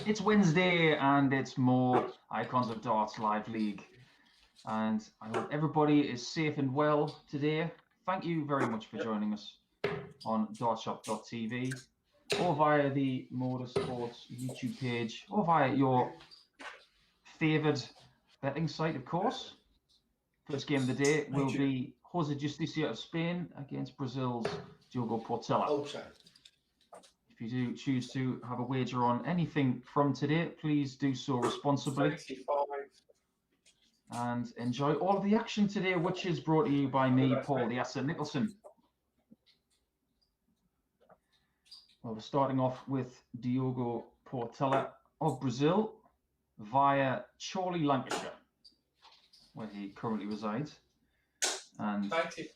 It's Wednesday and it's more Icons of Darts Live League. And I hope everybody is safe and well today. Thank you very much for joining us on dartshop.tv or via the MODUS Sports YouTube page or via your favoured betting site, of course. First game of the day will be Jose Justicia of Spain against Brazil's Diogo Portela. If you do choose to have a wager on anything from today, please do so responsibly. 25. And enjoy all of the action today, which is brought to you by me, Paul the Asset Nicholson. Well, we're starting off with Diogo Portela of Brazil via Chorley, Lancashire, where he currently resides. And 95.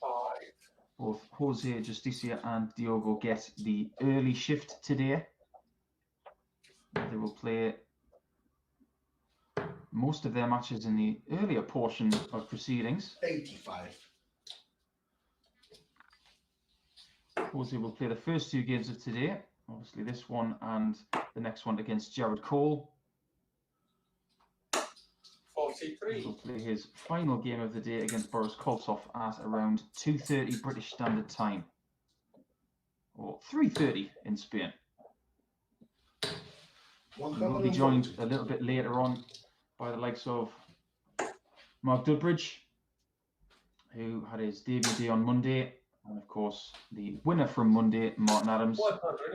both Jose Justicia and Diogo get the early shift today. They will play most of their matches in the earlier portion of proceedings. 85. Jose will play the first two games of today, obviously this one and the next one against Jared Cole. 43. He'll play his final game of the day against Boris Koltsov at around 2:30 British Standard Time, or 3:30 in Spain. We'll be joined a little bit later on by the likes of Mark Dudbridge, who had his debut day on Monday, and of course the winner from Monday, Martin Adams,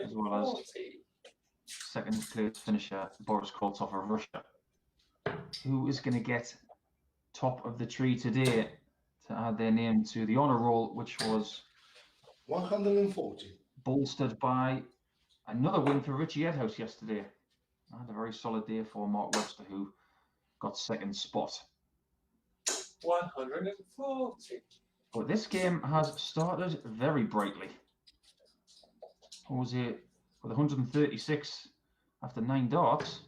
as well as second place finisher Boris Koltsov of Russia. Who is going to get top of the tree today to add their name to the honour roll, which was 140. Bolstered by another win for Richie Edhouse yesterday. And a very solid day for Mark Webster, who got second spot. 140. But this game has started very brightly. Jose with 136 after 9 darts.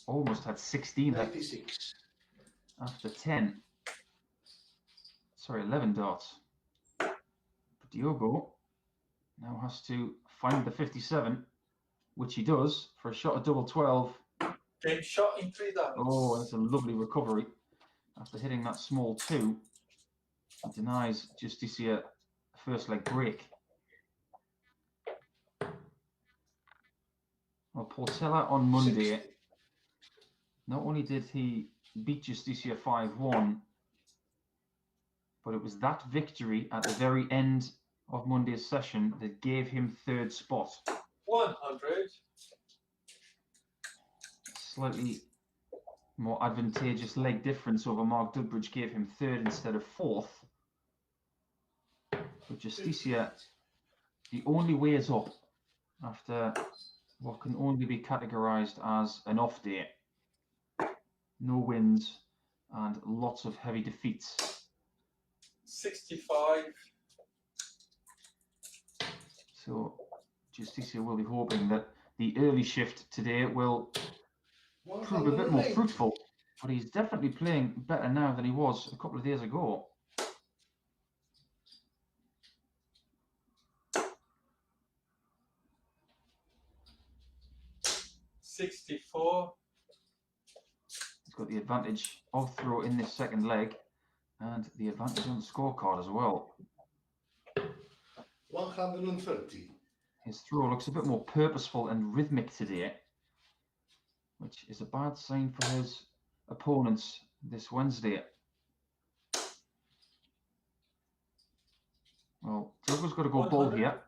Almost had 16 96 after 10. Sorry, 11 darts. But Diogo now has to find the 57, which he does for a shot of double 12. Game shot in 3 darts. Oh, that's a lovely recovery. After hitting that small 2, he denies Justicia a first leg break. Well, Portela on Monday, 60. Not only did he beat Justicia 5-1, but it was that victory at the very end of Monday's session that gave him third spot. 100. Slightly more advantageous leg difference over Mark Dudbridge gave him third instead of fourth. But Justicia, the only way is up after what can only be categorised as an off day. No wins and lots of heavy defeats. 65. So Justicia will be hoping that the early shift today will prove a bit more fruitful, but he's definitely playing better now than he was a couple of days ago. $64. He's got the advantage of throw in this second leg and the advantage on the scorecard as well. 130. His throw looks a bit more purposeful and rhythmic today, which is a bad sign for his opponents this Wednesday. Well, Diogo's got to go bold here.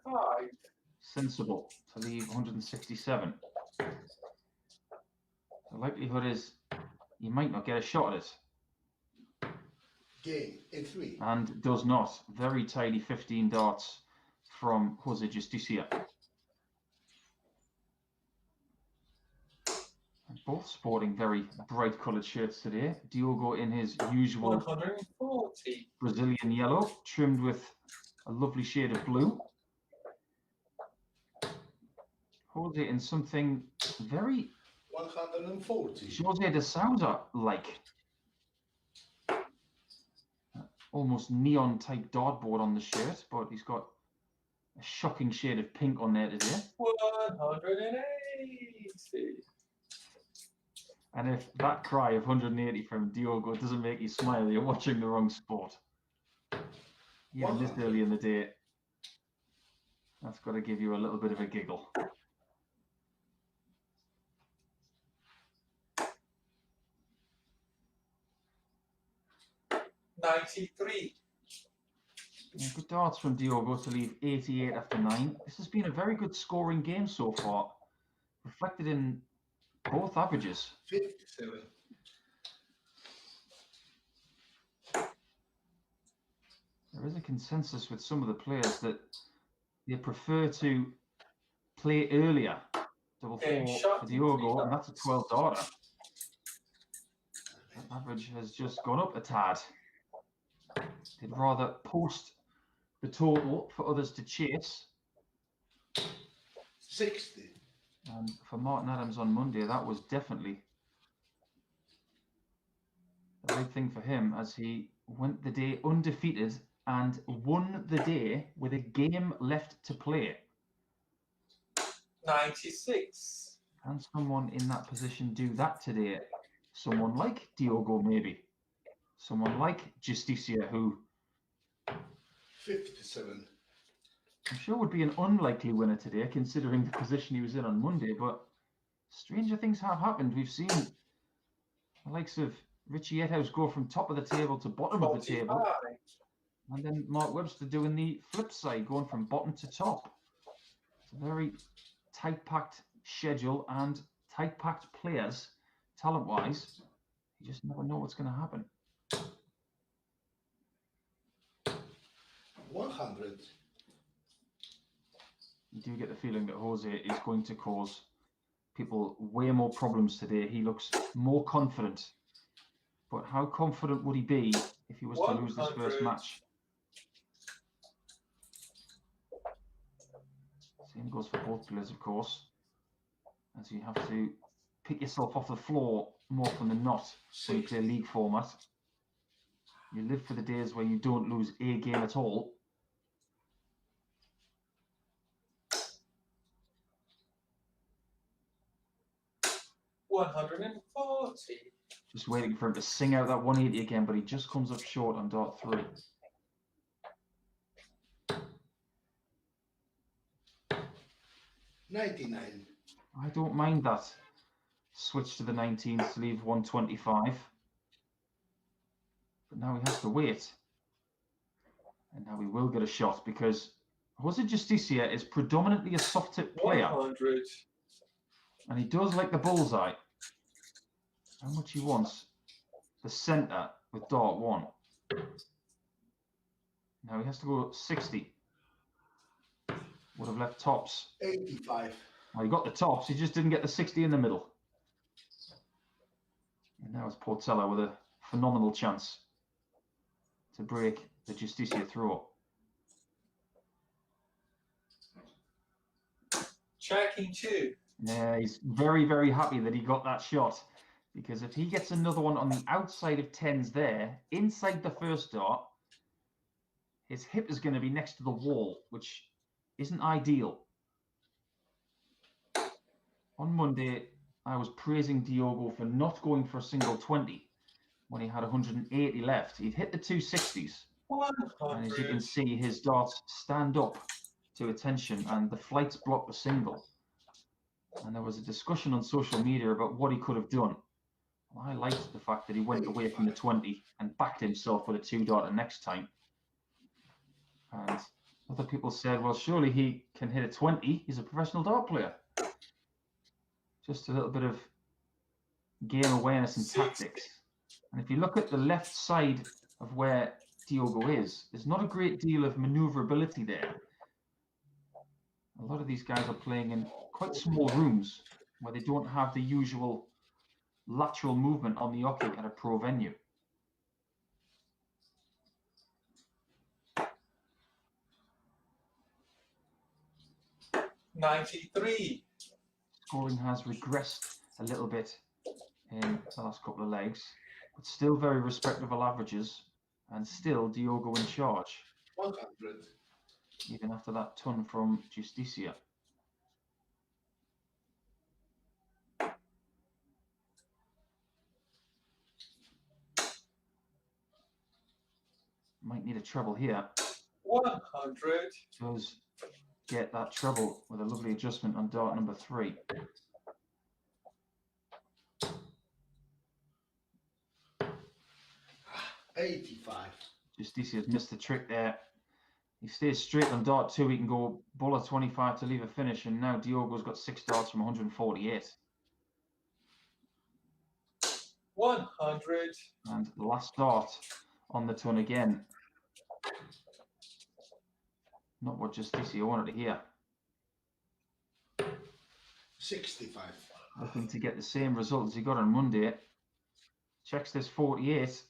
Sensible to leave 167. The likelihood is he might not get a shot at it. Game in 3. And does not. Very tidy 15 darts from Jose Justicia. Both sporting very bright coloured shirts today. Diogo in his usual 140. Brazilian yellow, trimmed with a lovely shade of blue. Jose in something very 140. Jose de Souza-like. Almost neon type dartboard on the shirt, but he's got a shocking shade of pink on there today. 180. And if that cry of 180 from Diogo doesn't make you smile, you're watching the wrong sport. Even this early in the day, that's got to give you a little bit of a giggle. $93. Yeah, good darts from Diogo to leave 88 after 9. This has been a very good scoring game so far, reflected in both averages. 57. There is a consensus with some of the players that they prefer to play earlier. Double four for Diogo, and that's a 12 darter. That average has just gone up a tad. They'd rather post the total for others to chase. 60. And for Martin Adams on Monday, that was definitely the right thing for him, as he went the day undefeated and won the day with a game left to play. 96. Can someone in that position do that today? Someone like Diogo, maybe. Someone like Justicia, who 57. I'm sure would be an unlikely winner today, considering the position he was in on Monday. But stranger things have happened. We've seen the likes of Richie Edhouse go from top of the table to bottom of the table. And then Mark Webster doing the flip side, going from bottom to top. It's a very tight-packed schedule and tight-packed players, talent-wise. You just never know what's going to happen. 100. You do get the feeling that Jose is going to cause people way more problems today. He looks more confident. But how confident would he be if he was to lose this first match? Same goes for both players, of course, as you have to pick yourself off the floor more often than not when you play league format. You live for the days where you don't lose a game at all. $140. Just waiting for him to sing out that 180 again, but he just comes up short on dart 3. $99. I don't mind that. Switch to the 19s to leave 125. But now he has to wait. And now he will get a shot, because Jose Justicia is predominantly a soft tip player. 100. And he does like the bullseye. How much he wants the centre with dart 1. Now he has to go 60. Would have left tops. 85. Well, he got the tops, he just didn't get the 60 in the middle. And now it's Portela with a phenomenal chance to break the Justicia throw. Checking 2. Yeah, he's very, very happy that he got that shot, because if he gets another one on the outside of 10s there, inside the first dart, his hip is going to be next to the wall, which isn't ideal. On Monday, I was praising Diogo for not going for a single 20 when he had 180 left. He'd hit the 260s. 100. And as you can see, his darts stand up to attention and the flights block the single. And there was a discussion on social media about what he could have done. Well, I liked the fact that he went away from the 20 and backed himself with a 2-darter next time. And other people said, well, surely he can hit a 20. He's a professional dart player. Just a little bit of game awareness and tactics. And if you look at the left side of where Diogo is, there's not a great deal of maneuverability there. A lot of these guys are playing in quite small rooms where they don't have the usual lateral movement on the hockey at a pro venue. $93. Scoring has regressed a little bit in the last couple of legs, but still very respectable averages, and still Diogo in charge. 100. even after that ton from Justicia. Might need a treble here. 100. Does get that treble with a lovely adjustment on dart number 3. $85. Justicia's missed the trick there. He stays straight on dart 2. He can go bullet 25 to leave a finish, and now Diogo's got 6 darts from 148. 100. And the last dart on the ton again. Not what Justicia wanted to hear. 65. Hoping to get the same result as he got on Monday. Checks this 48.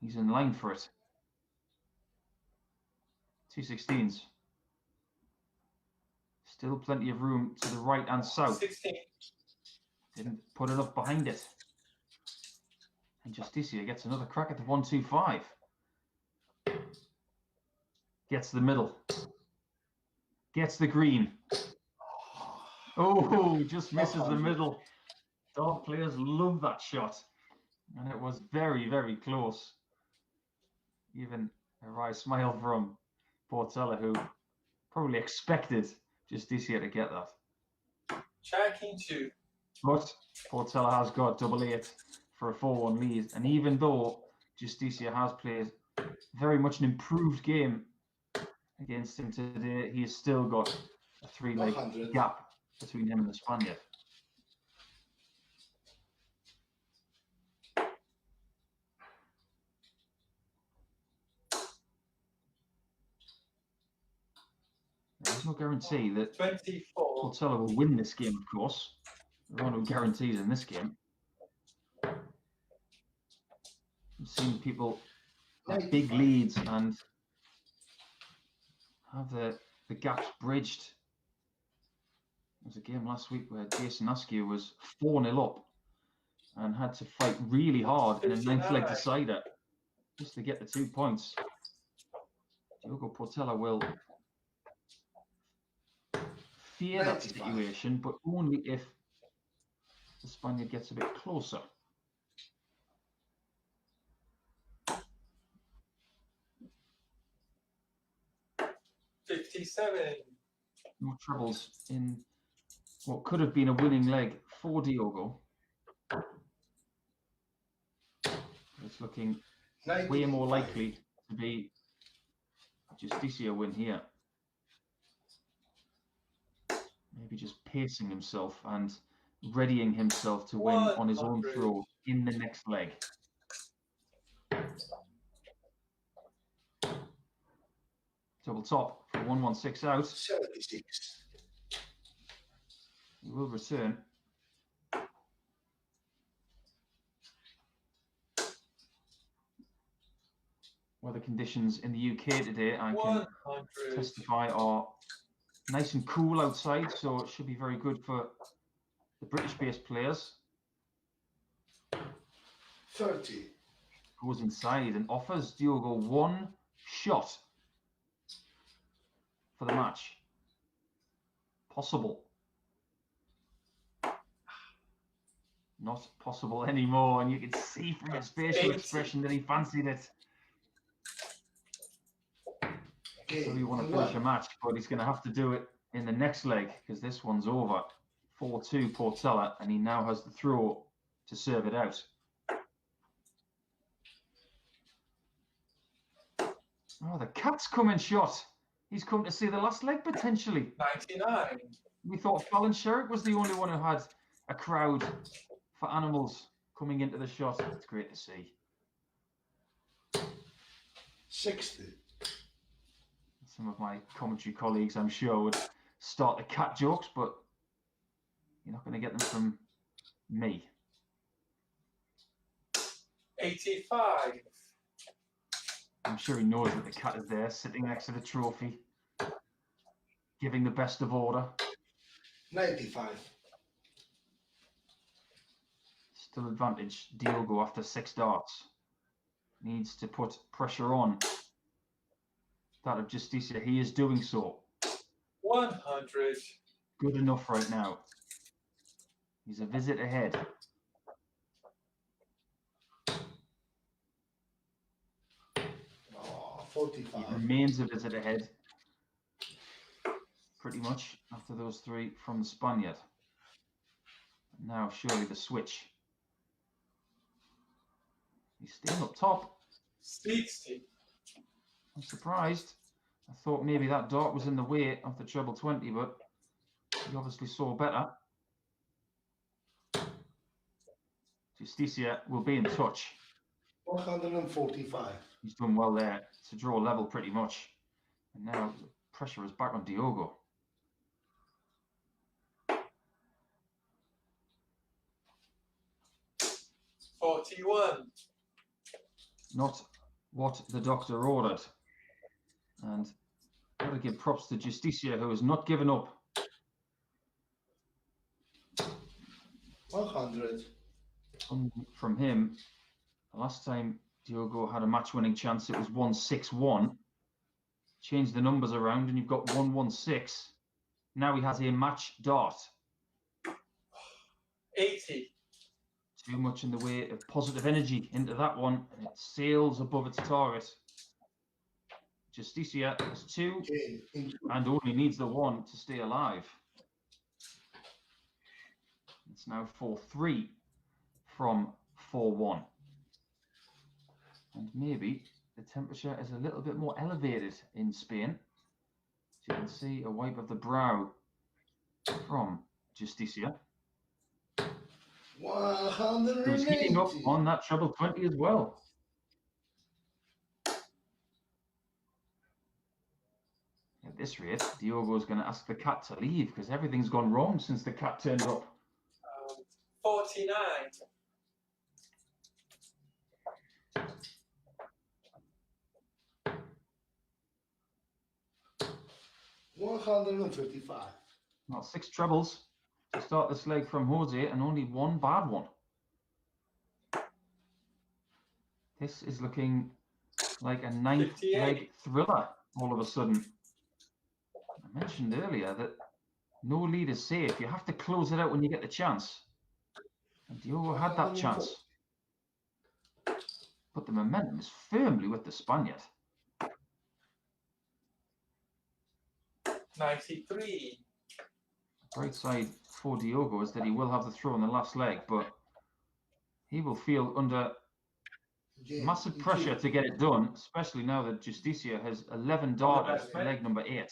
He's in line for it. 2 16s. Still plenty of room to the right and south. 16. Didn't put enough behind it. And Justicia gets another crack at the 125. Gets the middle. Gets the green. Oh, just misses the middle. Dart players love that shot. And it was very, very close. Even a wry smile from Portela, who probably expected Justicia to get that. Checking 2. But Portela has got double 8 for a 4-1 lead. And even though Justicia has played very much an improved game against him today, he has still got a 3-leg 100. gap between him and the Spaniard. There's no guarantee that 24. Portela will win this game, of course. There are no guarantees in this game. I've seen people have big leads and have the gaps bridged. There was a game last week where Jason Askew was 4-0 up and had to fight really hard in a 9th leg decider just to get the 2 points. Diogo Portela will fear that 95. situation, but only if the Spaniard gets a bit closer. $57. No troubles in what could have been a winning leg for Diogo. It's looking way more 95. likely to be a Justicia win here. Maybe just pacing himself and readying himself to win on his own 100. throw in the next leg. Double top for 116 out. 76. He will return. Weather conditions in the UK today, I can 100. testify, are nice and cool outside, so it should be very good for the British-based players. 30. Goes inside and offers Diogo 1 shot for the match. Possible. Not possible anymore, and you can see from his facial 80. expression that he fancied it. Game. So we want to finish a match, but he's going to have to do it in the next leg because this one's over. 4-2 Portela, and he now has the throw to serve it out. Oh, the cat's coming shot. He's come to see the last leg potentially. 99. We thought Fallon Sherrick was the only one who had a crowd for animals coming into the shot. It's great to see. 60. Some of my commentary colleagues, I'm sure, would start the cat jokes, but you're not going to get them from me. 85. I'm sure he knows that the cat is there, sitting next to the trophy, giving the best of order. 95. Still advantage Diogo after 6 darts. Needs to put pressure on that of Justicia. He is doing so. 100. Good enough right now. He's a visit ahead. Oh, He 45. remains a visit ahead. Pretty much after those three from the Spaniard. Now surely the switch. He's staying up top. 60. I'm surprised. I thought maybe that dart was in the way of the treble 20, but he obviously saw better. Justicia will be in touch. 145. He's done well there to draw level pretty much. And now the pressure is back on Diogo. $41. Not what the doctor ordered. And got to give props to Justicia, who has not given up. 100. From him, the last time Diogo had a match-winning chance, it was 161. Change the numbers around and you've got 116. Now he has a match dart. 80. Too much in the way of positive energy into that one, and it sails above its target. Justicia has 2 Okay. and only needs the 1 to stay alive. It's now 4-3 from 4-1. And maybe the temperature is a little bit more elevated in Spain. As you can see, a wipe of the brow from Justicia, who's heating up 180. on that treble 20 as well. At this rate, Diogo's going to ask the cat to leave because everything's gone wrong since the cat turned up. 49. $155. Well, 6 trebles to start this leg from Jose and only 1 bad one. This is looking like a 9th 58. leg thriller all of a sudden. I mentioned earlier that no lead is safe. You have to close it out when you get the chance. And Diogo had that chance. But the momentum is firmly with the Spaniard. 93. Right side for Diogo is that he will have the throw in the last leg, but he will feel under massive pressure to get it done, especially now that Justicia has 11 darters for leg number 8.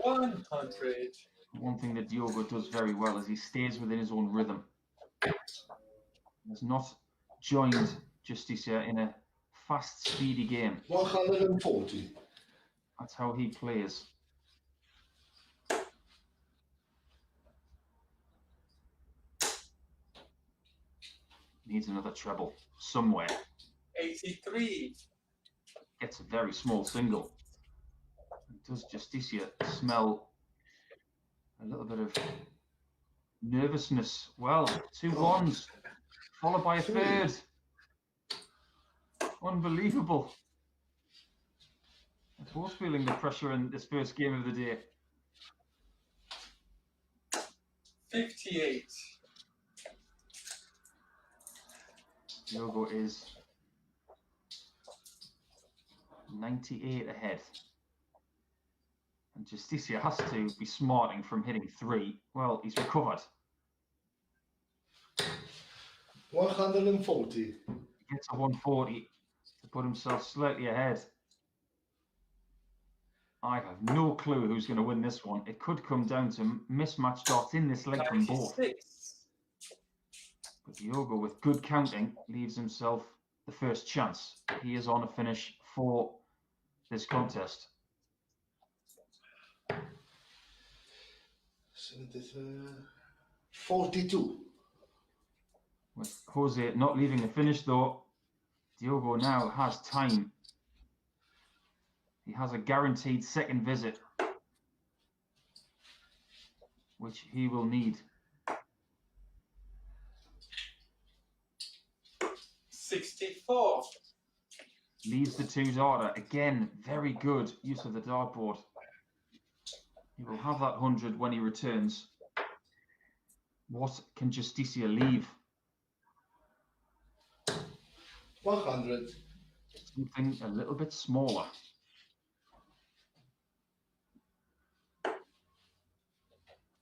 $100. One thing that Diogo does very well is he stays within his own rhythm. He has not joined Justicia in a fast, speedy game. 140. That's how he plays. Needs another treble somewhere. 83. Gets a very small single. Does Justicia smell a little bit of nervousness? Well, 2 1s, followed by a 3rd. Unbelievable. They're both feeling the pressure in this first game of the day. 58. Diogo is 98 ahead. And Justicia has to be smarting from hitting 3. Well, he's recovered. 140. He gets a 140 to put himself slightly ahead. I have no clue who's going to win this one. It could come down to mismatched darts in this leg from both. 96. But Diogo, with good counting, leaves himself the first chance. He is on a finish for this contest. 42. With Jose not leaving the finish, though, Diogo now has time. He has a guaranteed second visit. which he will need. 64. Leaves the 2 darter. Again, very good use of the dartboard. He will have that 100 when he returns. What can Justicia leave? 100. Something a little bit smaller.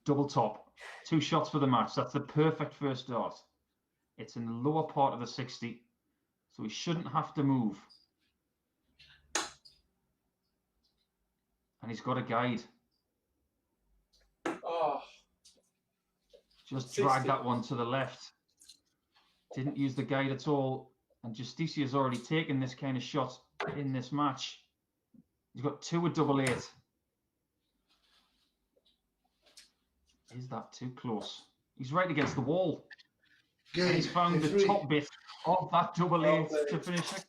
Double top. 2 shots for the match. That's the perfect first dart. It's in the lower part of the 60, so he shouldn't have to move. And he's got a guide. Oh, Just 60. drag that one to the left. Didn't use the guide at all. And Justicia has already taken this kind of shot in this match. He's got 2 with double 8. Is that too close? He's right against the wall. And he's found the top bit of that double 8 to finish it.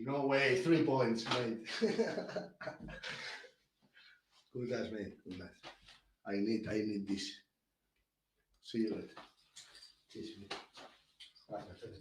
No way, 3 points, mate. Good as mate, good as. I need this. See you later. Kiss me. Bye, my friend.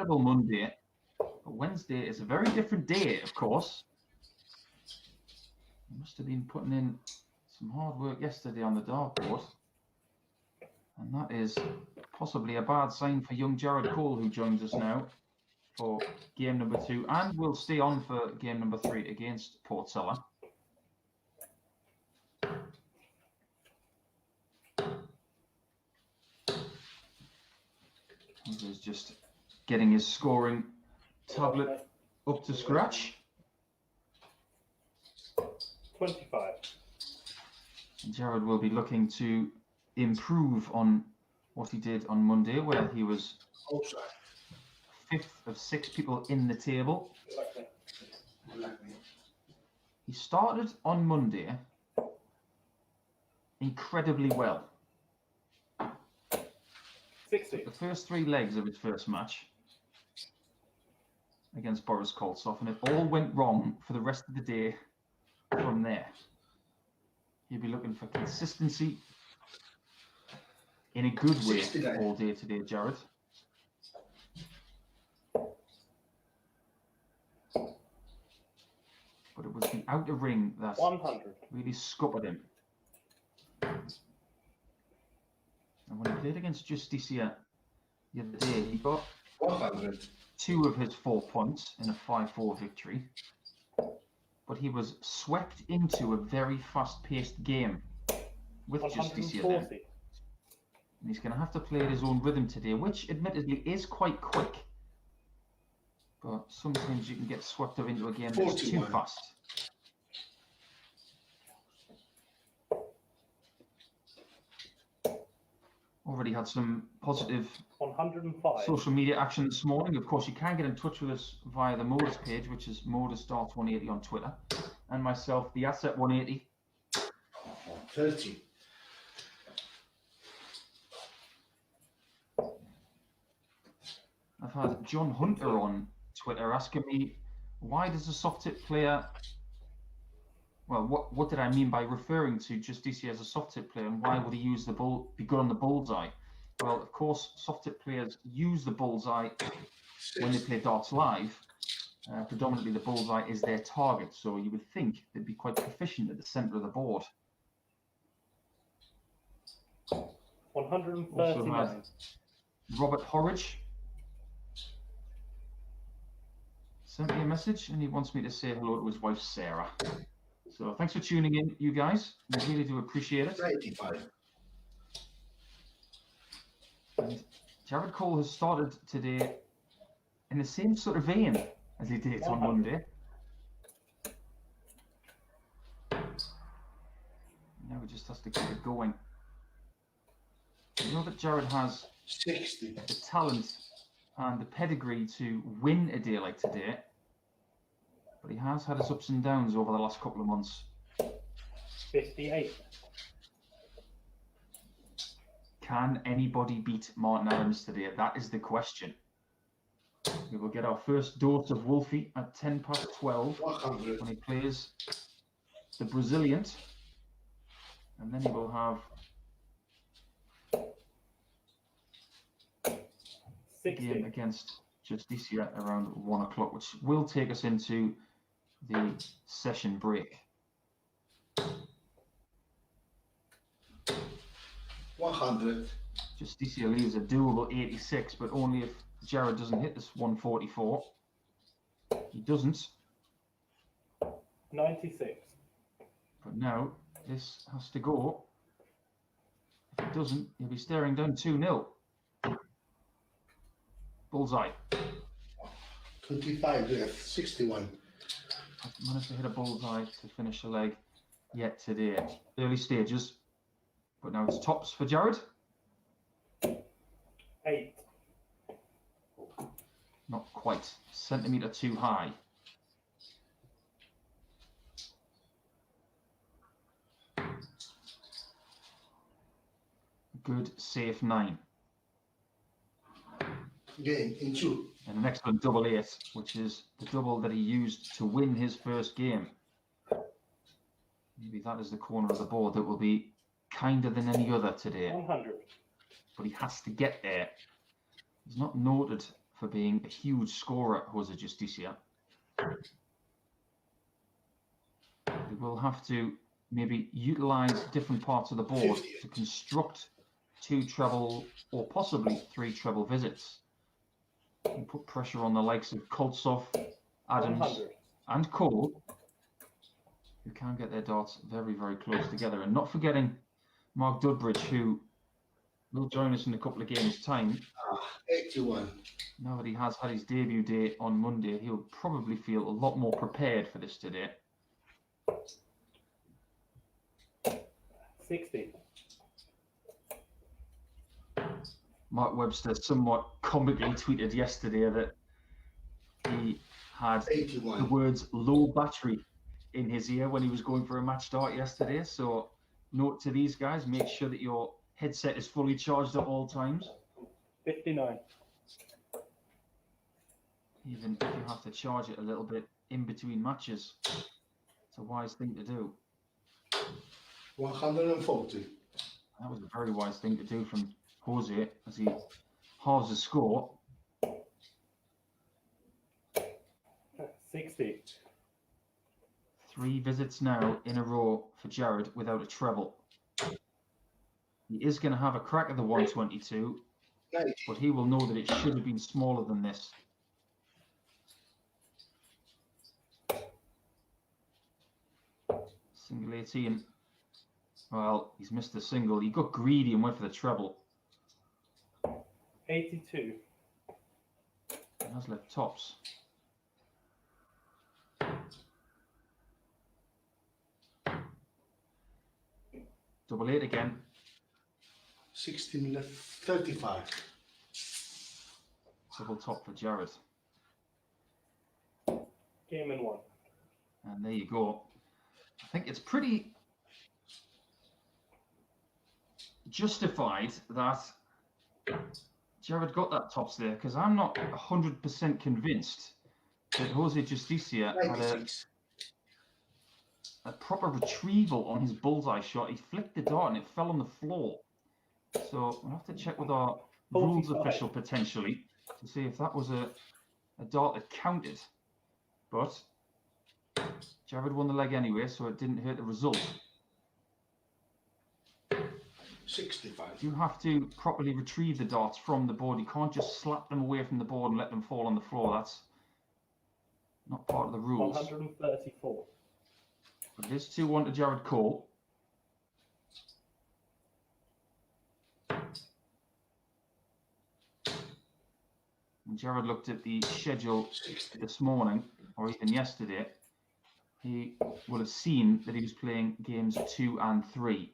incredible Monday. But Wednesday is a very different day, of course. He must have been putting in some hard work yesterday on the dartboard. And that is possibly a bad sign for young Jared Cole, who joins us now for game number 2. And will stay on for game number 3 against Portseller. He's just getting his scoring tablet up to scratch. 25. And Jared will be looking to improve on what he did on Monday, where he was 5th of 6 people in the table. He started on Monday incredibly well. 60. The first 3 legs of his first match against Boris Koltsov, and it all went wrong for the rest of the day from there. He'll be looking for consistency in a good way all day today, Jared. But it was the outer ring that 100. really scuppered him. And when he played against Justicia the other day, he got 100. 2 of his 4 points in a 5-4 victory. But he was swept into a very fast-paced game with Justicia then. And he's going to have to play at his own rhythm today, which admittedly is quite quick. But sometimes you can get swept up into a game that's too fast. Already had some positive 105. social media action this morning. Of course, you can get in touch with us via the MODUS page, which is MODUS Darts 180 on Twitter, and myself, the Asset 180. 30. I've had John Hunter on Twitter asking me, why does a soft tip player, well, what did I mean by referring to Justicia as a soft tip player, and why would he use the be good on the bullseye? Well, of course, soft tip players use the bullseye when they play darts live. Predominantly, the bullseye is their target, so you would think they'd be quite proficient at the centre of the board. 139. Robert Horridge sent me a message, and he wants me to say hello to his wife, Sarah. So thanks for tuning in, you guys. We really do appreciate it. 85. And Jared Cole has started today in the same sort of vein as he did on Monday. Now he just has to keep it going. You know that Jared has 60. the talent and the pedigree to win a day like today, but he has had his ups and downs over the last couple of months. 58. Can anybody beat Martin Adams today? That is the question. We will get our first dose of Wolfie at 12:10 100. when he plays the Brazilian, and then he will have a game against Justicia around 1 o'clock, which will take us into the session break. 100. Justicia leaves a doable 86, but only if Jared doesn't hit this 144. He doesn't. 96. But now this has to go. If it doesn't, he'll be staring down 2-0. Bullseye. 25. We have 61. I've managed to hit a bullseye to finish the leg yet today. Early stages. But now it's tops for Jared. 8. Not quite. Centimetre too high. Good, safe 9. Game in 2. And an excellent double 8, which is the double that he used to win his first game. Maybe that is the corner of the board that will be kinder than any other today. 100. But he has to get there. He's not noted for being a huge scorer, Jose Justicia. They will have to maybe utilize different parts of the board to construct 2 treble or possibly 3 treble visits. And put pressure on the likes of Koltsov, Adams, 100. and Cole, who can get their darts very, very close together. And not forgetting Mark Dudbridge, who will join us in a couple of games' time. 81. Now that he has had his debut day on Monday, he'll probably feel a lot more prepared for this today. 60. Mark Webster somewhat comically tweeted yesterday that he had 81. the words low battery in his ear when he was going for a match start yesterday. So note to these guys, make sure that your headset is fully charged at all times. 59. Even if you have to charge it a little bit in between matches. It's a wise thing to do. 140. That was a very wise thing to do from Jose as he halves the score. 60. 3 visits now in a row for Jared without a treble. He is going to have a crack at the 122, 90. but he will know that it should have been smaller than this. Single 18. Well, he's missed the single. He got greedy and went for the treble. 82. He has left tops. Double 8 again. 16 left. 35. Double top for Jared. Game in 1. And there you go. I think it's pretty justified that Jared got that tops there, because I'm not 100% convinced that Jose Justicia had 96. a proper retrieval on his bullseye shot. He flicked the dart and it fell on the floor. So we'll have to check with our rules 45. official potentially to see if that was a dart that counted. But Jared won the leg anyway, so it didn't hurt the result. 65. You have to properly retrieve the darts from the board. You can't just slap them away from the board and let them fall on the floor. That's not part of the rules. 134. But it is 2-1 to Jared Cole. And Jared looked at the schedule 60. this morning, or even yesterday. He will have seen that he was playing games 2 and 3.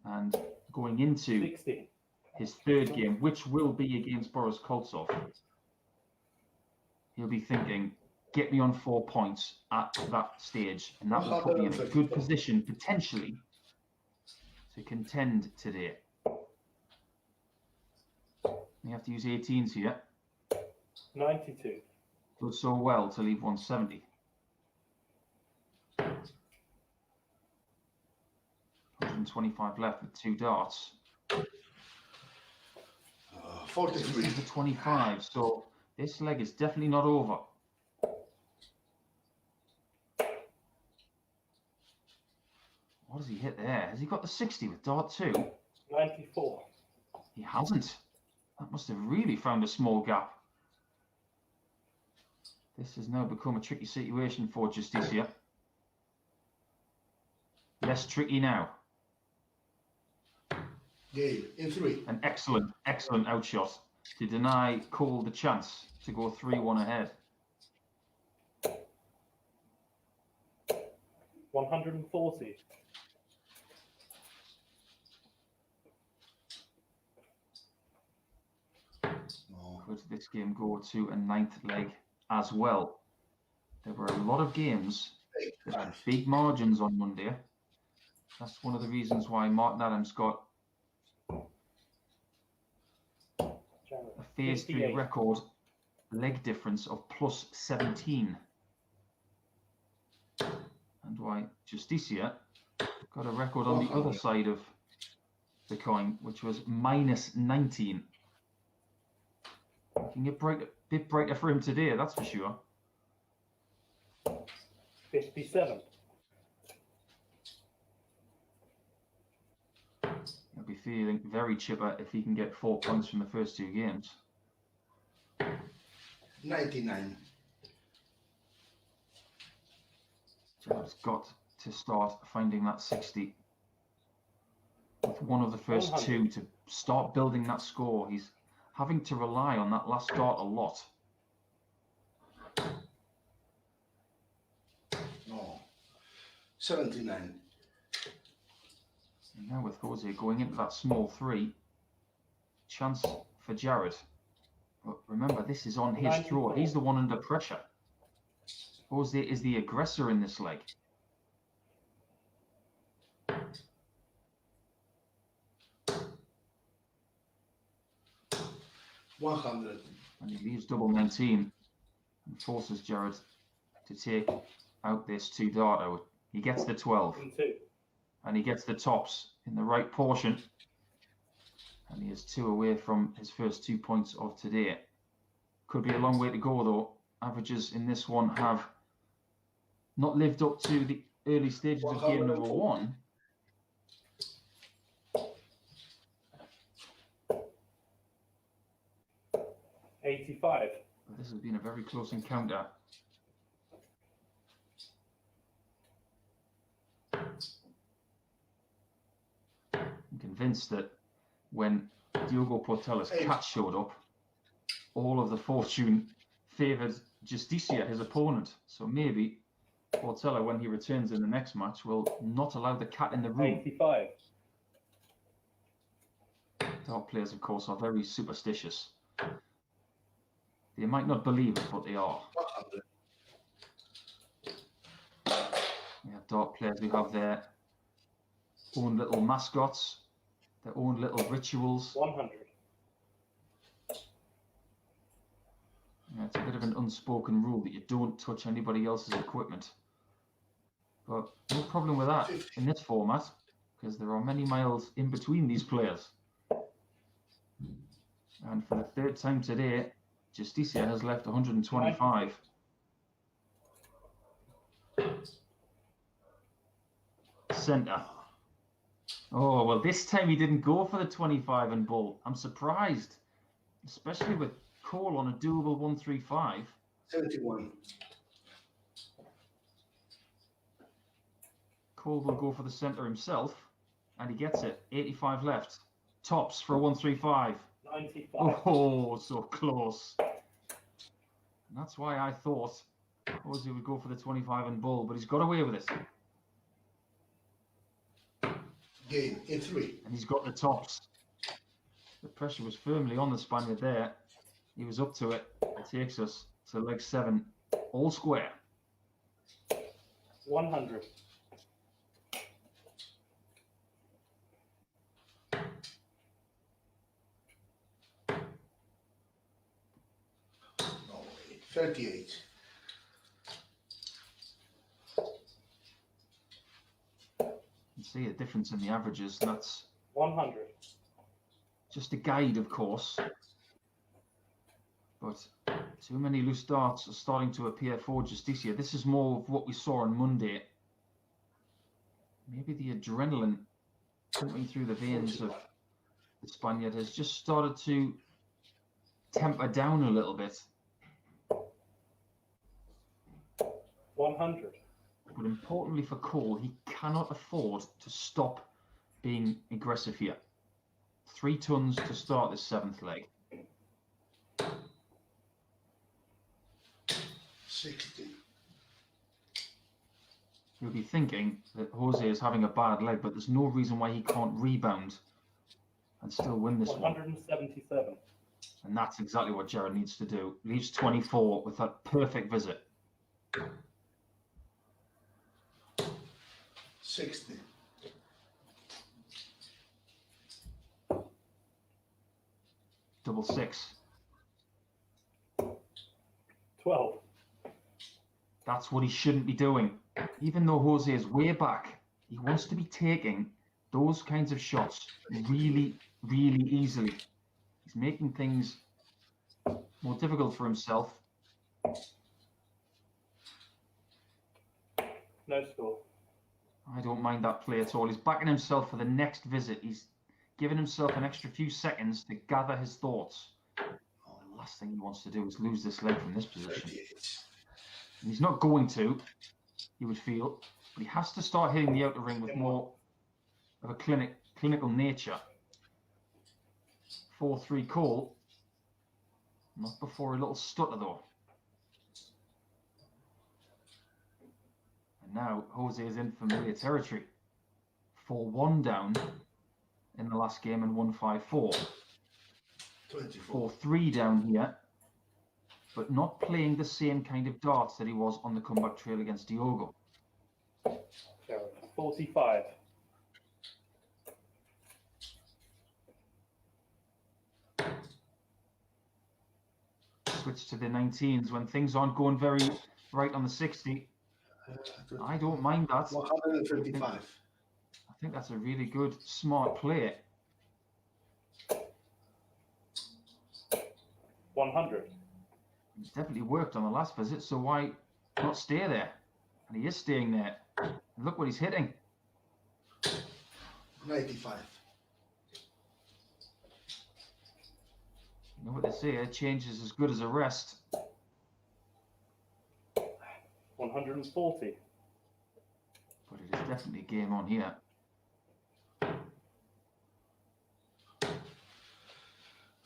And going into 60. his 3rd game, which will be against Boris Koltsov, he'll be thinking, get me on 4 points at that stage. And that will put me in a good position, potentially, to contend today. You have to use 18s here. 92. Does so well to leave 170. 125 left with 2 darts. 43. This is the 25, so this leg is definitely not over. What has he hit there? Has he got the 60 with dart 2? 94. He hasn't. That must have really found a small gap. This has now become a tricky situation for Justicia. Less tricky now. Game in 3. An excellent, excellent outshot to deny Cole the chance to go 3-1 ahead. 140. No. Could this game go to a 9th leg as well? There were a lot of games that had big margins on Monday. That's one of the reasons why Martin Adams got Jared. a phase 3 58. record leg difference of plus 17. And why Justicia got a record on the other side of the coin, which was minus 19. Making it bit brighter for him today, that's for sure. 57. He'll be feeling very chipper if he can get 4 points from the first 2 games. 99. Jared's got to start finding that 60 with one of the first 2 to start building that score. He's having to rely on that last dart a lot. No. 79. And now with Jose going into that small 3, chance for Jared. But remember, this is on his throw. He's the one under pressure. Jose is the aggressor in this leg. 100. And he leaves double 19 and forces Jared to take out this 2 dart out. He gets the 12 and he gets the tops in the right portion. And he is 2 away from his first 2 points of today. Could be a long way to go though. Averages in this one have not lived up to the early stages of game number 1. $85. This has been a very close encounter. I'm convinced that when Diogo Portella's catch showed up, all of the fortune favoured Justicia, his opponent. So maybe Portella, when he returns in the next match, will not allow the cat in the room. 85. Dart players, of course, are very superstitious. They might not believe it, but they are. 100. We have dart players who have their own little mascots, their own little rituals. 100. Yeah, it's a bit of an unspoken rule that you don't touch anybody else's equipment. But no problem with that in this format, because there are many miles in between these players. And for the 3rd time today, Justicia has left 125. Centre. Oh, well, this time he didn't go for the 25 and bull. I'm surprised, especially with Cole on a doable 135. 71. Cole will go for the centre himself, and he gets it. 85 left. Tops for a 135. 95. Oh, so close. And that's why I thought Jose would go for the 25 and bull, but he's got away with it. Game in 3. And he's got the tops. The pressure was firmly on the Spaniard there. He was up to it. It takes us to leg 7, all square. 100. No way. 38. You see a difference in the averages. That's 100. just a guide, of course. But too many loose darts are starting to appear for Justicia. This is more of what we saw on Monday. Maybe the adrenaline pumping through the veins of the Spaniard has just started to temper down a little bit. 100. But importantly for Cole, he cannot afford to stop being aggressive here. 3 tons to start this 7th leg. 60. You'll be thinking that Jose is having a bad leg, but there's no reason why he can't rebound and still win this one. 177. And that's exactly what Jared needs to do. Leaves 24 with that perfect visit. 60. Double 6. 12. That's what he shouldn't be doing. Even though Jose is way back, he wants to be taking those kinds of shots really, really easily. He's making things more difficult for himself. No score. I don't mind that play at all. He's backing himself for the next visit. He's giving himself an extra few seconds to gather his thoughts. The last thing he wants to do is lose this leg from this position. 38. And he's not going to, you would feel, but he has to start hitting the outer ring with more of a clinical nature. 4-3 call. Not before a little stutter though. And now Jose is in familiar territory. 4-1 down in the last game and 1-5-4. 24. 4-3 down here, but not playing the same kind of darts that he was on the comeback trail against Diogo. 45. Switch to the 19s when things aren't going very right on the 60. I don't mind that. 125. I think that's a really good, smart play. 100. He's definitely worked on the last visit, so why not stay there? And he is staying there. And look what he's hitting. 95. You know what they say, a change is as good as a rest. 140. But it is definitely game on here.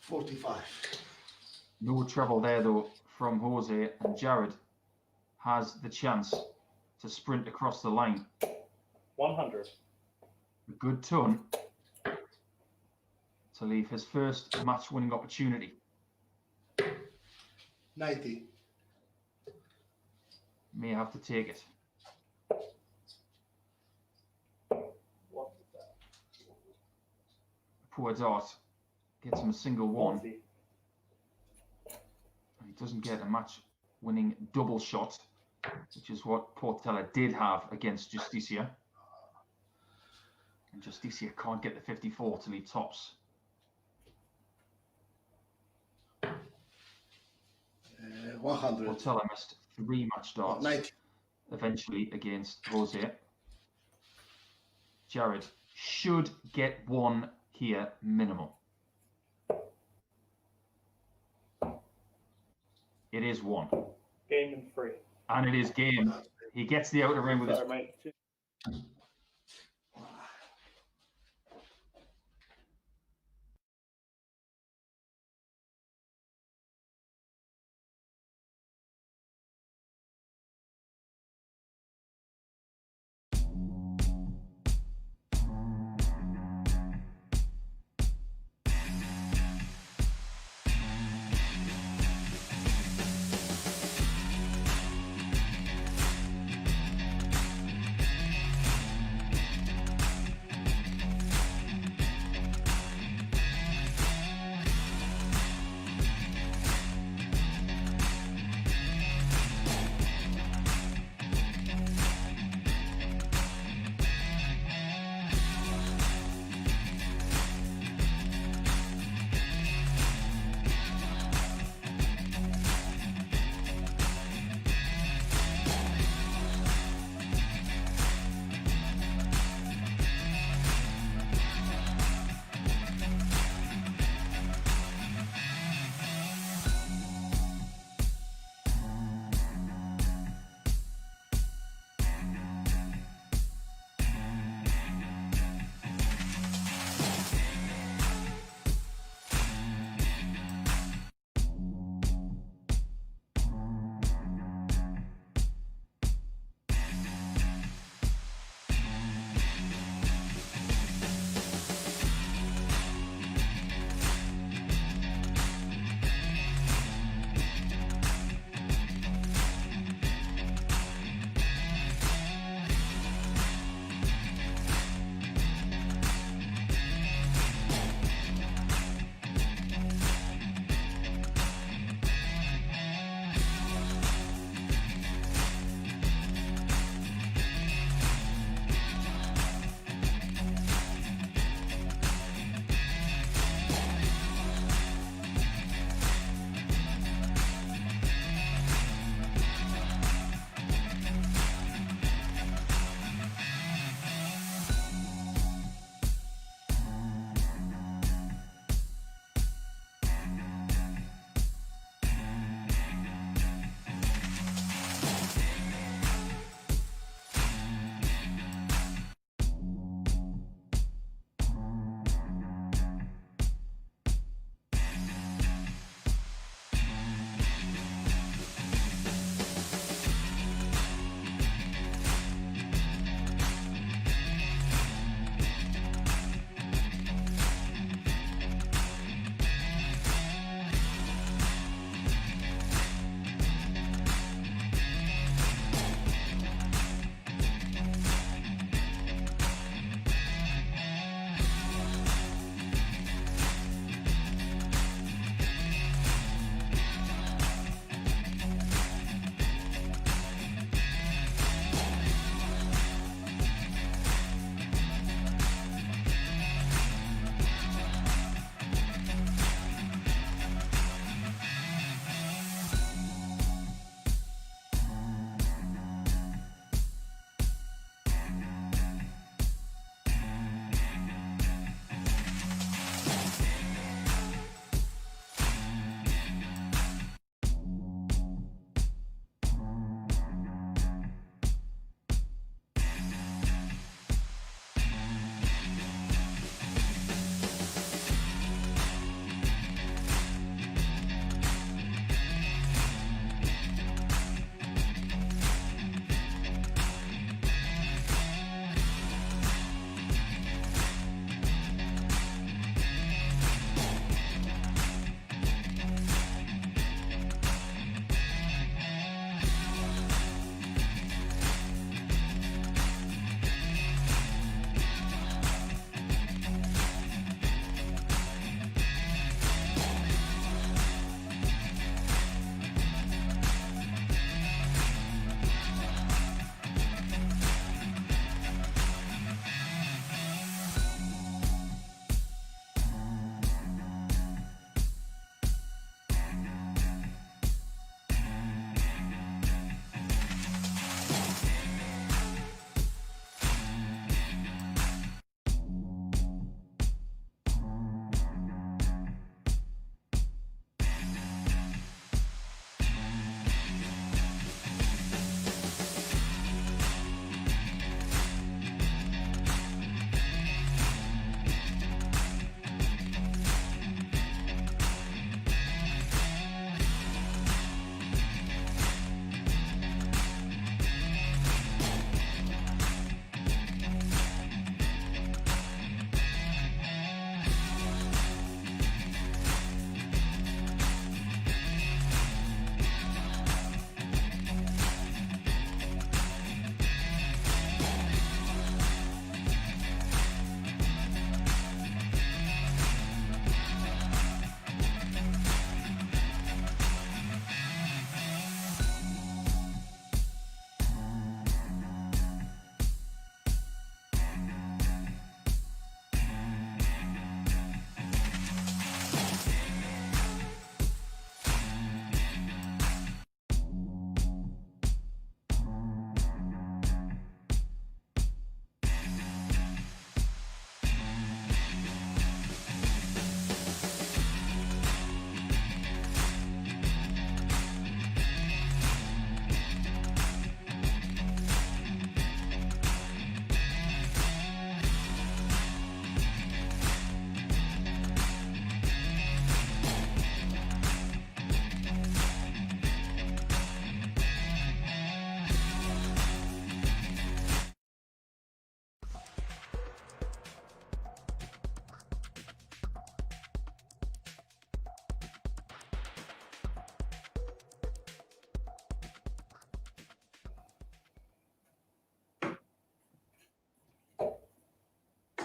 45. No trouble there though from Jose, and Jared has the chance to sprint across the line. 100. A good ton to leave his first match-winning opportunity. 90. May have to take it. What is that? Poor dart gets him a single one. 40. And he doesn't get a match-winning double shot, which is what Portela did have against Justicia. And Justicia can't get the 54 till he tops. 100. Portela missed 3 match darts 90. eventually against Jose. Jared should get 1 here minimal. It is 1. Game and 3. And it is game. He gets the outer ring with his... Sorry, mate.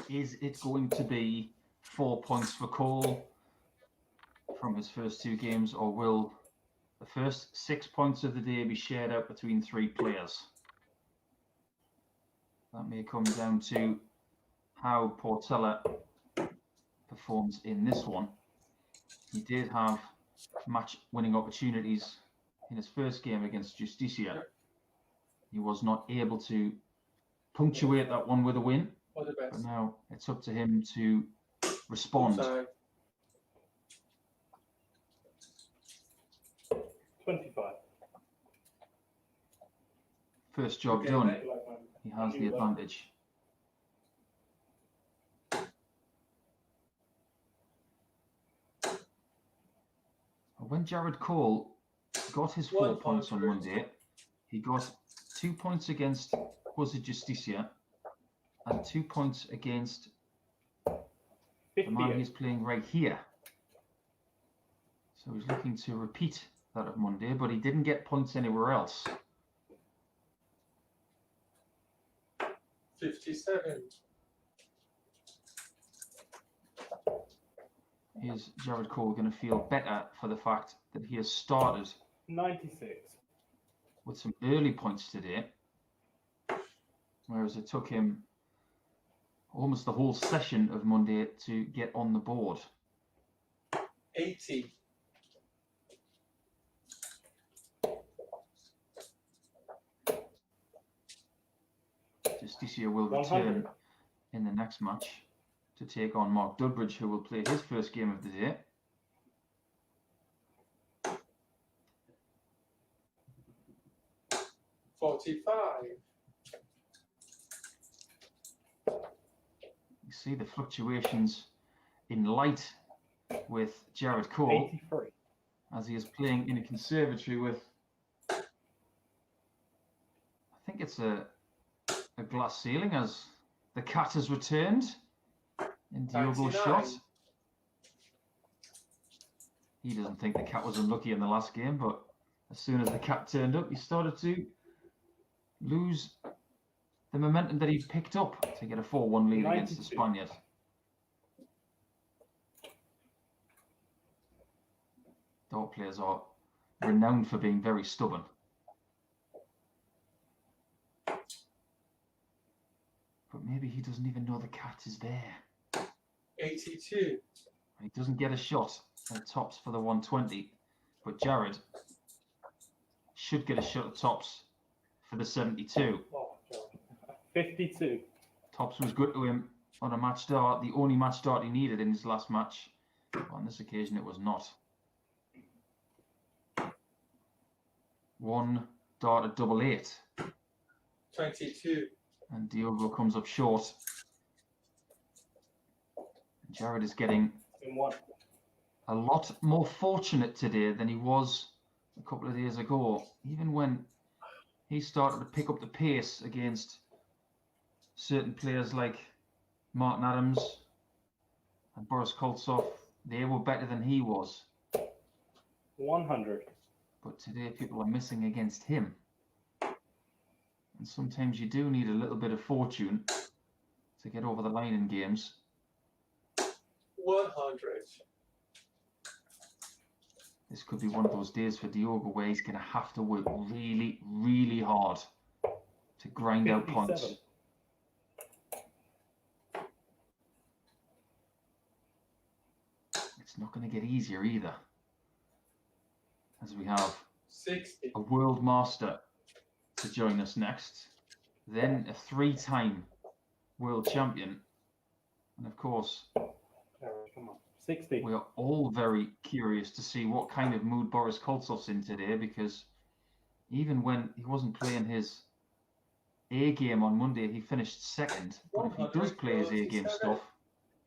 is it going to be 4 points for Cole from his first 2 games, or will the first 6 points of the day be shared out between 3 players? That may come down to how Portela performs in this one. He did have match-winning opportunities in his first game against Justicia. He was not able to punctuate that one with a win, All the but best. now it's up to him to respond. Sorry. 25. First job Okay, done. mate. He has the advantage. When Jared Cole got his 4 points on Monday, he got 2 points against Jose Justicia and 2 points against the man 58. he's playing right here. So he's looking to repeat that of Monday, but he didn't get points anywhere else. 57. Is Jared Cole going to feel better for the fact that he has started 96. with some early points today, whereas it took him almost the whole session of Monday to get on the board? 80. Justicia will 100. return in the next match to take on Mark Dudbridge, who will play his first game of the day. $45. You see the fluctuations in light with Jared Cole 83. as he is playing in a conservatory with, I think it's a glass ceiling, as the cat has returned in Diogo's 99. shot. He doesn't think the cat was unlucky in the last game, but as soon as the cat turned up, he started to lose the momentum that he picked up to get a 4-1 lead against the 92. Spaniard. Dart players are renowned for being very stubborn. But maybe he doesn't even know the cat is there. 82. He doesn't get a shot at tops for the 120, but Jared should get a shot at tops for the 72. Oh, God. 52. Tops was good to him on a match dart, the only match dart he needed in his last match. On this occasion, it was not. 1 dart at double 8, 22. and Diogo comes up short. Jared is getting In 1. a lot more fortunate today than he was a couple of days ago. Even when he started to pick up the pace against certain players like Martin Adams and Boris Koltsov, they were better than he was. 100. But today people are missing against him. And sometimes you do need a little bit of fortune to get over the line in games. 100. This could be one of those days for Diogo where he's going to have to work really, really hard to grind out points. 57. It's not going to get easier either, as we have 60. a world master to join us next, then a 3-time world champion, and of course Come on. 60. we are all very curious to see what kind of mood Boris Koltsov's in today, because even when he wasn't playing his A game on Monday, he finished second. But if he does play his A game stuff,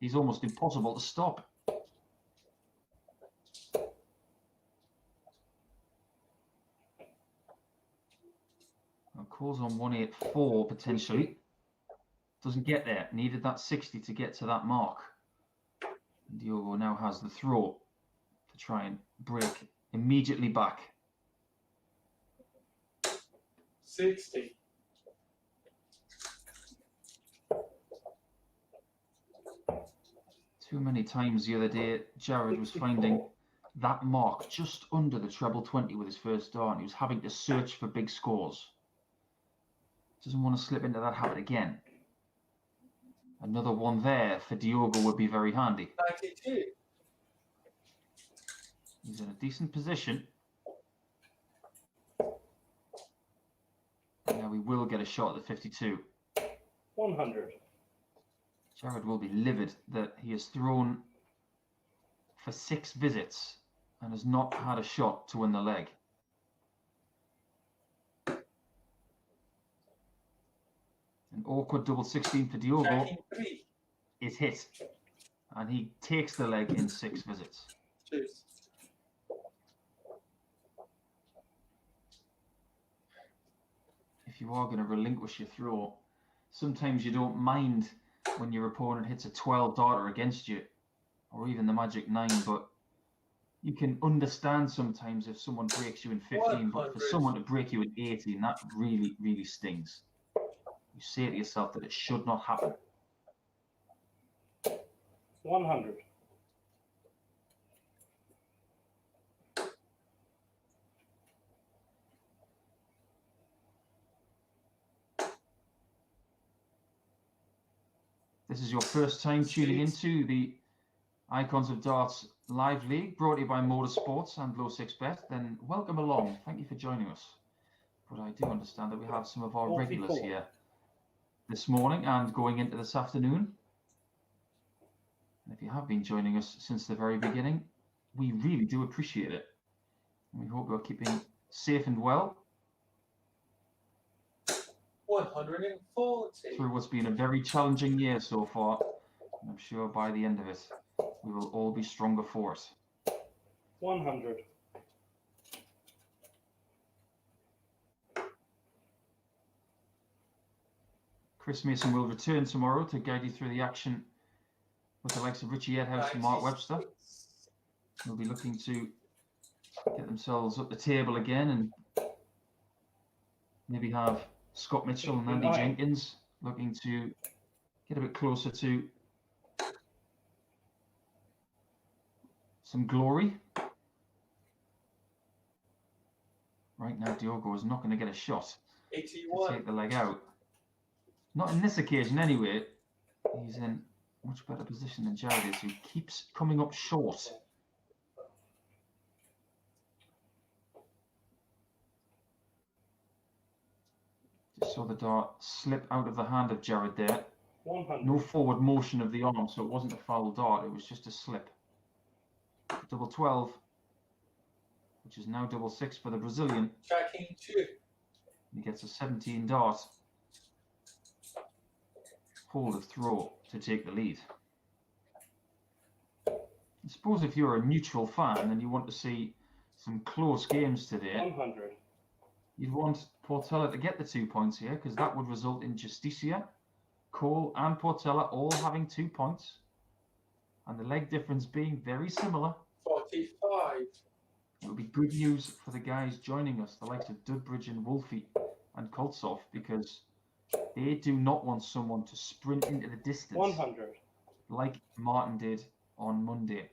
he's almost impossible to stop. Now, Cole's on 184 potentially. Doesn't get there. Needed that 60 to get to that mark. And Diogo now has the throw to try and break immediately back. 60. Too many times the other day, Jared was finding that mark just under the treble 20 with his first dart, and he was having to search for big scores. Doesn't want to slip into that habit again. Another one there for Diogo would be very handy. 92. He's in a decent position. Now we will get a shot at the 52. 100. Jared will be livid that he has thrown for 6 visits and has not had a shot to win the leg. An awkward double 16 for Diogo Tracking 3. is hit, and he takes the leg in 6 visits. Choose. If you are going to relinquish your throw, sometimes you don't mind when your opponent hits a 12 darter against you, or even the magic 9, but you can understand sometimes if someone breaks you in 15, but for someone to break you in 18, that really, really stings. You say to yourself that it should not happen. 100. This is your first time tuning into the Icons of Darts Live League, brought to you by MODUS Sports and Low 6Bet, then welcome along. Thank you for joining us. But I do understand that we have some of our 44. regulars here this morning and going into this afternoon. And if you have been joining us since the very beginning, we really do appreciate it. And we hope you're keeping safe and well 140. through what's been a very challenging year so far. And I'm sure by the end of it, we will all be stronger for it. 100. Chris Mason will return tomorrow to guide you through the action with the likes of Richie Edhouse and Mark Webster. They'll be looking to get themselves up the table again and maybe have Scott Mitchell and Andy Jenkins looking to get a bit closer to some glory. Right now, Diogo is not going to get a shot to 81. take the leg out. Not in this occasion anyway. He's in much better position than Jared is, who keeps coming up short. Just saw the dart slip out of the hand of Jared there. 100. No forward motion of the arm, so it wasn't a foul dart, it was just a slip. Double 12, which is now double 6 for the Brazilian. Tracking 2. He gets a 17 dart. Hold of throw to take the lead. I suppose if you're a neutral fan and you want to see some close games today, 100. you'd want Portela to get the 2 points here, because that would result in Justicia, Cole and Portela all having 2 points, and the leg difference being very similar. 45. It would be good news for the guys joining us, the likes of Dudbridge and Wolfie and Koltsov, because they do not want someone to sprint into the distance 100. like Martin did on Monday.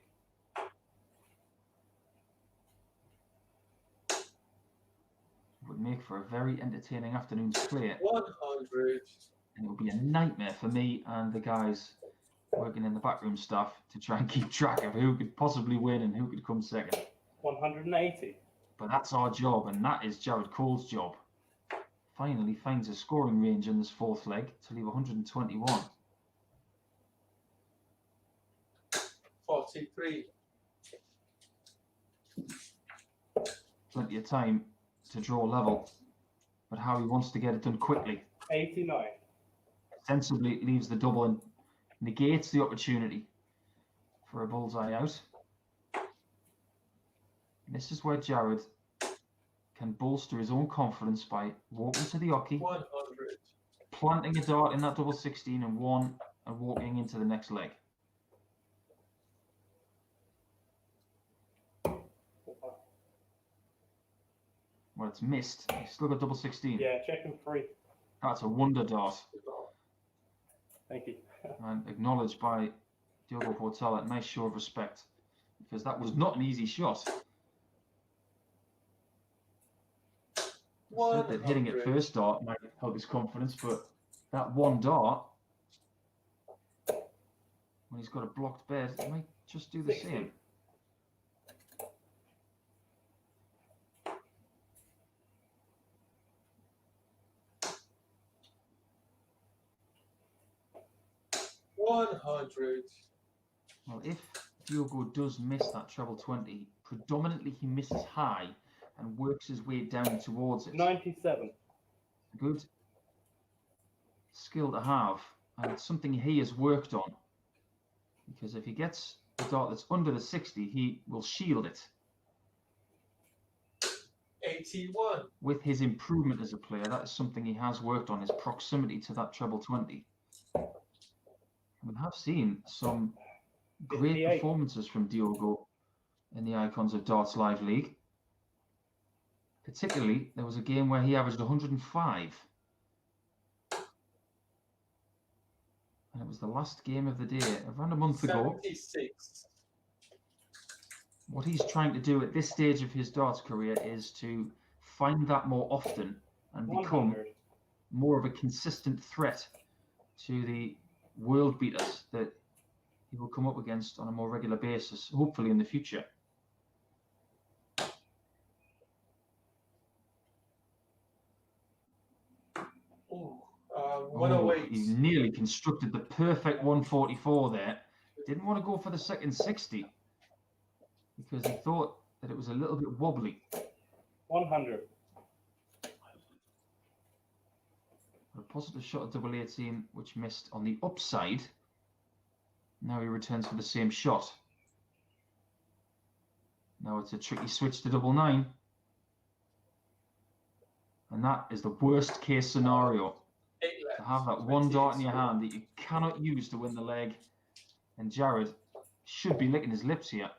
It would make for a very entertaining afternoon's play. 100. And it would be a nightmare for me and the guys working in the backroom staff to try and keep track of who could possibly win and who could come second. 180. But that's our job, and that is Jared Cole's job. Finally finds a scoring range in this fourth leg to leave 121. 43. Plenty of time to draw level, but Howie wants to get it done quickly. 89. Sensibly leaves the double and negates the opportunity for a bullseye out. And this is where Jared can bolster his own confidence by walking to the oche, 100. planting a dart in that double 16 and one, and walking into the next leg. Well, it's missed. He's still got double 16. Yeah, checking 3. That's a wonder dart, Thank you. and acknowledged by Diogo Portala a nice show of respect, because that was not an easy shot. I said that hitting it 100. first dart might help his confidence, but that one dart, when he's got a blocked bed, he might just do the 60. same. $100. Well, if Diogo does miss that treble 20, predominantly he misses high and works his way down towards it. 97. Good skill to have, and it's something he has worked on, because if he gets the dart that's under the 60, he will shield it. 81. With his improvement as a player, that is something he has worked on, his proximity to that treble 20. We have seen some great 58. performances from Diogo in the Icons of Darts Live League. Particularly, there was a game where he averaged 105. And it was the last game of the day, around a month ago. 76. What he's trying to do at this stage of his darts career is to find that more often and become 100. more of a consistent threat to the world beaters that he will come up against on a more regular basis, hopefully in the future. Ooh, Oh, 108. he nearly constructed the perfect 144 there. Didn't want to go for the second 60 because he thought that it was a little bit wobbly. 100. A positive shot at double 18, which missed on the upside. Now he returns for the same shot. Now it's a tricky switch to double 9. And that is the worst case scenario. 8 left. To have that one dart in your hand that you cannot use to win the leg. And Jared should be licking his lips here.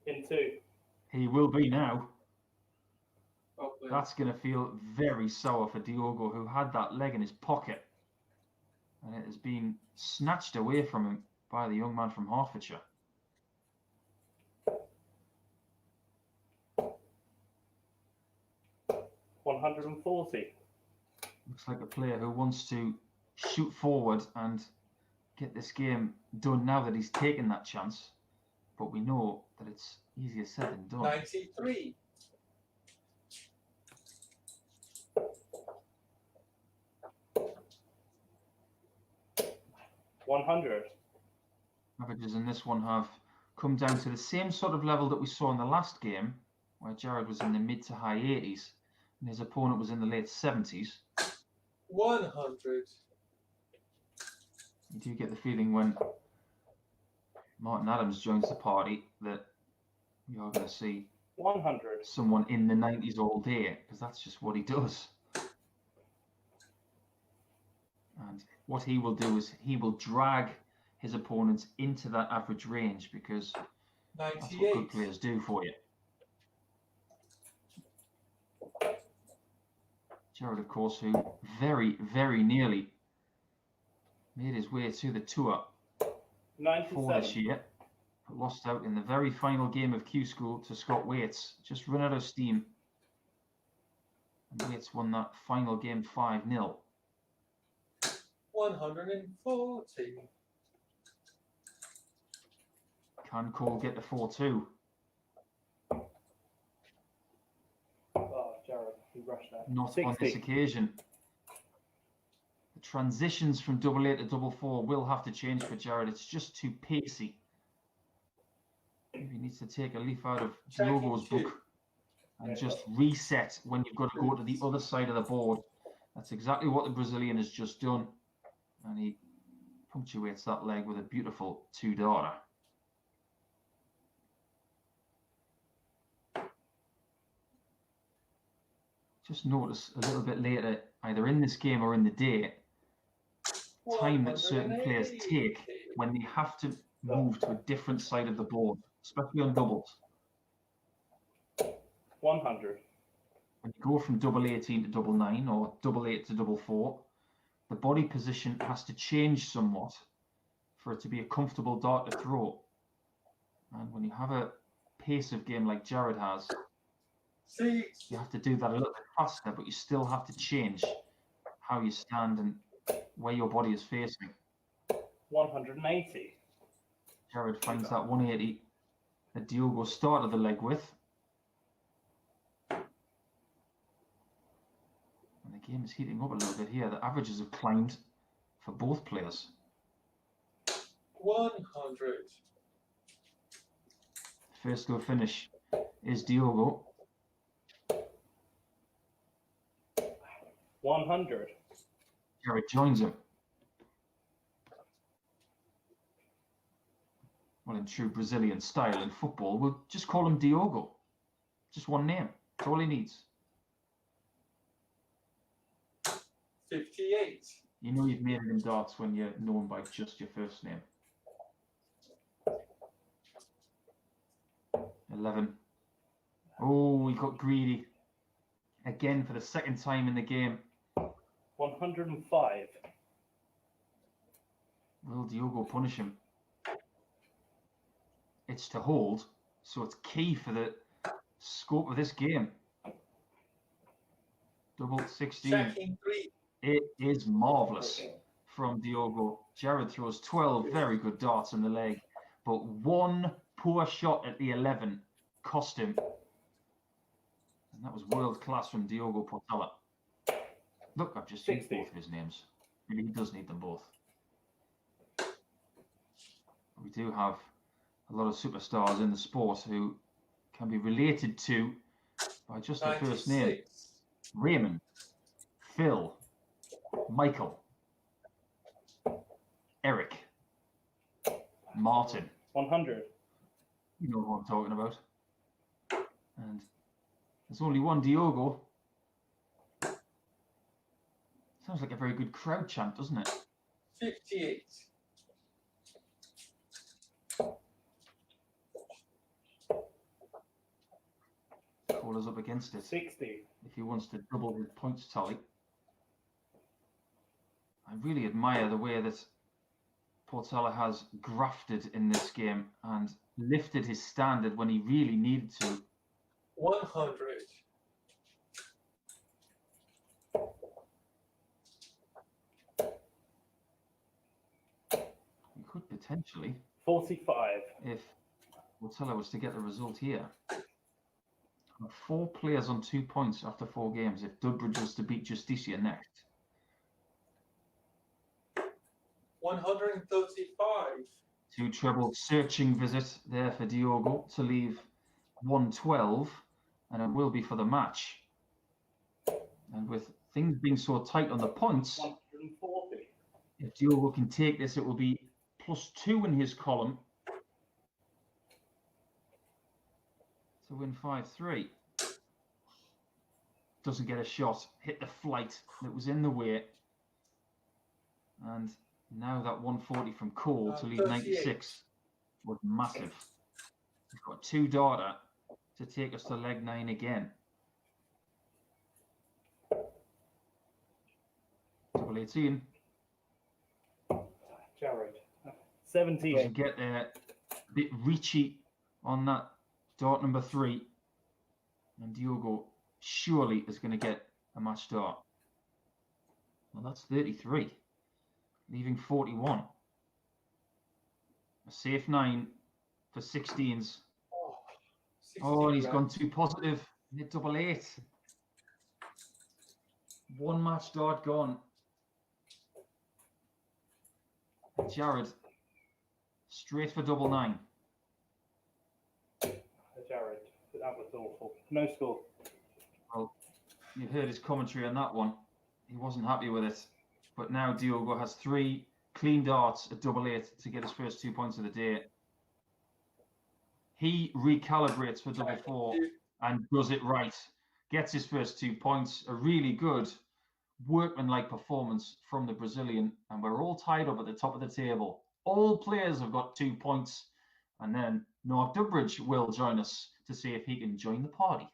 In 2. He will be now. Okay. That's going to feel very sour for Diogo, who had that leg in his pocket. And it has been snatched away from him by the young man from Hertfordshire. $140. Looks like a player who wants to shoot forward and get this game done now that he's taken that chance. But we know that it's easier said than done. 93. $100. Averages in this one have come down to the same sort of level that we saw in the last game, where Jared was in the mid to high 80s and his opponent was in the late 70s. 100. You do get the feeling when Martin Adams joins the party that we are going to see 100. someone in the 90s all day, because that's just what he does. And what he will do is he will drag his opponents into that average range, because that's what good 98. players do for you. Jared, of course, who very, very nearly made his way to the tour for this 97. year, but lost out in the very final game of Q School to Scott Waits. Just run out of steam. And Waits won that final game 5-0. 140. Can Cole get the 4-2? Oh, Jared, he rushed that. Not 60. on this occasion. The transitions from double 8 to double 4 will have to change for Jared. It's just too pacey. Maybe he needs to take a leaf out of Diogo's book and just reset when you've got to go to the other side of the board. That's exactly what the Brazilian has just done. And he punctuates that leg with a beautiful 2-darter. Just notice a little bit later, either in this game or in the day, time that certain players take when they have to move to a different side of the board, especially on doubles. 100. When you go from double 18 to double 9 or double 8 to double 4, the body position has to change somewhat for it to be a comfortable dart to throw. And when you have a pace of game like Jared has, 6, you have to do that a little bit faster, but you still have to change how you stand and where your body is facing. 180. Jared finds that 180 that Diogo started the leg with. And the game is heating up a little bit here. The averages have climbed for both players. 100. First to a finish is Diogo. 100. Jared joins him. Well, in true Brazilian style in football, we'll just call him Diogo. Just one name. That's all he needs. 58. You know you've made it in darts when you're known by just your first name. 11. Oh, he got greedy. Again for the second time in the game. 105. Will Diogo punish him? It's to hold, so it's key for the scope of this game. Double 16. Checking 3. It is marvellous from Diogo. Jared throws 12 very good darts in the leg, but one poor shot at the 11 cost him. And that was world class from Diogo Portela. Look, I've just used 60. both of his names. Maybe he does need them both. We do have a lot of superstars in the sport who can be related to by just their first name. 96. Raymond, Phil, Michael, Eric, Martin. 100. You know who I'm talking about. And there's only one Diogo. Sounds like a very good crowd chant, doesn't it? 58. Caller's up against it 60. if he wants to double his points tally. I really admire the way that Portela has grafted in this game and lifted his standard when he really needed to. 100. He could potentially, 45. if Portela was to get the result here, have 4 players on 2 points after 4 games if Dudbridge was to beat Justicia next. 135. 2 treble searching visit there for Diogo to leave 112, and it will be for the match. And with things being so tight on the points, 140. if Diogo can take this, it will be +2 in his column to win 5-3. Doesn't get a shot, hit the flight that was in the way. And now that 140 from Cole to leave 96 was massive. We've got 2 data to take us to leg 9 again. Double 18. Jared. Doesn't 78. get there. A bit reachy on that dart number 3. And Diogo surely is going to get a match dart. Well, that's 33. Leaving 41. A safe 9 for 16s. Oh, and he's gone too positive. Hit double 8. 1 match dart gone. Jared, straight for double 9. Jared, that was awful. No score. Well, you heard his commentary on that one. He wasn't happy with it. But now Diogo has 3 clean darts at double 8 to get his first 2 points of the day. He recalibrates for double 4 and does it right. Gets his first 2 points. A really good workmanlike performance from the Brazilian. And we're all tied up at the top of the table. All players have got 2 points. And then Noah Dubridge will join us to see if he can join the party.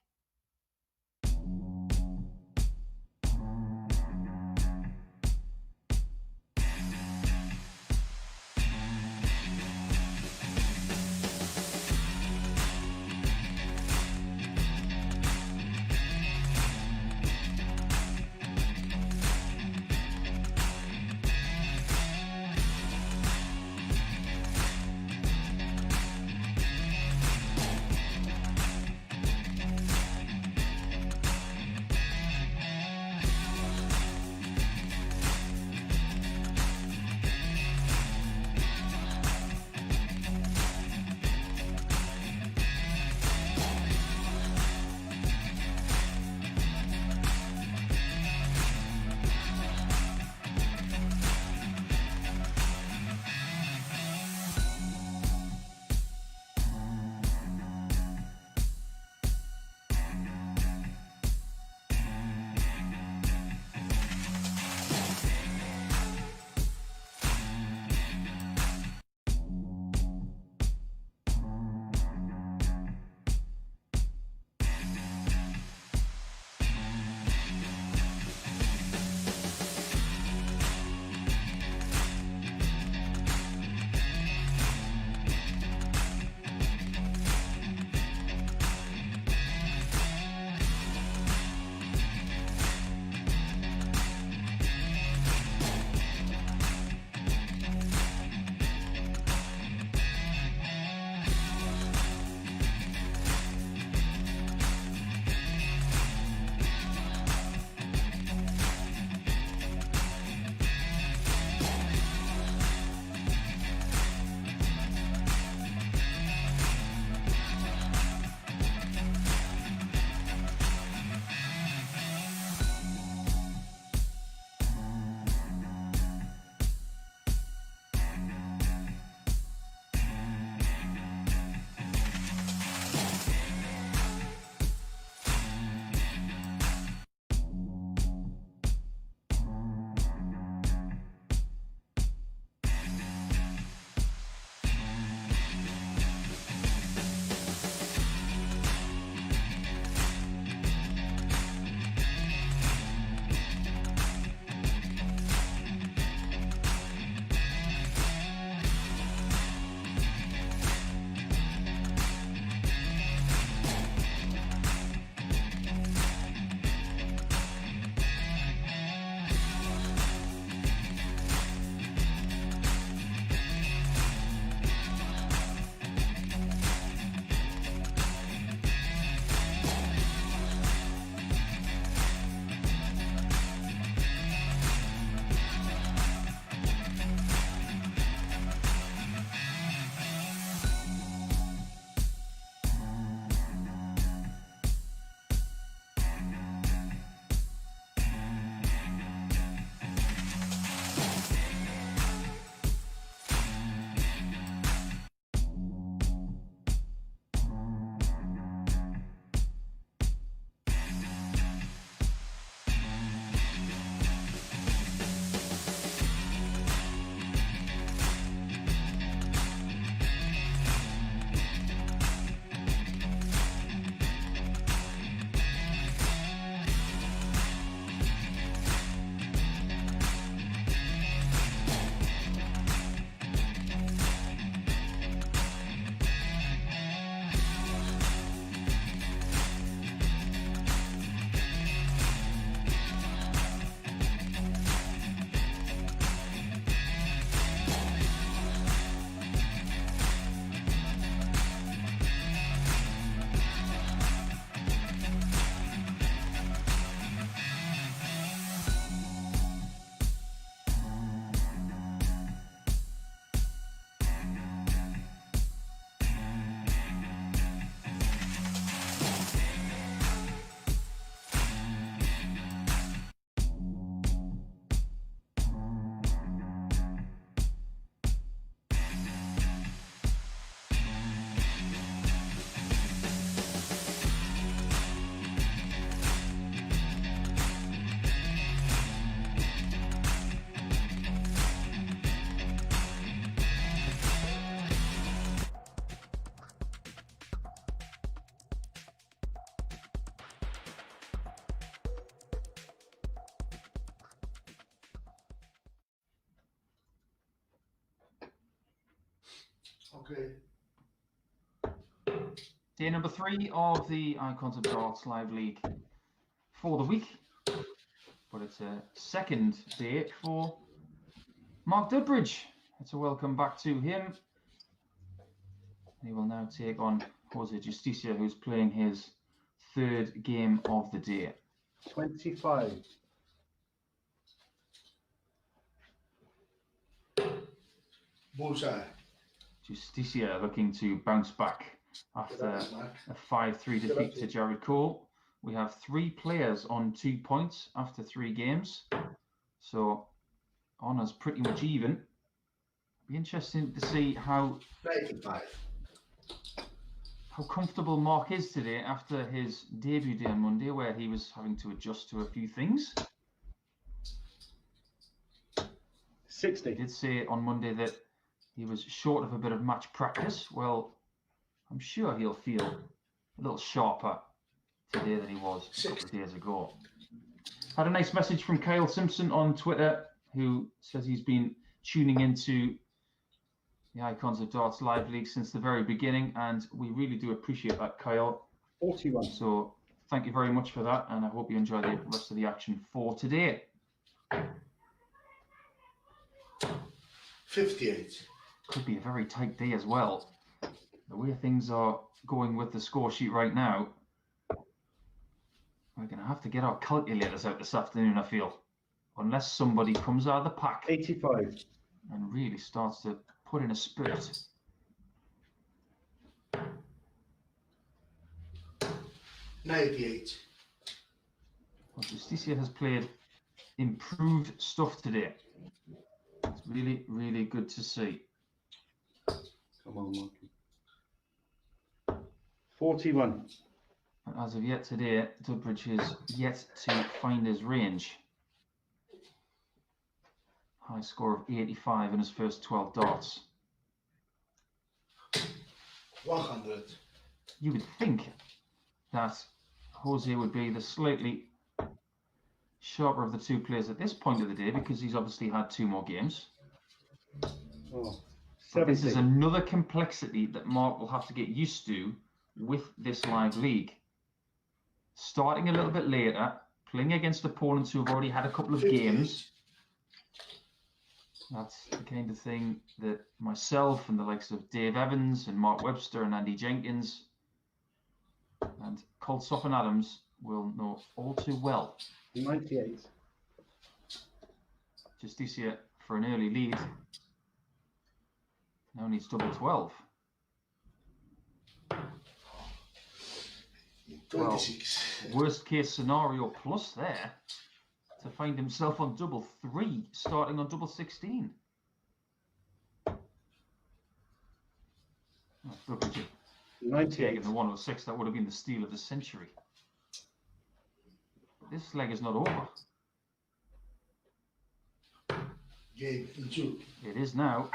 Okay. Day number 3 of the Icons of Darts Live League for the week. But it's a second day for Mark Dudbridge. It's a welcome back to him. He will now take on Jose Justicia, who's playing his third game of the day. 25. Bullseye. Justicia looking to bounce back after a 5-3 defeat to Jared Cole. We have 3 players on 2 points after 3 games. So honours pretty much even. Be interesting to see how 95. how comfortable Mark is today after his debut day on Monday, where he was having to adjust to a few things. 60. He did say on Monday that he was short of a bit of match practice. Well, I'm sure he'll feel a little sharper today than he was a couple of days ago. Had a nice message from Kyle Simpson on Twitter, who says he's been tuning into the Icons of Darts Live League since the very beginning, and we really do appreciate that, Kyle. 41. So thank you very much for that, and I hope you enjoy the rest of the action for today. 58. Could be a very tight day as well. The way things are going with the score sheet right now, we're going to have to get our calculators out this afternoon, I feel. Unless somebody comes out of the pack 85. and really starts to put in a spurt. 98. Well, Justicia has played improved stuff today. It's really, really good to see. Come on, Marky. 41. And as of yet today, Dudbridge is yet to find his range. High score of 85 in his first 12 darts. 100. You would think that Jose would be the slightly sharper of the 2 players at this point of the day, because he's obviously had 2 more games. Oh, But this 70. is another complexity that Mark will have to get used to with this live league. Starting a little bit later, playing against opponents who have already had a couple of 58. games. That's the kind of thing that myself and the likes of Dave Evans and Mark Webster and Andy Jenkins and Coltsoff and Adams will know all too well. 98. Justicia for an early lead now needs double 12. 26. Worst case scenario plus there to find himself on double 3, starting on double 16. Oh, Dudbridge had 98. taken the 106, that would have been the steal of the century. But this leg is not over. Game in 2. It is now.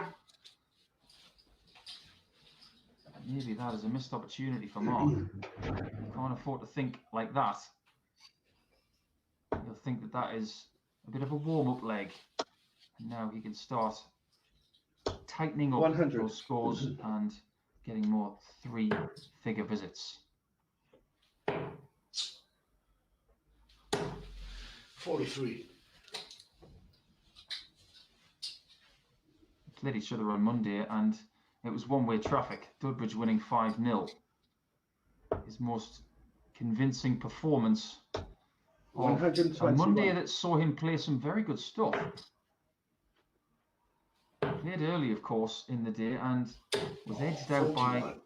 Maybe that is a missed opportunity for Mark. You can't afford to think like that. You'll think that that is a bit of a warm-up leg. And now he can start tightening up 100. those scores and getting more 3-figure visits. 43. Played each other on Monday and it was one-way traffic. Dudbridge winning 5-0. His most convincing performance of a 121. Monday that saw him play some very good stuff. Played early, of course, in the day and was edged out by 41.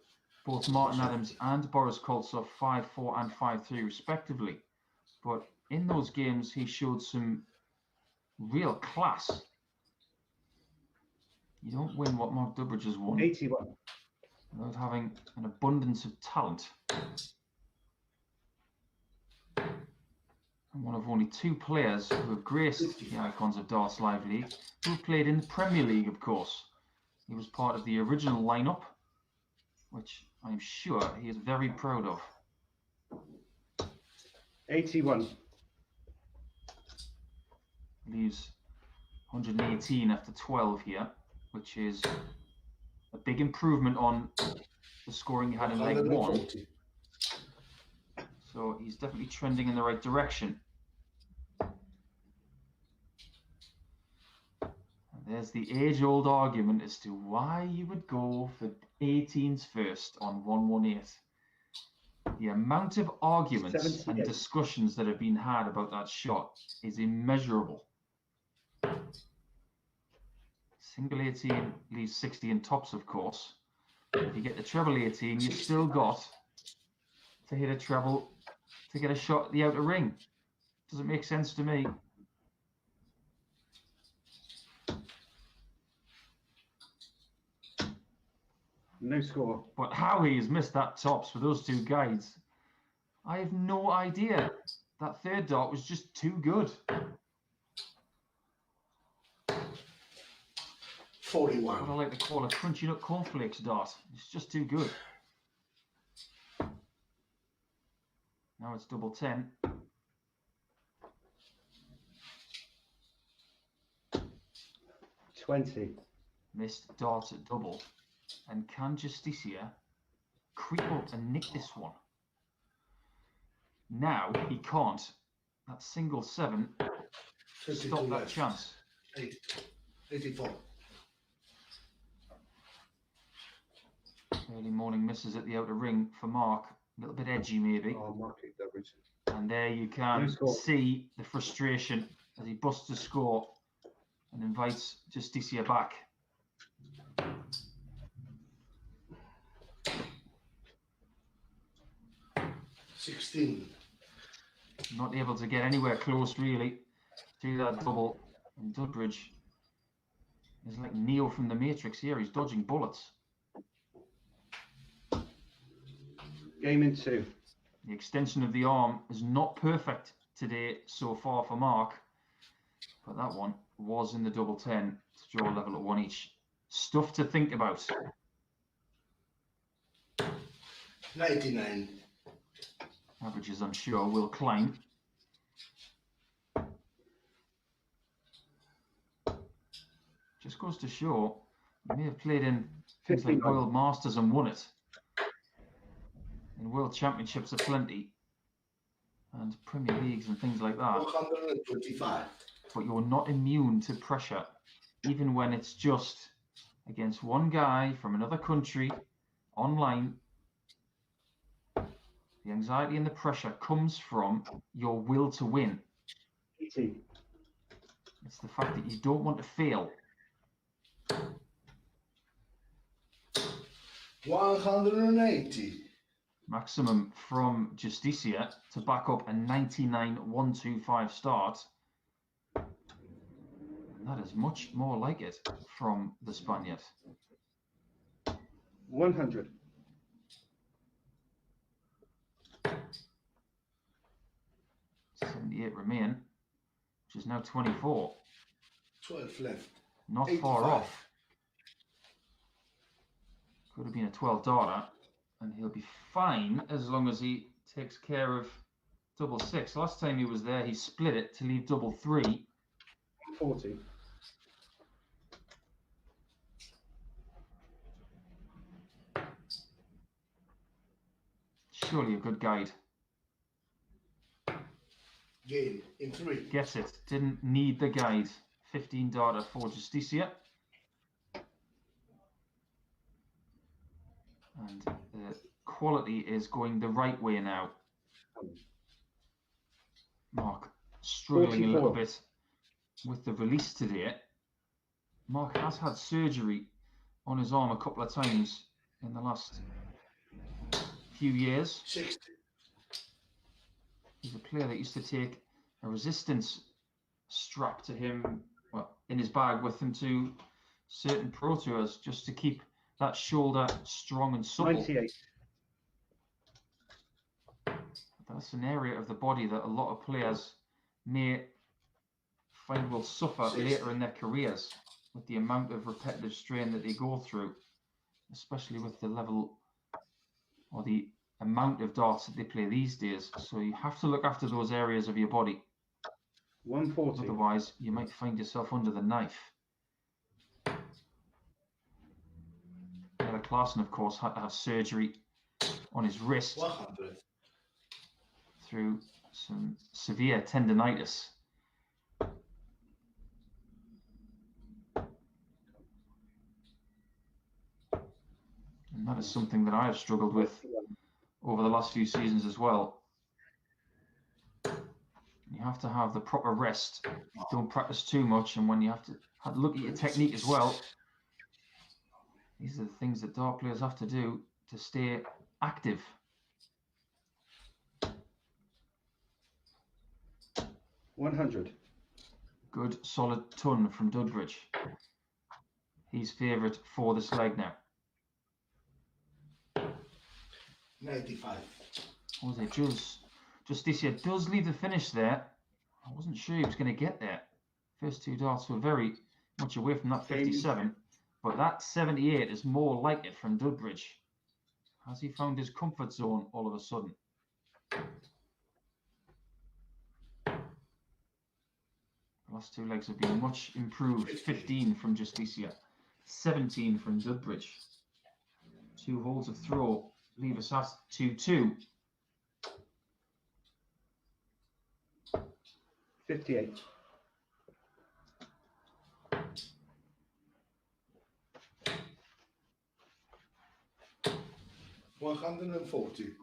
both Martin Adams and Boris Koltsov 5-4 and 5-3 respectively. But in those games, he showed some real class. You don't win what Mark Dudbridge has won 81. without having an abundance of talent. And one of only 2 players who have graced the Icons of Darts Live League, who have played in the Premier League, of course. He was part of the original lineup, which I'm sure he is very proud of. 81. Leaves 118 after 12 here, which is a big improvement on the scoring he had in leg 1. 140. So he's definitely trending in the right direction. And there's the age-old argument as to why you would go for 18s first on 118. The amount of arguments and 78. discussions that have been had about that shot is immeasurable. Single 18 leaves 60 in tops, of course. If you get the treble 18, you've still got to hit a treble to get a shot at the outer ring. Doesn't make sense to me. No score. But how he has missed that tops for those two guides, I have no idea. That third dart was just too good. 41. What I like to call a crunchy nut cornflakes dart. It's just too good. Now it's double 10. 20. Missed darts at double. And can Justicia creep up and nick this one? Now he can't. That single 7 stop that left. chance. 84. Early morning misses at the outer ring for Mark. A little bit edgy maybe. Oh, Mark kicked that Richard. And there you can No score. see the frustration as he busts a score and invites Justicia back. $16. Not able to get anywhere close really to that double. And Dudbridge is like Neo from the Matrix here. He's dodging bullets. Game in 2. The extension of the arm is not perfect today so far for Mark. But that one was in the double 10 to draw a level at 1 each. Stuff to think about. 99. Averages, I'm sure, will climb. Just goes to show, he may have played in things like 59. World Masters and won it. In World Championships aplenty. And Premier Leagues and things like that. 125. But you're not immune to pressure, even when it's just against one guy from another country online. The anxiety and the pressure comes from your will to win. 80. It's the fact that you don't want to fail. 180. Maximum from Justicia to back up a 99-125 start. And that is much more like it from the Spaniard. 100. 78 remain, which is now 24. 12 left. Not 85. far off. Could have been a 12 darter, and he'll be fine as long as he takes care of double 6. Last time he was there, he split it to leave double 3. 40. Surely a good guide. Game in 3. Gets it. Didn't need the guide. 15 darter for Justicia. And the quality is going the right way now. Mark struggling a little 44. bit with the release today. Mark has had surgery on his arm a couple of times in the last few years. 60. He's a player that used to take a resistance strap to him, well, in his bag with him to certain pro tours just to keep that shoulder strong and supple. 98. That's an area of the body that a lot of players may find will suffer later in their careers with the amount of repetitive strain that they go through, especially with the level or the amount of darts that they play these days. So you have to look after those areas of your body. 140. Otherwise, you might find yourself under the knife. Klaassen, of course, had to have surgery on his wrist 100. through some severe tendonitis. And that is something that I have struggled with over the last few seasons as well. You have to have the proper rest. Don't practice too much, and when you have to look at your technique as well. These are the things that dart players have to do to stay active. $100. Good solid ton from Dudbridge. He's favourite for this leg now. 95. Jose Justicia does leave the finish there. I wasn't sure he was going to get there. First two darts were very much away from that 57, but that 78 is more like it from Dudbridge. Has he found his comfort zone all of a sudden? The last two legs have been much improved. 15 from Justicia, 17 from Dudbridge. 2 holes of throw leave us at 2-2. 58. $140.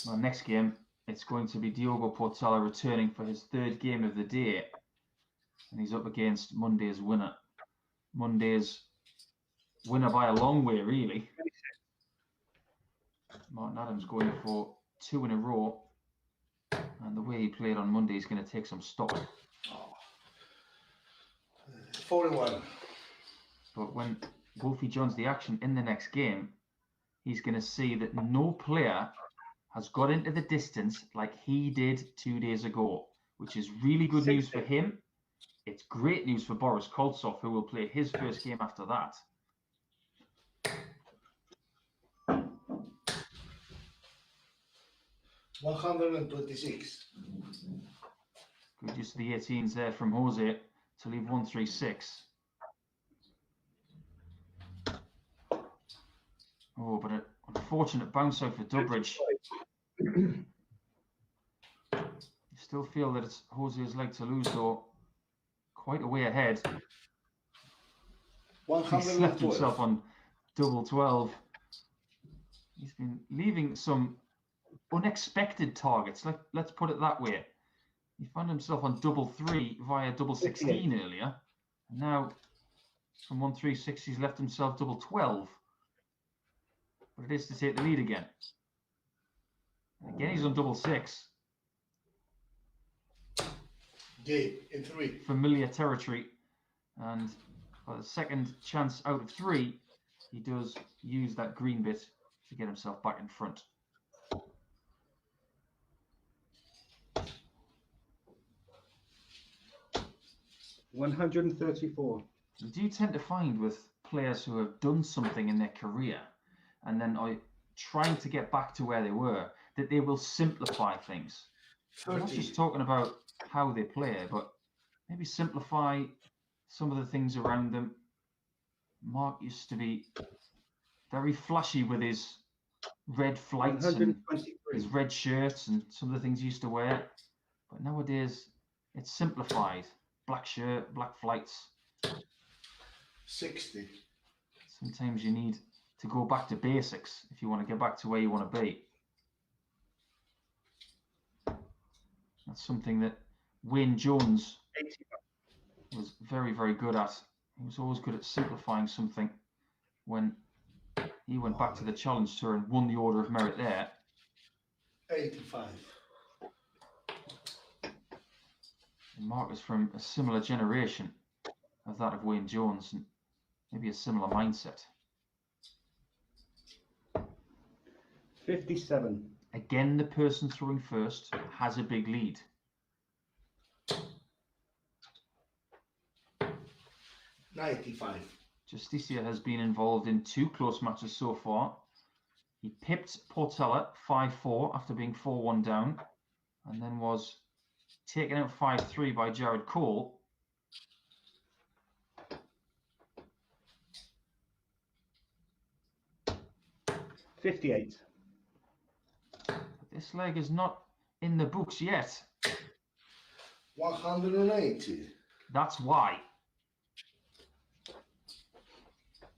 Well, next game, it's going to be Diogo Portela returning for his 3rd game of the day. And he's up against Monday's winner. Monday's winner by a long way, really. Martin Adams going for 2 in a row. And the way he played on Monday is going to take some stock. 41. But when Wolfie joins the action in the next game, he's going to see that no player has got into the distance like he did 2 days ago, which is really good news for him. It's great news for Boris Koltsov, who will play his first game after that. $126. Good use of the 18s there from Jose to leave 136. Oh, but an unfortunate bounce out for Dudbridge. You still feel that it's Jose's leg to lose, though. Quite a way ahead. He's left himself 112. on double 12. He's been leaving some unexpected targets. Let's put it that way. He found himself on double 3 via double 16 earlier. And now, from 136, he's left himself double 12. But it is to take the lead again. And again, he's on double 6. Game in 3. Familiar territory. And for the second chance out of 3, he does use that green bit to get himself back in front. $134. You do tend to find with players who have done something in their career and then are trying to get back to where they were, that they will simplify things. I'm not 30. just talking about how they play, but maybe simplify some of the things around them. Mark used to be very flashy with his red flights and 123. his red shirts and some of the things he used to wear. But nowadays, it's simplified. Black shirt, black flights. 60. Sometimes you need to go back to basics if you want to get back to where you want to be. That's something that Wayne Jones 80. was very, very good at. He was always good at simplifying something. When he went back to the Challenge Tour and won the Order of Merit there, 85. and Mark is from a similar generation of that of Wayne Jones, and maybe a similar mindset. 57. Again, the person throwing first has a big lead. 95. Justicia has been involved in 2 close matches so far. He pipped Portela 5-4 after being 4-1 down, and then was taken out 5-3 by Jared Cole. 58. But this leg is not in the books yet. 180. That's why.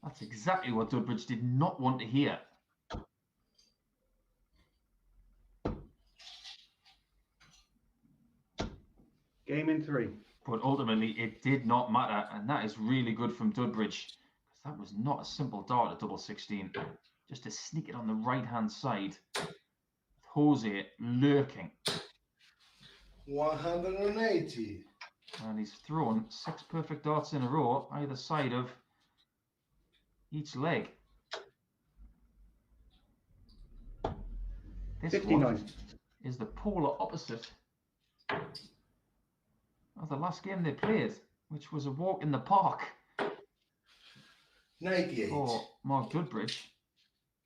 That's exactly what Dudbridge did not want to hear. Game in 3. But ultimately, it did not matter, and that is really good from Dudbridge, because that was not a simple dart at double 16. Just to sneak it on the right-hand side, with Jose lurking. 180. And he's thrown 6 perfect darts in a row, either side of each leg. This 59. one is the polar opposite of the last game they played, which was a walk in the park 98. for Mark Dudbridge.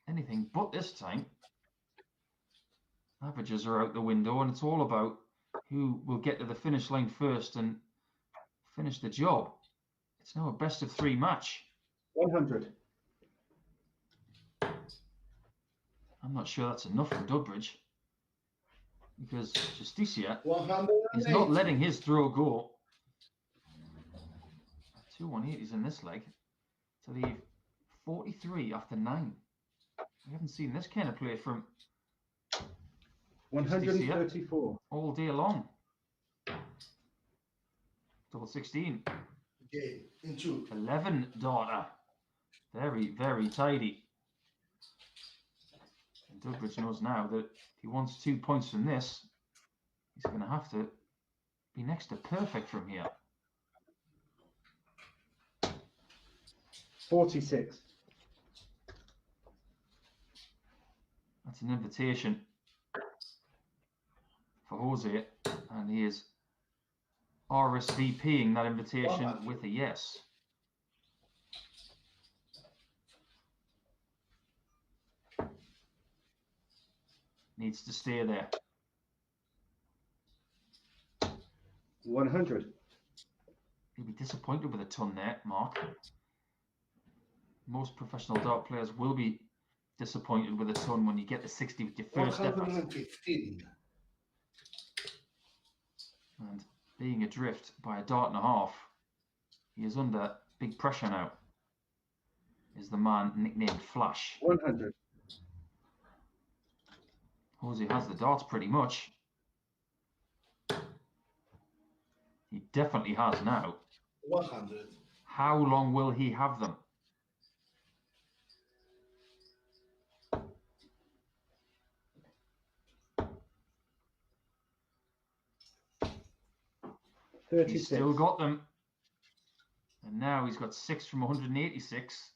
Anything but this time. Averages are out the window, and it's all about who will get to the finish line first and finish the job. It's now a best of 3 match. 100. I'm not sure that's enough from Dudbridge, because Justicia 180. is not letting his throw go. 2 180s in this leg to leave 43 after 9. We haven't seen this kind of play from 134. all day long. Double 16. Game in 2. 11 daughter. Very, very tidy. And Dudbridge knows now that if he wants 2 points from this, he's going to have to be next to perfect from here. 46. That's an invitation for Jose, and he is RSVPing that invitation with a yes. Needs to stay there. 100. You'll be disappointed with a ton there, Mark. Most professional dart players will be disappointed with a ton when you get to 60 with your first effort. 115. And being adrift by a dart and a half, he is under big pressure now. Is the man nicknamed Flash. 100. Jose has the darts pretty much. He definitely has now. 100. How long will he have them? He's 36. still got them. And now he's got 6 from 186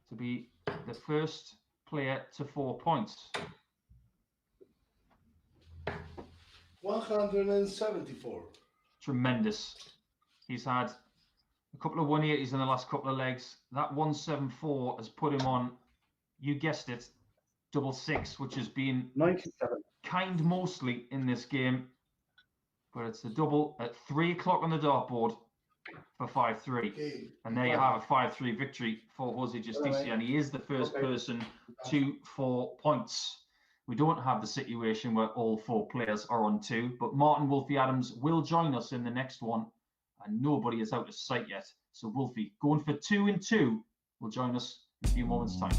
to be the first player to 4 points. 174. Tremendous. He's had a couple of 180s in the last couple of legs. That 174 has put him on, you guessed it, double 6, which has been 97. kind mostly in this game. But it's the double at 3 o'clock on the dartboard for 5-3. Game. And there you have a 5-3 victory for Jose Justicia, and he is the first person to 4 points. We don't have the situation where all 4 players are on 2, but Martin Wolfie Adams will join us in the next one, and nobody is out of sight yet. So Wolfie, going for 2 and 2, will join us in a few moments' time.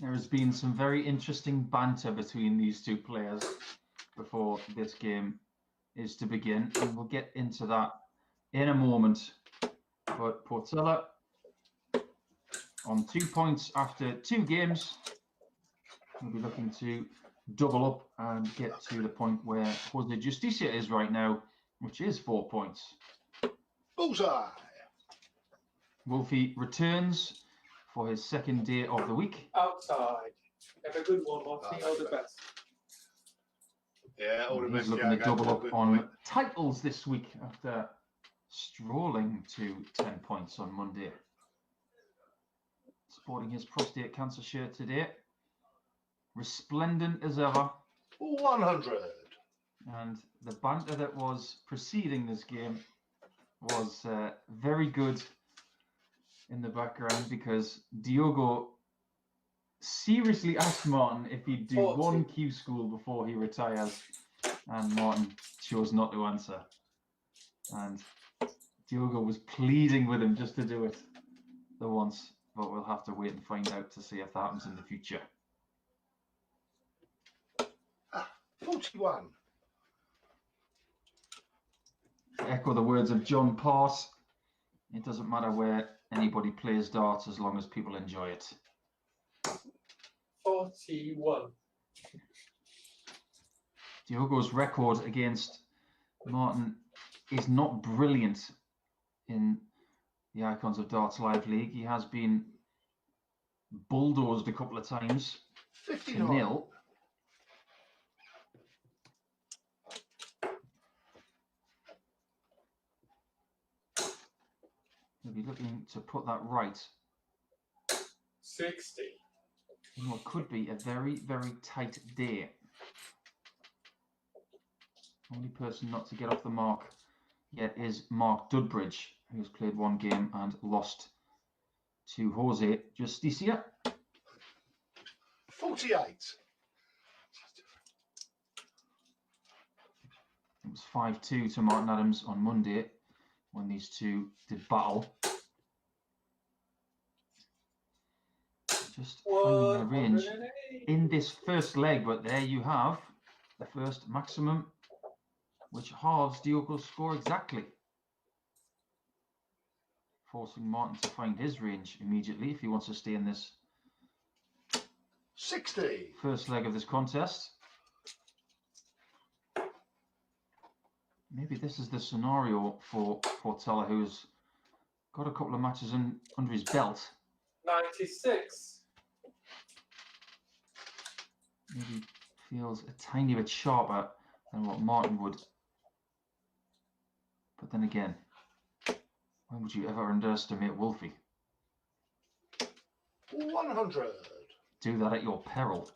There has been some very interesting banter between these two players before this game is to begin, and we'll get into that in a moment. But Portela on 2 points after 2 games. We'll be looking to double up and get to the point where Jose Justicia is right now, which is 4 points. Bullseye. Wolfie returns for his second day of the week. Outside. Have a good one, Monty. All the best. Yeah, all the He's best. looking to Thiago. double Have a up good on night. titles this week after strolling to 10 points on Monday. Sporting his prostate cancer shirt today. Resplendent as ever. 100. And the banter that was preceding this game was very good in the background, because Diogo seriously asked Martin if he'd do 40. one Q school before he retires, and Martin chose not to answer. And Diogo was pleading with him just to do it the once, but we'll have to wait and find out to see if that happens in the future. 41. To echo the words of John Pass, it doesn't matter where anybody plays darts as long as people enjoy it. 41. Diogo's record against Martin is not brilliant in the Icons of Darts Live League. He has been bulldozed a couple of times to 59. 0. He'll be looking to put that right 60. in what could be a very, very tight day. Only person not to get off the mark yet is Mark Dudbridge, who's played 1 game and lost to Jose Justicia. 48. It was 5-2 to Martin Adams on Monday when these two did battle. Just finding their range 108. in this first leg, but there you have the first maximum, which halves Diogo's score exactly, forcing Martin to find his range immediately if he wants to stay in this 60. first leg of this contest. Maybe this is the scenario for Portela, who's got a couple of matches under his belt. 96. Maybe feels a tiny bit sharper than what Martin would. But then again, when would you ever underestimate Wolfie? 100. Do that at your peril.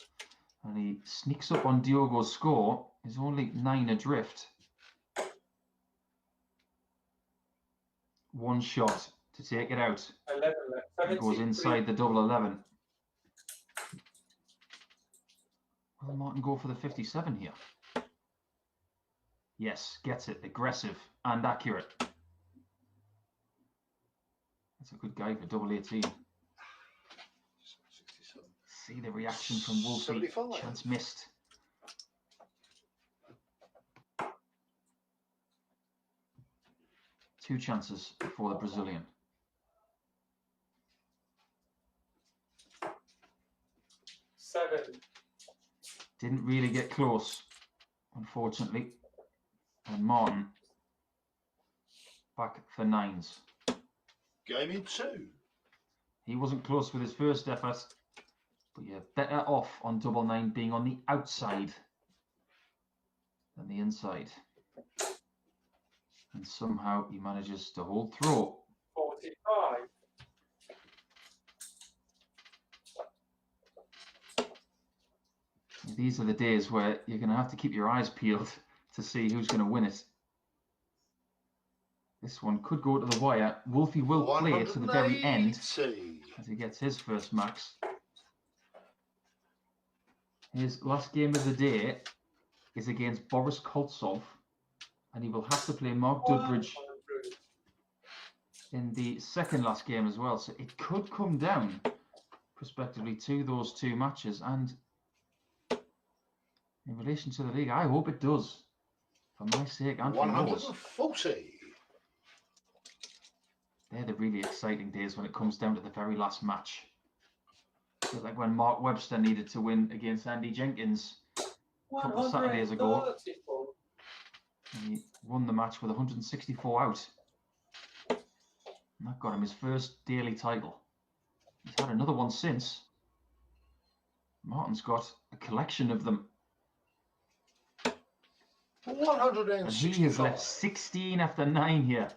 And he sneaks up on Diogo's score. He's only 9 adrift. 1 shot to take it out. 11 left. It goes 73. inside the double 11. Will Martin go for the 57 here? Yes, gets it. Aggressive and accurate. That's a good guy for double 18. 67. See the reaction from Wolfie. 75. Chance missed. Two chances for the Brazilian. Seven. Didn't really get close, unfortunately. And Martin back for 9s. Game in 2. He wasn't close with his first effort, but you're better off on double 9 being on the outside than the inside. And somehow he manages to hold throw. 45. These are the days where you're going to have to keep your eyes peeled to see who's going to win it. This one could go to the wire. Wolfie will play it to the very end 180. as he gets his first max. His last game of the day is against Boris Koltsov, and he will have to play Mark Dudbridge 100. in the second last game as well. So it could come down prospectively to those two matches. And in relation to the league, I hope it does. For my sake and for yours. 140. They're the really exciting days when it comes down to the very last match. But like when Mark Webster needed to win against Andy Jenkins a couple of Saturdays ago. 134. And he won the match with 164 out. And that got him his first daily title. He's had another one since. Martin's got a collection of them. And 165. he has left 16 after 9 here.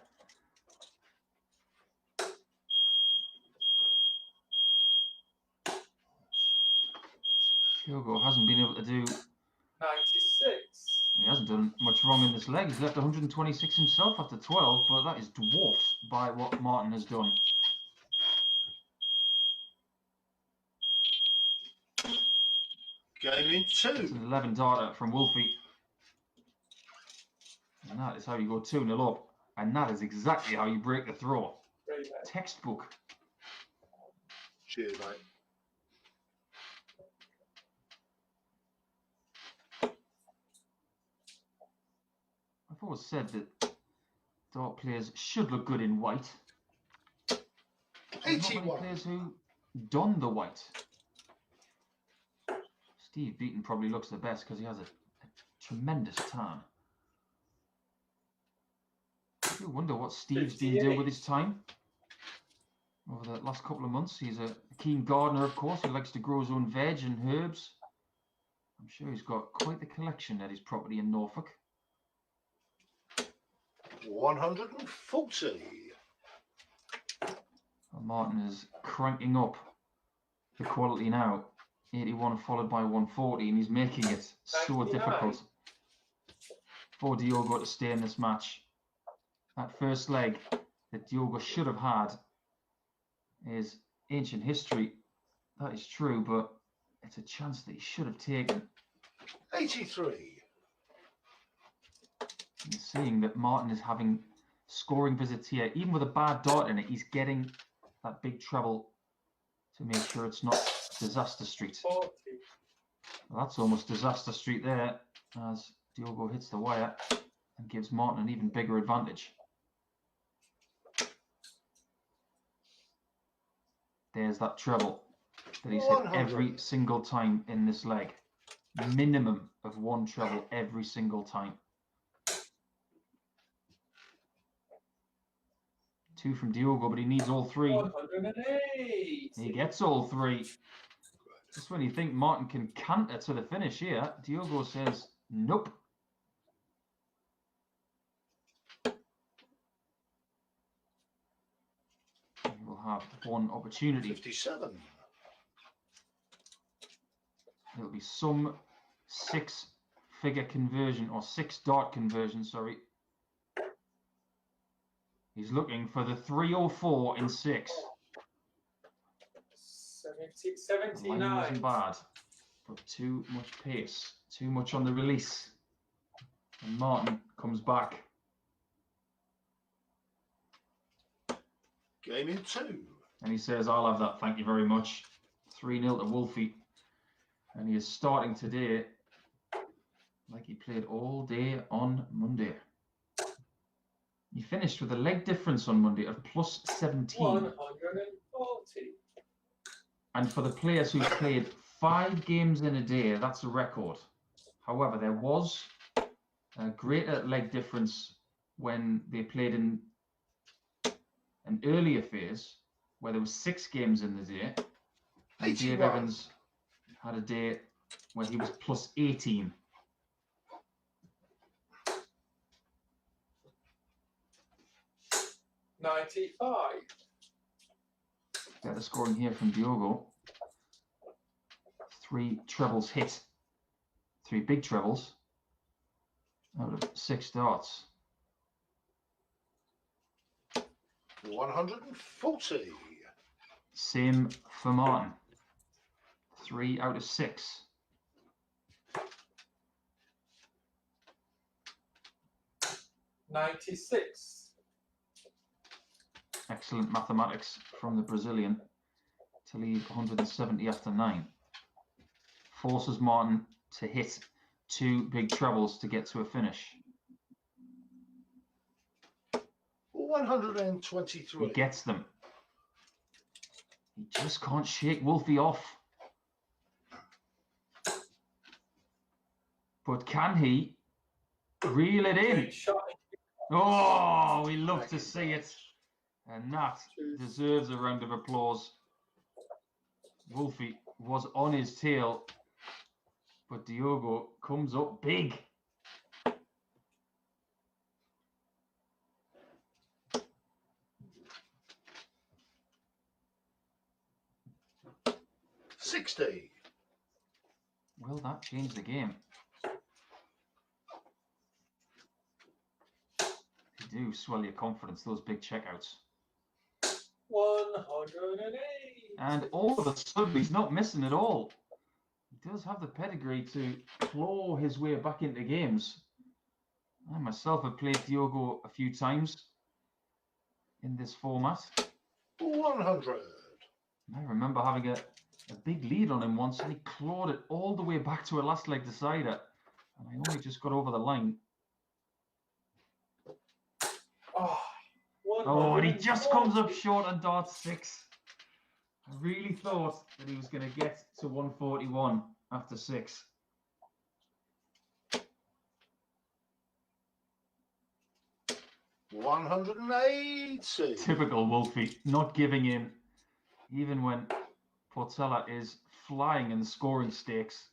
Diogo hasn't been able to do... 96. He hasn't done much wrong in this leg. He's left 126 himself after 12, but that is dwarfed by what Martin has done. Game in It's 2. an 11 darter from Wolfie. And that is how you go 2-0 up. And that is exactly how you break the throw. Great man. Textbook. Cheers, mate. I've always said that dart players should look good in white. There's not many 81. players who don the white. Steve Beaton probably looks the best because he has a tremendous tan. I do wonder what Steve's been doing with his time over the last couple of months. He's a keen gardener, of course. He likes to grow his own veg and herbs. I'm sure he's got quite the collection at his property in Norfolk. 140. Well, Martin is cranking up the quality now. 81 followed by 140, and he's making it so 99. difficult for Diogo to stay in this match. That first leg that Diogo should have had is ancient history. That is true, but it's a chance that he should have taken. 83. And seeing that Martin is having scoring visits here, even with a bad dart in it, he's getting that big treble to make sure it's not disaster street. 40. Well, that's almost disaster street there as Diogo hits the wire and gives Martin an even bigger advantage. There's that treble that he's hit 100. every single time in this leg. Minimum of one treble every single time. 2 from Diogo, but he needs all 3. 108. He gets all 3. Just when you think Martin can canter to the finish here, Diogo says, nope. He will have one opportunity. 57. It'll be some 6-figure conversion, or 6 dart conversion, sorry. He's looking for the 304 in 6. 70, The line 79. wasn't bad, but too much pace, too much on the release. And Martin comes back. Game in 2. And he says, I'll have that, thank you very much. 3-0 to Wolfie. And he is starting today like he played all day on Monday. He finished with a leg difference on Monday of plus 17. 140. And for the players who played 5 games in a day, that's a record. However, there was a greater leg difference when they played in an earlier phase where there was 6 games in the day. And Dave 81. Evans had a day where he was plus 18. $95. Get the scoring here from Diogo. 3 trebles hit. 3 big trebles out of 6 darts. 140. Same for Martin. 3 out of 6. $96. Excellent mathematics from the Brazilian to leave 170 after 9. Forces Martin to hit 2 big trebles to get to a finish. 123. He gets them. He just can't shake Wolfie off. But can he reel it in? Great shot. Oh, we love to see it. And that deserves a round of applause. Wolfie was on his tail, but Diogo comes up big. $60. Will that change the game? They do swell your confidence, those big checkouts. 108. And all of a sudden, he's not missing at all. He does have the pedigree to claw his way back into games. I myself have played Diogo a few times in this format. 100. I remember having a big lead on him once, and he clawed it all the way back to a last leg decider. And I only just got over the line. Oh, and he just comes up short on darts 6. I really thought that he was going to get to 141 after 6. $180. Typical Wolfie, not giving in, even when Portela is flying in the scoring stakes.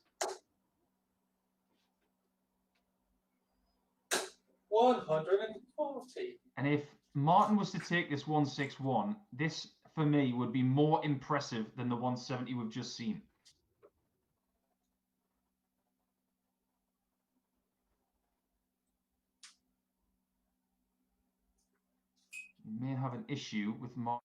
140. And if Martin was to take this 161, this for me would be more impressive than the 170 we've just seen. You may have an issue with Martin.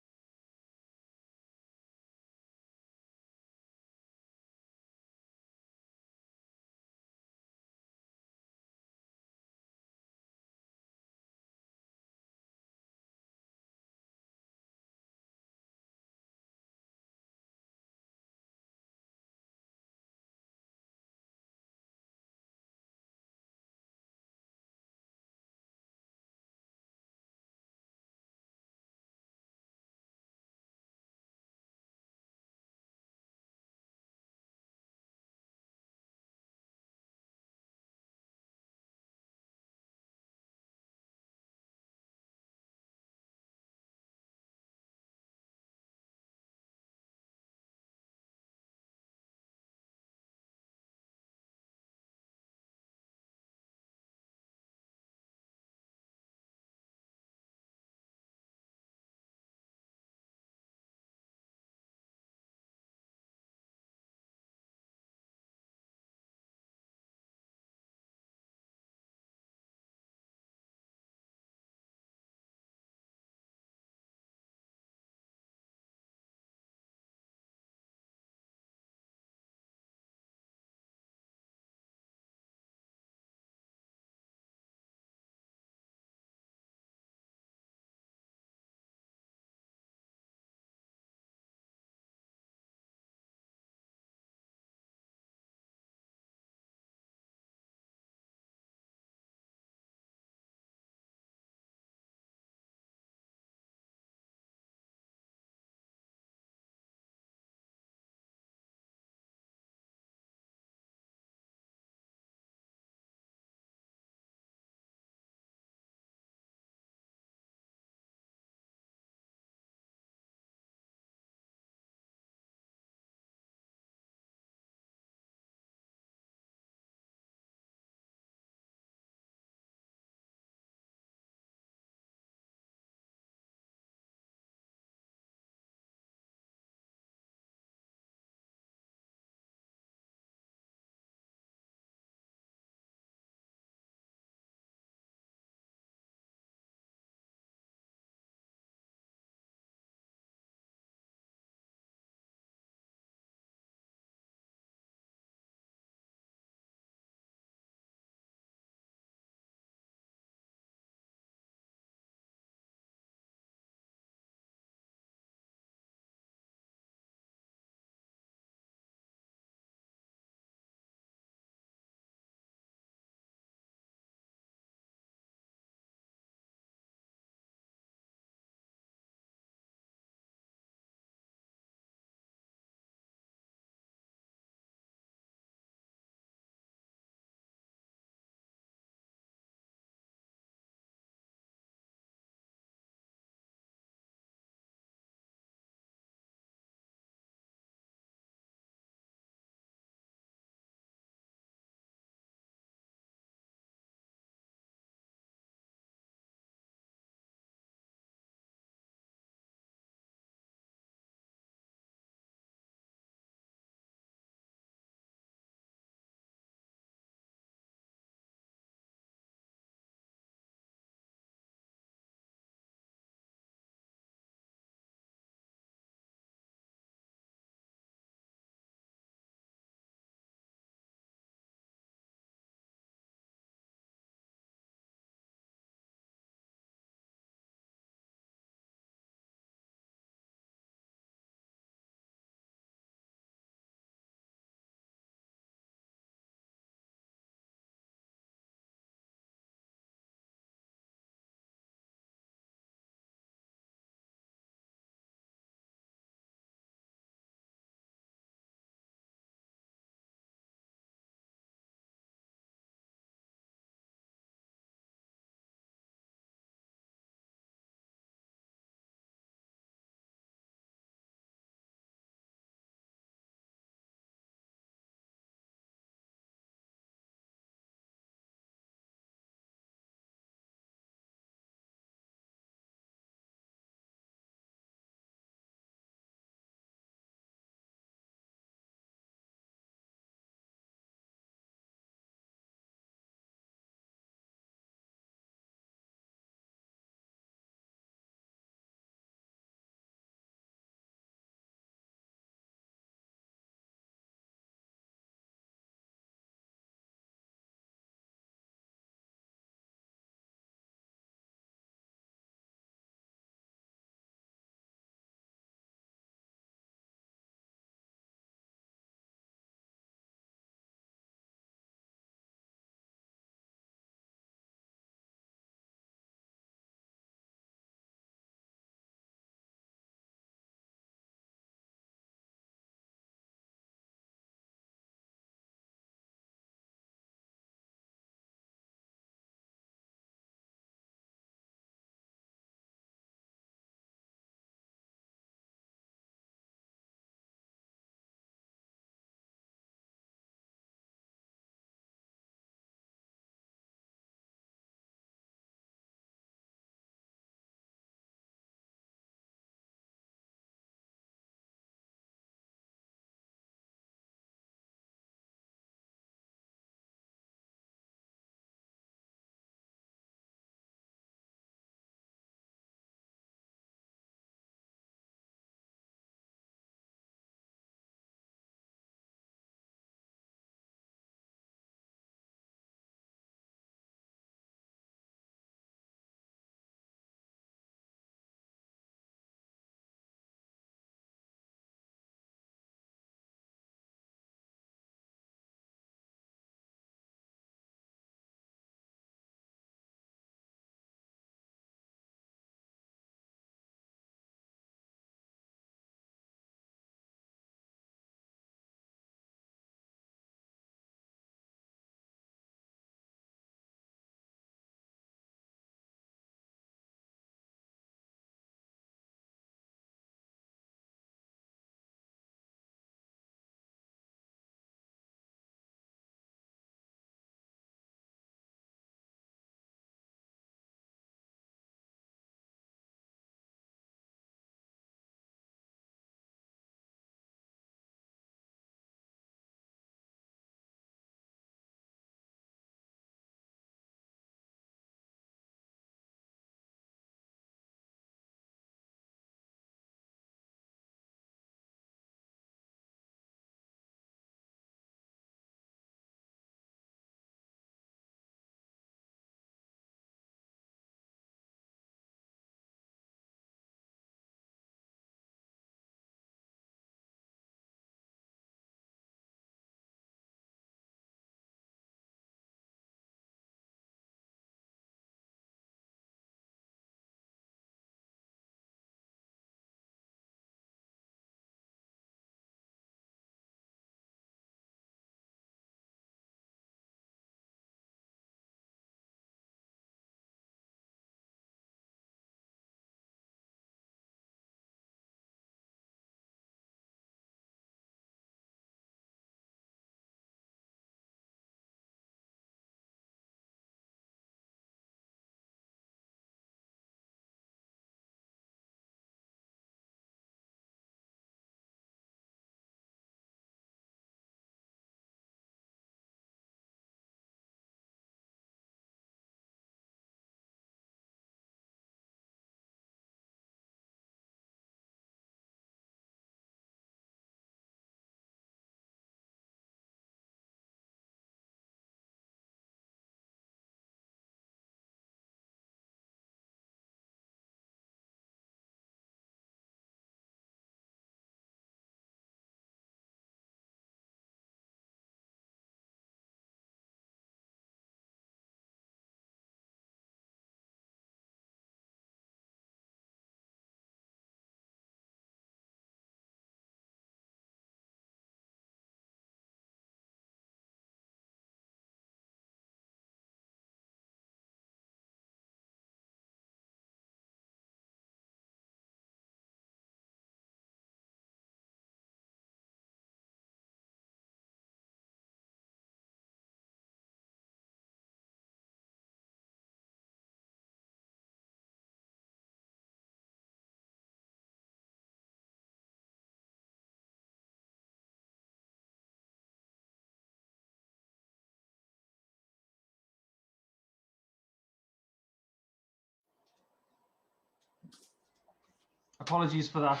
apologies for that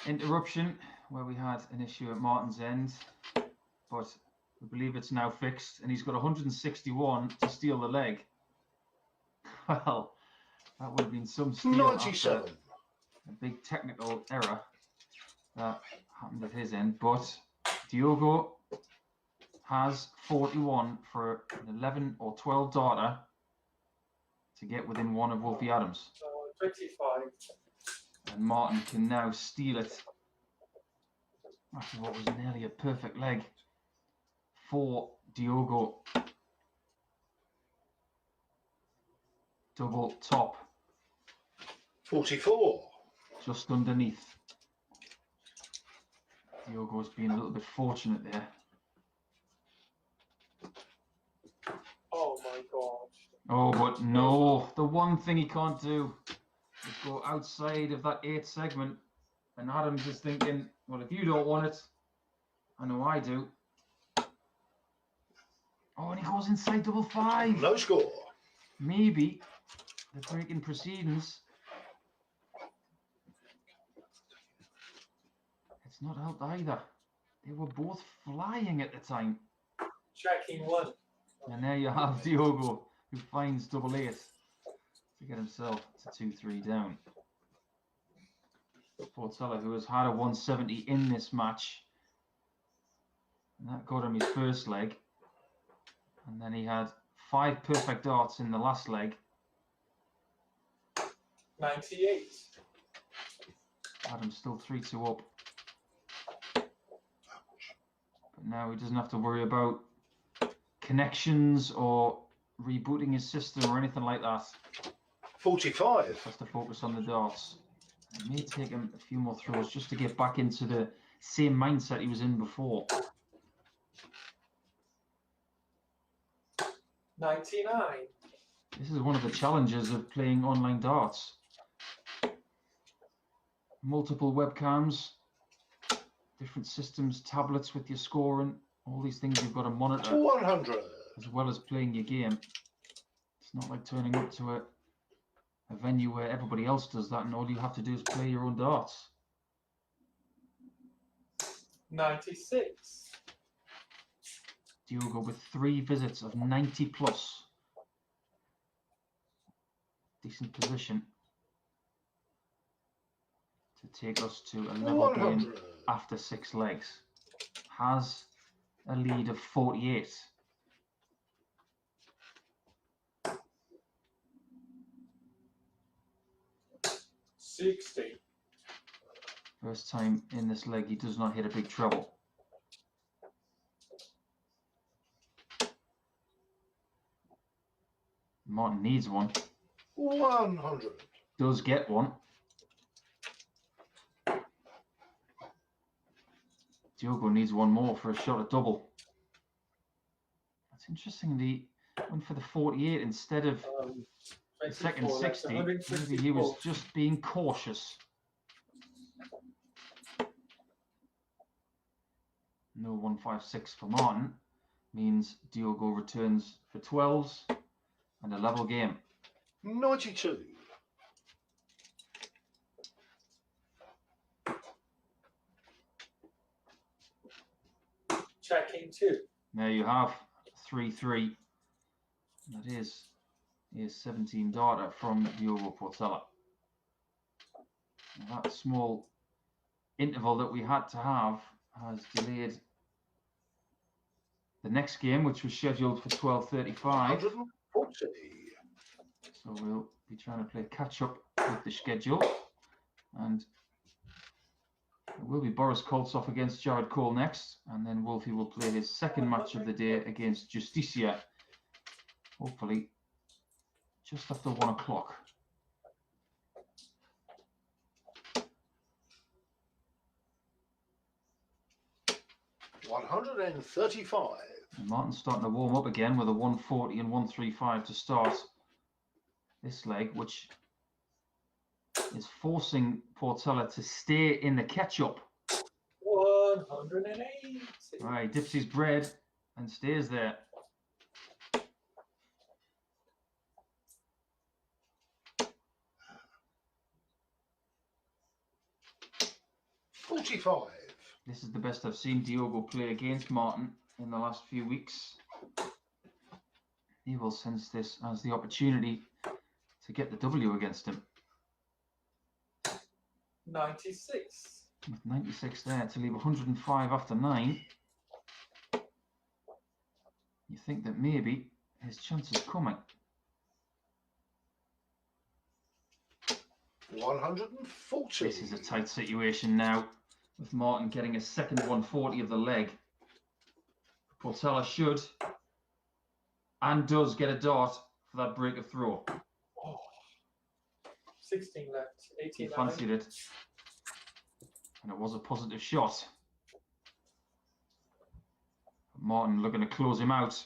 interruption where we had an issue at Martin's end, but we believe it's now fixed, and he's got 161 to steal the leg. Well, that would have been some steal 97. after a big technical error that happened at his end, but Diogo has 41 for an 11 or 12 darter to get within one of Wolfie Adams. 25. And Martin can now steal it after what was nearly a perfect leg for Diogo. Double top, 44. just underneath. Diogo's been a little bit fortunate there. Oh my god. Oh, but no, the one thing he can't do is go outside of that 8 segment. And Adams is thinking, well, if you don't want it, I know I do. Oh, and he goes inside double 5. No score. Maybe the breaking proceedings. It's not helped either. They were both flying at the time. Checking 1. And there you have Diogo, who finds double 8 to get himself to 2-3 down. Portela, who has had a 170 in this match, and that got him his first leg. And then he had 5 perfect darts in the last leg. 98. Adam's still 3-2 up. But now he doesn't have to worry about connections or rebooting his system or anything like that. 45. Has to focus on the darts. It may take him a few more throws just to get back into the same mindset he was in before. 99. This is one of the challenges of playing online darts. Multiple webcams, different systems, tablets with your scoring, all these things you've got to monitor 100. as well as playing your game. It's not like turning up to a venue where everybody else does that and all you have to do is play your own darts. 96. Diogo with 3 visits of 90 plus. Decent position to take us to a level game 100. after 6 legs. Has a lead of 48. $60. First time in this leg he does not hit a big treble. Martin needs one. 100. Does get one. Diogo needs one more for a shot at double. That's interesting. He went for the 48 instead of the second 60. Maybe he was just being cautious. No 156 for Martin means Diogo returns for 12s and a level game. 92. Checking 2. There you have 3-3. That is 17 darter from Diogo Portela. That small interval that we had to have has delayed the next game, which was scheduled for 12:35. 140. So we'll be trying to play catch up with the schedule. And it will be Boris Koltsov against Jared Cole next. And then Wolfie will play his second match of the day against Justicia. Hopefully just after 1 o'clock. $135. And Martin's starting to warm up again with a 140 and 135 to start this leg, which is forcing Portela to stay in the catch-up. 180. All right, dips his bread and stays there. 95. This is the best I've seen Diogo play against Martin in the last few weeks. He will sense this as the opportunity to get the W against him. 96. With 96 there to leave 105 after 9. You think that maybe his chance is coming. 140. This is a tight situation now, with Martin getting a second 140 of the leg. Portela should and does get a dart for that break of throw. Oh. 16 left. He 89. fancied it, and it was a positive shot. Martin looking to close him out.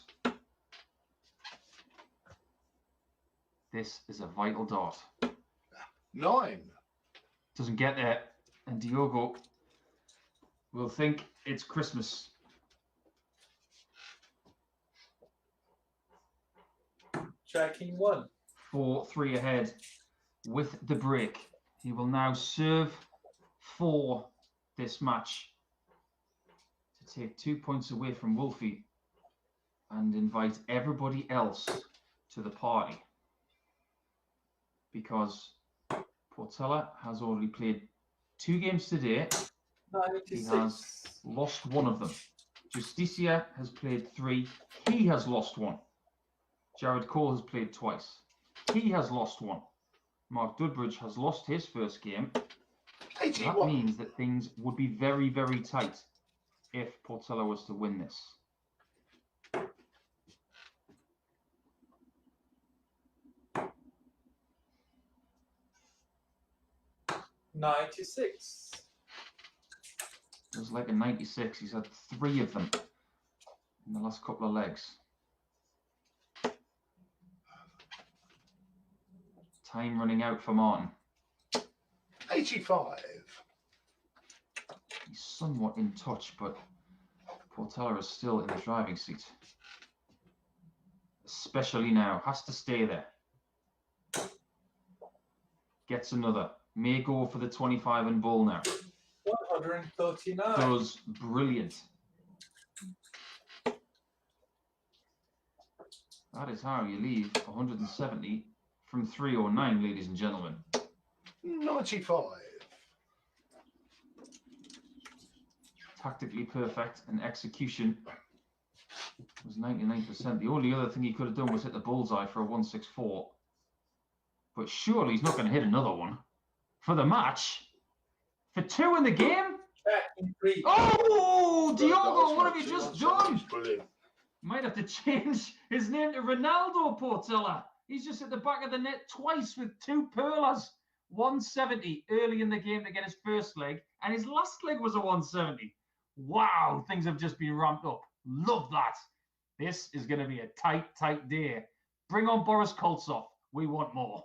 This is a vital dart. 9. Doesn't get there, and Diogo will think it's Christmas. Tracking 1. 4-3 ahead with the break. He will now serve for this match to take 2 points away from Wolfie and invite everybody else to the party, because Portela has already played 2 games today. He 96. has lost 1 of them. Justicia has played 3. He has lost 1. Jared Cole has played twice. He has lost 1. Mark Dudbridge has lost his first game. 81. That means that things would be very, very tight if Portela was to win this. $96. It was like a 96. He's had 3 of them in the last couple of legs. Time running out for Martin. 85. He's somewhat in touch, but Portela is still in the driving seat. Especially now. Has to stay there. Gets another. May go for the 25 and bull now. 139. Does brilliant. That is how you leave 170 from 309, ladies and gentlemen. 95. Tactically perfect, and execution was 99%. The only other thing he could have done was hit the bullseye for a 164. But surely he's not going to hit another one for the match. For 2 in the game? Tracking 3. Oh, Diogo, what have you That's just done? Brilliant. Might have to change his name to Ronaldo Portela. He's just at the back of the net twice with 2 perlers. 170 early in the game to get his first leg, and his last leg was a 170. Wow, things have just been ramped up. Love that. This is going to be a tight, tight day. Bring on Boris Koltsov. We want more.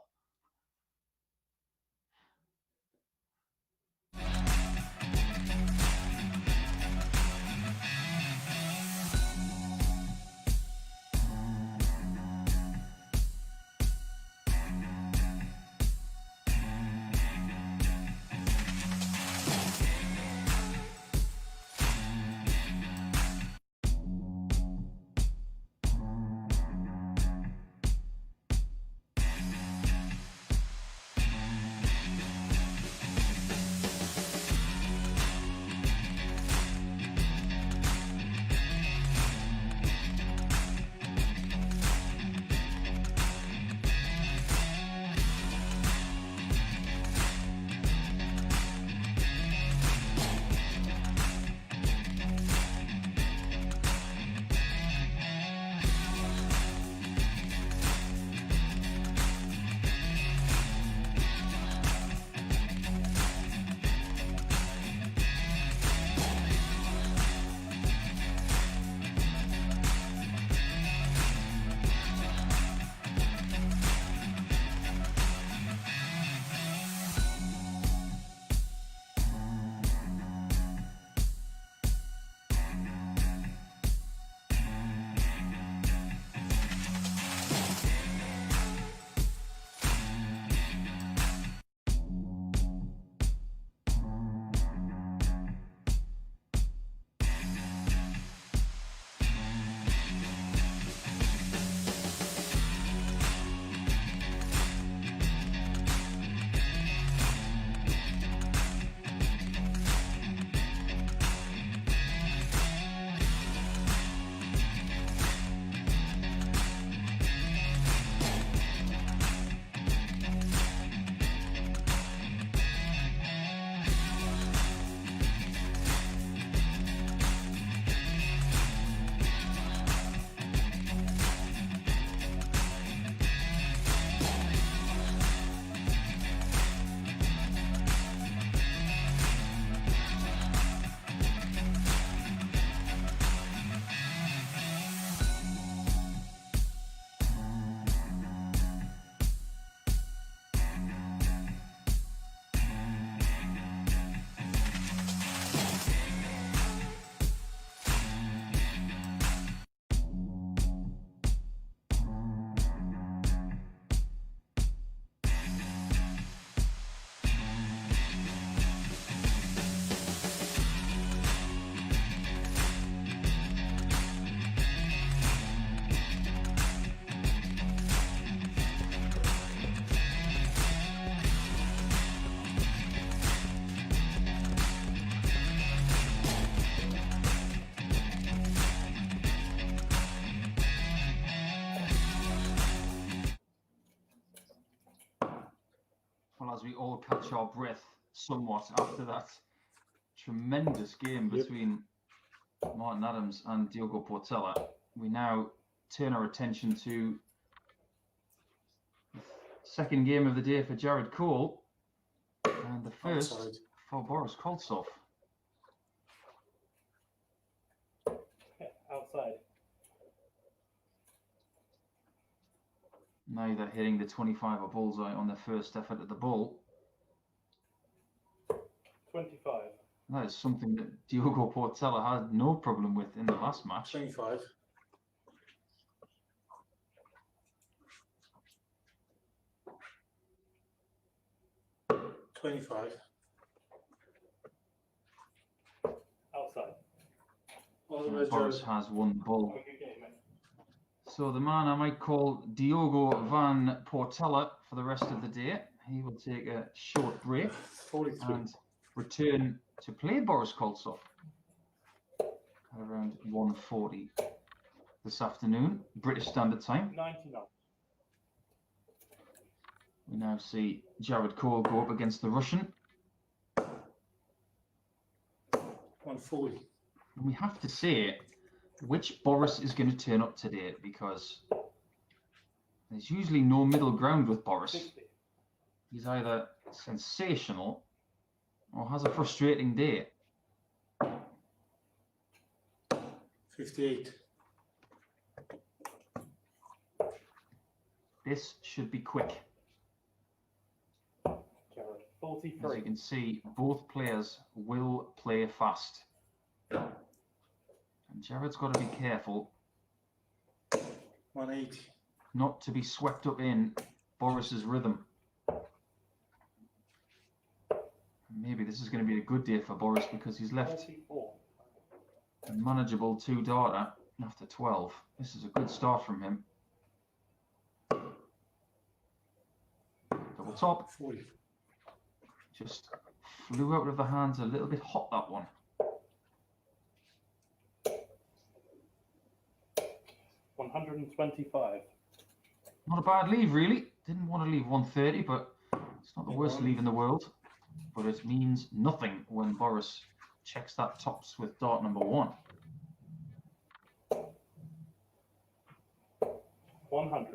Well, as we all catch our breath somewhat after that tremendous game between Martin Adams and Diogo Portela, we now turn our attention to the second game of the day for Jared Cole, and the first Outside. for Boris Koltsov. Outside. Neither hitting the 25 or bullseye on their first effort at the ball. 25. That is something that Diogo Portela had no problem with in the last match. 25. Outside. All the And way, Boris Jared. has won the ball. Have a good game, mate. So the man I might call Diogo van Portela for the rest of the day. He will take a short break 43. and return to play Boris Koltsov at around 1:40 this afternoon, British Standard Time. 99. We now see Jared Cole go up against the Russian. 140. And we have to say which Boris is going to turn up today, because there's usually no middle ground with Boris. 60. He's either sensational or has a frustrating day. 58. This should be quick. Jared. As 43. you can see, both players will play fast. And Jared's got to be careful 180. not to be swept up in Boris's rhythm. Maybe this is going to be a good day for Boris, because he's left 34. a manageable 2 darter after 12. This is a good start from him. Double top. 40. Just flew out of the hands a little bit hot, that one. 125. Not a bad leave, really. Didn't want to leave 130, but it's not the worst leave in the world. But it means nothing when Boris checks that tops with dart number 1. 100.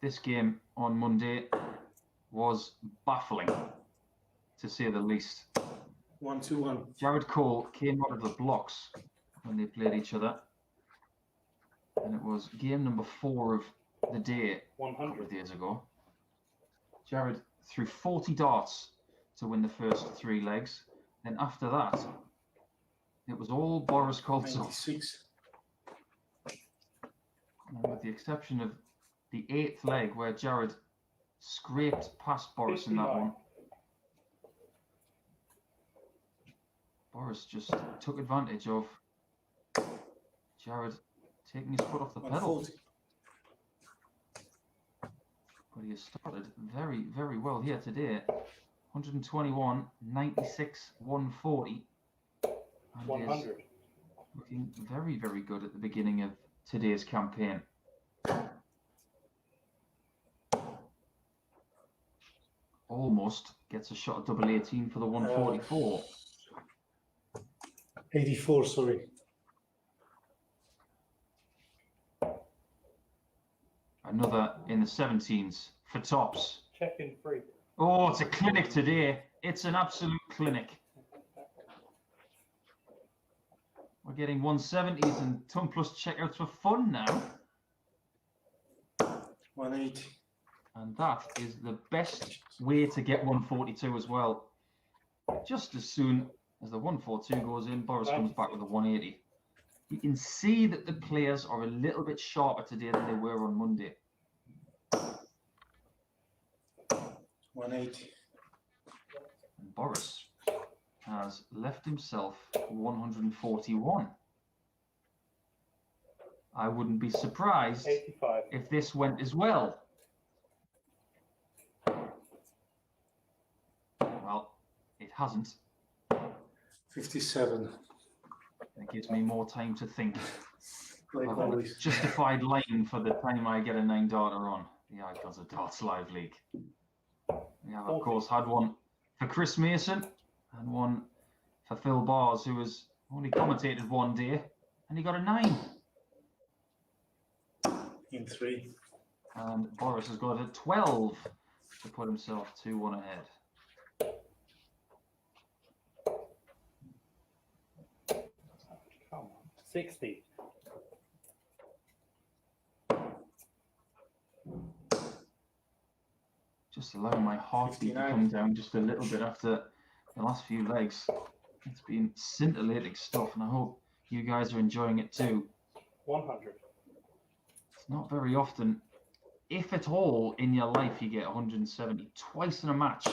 This game on Monday was baffling, to say the least. 121. Jared Cole came out of the blocks when they played each other. And it was game number 4 of the day a couple 100. of days ago. Jared threw 40 darts to win the first 3 legs. Then after that, it was all Boris Koltsov, 96. with the exception of the 8th leg where Jared scraped past Boris in that 59. one. Boris just took advantage of Jared taking his foot off the pedal. 140. But he has started very, very well here today. 121, 96, 140. And is 100. looking very, very good at the beginning of today's campaign. Almost gets a shot at double 18 for the 144. 84, sorry. Another in the 17s for tops. Check in 3. Oh, it's a clinic today. It's an absolute clinic. We're getting 170s and ton plus checkouts for fun now. 180. And that is the best way to get 142 as well. Just as soon as the 142 goes in, Boris comes back with a 180. You can see that the players are a little bit sharper today than they were on Monday. 180. And Boris has left himself 141. I wouldn't be surprised 85. if this went as well. Well, it hasn't. 57. It gives me more time to think Like of a always. justified line for the time I get a 9 darter on. the Icons of Darts Live League. We have, of 40. course, had one for Chris Mason and one for Phil Bars, who has only commentated one day, and he got a 9. In 3. And Boris has got a 12 to put himself 2-1 ahead. Come on. 60. Just allowing my heartbeat to 59. come down just a little bit after the last few legs. It's been scintillating stuff, and I hope you guys are enjoying it too. 100. It's not very often, if at all, in your life you get 170 twice in a match.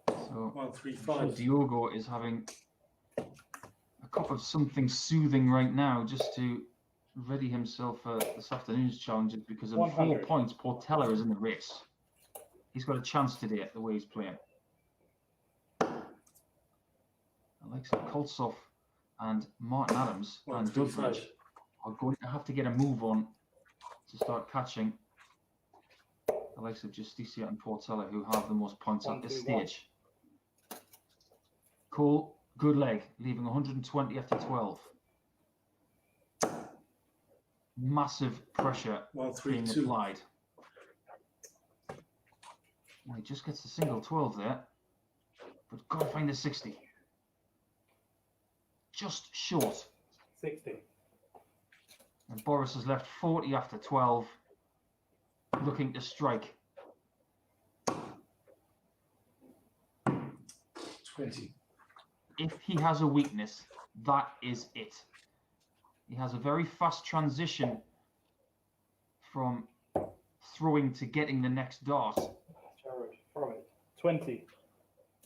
So 135. Diogo is having a cup of something soothing right now just to ready himself for this afternoon's challenges, because of 4 100. points, Portela is in the race. He's got a chance today at the way he's playing. Alexa Koltsov and Martin Adams and 135. Dudbridge are going to have to get a move on to start catching the likes of Justicia and Portela, who have the most points at this 121. stage. Cole, good leg, leaving 120 after 12. Massive pressure being 132. applied. Well, he just gets the single 12 there, but got to find the 60. Just short. 60. And Boris has left 40 after 12, looking to strike. 20. If he has a weakness, that is it. He has a very fast transition from throwing to getting the next dart. Jared, throw it. 20.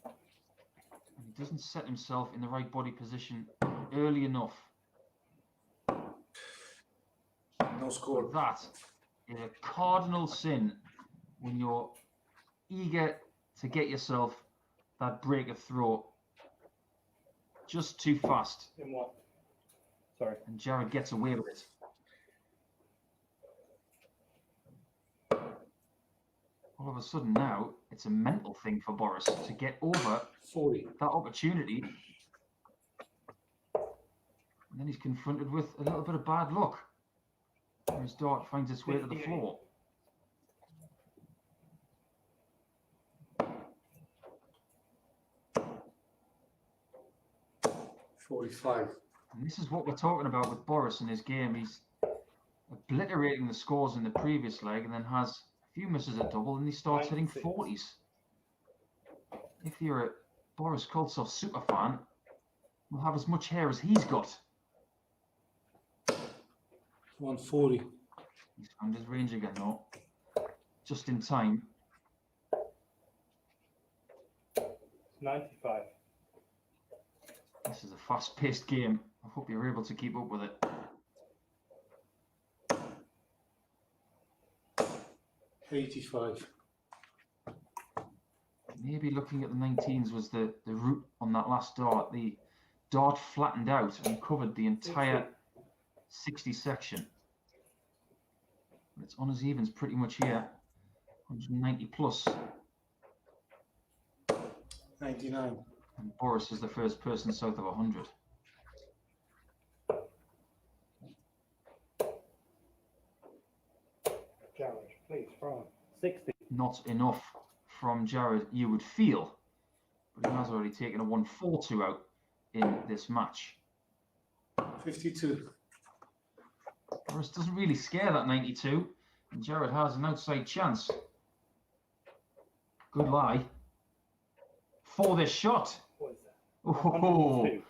And he doesn't set himself in the right body position early enough. No score. But that is a cardinal sin when you're eager to get yourself that break of throw. Just too fast. In what? Sorry. And Jared gets away with it. All of a sudden now, it's a mental thing for Boris to get over 40. that opportunity. And then he's confronted with a little bit of bad luck. Where his dart finds its way to the 58. floor. $45. And this is what we're talking about with Boris in his game. He's obliterating the scores in the previous leg and then has a few misses at double, and he starts hitting 96. 40s. If you're a Boris Koltsov super fan, will have as much hair as he's got. 140. He's found his range again though. Just in time. 95. This is a fast-paced game. I hope you're able to keep up with it. 85. Maybe looking at the 19s was the route on that last dart. The dart flattened out and covered the entire 60 section. But it's on his evens pretty much here. 190 plus. 99. And Boris is the first person south of 100. Jared, please, throw it. 60. Not enough from Jared, you would feel. But he has already taken a 1-4-2 out in this match. 52. Boris doesn't really scare that 92. And Jared has an outside chance. Good lie. For this shot. What is that? Oh, 102.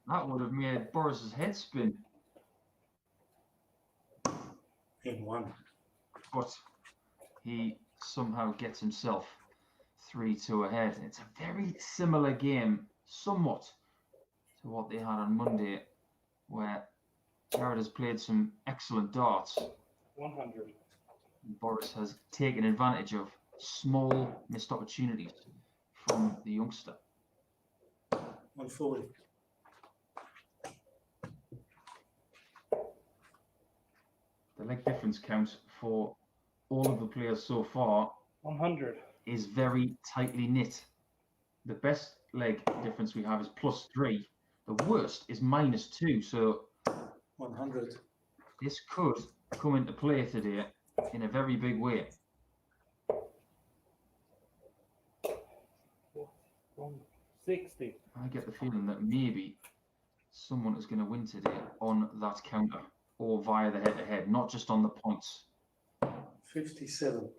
that would have made Boris's head spin. In 1. But he somehow gets himself 3-2 ahead. It's a very similar game, somewhat, to what they had on Monday, where Jared has played some excellent darts. 100. And Boris has taken advantage of small missed opportunities from the youngster. 140. The leg difference count for all of the players so far 100. is very tightly knit. The best leg difference we have is +3. The worst is -2. So 100. this could come into play today in a very big way. 60. I get the feeling that maybe someone is going to win today on that counter or via the head-to-head, not just on the points. 57.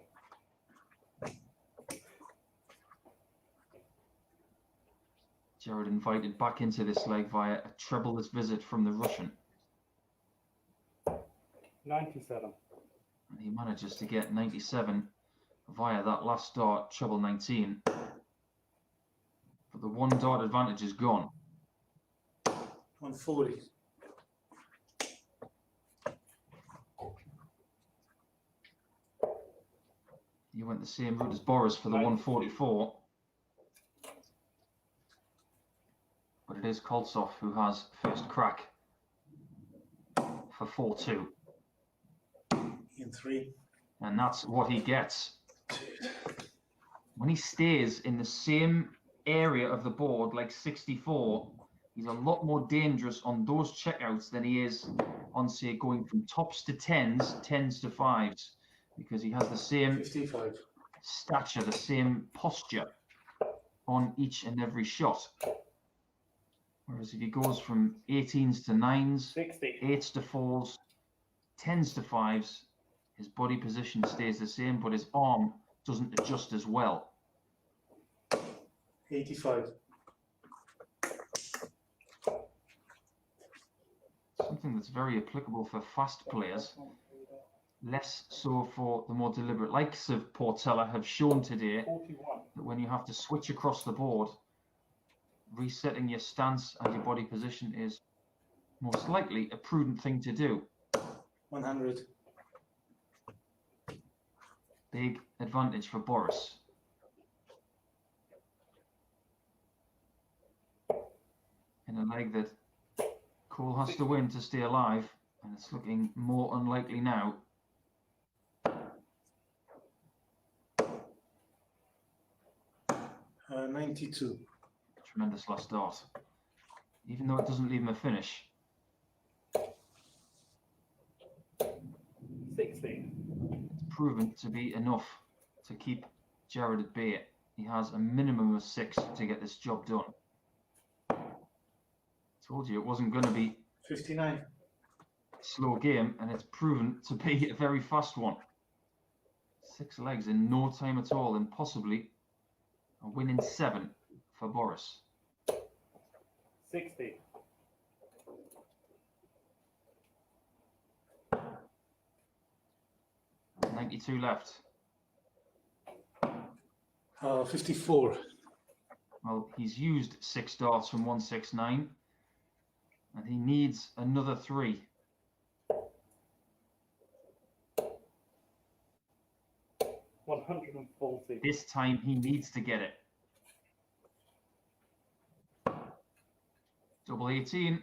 Jared invited back into this leg via a trebleless visit from the Russian. 97. And he manages to get 97 via that last dart, treble 19. But the one dart advantage is gone. 140. He went the same route as Boris for the 144. But it is Koltsov who has first crack for 4-2. In 3. And that's what he gets. When he stays in the same area of the board, like 64, he's a lot more dangerous on those checkouts than he is on, say, going from tops to 10s, 10s to 5s, because he has the same 55. stature, the same posture on each and every shot. Whereas if he goes from 18s to 9s, 60. 8s to 4s, 10s to 5s, his body position stays the same, but his arm doesn't adjust as well. 85. Something that's very applicable for fast players, less so for the more deliberate. Likes of Portela have shown today 41. that when you have to switch across the board, resetting your stance and your body position is most likely a prudent thing to do. 100. Big advantage for Boris. In a leg that Cole has to win to stay alive, and it's looking more unlikely now. Uh, 92. Tremendous last dart. Even though it doesn't leave him a finish. 60. It's proven to be enough to keep Jared at bay. He has a minimum of 6 to get this job done. Told you it wasn't going to be 59. a slow game, and it's proven to be a very fast one. 6 legs in no time at all, and possibly a win in 7 for Boris. 60. And 92 left. 54. Well, he's used 6 darts from 169, and he needs another 3. $140. This time he needs to get it. Double 18,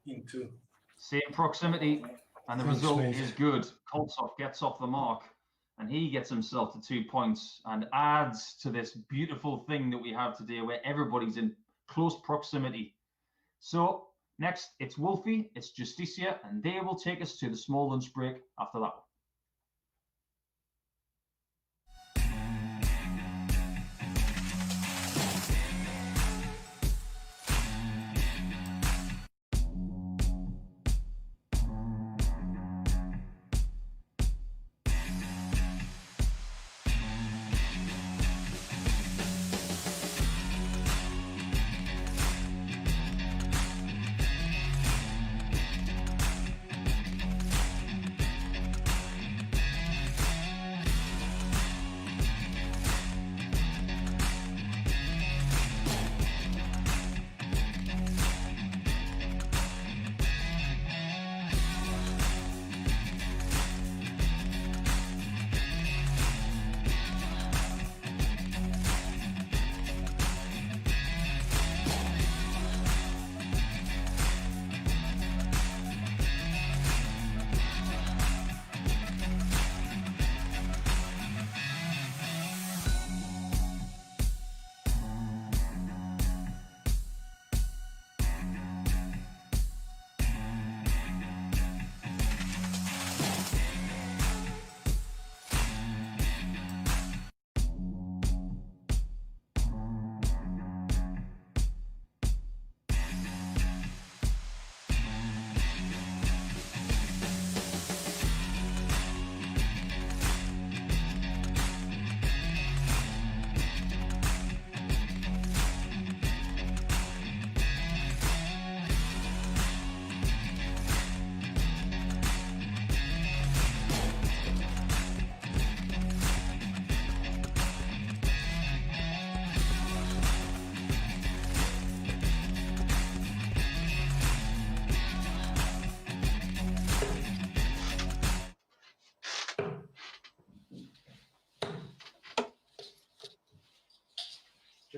In 2. same proximity, and the Thanks, result mate. is good. Koltsov gets off the mark, and he gets himself to 2 points and adds to this beautiful thing that we have today where everybody's in close proximity. So next, it's Wolfie, it's Justicia, and they will take us to the small lunch break after that one.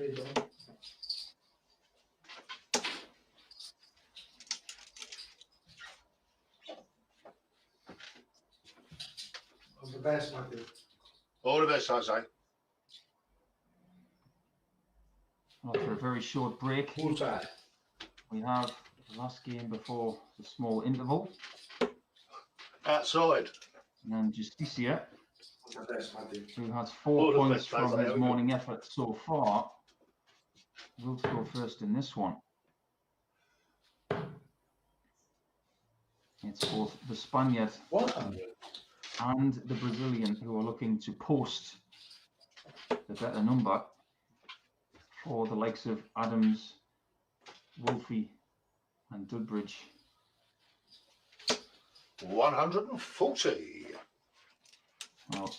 Straight on. All the best, Matthew. All the best, I say. After a very short break, Bullseye. we have the last game before the small interval. Outside. And Justicia, All the best, Matthew. who has All 4 the points best, from mate. his morning effort so far, will go first in this one. It's both the Spaniard 100. and the Brazilian who are looking to post the better number for the likes of Adams, Wolfie and Dudbridge. 140. Well,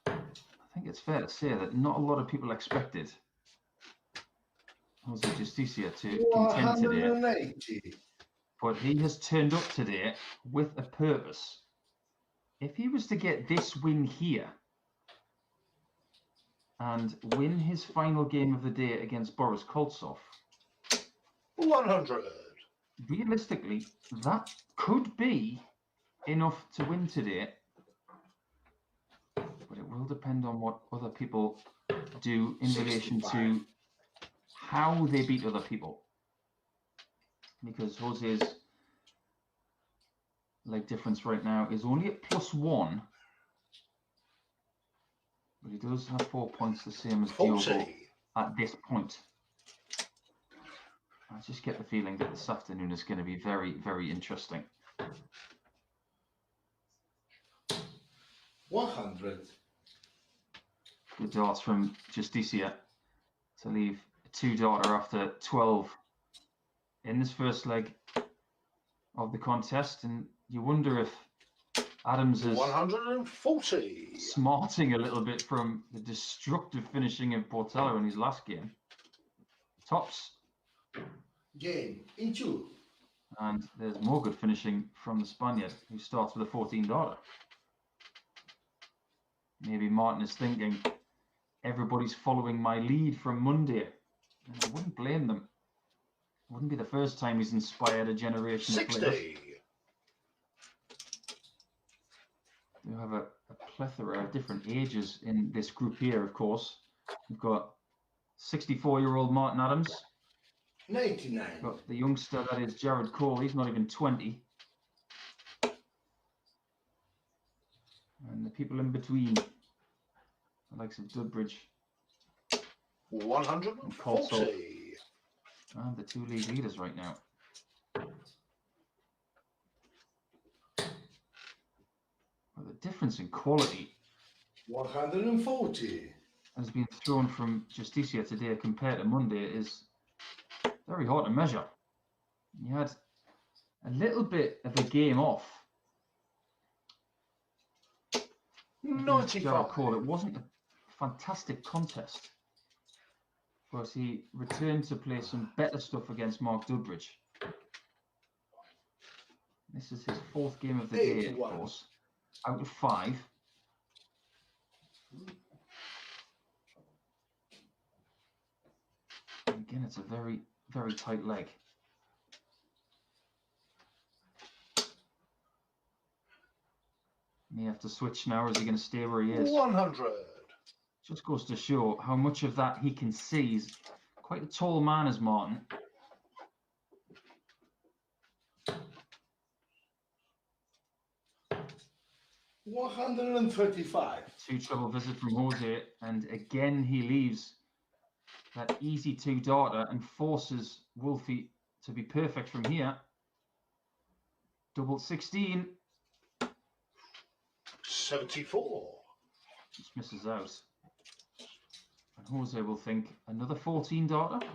I think it's fair to say that not a lot of people expected Jose Justicia to contend today, 180. but he has turned up today with a purpose. If he was to get this win here and win his final game of the day against Boris Koltsov, 100. realistically, that could be enough to win today, but it will depend on what other people do in relation 65. to how they beat other people. Because Jose's leg difference right now is only at +1, but he does have 4 points, the same as Diogo 40. at this point. I just get the feeling that this afternoon is going to be very, very interesting. 100. Good darts from Justicia to leave a 2-darter after 12 in this first leg of the contest, and you wonder if Adams is 140. smarting a little bit from the destructive finishing of Portela in his last game. Tops, Game in 2. and there's more good finishing from the Spaniard, who starts with a 14-darter. Maybe Martin is thinking, everybody's following my lead from Monday. And I wouldn't blame them. It wouldn't be the first time he's inspired a generation of players. 60. We have a plethora of different ages in this group here, of course. We've got 64-year-old Martin Adams. 99. We've got the youngster that is Jared Cole. He's not even 20. And the people in between, the likes of Dudbridge 140. and the 2 league leaders right now. Well, the difference in quality 140. has been thrown from Justicia today compared to Monday is very hard to measure. You had a little bit of a game off. against Jared 95. Cole. It wasn't a fantastic contest, but he returned to play some better stuff against Mark Dudbridge. This is his 4th game of the day, of 81. course, out of 5. And again, it's a very, very tight leg. May have to switch now, or is he going to stay where he is? 100. Just goes to show how much of that he can see. He's quite a tall man, as Martin. $135. 2 treble visit from Jose, and again he leaves that easy 2-darter and forces Wolfie to be perfect from here. Double 16. 74. Just misses out. And Jose will think another 14-darter.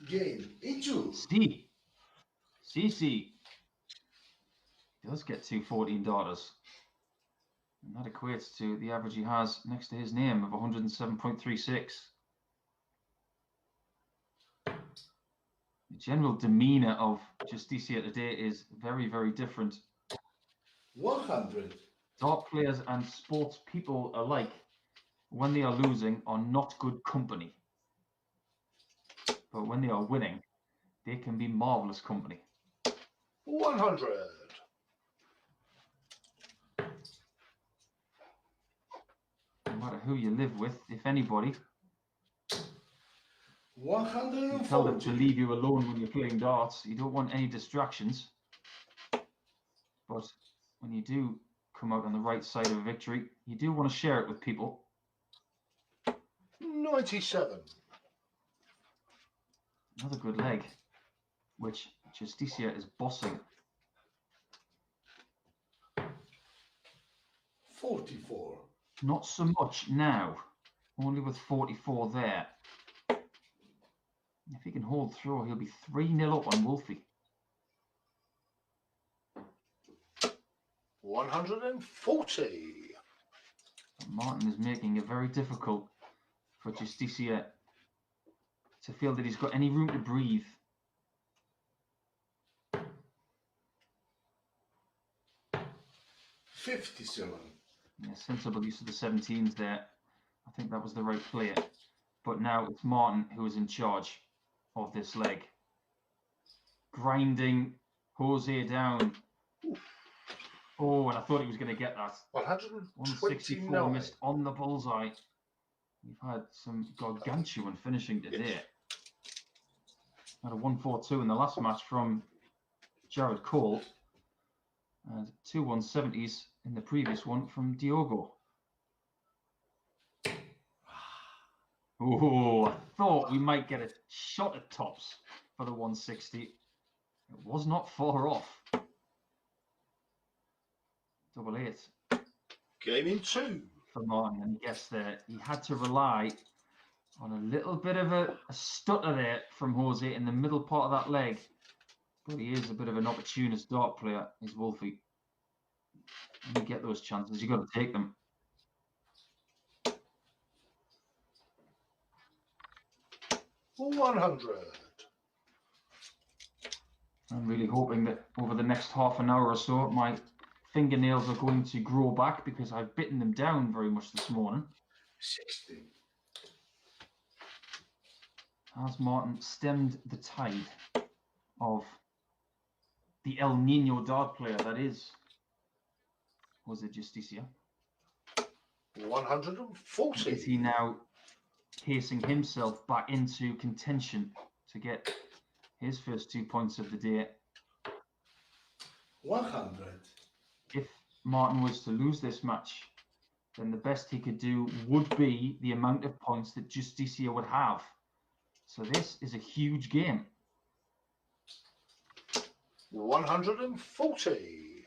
Game in 2. CC does get 2 14-darters. And that equates to the average he has next to his name of 107.36. The general demeanour of Justicia today is very, very different. 100. Dart players and sports people alike, when they are losing, are not good company. But when they are winning, they can be marvelous company. 100. No matter who you live with, if anybody, you tell them to 140. leave you alone when you're playing darts. You don't want any distractions. But when you do come out on the right side of a victory, you do want to share it with people. 97. Another good leg, which Justicia is bossing. 44. Not so much now, only with 44 there. If he can hold through, he'll be 3-0 up on Wolfie. 140. Martin is making it very difficult for Justicia to feel that he's got any room to breathe. $57. Yeah, sensible use of the 17s there. I think that was the right play. But now it's Martin who is in charge of this leg. Grinding Jose down. Oh, and I thought he was going to get that. 164 129. missed on the bullseye. We've had some gargantuan finishing today. Yes. Had a 142 in the last match from Jared Cole. And 2 170s in the previous one from Diogo. Oh, I thought we might get a shot at tops for the 160. It was not far off. 88 Game in 2. for Martin, and yes, there he had to rely on a little bit of a stutter there from Jose in the middle part of that leg. But he is a bit of an opportunist dart player, is Wolfie. When you get those chances, you've got to take them. $100. I'm really hoping that over the next half an hour or so, my fingernails are going to grow back because I've bitten them down very much this morning. 60. Has Martin stemmed the tide of the El Nino dart player that is? Was it Justicia? 140. Is he now casing himself back into contention to get his first 2 points of the day? 100. If Martin was to lose this match, then the best he could do would be the amount of points that Justicia would have. So this is a huge game. 140.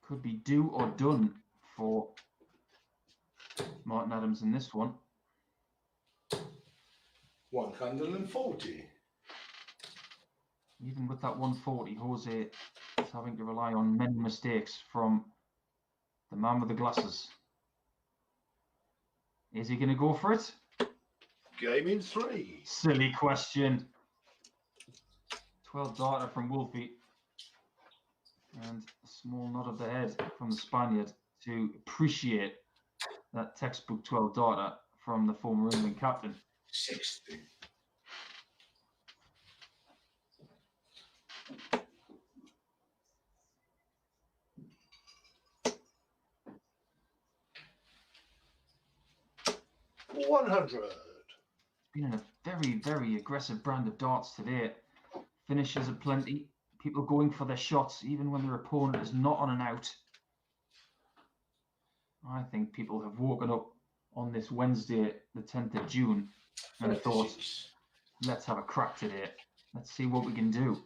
Could be do or done for Martin Adams in this one. 140. Even with that 140, Jose is having to rely on many mistakes from the man with the glasses. Is he going to go for it? Game in 3. Silly question. 12 darter from Wolfie. And a small nod of the head from the Spaniard to appreciate that textbook 12 darter from the former England captain. 60. $100. Been in a very, very aggressive brand of darts today. Finishes aplenty. People going for their shots, even when their opponent is not on an out. I think people have woken up on this Wednesday, the 10th of June, and thought, 36. let's have a crack today. Let's see what we can do.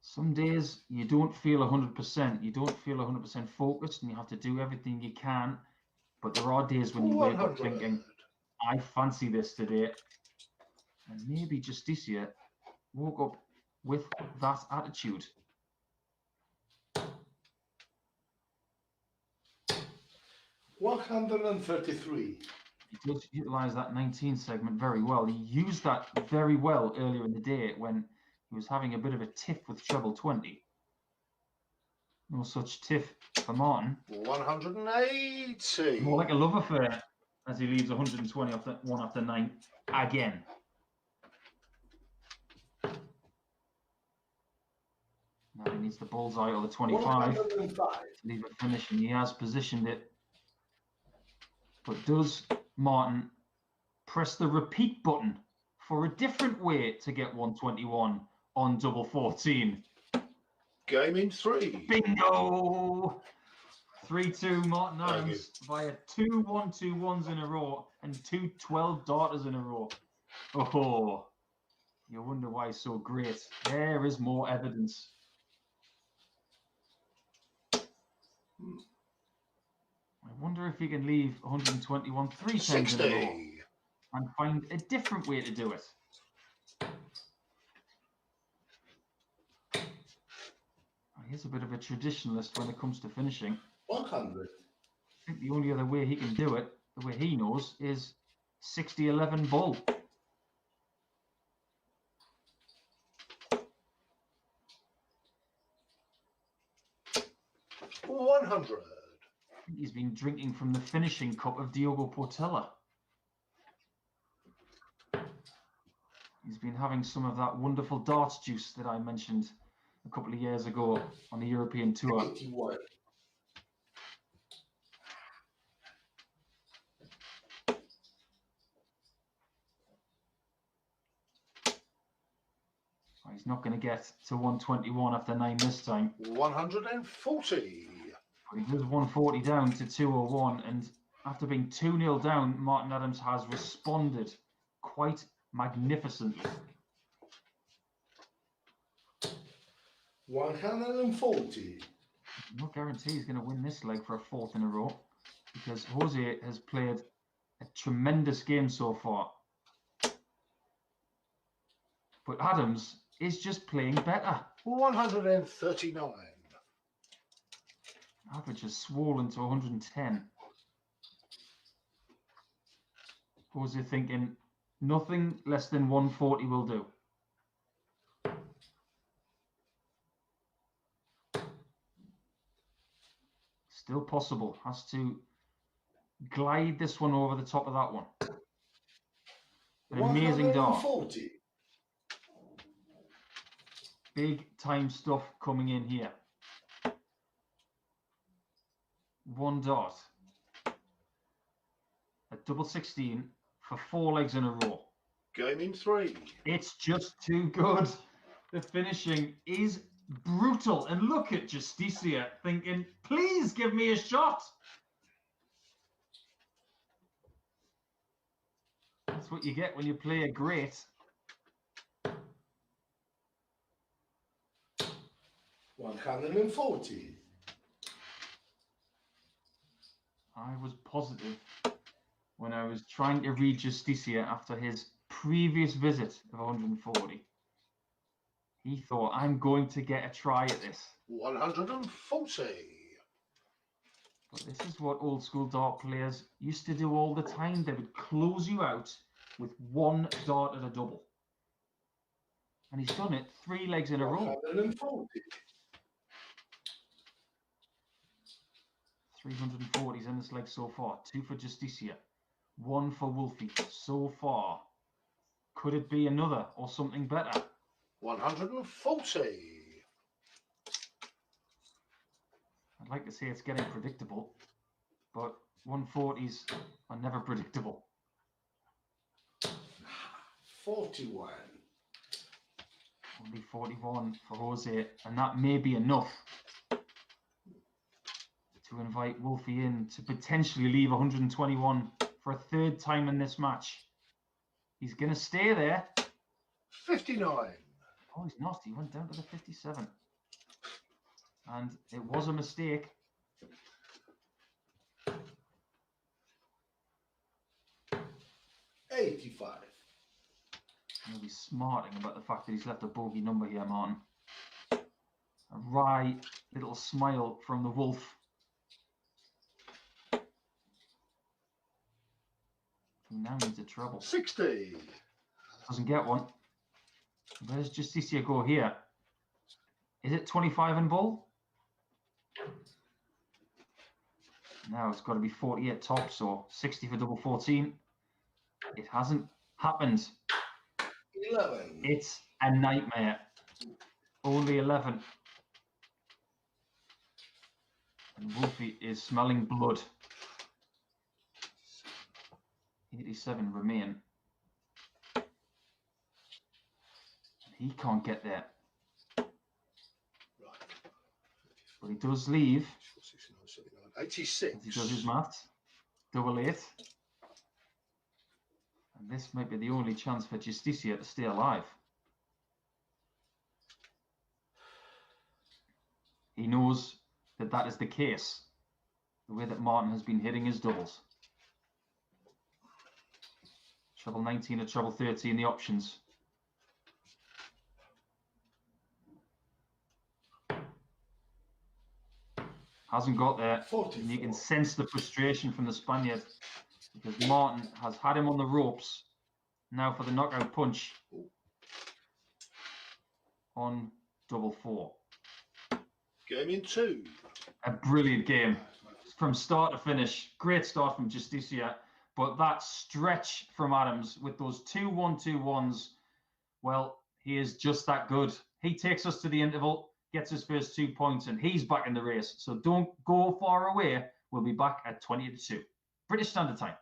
Some days you don't feel 100%. You don't feel 100% focused, and you have to do everything you can. But there are days when you wake up 100. thinking, I fancy this today. And maybe Justicia woke up with that attitude. 133. He did utilise that 19 segment very well. He used that very well earlier in the day when He was having a bit of a tiff with treble 20. No such tiff for Martin. 180. More like a love affair as he leaves 120 after 1 after 9 again. Now he needs the bullseye or the 25 to 105. leave a finish, and he has positioned it. But does Martin press the repeat button for a different way to get 121 on double 14? Game in 3. Bingo! 3-2 Martin Adams via 2 1-2-1s in a row and 2 12 darters in a row. Oh, you wonder why he's so great. There is more evidence. I wonder if he can leave 121 3 times in a row 60. and find a different way to do it. He's a bit of a traditionalist when it comes to finishing. 100. I think the only other way he can do it, the way he knows, is 60-11 bull. $100. I think he's been drinking from the finishing cup of Diogo Portela. He's been having some of that wonderful darts juice that I mentioned a couple of years ago on the European tour. 81. He's not going to get to 121 after 9 this time. 140. But he was 140 down to 201, and after being 2-0 down, Martin Adams has responded quite magnificently. 140. No guarantee he's going to win this leg for a 4th in a row, because Jose has played a tremendous game so far. But Adams is just playing better. 139. Average has swollen to 110. Jose thinking nothing less than 140 will do. Still possible. Has to glide this one over the top of that one. An amazing dart. 140. Big time stuff coming in here. One dart. A double 16 for 4 legs in a row. Game in 3. It's just too good. The finishing is brutal. And look at Justicia thinking, please give me a shot. That's what you get when you play a great. 140. I was positive when I was trying to read Justicia after his previous visit of 140. He thought, I'm going to get a try at this. 140. But this is what old school dart players used to do all the time. They would close you out with 1 dart at a double. And he's done it 3 legs in a row. 140. 340s in this leg so far. 2 for Justicia. 1 for Wolfie so far. Could it be another or something better? 140. I'd like to say it's getting predictable, but 140s are never predictable. 41. Only 41 for Jose, and that may be enough to invite Wolfie in to potentially leave 121 for a 3rd time in this match. He's going to stay there. 59. Oh, he's not. He went down to the 57. And it was a mistake. $85. He'll be smarting about the fact that he's left a bogey number here, Martin. A wry little smile from the Wolf. He now needs a treble. 60. Doesn't get one. Where's Justicia go here? Is it 25 and bull? Now it's got to be 48 top, so 60 for double 14. It hasn't happened. 11. It's a nightmare. Only 11. And Wolfie is smelling blood. 87 remain. He can't get there. Right. But he does leave. 69, 79, 86. As he does his maths. Double 8. And this might be the only chance for Justicia to stay alive. He knows that that is the case. The way that Martin has been hitting his doubles. Treble 19 or treble 13, the options. Hasn't got there. 44. And you can sense the frustration from the Spaniard because Martin has had him on the ropes. Now for the knockout punch on double 4. Game in 2. A brilliant game from start to finish. Great start from Justicia, but that stretch from Adams with those 2 1-2-1s, well, he is just that good. He takes us to the interval, gets his first 2 points, and he's back in the race. So don't go far away. We'll be back at 20-2. British Standard Time.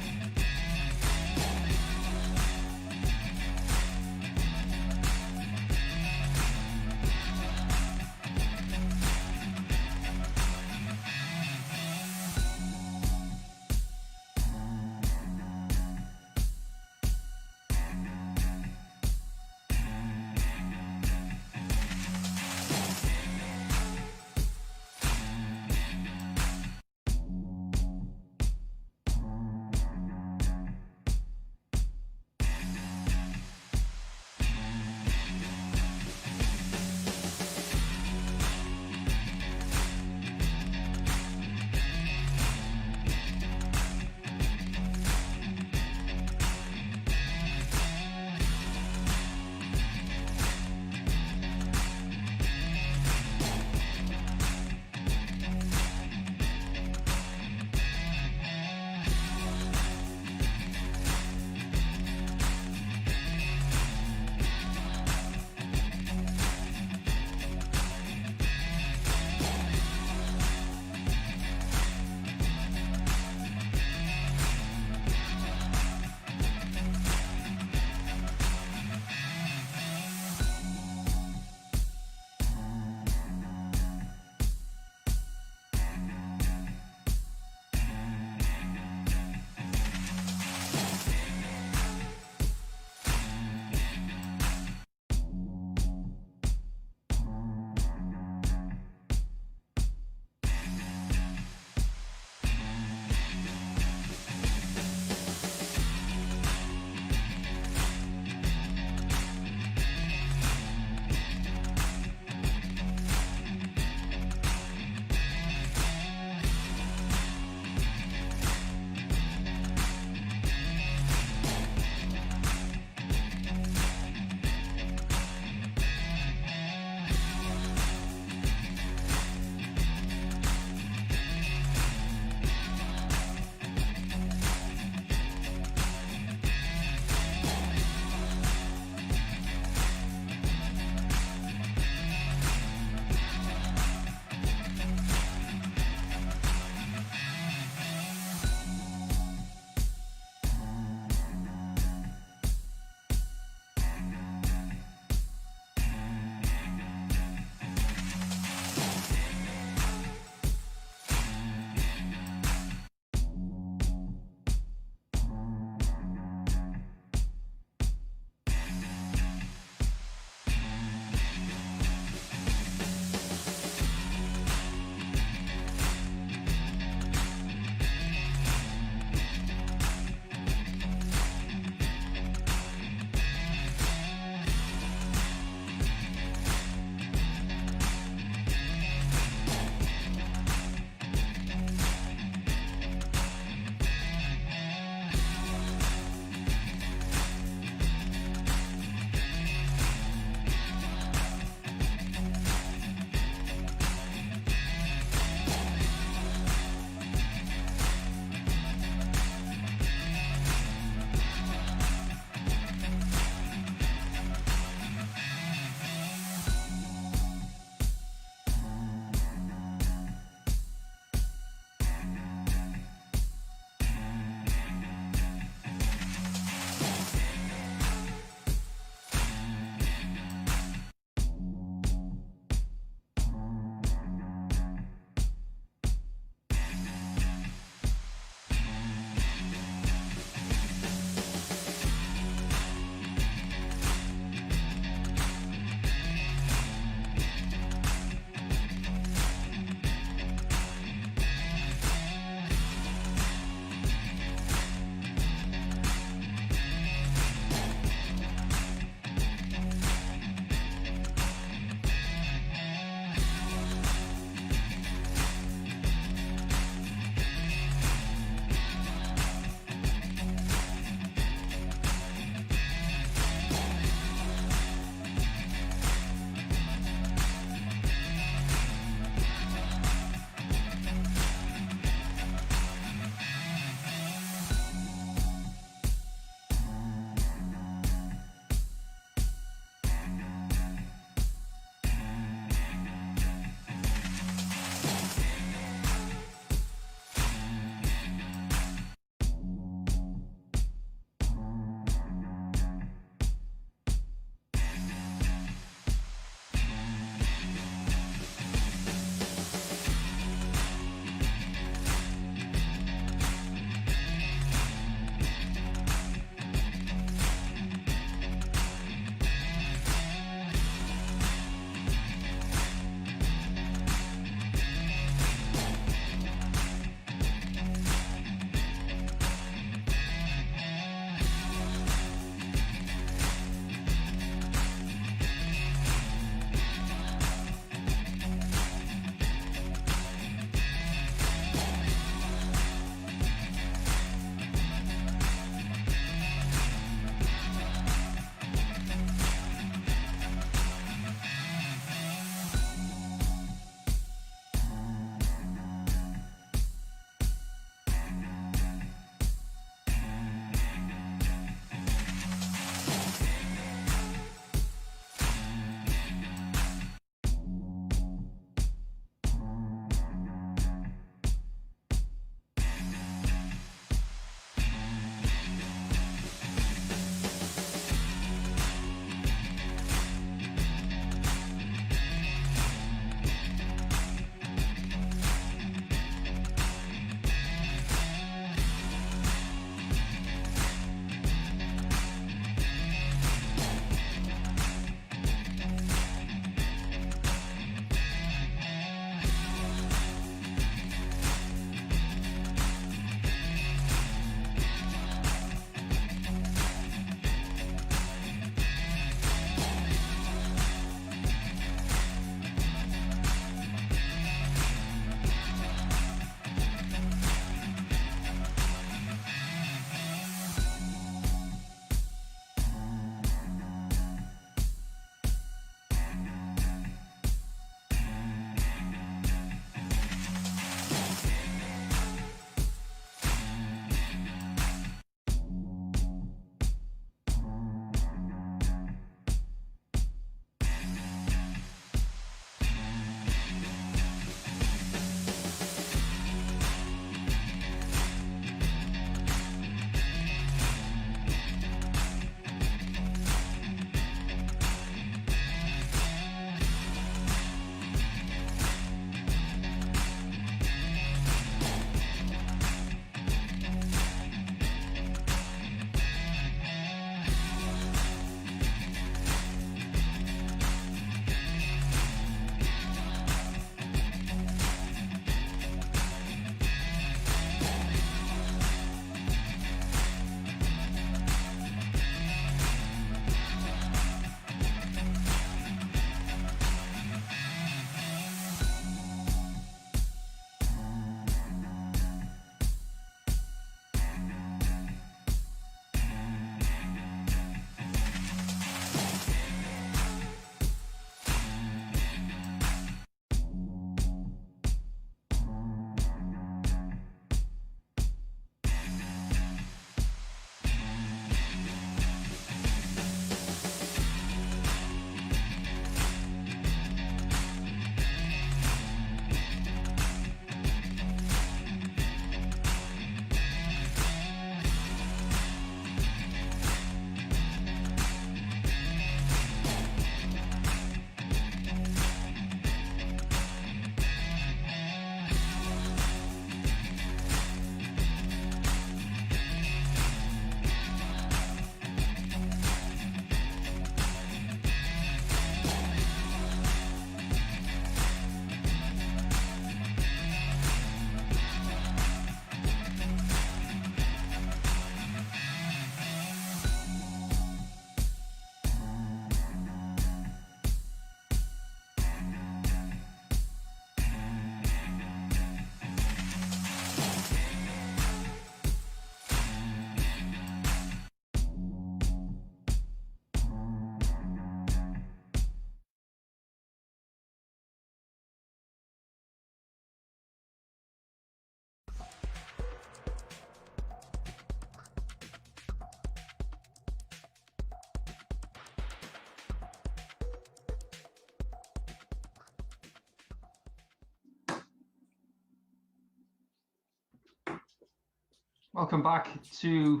Welcome back to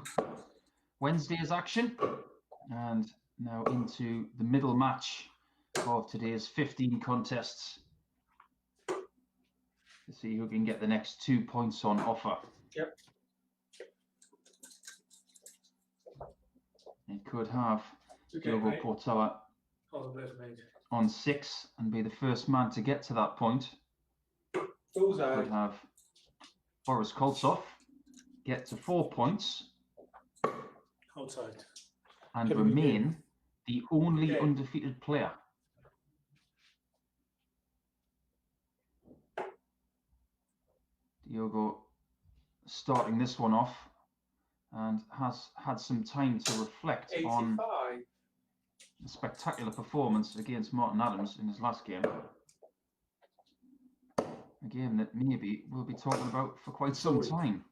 Wednesday's action, and now into the middle match of today's 15 contests to see who can get the next 2 points on offer. Yep. It could have Okay, Diogo mate. Portela All the best, mate. on 6 and be the first man to get to that point. Bullseye. Could have Boris Koltsov get to 4 points Outside. and Give him a remain game. the only Okay. undefeated player. Diogo starting this one off and has had some time to reflect on 85. a spectacular performance against Martin Adams in his last game. A game that maybe we'll be talking about for quite some time,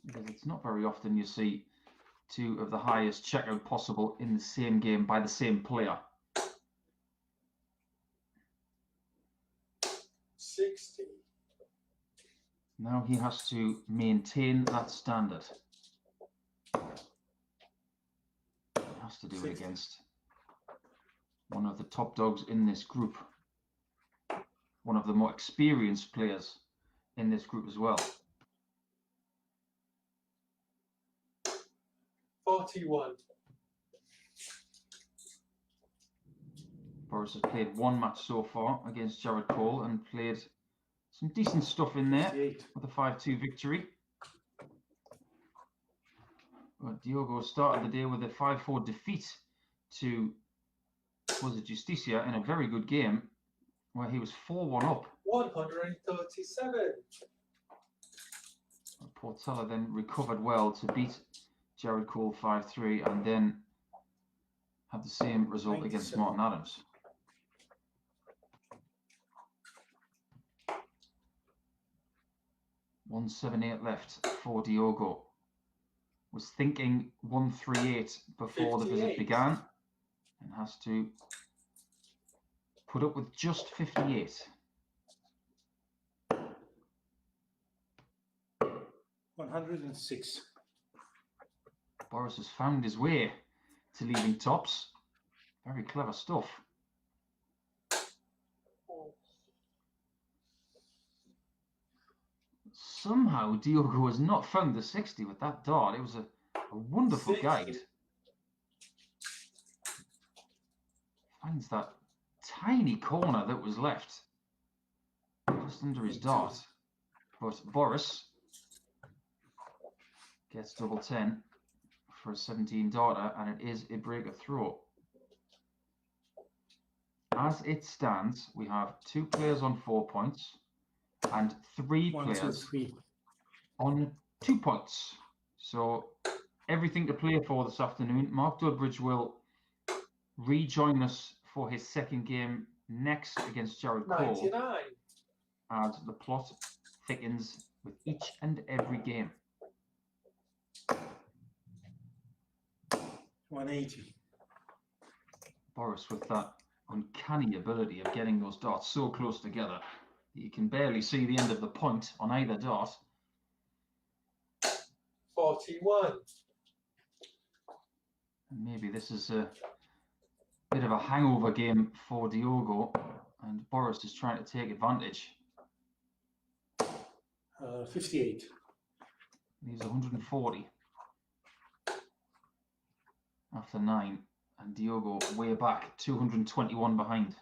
because it's not very often you see two of the highest checkout possible in the same game by the same player. 60. Now he has to maintain that standard. He has to do it against one of the top dogs in this group. One of the more experienced players in this group as well. 41. Boris has played one match so far against Jared Cole and played some decent stuff in there 58. with a 5-2 victory. But Diogo started the day with a 5-4 defeat to, was it Justicia, in a very good game where he was 4-1 up. 137. Portela then recovered well to beat Jared Cole 5-3 and then had the same result against 97. Martin Adams. $178 left for Diogo. Was thinking 138 before the visit 58. began and has to put up with just 58. 106. Boris has found his way to leading tops. Very clever stuff. Somehow Diogo has not found the 60 with that dart. It was a wonderful 60. guide. Finds that tiny corner that was left just under his dart. But Boris gets double 10 for a 17 darter, and it is a breaker throw. As it stands, we have 2 players on 4 points and 3 1, 2, players 3. on 2 points. So everything to play for this afternoon. Mark Dudbridge will rejoin us for his second game next against Jared Cole 99. as the plot thickens with each and every game. 180. Boris with that uncanny ability of getting those darts so close together that you can barely see the end of the point on either dart. 41. And maybe this is a bit of a hangover game for Diogo, and Boris is trying to take advantage. 58. Leaves 140 after 9, and Diogo way back, 221 behind.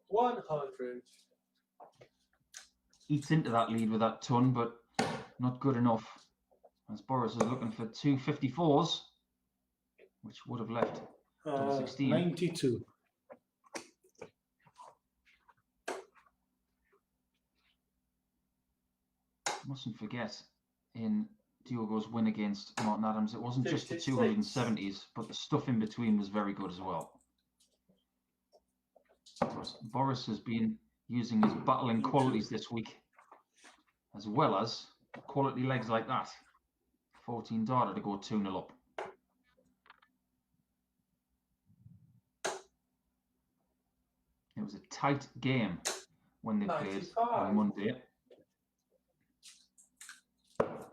100. Eats into that lead with that ton, but not good enough, as Boris is looking for 2 54s, which would have left double 16. 92. Mustn't forget, in Diogo's win against Martin Adams, it wasn't just the 56. 270s, but the stuff in between was very good as well. But Boris has been using his battling qualities this week, as well as quality legs like that. 14 darter to go 2-0 up. It was a tight game when they played 95. on Monday.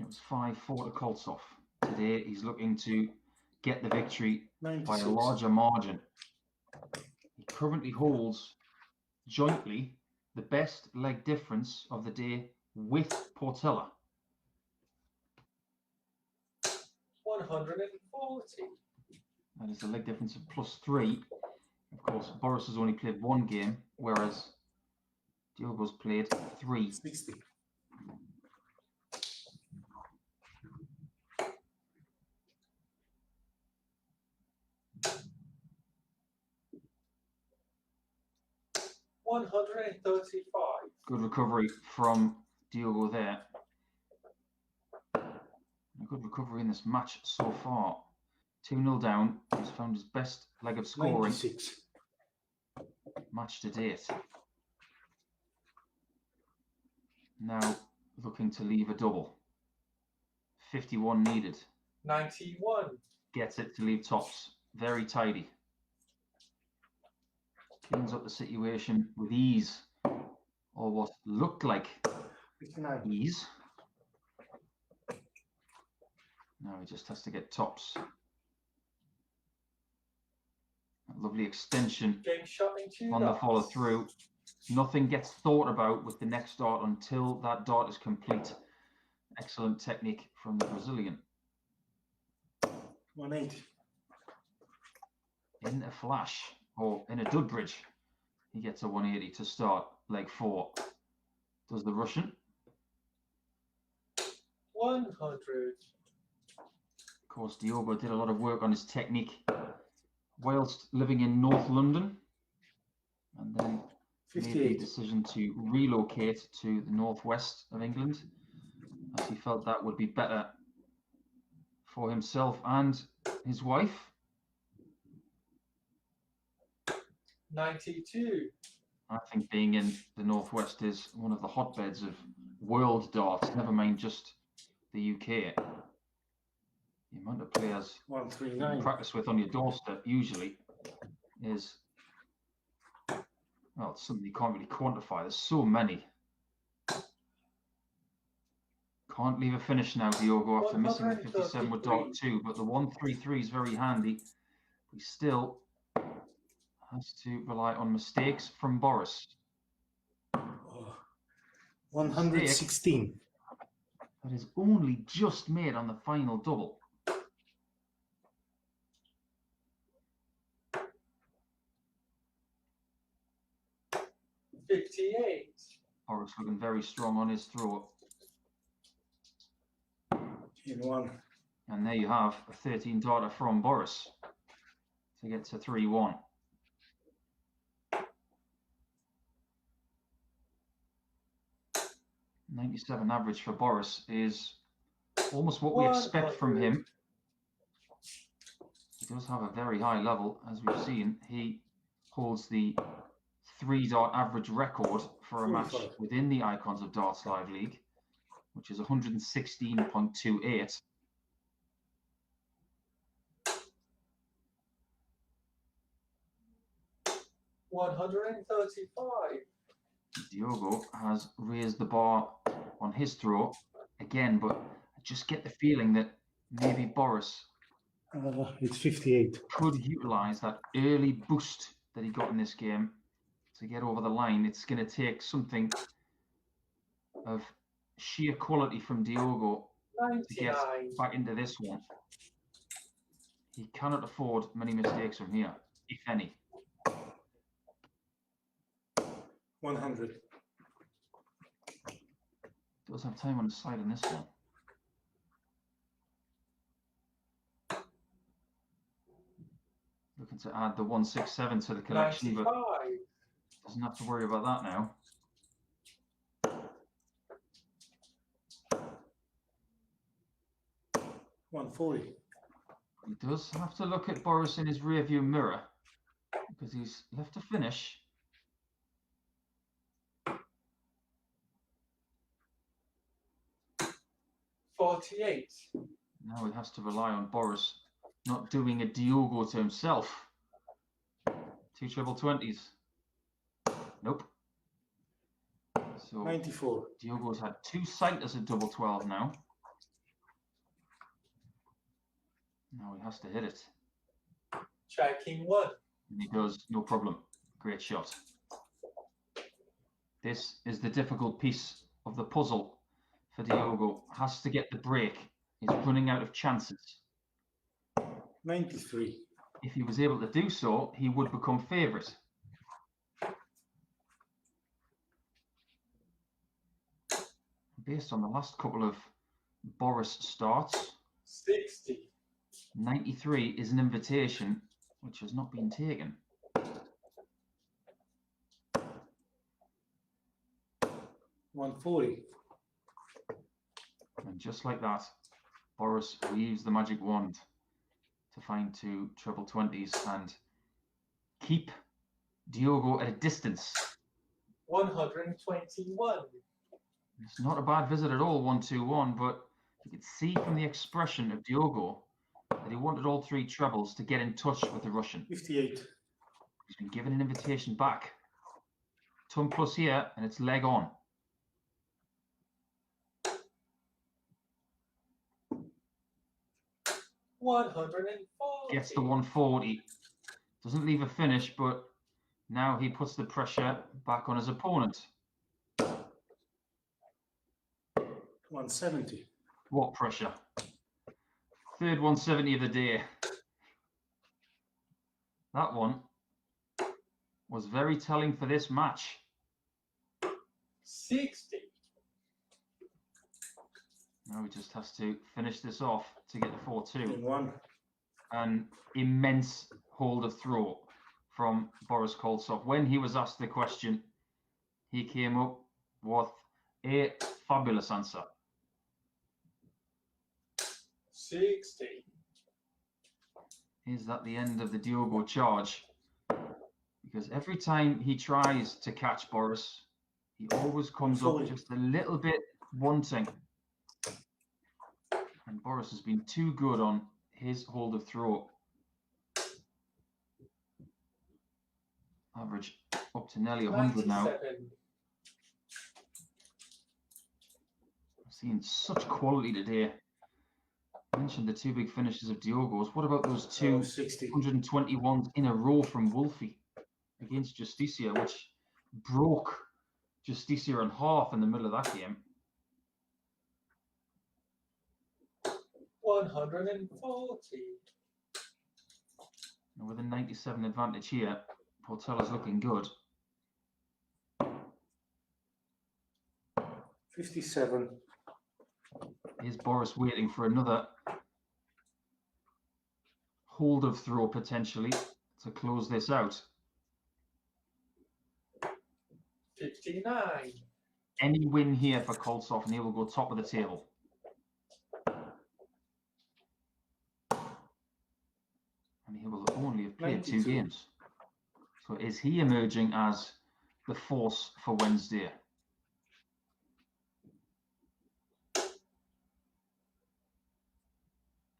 It was 5-4 to Koltsov. Today he's looking to get the victory by 96. a larger margin. He currently holds jointly the best leg difference of the day with Portela. 140. That is a leg difference of +3. Of course, Boris has only played 1 game, whereas Diogo's played 3. 60. $135. Good recovery from Diogo there. A good recovery in this match so far. 2-0 down. He's found his best leg of scoring 96. match to date. Now looking to leave a double. 51 needed. 91. Gets it to leave tops. Very tidy. Cleans up the situation with ease. Or what looked like 59. ease. Now he just has to get tops. That lovely extension Game shot in 2 on the dots. follow through. Nothing gets thought about with the next dart until that dart is complete. Excellent technique from the Brazilian. 180. In a flash, or in a dud bridge, he gets a 180 to start leg 4. Does the Russian. 100. Of course, Diogo did a lot of work on his technique whilst living in North London, and then made the 58. decision to relocate to the northwest of England, as he felt that would be better for himself and his wife. 92. I think being in the northwest is one of the hotbeds of world darts, never mind just the UK. The amount of players you 139. practice with on your doorstep usually is, well, it's something you can't really quantify. There's so many. Can't leave a finish now, Diogo, after missing the 57 with dart 2, but the 133 is very handy. He still has to rely on mistakes from Boris. Oh, 116. That is only just made on the final double. $58. Boris looking very strong on his throw. In 1. And there you have a 13 darter from Boris to get to 3-1. .97 average for Boris is almost what we expect from him. He does have a very high level, as we've seen. He holds the 3-dart average record for a match within the Icons of Darts Live League, which is 116.28. $135. Diogo has raised the bar on his throw again, but I just get the feeling that maybe Boris It's 58. could utilize that early boost that he got in this game to get over the line. It's going to take something of sheer quality from Diogo to get 99. back into this one. He cannot afford many mistakes from here, if any. 100. Does have time on the side in this one. Looking to add the 167 to the collection, 95. but doesn't have to worry about that now. $140. He does have to look at Boris in his rearview mirror because he's left to finish. $48. Now he has to rely on Boris not doing a Diogo to himself. 2 triple 20s. Nope. So 94. Diogo's had 2 sighters at double 12 now. Now he has to hit it. Tracking 1. And he does, no problem. Great shot. This is the difficult piece of the puzzle for Diogo. Has to get the break. He's running out of chances. 93. If he was able to do so, he would become favourite. Based on the last couple of Boris starts, 60. 93 is an invitation which has not been taken. 140. And just like that, Boris waves the magic wand to find two treble 20s and keep Diogo at a distance. 121. It's not a bad visit at all, 1-2-1, but you could see from the expression of Diogo that he wanted all three trebles to get in touch with the Russian. 58. He's been given an invitation back. Ton plus here, and it's leg on. Gets the 140. Doesn't leave a finish, but now he puts the pressure back on his opponent. 170. What pressure? Third 170 of the day. That one was very telling for this match. 60. Now he just has to finish this off to get the 4-2. 1. An immense hold of throw from Boris Koltsov. When he was asked the question, he came up with a fabulous answer. 60. Is that the end of the Diogo charge? Because every time he tries to catch Boris, he always comes up just a little bit wanting. And Boris has been too good on his hold of throw. Average up to nearly 100 now. 97. I've seen such quality today. I mentioned the two big finishes of Diogo's. What about those two 60. 121s in a row from Wolfie against Justicia, which broke Justicia in half in the middle of that game? 140. And with a 97 advantage here, Portella's looking good. 57. Is Boris waiting for another hold of throw potentially to close this out? 59. Any win here for Koltsov and he will go top of the table. And he will only have played 2 games. So is he emerging as the force for Wednesday?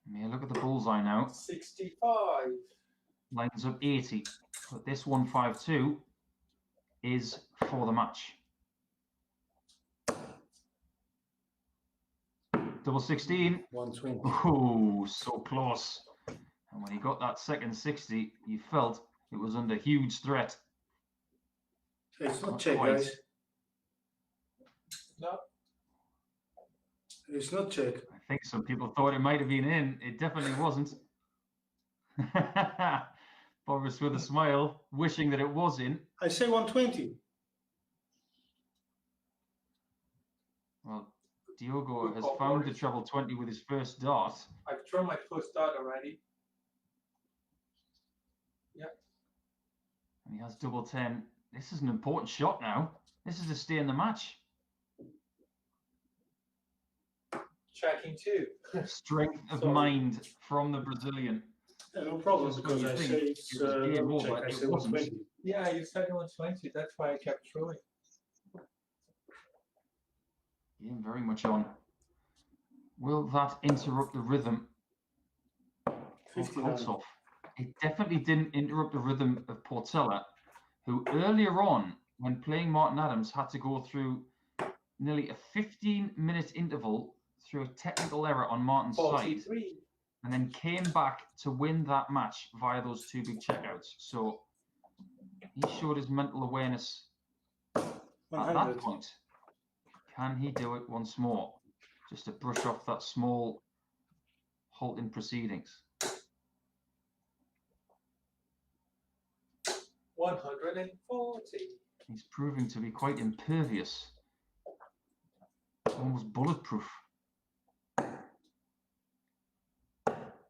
May I look at the bullseye now? 65. Lines up 80. But this 152 is for the match. Double 16. 120. Oh, so close. And when he got that second 60, you felt it was under huge threat. It's not Not check, quite. guys. No. It's not check. I think some people thought it might have been in. It definitely wasn't. Boris with a smile, wishing that it was in. I say 120. Good Well, Diogo has call, found the Boris. treble 20 with his first dart. I've thrown my first dart already. And he has double 10. This is an important shot now. This is to stay in the match. Tracking 2. Strength of Sorry. mind from the Brazilian. Yeah, no problem, Just when because you I think say it it's was game not over, check. I it say wasn't. 120. Yeah, you said 120. That's why I kept throwing. Game very much on. Will that interrupt the rhythm of 59. Koltsov? It definitely didn't interrupt the rhythm of Portella, who earlier on, when playing Martin Adams, had to go through nearly a 15-minute interval through a technical error on Martin's side. 43. and then came back to win that match via those two big checkouts. So he showed his mental awareness at that 100. point. Can he do it once more? Just to brush off that small halt in proceedings. 140. He's proving to be quite impervious. Almost bulletproof.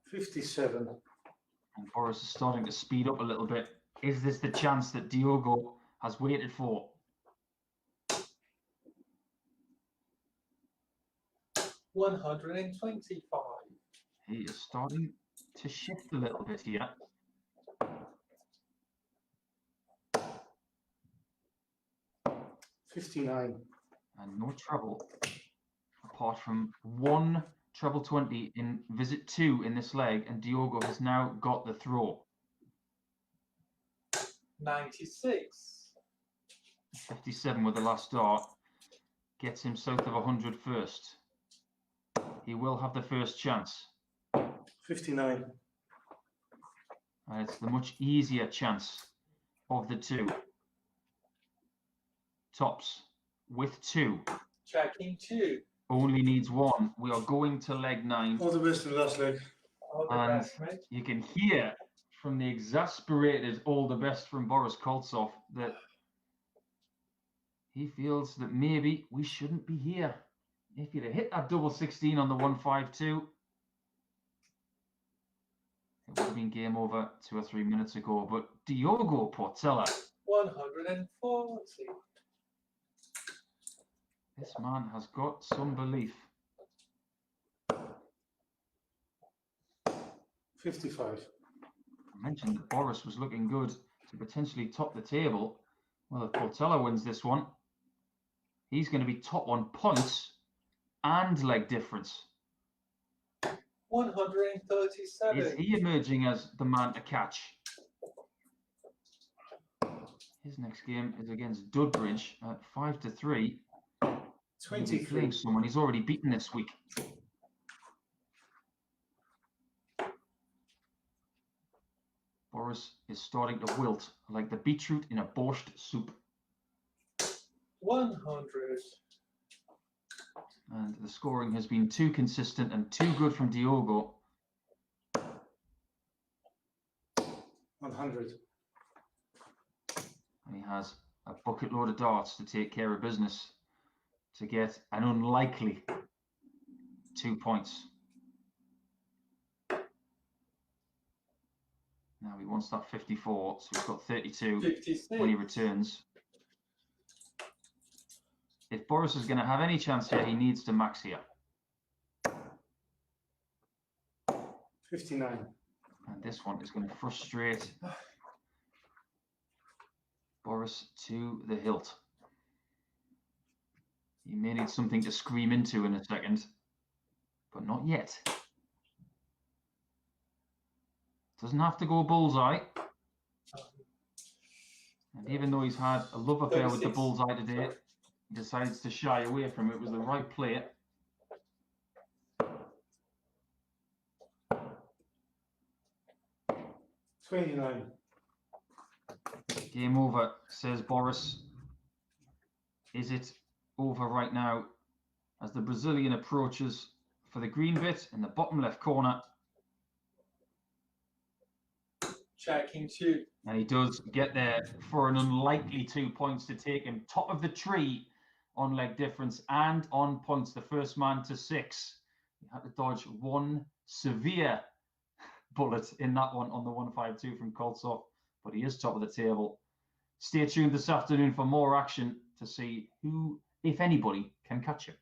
57. And Boris is starting to speed up a little bit. Is this the chance that Diogo has waited for? $125. He is starting to shift a little bit here. $59. And no trouble, apart from one treble 20 in visit 2 in this leg, and Diogo has now got the throw. 96. 57 with the last dart gets him south of 100 first. He will have the first chance. 59. And it's the much easier chance of the two. Tops with 2. Checking 2. Only needs 1. We are going to leg 9. All the best in the last leg. All the And best, mate. you can hear from the exasperated all the best from Boris Koltsov that he feels that maybe we shouldn't be here. If you'd have hit that double 16 on the 152, it would have been game over 2 or 3 minutes ago. But Diogo Portela, 140. this man has got some belief. 55. I mentioned that Boris was looking good to potentially top the table. Well, if Portela wins this one, he's going to be top on points and leg difference. 137. Is he emerging as the man to catch? His next game is against Dudbridge at 5-3. He'll be 23. playing someone he's already beaten this week. Boris is starting to wilt like the beetroot in a borscht soup. 100. And the scoring has been too consistent and too good from Diogo. 100. And he has a bucket load of darts to take care of business to get an unlikely 2 points. Now he wants that 54, so he's got 32 56. when he returns. If Boris is going to have any chance here, he needs to max here. 59. And this one is going to frustrate Boris to the hilt. He may need something to scream into in a second, but not yet. Doesn't have to go bullseye. And even though he's had a love affair with the 36. bullseye today, he decides to shy away from it. It was the right play. $29. Game over, says Boris. Is it over right now as the Brazilian approaches for the green bit in the bottom left corner? Checking 2. And he does get there for an unlikely 2 points to take him top of the tree on leg difference and on points. The first man to 6. He had to dodge one severe bullet in that one on the 152 from Koltsov, but he is top of the table. Stay tuned this afternoon for more action to see who, if anybody, can catch him.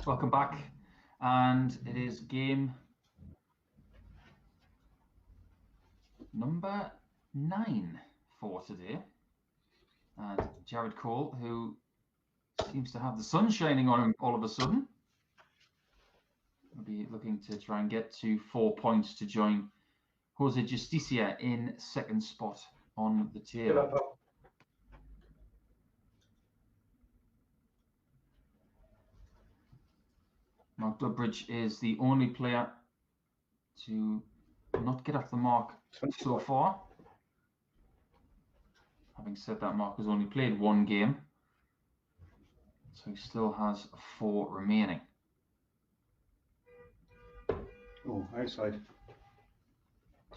Welcome back. And it is game number 9 for today. And Jared Cole, who seems to have the sun shining on him all of a sudden, will be looking to try and get to 4 points to join Jose Justicia in second spot on the Good table. luck, pal. Mark Dudbridge is the only player to not get off the mark so far. Having said that, Mark has only played 1 game, so he still has 4 remaining. Oh, outside.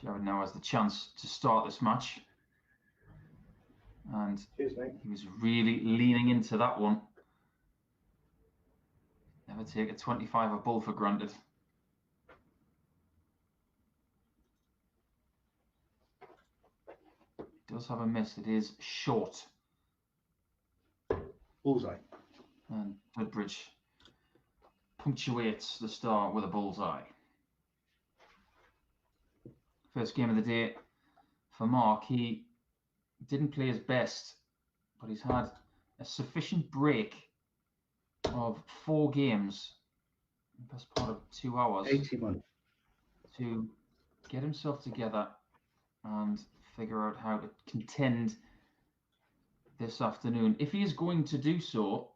Jared now has the chance to start this match, and Cheers, mate. he was really leaning into that one. Never take a 25er bull for granted. Does have a miss. It is short. Bullseye. And Dudbridge punctuates the start with a bullseye. First game of the day for Mark. He didn't play his best, but he's had a sufficient break of 4 games, the best part of 2 hours, 81. to get himself together and figure out how to contend this afternoon. If he is going to do so,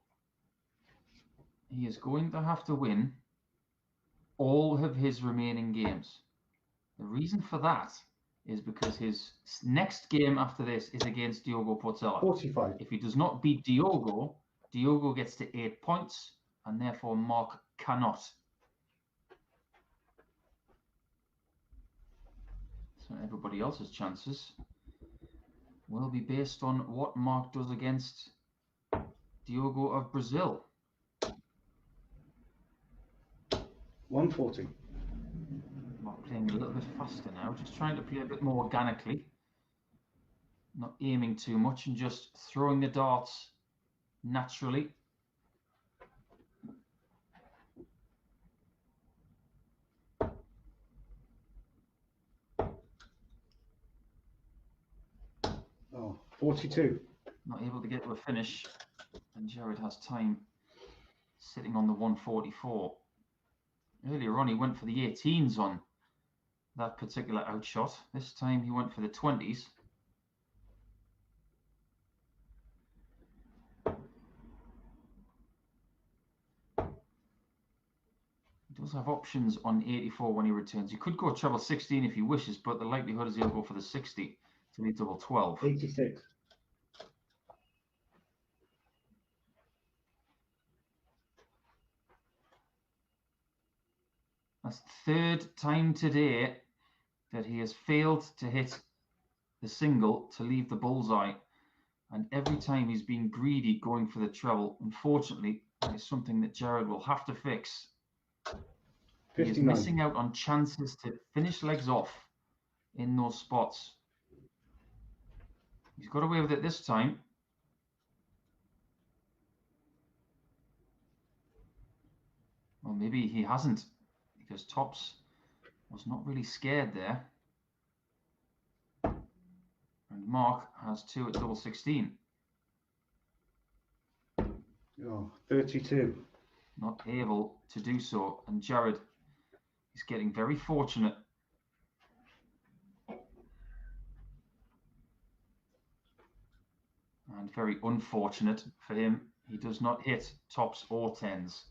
he is going to have to win all of his remaining games. The reason for that is because his next game after this is against Diogo Portela. 45. If he does not beat Diogo, Diogo gets to 8 points, and therefore Mark cannot. So everybody else's chances will be based on what Mark does against Diogo of Brazil. 140. Mark playing a little bit faster now, just trying to play a bit more organically, not aiming too much and just throwing the darts naturally. Oh, 42. Not able to get to a finish, and Jared has time sitting on the 144. Earlier on, he went for the 18s on that particular outshot. This time, he went for the 20s. He does have options on 84 when he returns. He could go treble 16 if he wishes, but the likelihood is he'll go for the 60 to lead double 12. 86. That's the 3rd time today that he has failed to hit the single to leave the bullseye. And every time he's been greedy going for the treble. Unfortunately, that is something that Jared will have to fix. He is 59. missing out on chances to finish legs off in those spots. He's got away with it this time. Well, maybe he hasn't, because Tops was not really scared there. And Mark has 2 at double 16. Oh, 32. Not able to do so. And Jared is getting very fortunate. And very unfortunate for him. He does not hit tops or 10s.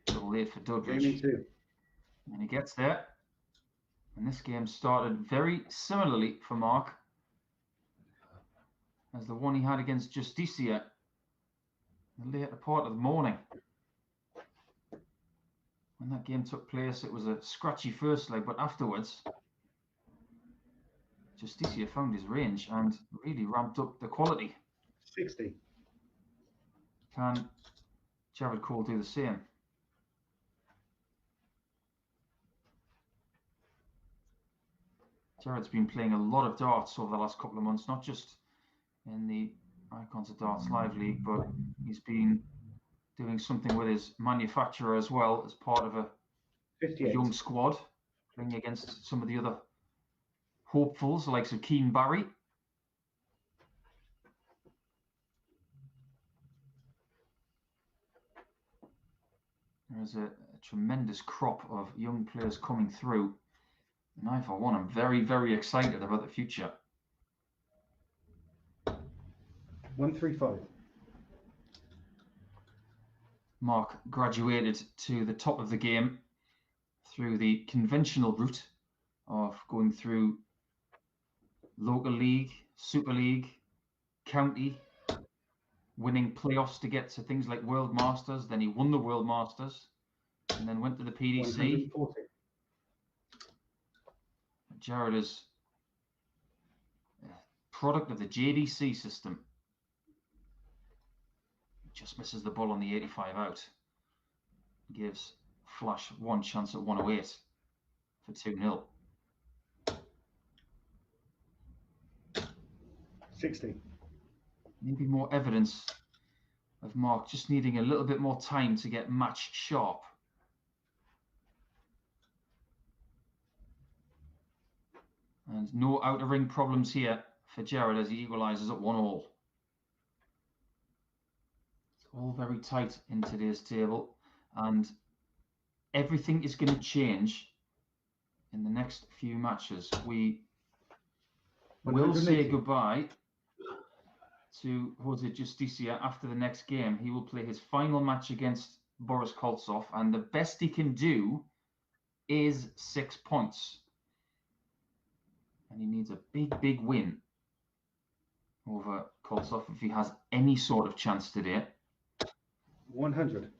Double 8 for Dudbridge. Gaming 2. And he gets there. And this game started very similarly for Mark as the one he had against Justicia in the later part of the morning. When that game took place, it was a scratchy first leg, but afterwards, Justicia found his range and really ramped up the quality. 60. Can Jared Cole do the same? Jared's been playing a lot of darts over the last couple of months, not just in the Icons of Darts Live League, but he's been doing something with his manufacturer as well as part of a 58. young squad, playing against some of the other hopefuls, the likes of Keane Barry. There's a tremendous crop of young players coming through. And I, for one, am very, very excited about the future. 135. Mark graduated to the top of the game through the conventional route of going through local league, super league, county, winning playoffs to get to things like World Masters. Then he won the World Masters and then went to the PDC. 140. Jared is a product of the JDC system. Just misses the ball on the 85 out. Gives Flash one chance at 108 for 2-0. 60. Maybe more evidence of Mark just needing a little bit more time to get match sharp. And no outer ring problems here for Jared as he equalises at 1-1. It's all very tight in today's table, and everything is going to change in the next few matches. We will say 180. goodbye to Jose Justicia after the next game. He will play his final match against Boris Koltsov, and the best he can do is 6 points. And he needs a big, big win over Koltsov if he has any sort of chance today. 100.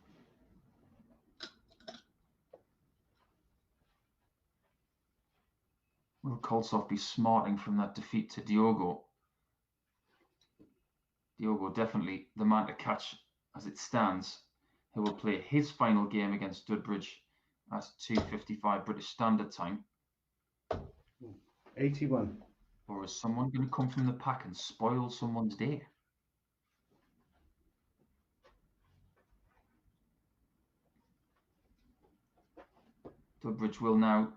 Will Koltsov be smarting from that defeat to Diogo? Diogo definitely the man to catch as it stands. He will play his final game against Dudbridge at 2:55 British Standard Time. 81. Or is someone going to come from the pack and spoil someone's day? Dudbridge will now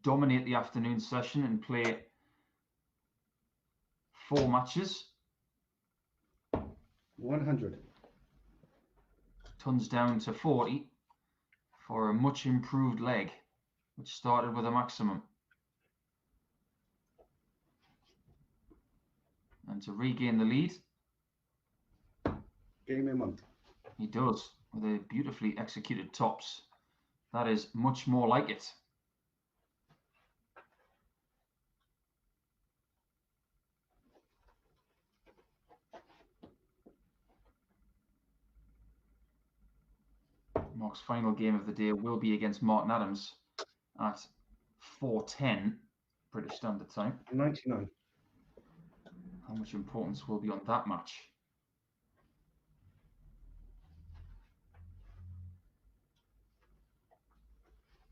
dominate the afternoon session and play 4 matches. 100. Tons down to 40 for a much improved leg, which started with a maximum. And to regain the lead, Game in 1. he does with a beautifully executed tops. That is much more like it. Mark's final game of the day will be against Martin Adams at 4:10 British Standard Time. 99. How much importance will be on that match?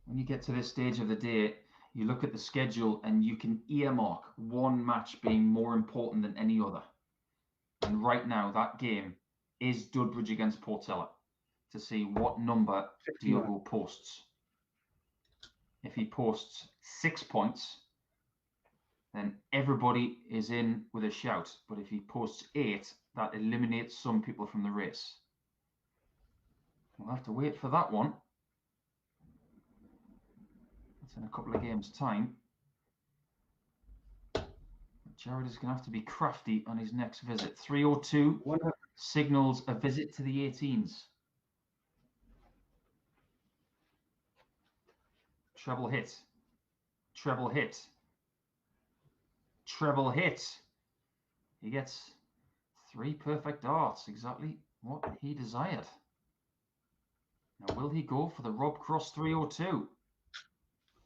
When you get to this stage of the day, you look at the schedule and you can earmark one match being more important than any other. And right now, that game is Dudbridge against Portela to see what number 59. Diogo posts. If he posts 6 points, then everybody is in with a shout. But if he posts 8, that eliminates some people from the race. We'll have to wait for that one. That's in a couple of games' time. Jared is going to have to be crafty on his next visit. 302 100. signals a visit to the 18s. Treble hit. Treble hit. Treble hit. He gets 3 perfect darts, exactly what he desired. Now, will he go for the Rob Cross 302?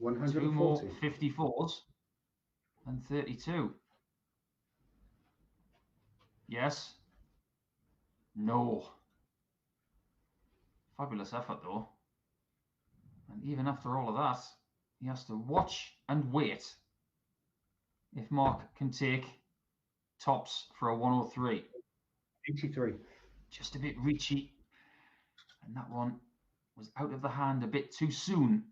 2 more 140. 54s and 32. Yes. No. Fabulous effort, though. And even after all of that, he has to watch and wait if Mark can take tops for a 103. 83. Just a bit reachy. And that one was out of the hand a bit too soon.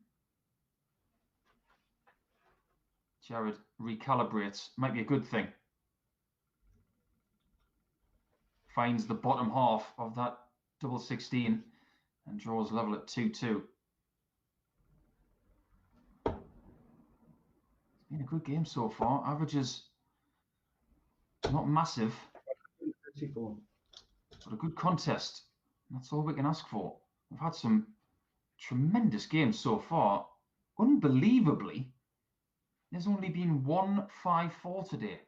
Jared recalibrates. Might be a good thing. Finds the bottom half of that double 16 and draws level at 2-2. It's been a good game so far. Averages not massive, 34. but a good contest. That's all we can ask for. We've had some tremendous games so far. Unbelievably, there's only been one 5-4 today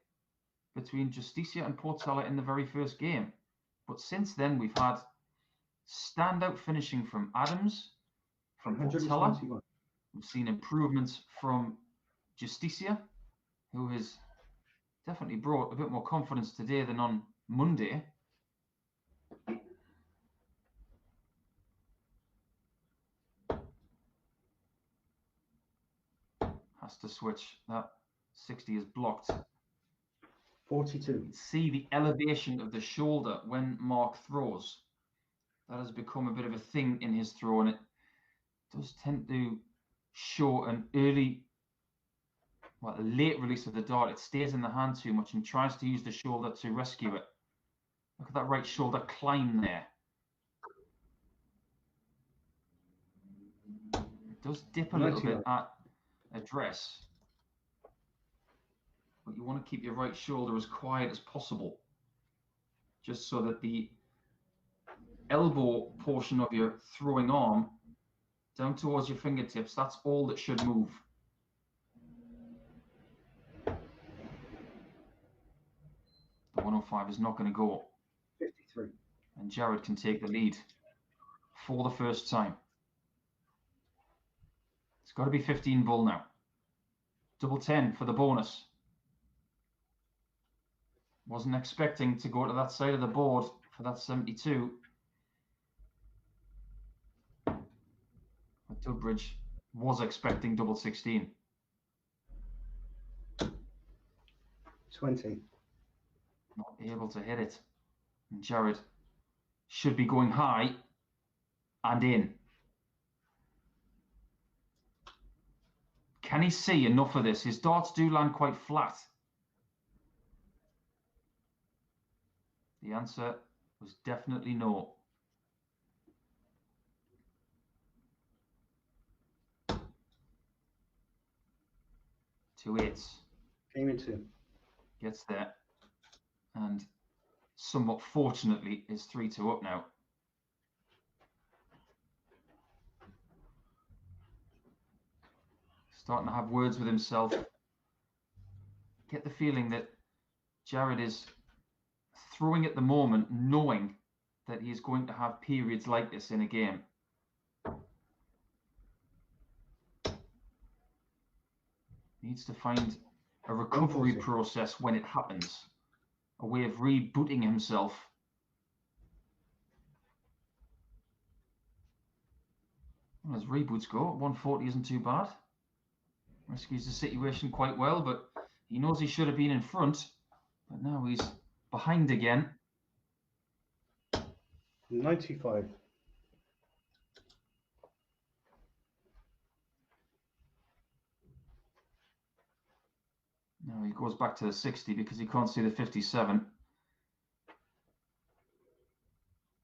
between Justicia and Portela in the very first game. But since then, we've had standout finishing from Adams, from Portela. 121. We've seen improvements from Justicia, who has definitely brought a bit more confidence today than on Monday. Has to switch. That 60 is blocked. 42. You can see the elevation of the shoulder when Mark throws. That has become a bit of a thing in his throw, and it does tend to show an early, well, a late release of the dart. It stays in the hand too much and tries to use the shoulder to rescue it. Look at that right shoulder climb there. It does dip a little bit at address, but you want to keep your right shoulder as quiet as possible, just so that the elbow portion of your throwing arm down towards your fingertips, that's all that should move. The 105 is not going to go. 53. And Jared can take the lead for the first time. It's got to be 15 bull now. Double 10 for the bonus. Wasn't expecting to go to that side of the board for that 72. But Dudbridge was expecting double 16. 20. Not able to hit it. And Jared should be going high and in. Can he see enough of this? His darts do land quite flat. The answer was definitely no. Two eights. Came into. Gets there. And somewhat fortunately is 3-2 up now. Starting to have words with himself. Get the feeling that Jared is throwing at the moment, knowing that he's going to have periods like this in a game. Needs to find a recovery process when it happens. A way of rebooting himself. Well, as reboots go, 140 isn't too bad. Rescues the situation quite well, but he knows he should have been in front. But now he's behind again. 95. Now he goes back to the 60 because he can't see the 57.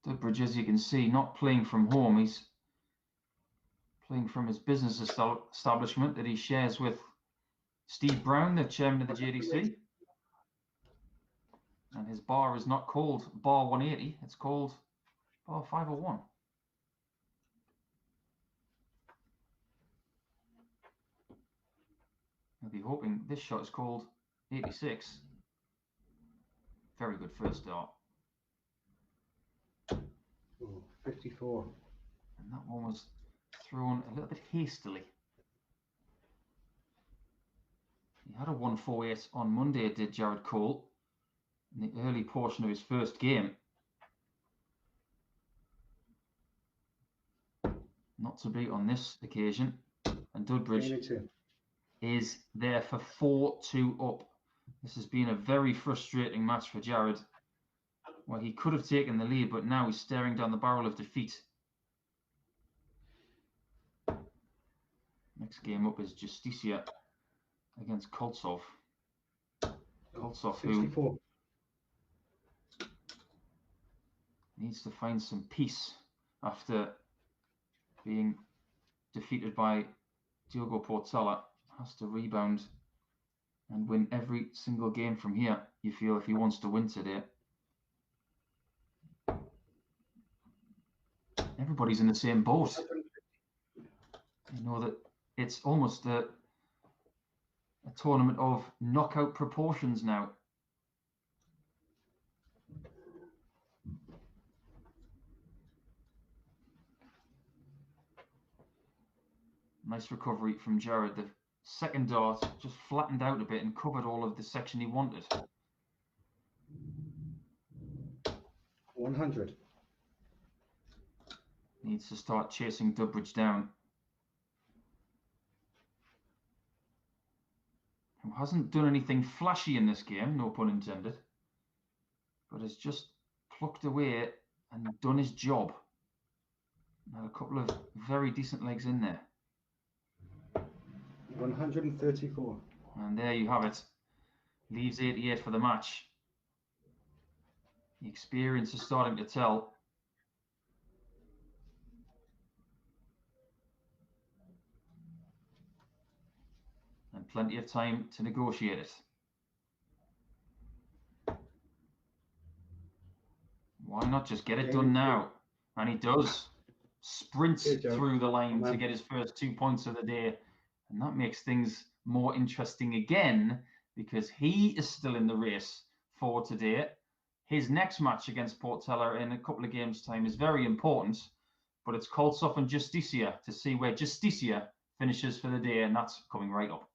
Dudbridge, as you can see, not playing from home. He's playing from his business establishment that he shares with Steve Brown, the chairman of the JDC. And his bar is not called Bar 180, it's called Bar 501. I'll be hoping this shot is called 86. Very good first dart. Oh, 54. And that one was thrown a little bit hastily. He had a 148 on Monday, did Jared Cole, in the early portion of his first game. Not to be on this occasion. And Dudbridge is there for 4-2 up. This has been a very frustrating match for Jared. Well, he could have taken the lead, but now he's staring down the barrel of defeat. Next game up is Justicia against Koltsov. Koltsov, who 64. needs to find some peace after being defeated by Diogo Portela, has to rebound and win every single game from here, you feel, if he wants to win today. Everybody's in the same boat. You know that it's almost a tournament of knockout proportions now. Nice recovery from Jared. The second dart just flattened out a bit and covered all of the section he wanted. 100. Needs to start chasing Durbridge down. Who hasn't done anything flashy in this game, no pun intended, but has just plucked away and done his job. Had a couple of very decent legs in there. 134. And there you have it. Leaves 88 for the match. The experience is starting to tell. And plenty of time to negotiate it. Why not just get it done now? And he does. Sprints through the line to get his first 2 points of the day. And that makes things more interesting again, because he is still in the race for today. His next match against Portela in a couple of games' time is very important, but it's Koltsov and Justicia to see where Justicia finishes for the day, and that's coming right up.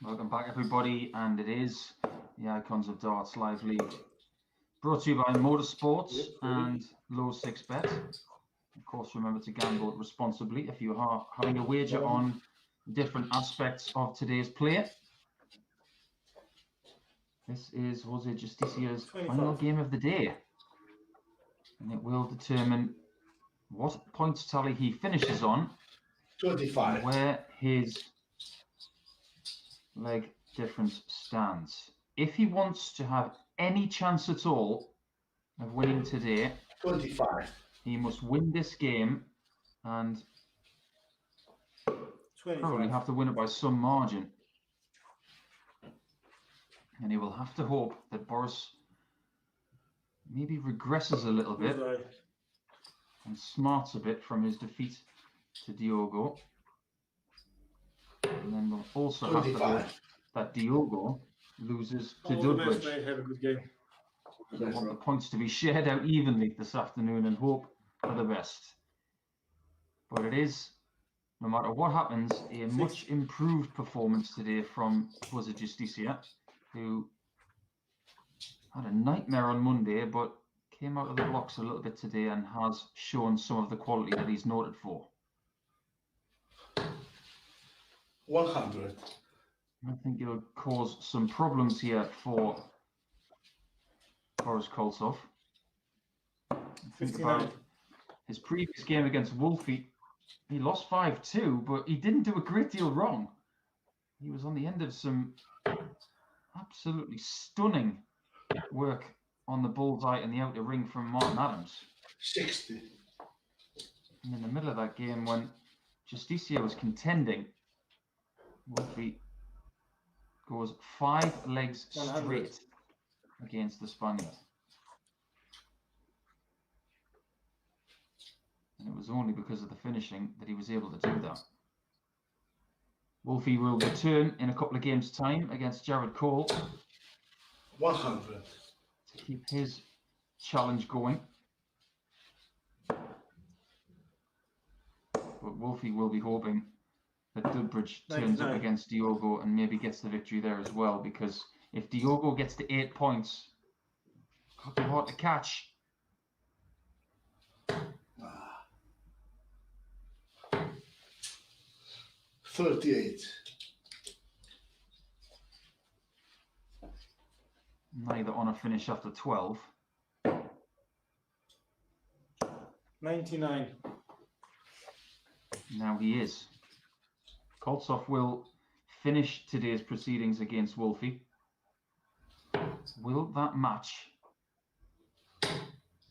Welcome back, everybody, and it is the Icons of Darts Live League, brought to you by MODUS Sports and Low 6Bet. Of course, remember to gamble responsibly if you are having a wager on different aspects of today's play. This is Jose Justicia's final game of the day, and it will determine what points tally he finishes on, 25. and where his leg difference stands. If he wants to have any chance at all of winning today, 25. he must win this game and 25. probably have to win it by some margin. And he will have to hope that Boris maybe regresses a little bit and smarts a bit from his defeat to Diogo. And then we'll also have to hope that Diogo loses to All the best, Dudbridge. mate. Have a good game. I want the points to be shared out evenly this afternoon and hope for the best. But it is, no matter what happens, a much improved performance today from Jose Justicia, who had a nightmare on Monday, but came out of the blocks a little bit today and has shown some of the quality that he's noted for. 100. I think it'll cause some problems here for Boris Koltsov. Think about his previous game against Wolfie. He lost 5-2, but he didn't do a great deal wrong. He was on the end of some absolutely stunning work on the bullseye and the outer ring from Martin Adams. 60. And in the middle of that game, when Justicia was contending, Wolfie goes 5 legs straight against the Spaniard. And it was only because of the finishing that he was able to do that. Wolfie will return in a couple of games' time against Jared Cole 100. to keep his challenge going. But Wolfie will be hoping that Dudbridge turns up against Diogo and maybe gets the victory there as well, because if Diogo gets to 8 points, it could be hard to catch. 38. Neither on a finish after 12. 99. Now he is. Koltsov will finish today's proceedings against Wolfie. Will that match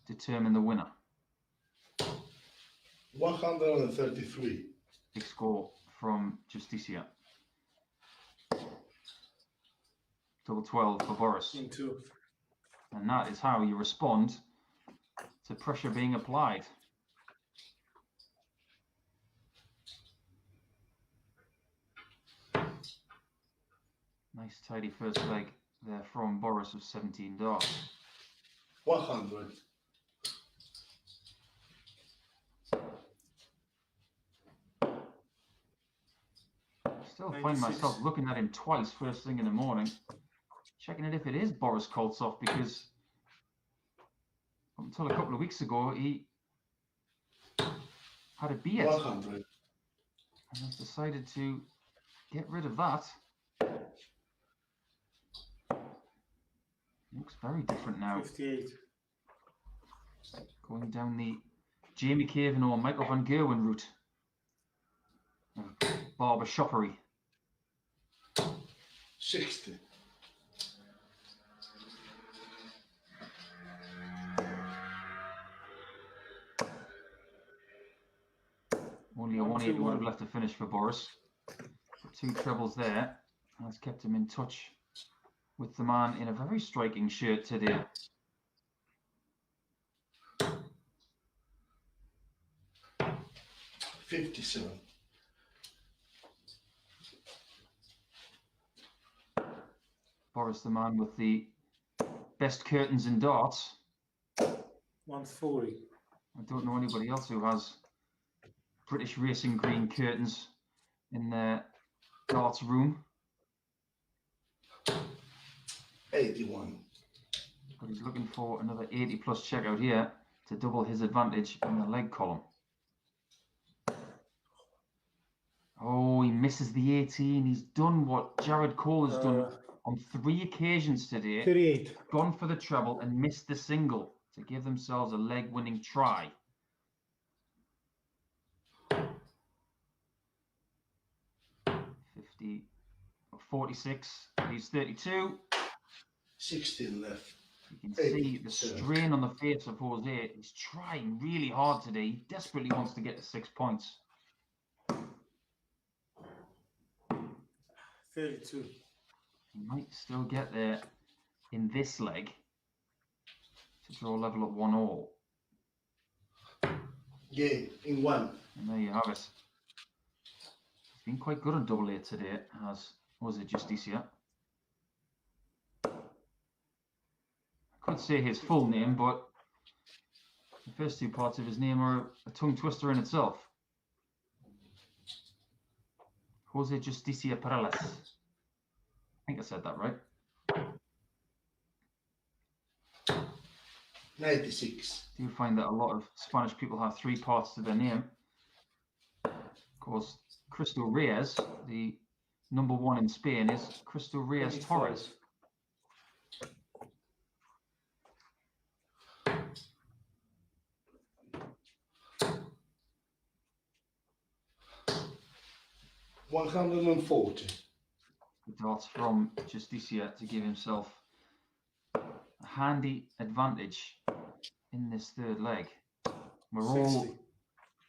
determine the winner? 133. Big score from Justicia. Double 12 for Boris. And that is how you respond to pressure being applied. Nice tidy first leg there from Boris of 17 darts. 100. Still find myself looking at him twice first thing in the morning, checking it if it is Boris Koltsov, because up until a couple of weeks ago he had a beard 100. and has decided to get rid of that. Looks very different now. 58. Going down the Jamie Cavan or Michael van Gerwen route of barber shoppery. 60. Only a 1-8 would have left to finish for Boris. But 2 trebles there has kept him in touch with the man in a very striking shirt today. $57. Boris, the man with the best curtains in darts. 140. I don't know anybody else who has British racing green curtains in their darts room. 81. But he's looking for another 80 plus checkout here to double his advantage in the leg column. Oh, he misses the 18. He's done what Jared Cole has done on 3 occasions today. 38. Gone for the treble and missed the single to give themselves a leg-winning try. $50, 46. He's 32. 16 left. You can see the strain on the face of Jose. He's trying really hard today. He desperately wants to get to 6 points. 32. He might still get there in this leg to draw level at 1-all. Game in 1. And there you have it. He's been quite good on double A today, as was it Justicia. I could say his full name, but the first 2 parts of his name are a tongue twister in itself. Jose Justicia Perales. I think I said that right. 96. I do find that a lot of Spanish people have 3 parts to their name. Of course, Cristo Reyes, the #1 in Spain, is Cristo Reyes 25. Torres. $140. The darts from Justicia to give himself a handy advantage in this 3rd leg. We're all 60.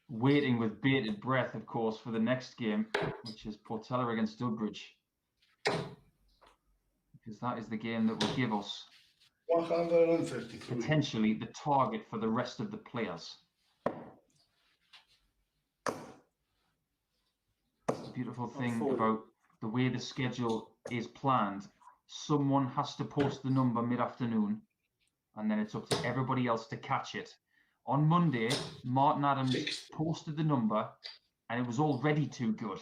waiting with bated breath, of course, for the next game, which is Portela against Dudbridge. Because that is the game that will give us 133. potentially the target for the rest of the players. The beautiful thing 140. about the way the schedule is planned, someone has to post the number mid-afternoon, and then it's up to everybody else to catch it. On Monday, Martin Adams posted the number, and it was already too good.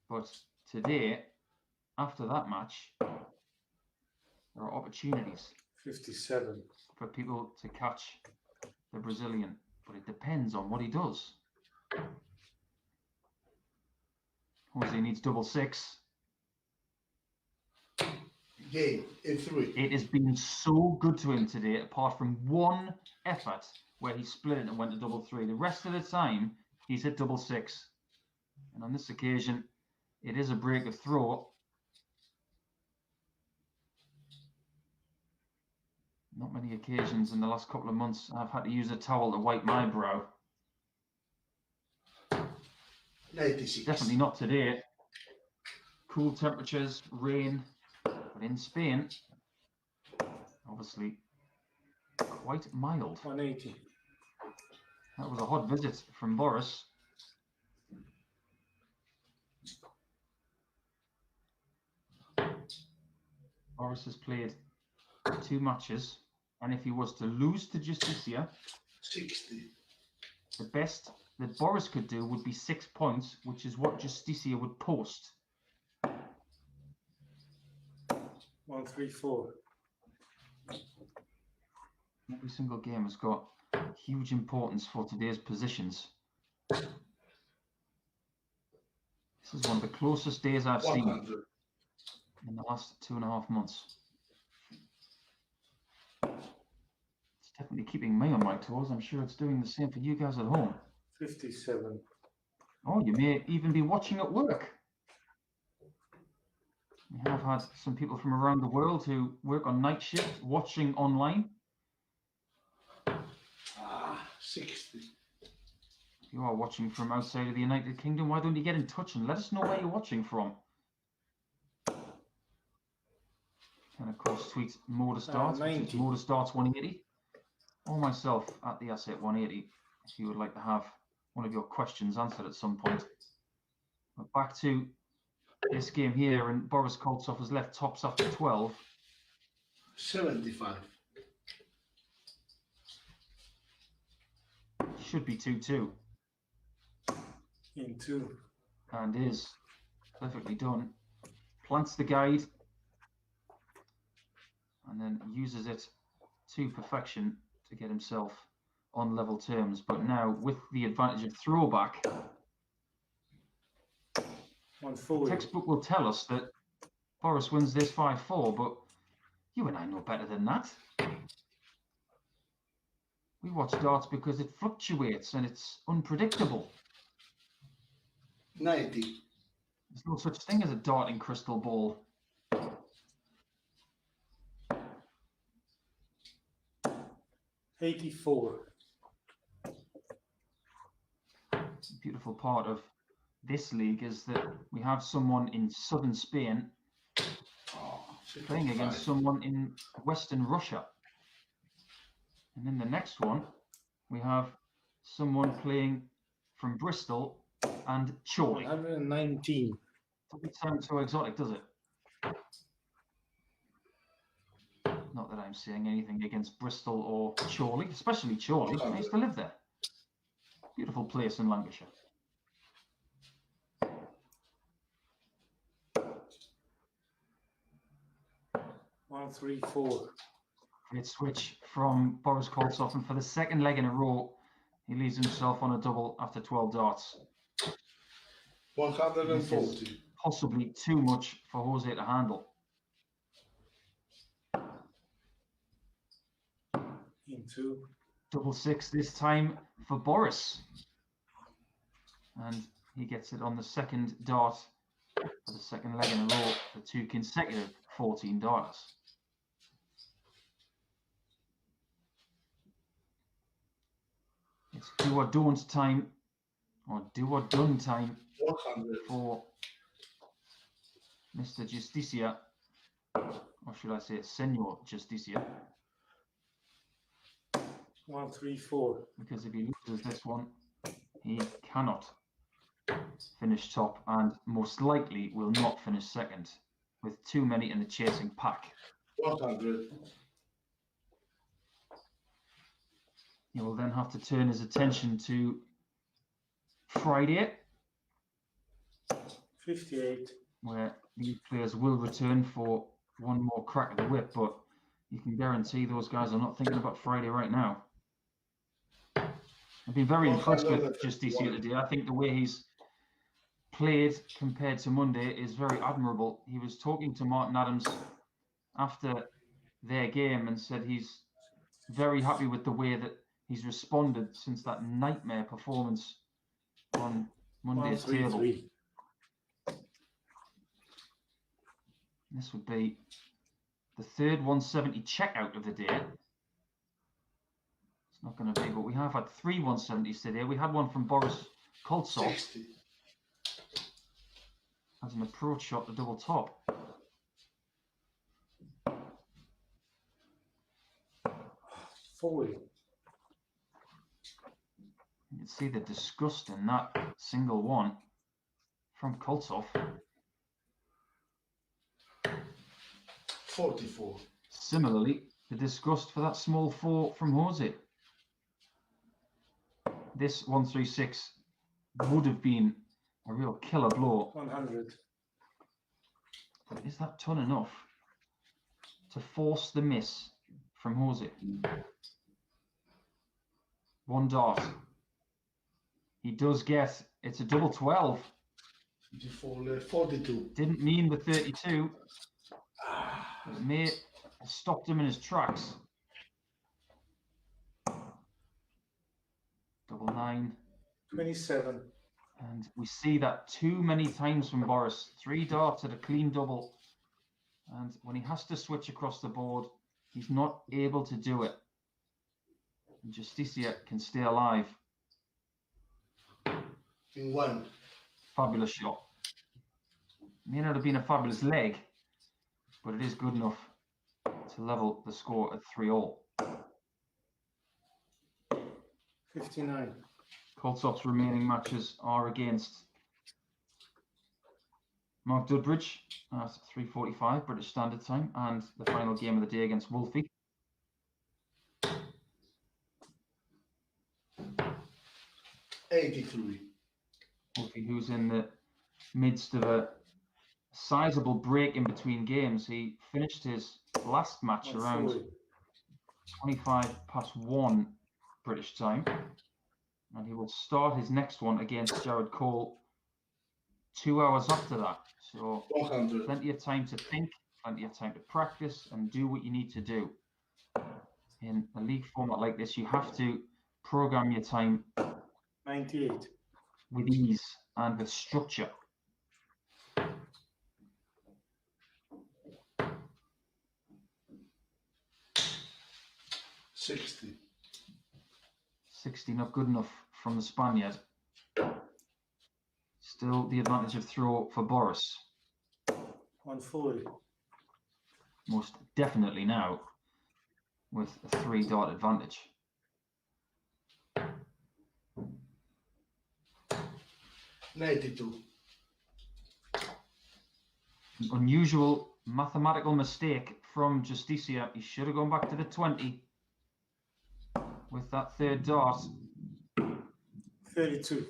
But today, after that match, there are opportunities 57. for people to catch the Brazilian, but it depends on what he does. Jose needs double 6. Game in 3. It has been so good to him today, apart from one effort where he split it and went to double 3. The rest of the time, he's hit double 6. And on this occasion, it is a break of throw. Not many occasions in the last couple of months I've had to use a towel to wipe my brow. 96. Definitely not today. Cool temperatures, rain, but in Spain, obviously quite mild. 180. That was a hot visit from Boris. Boris has played 2 matches, and if he was to lose to Justicia, 60. the best that Boris could do would be 6 points, which is what Justicia would post. 134. Every single game has got huge importance for today's positions. This is one of the closest days I've seen 100. in the last 2.5 months. It's definitely keeping me on my toes. I'm sure it's doing the same for you guys at home. 57. Oh, you may even be watching at work. We have had some people from around the world who work on night shift watching online. 60. If you are watching from outside of the United Kingdom, why don't you get in touch and let us know where you're watching from? And of course, tweet Modus Darts, which is 90. Modus Darts 180, or myself at the Asset 180, if you would like to have one of your questions answered at some point. But back to this game here, and Boris Koltsov has left tops after 12. 75. Should be 2-2, In 2. and is perfectly done. plants the guide, and then uses it to perfection to get himself on level terms. But now, with the advantage of throwback, 140. textbook will tell us that Boris wins this 5-4, but you and I know better than that. We watch darts because it fluctuates and it's unpredictable. 90. There's no such thing as a darting crystal ball. $84. The beautiful part of this league is that we have someone in southern Spain playing against someone in western Russia. And in the next one, we have someone playing from Bristol and Chorley. 119. Doesn't sound so exotic, does it? Not that I'm saying anything against Bristol or Chorley, especially Chorley. I used to live there. Beautiful place in Lancashire. $134. Great switch from Boris Koltsov, and for the second leg in a row, he leaves himself on a double after 12 darts. 140. Possibly too much for Jose to handle. Into Double six this time for Boris. And he gets it on the second dart for the second leg in a row for two consecutive 14 darters. It's do or don't time, or do or done time 100. for Mr. Justicia, or should I say Senor Justicia, 134. because if he loses this one, he cannot finish top and most likely will not finish second with too many in the chasing pack. 100. He will then have to turn his attention to Friday, 58. where these players will return for one more crack at the whip, but you can guarantee those guys are not thinking about Friday right now. I've been very impressed with Justicia today. I think the way he's played compared to Monday is very admirable. He was talking to Martin Adams after their game and said he's very happy with the way that he's responded since that nightmare performance on Monday's table. 133. This would be the third 170 checkout of the day. It's not going to be, but we have had three 170s today. We had one from Boris Koltsov 60. as an approach shot to double top. 40. You can see the disgust in that single one from Koltsov. 44. Similarly, the disgust for that small four from Jose. This 136 would have been a real killer blow. 100. But is that ton enough to force the miss from Jose? One dart. He does get, it's a double 12. 42. Didn't mean the 32. It may have stopped him in his tracks. Double 9. 27. And we see that too many times from Boris. 3 darts at a clean double. And when he has to switch across the board, he's not able to do it. And Justicia can stay alive. In one. Fabulous shot. May not have been a fabulous leg, but it is good enough to level the score at 3-all. 59. Koltsov's remaining matches are against Mark Dudbridge at 3:45 British Standard Time, and the final game of the day against Wolfie. $83. Wolfie, who's in the midst of a sizable break in between games. He finished his last match around 140. 1 British time, and he will start his next one against Jared Cole 2 hours after that. So 100. plenty of time to think, plenty of time to practice, and do what you need to do. In a league format like this, you have to program your time 98. with ease and with structure. $60. 60 not good enough from the Spaniard. Still the advantage of throw for Boris. 140. Most definitely now with a 3-dart advantage. $92. An unusual mathematical mistake from Justicia. He should have gone back to the 20 with that 3rd dart. 32.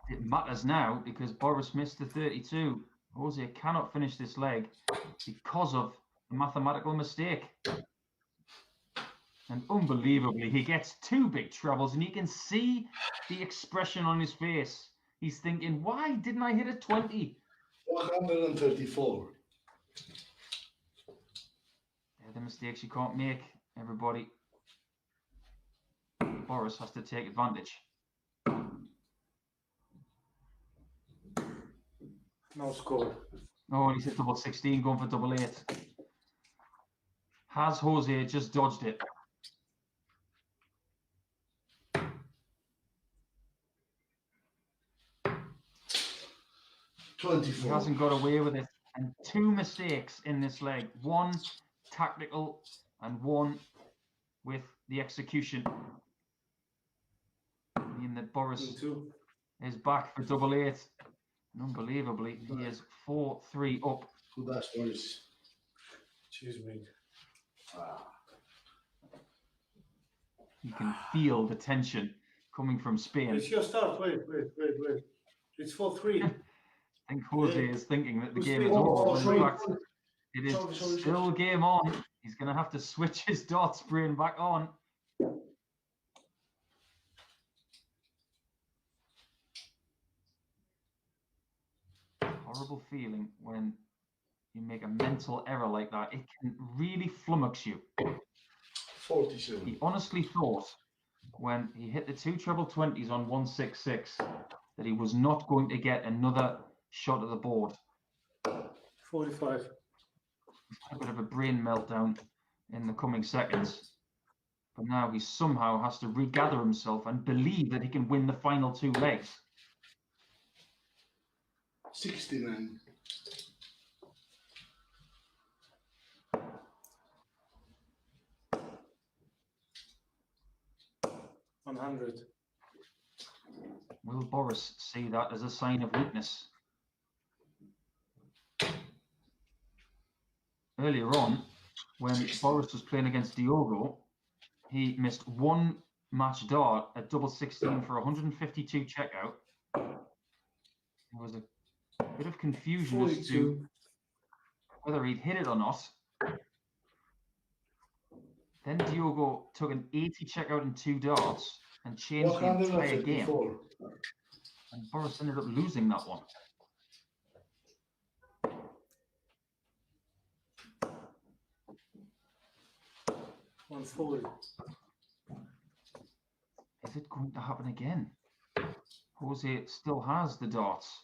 It matters now because Boris missed the 32. Jose cannot finish this leg because of a mathematical mistake. And unbelievably, he gets 2 big trebles, and you can see the expression on his face. He's thinking, why didn't I hit a 20? 134. They're the mistakes you can't make, everybody. Boris has to take advantage. No score. Oh, and he's hit double 16, going for double 8. Has Jose just dodged it? He 24. hasn't got away with it. And 2 mistakes in this leg. 1 tactical and 1 with the execution. Meaning that Boris 2. is back for double 8. And unbelievably, he is 4-3 up. Who does Boris? Excuse me. You can feel the tension coming from Spain. It's your start. Wait. It's 4-3. I think Jose is thinking that the Who's game is Spain? over. Oh, In sorry. fact, it is Sorry. still game on. He's going to have to switch his darts brain back on. Horrible feeling when you make a mental error like that. It can really flummox you. 47. He honestly thought when he hit the 2 treble 20s on 166 that he was not going to get another shot at the board. 45. A bit of a brain meltdown in the coming seconds. But now he somehow has to regather himself and believe that he can win the final 2 legs. 69. $100. Will Boris see that as a sign of weakness? Earlier on, when Boris was playing against Diogo, he missed 1 match dart at double 16 for 152 checkout. There was a bit of confusion as to 42. whether he'd hit it or not. Then Diogo took an 80 checkout in 2 darts and changed the entire game. 154. And Boris ended up losing that one. $140. Is it going to happen again? Jose still has the darts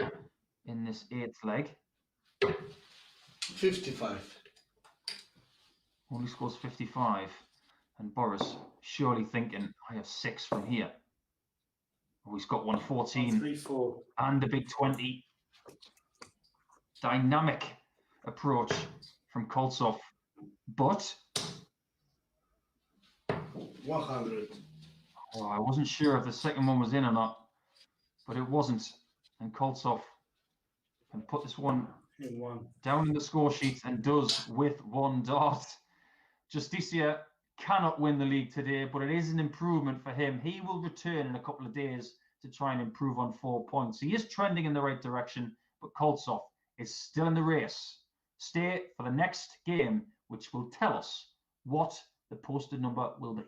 in this 8th leg. 55. Only scores 55. And Boris surely thinking, I have 6 from here. Oh, he's got 114 134. and a big 20. Dynamic approach from Koltsov. But 100. oh, I wasn't sure if the second one was in or not, but it wasn't. And Koltsov can put this one In 1. down in the score sheet and does with 1 dart. Justicia cannot win the league today, but it is an improvement for him. He will return in a couple of days to try and improve on 4 points. He is trending in the right direction, but Koltsov is still in the race. Stay for the next game, which will tell us what the posted number will be.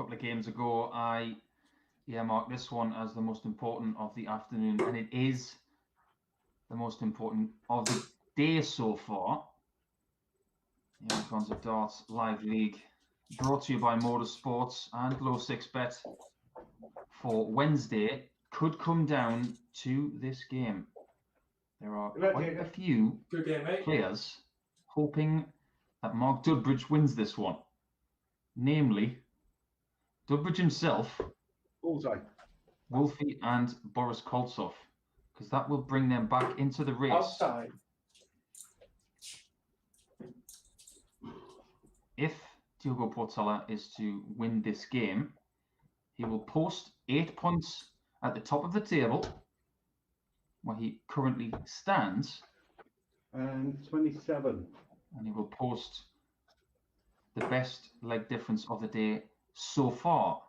couple of games ago, I earmarked this one as the most important of the afternoon, and it is the most important of the day so far. The Icons of Darts Live League, brought to you by MODUS Sports and Low 6Bet for Wednesday, could come down to this game. There are quite a few Good game, mate. players hoping that Mark Dudbridge wins this one. Namely, Dudbridge himself, Bullseye. Wolfie and Boris Koltsov, because that will bring them back into the race. Outside. If Diogo Portela is to win this game, he will post 8 points at the top of the table, where he currently stands, And 27. and he will post the best leg difference of the day so far.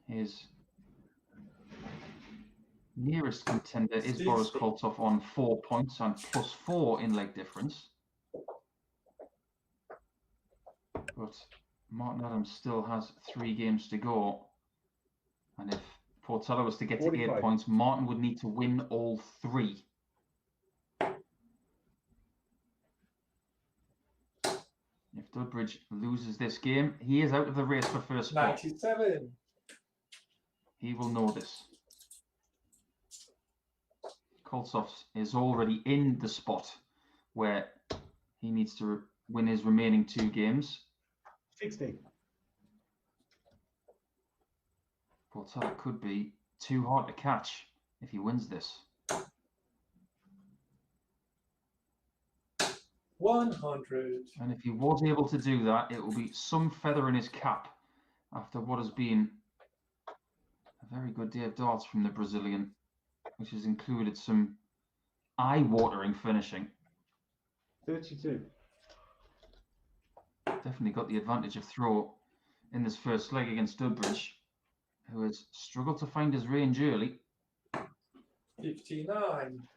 His nearest contender is Boris Koltsov on 4 points and +4 in leg difference. But Martin Adams still has 3 games to go. And if Portela was to get to 45. 8 points, Martin would need to win all 3. If Dudbridge loses this game, he is out of the race for first spot. 97. He will know this. Koltsov is already in the spot where he needs to win his remaining 2 games. 60. Portela could be too hard to catch if he wins this. 100. And if he was able to do that, it will be some feather in his cap after what has been a very good day of darts from the Brazilian, which has included some eye-watering finishing. 32. Definitely got the advantage of throw in this first leg against Dudbridge, who has struggled to find his range early. 59.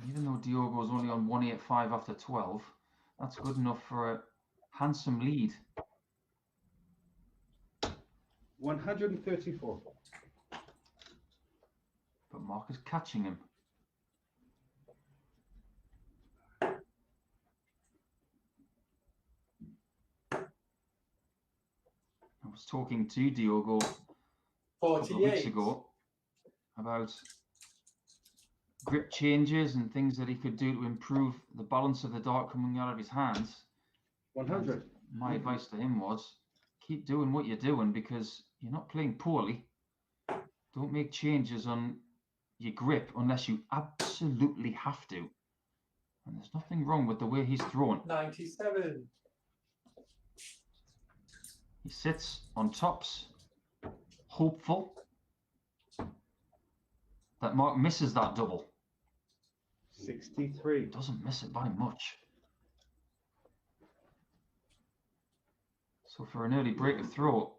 Even though Diogo is only on 185 after 12, that's good enough for a handsome lead. 134. But Mark is catching him. I was talking to Diogo a couple of weeks 48. ago about grip changes and things that he could do to improve the balance of the dart coming out of his hands. 100. My advice to him was, keep doing what you're doing because you're not playing poorly. Don't make changes on your grip unless you absolutely have to. And there's nothing wrong with the way he's thrown. 97. He sits on tops, hopeful that Mark misses that double. 63. Doesn't miss it by much. So for an early break of throw,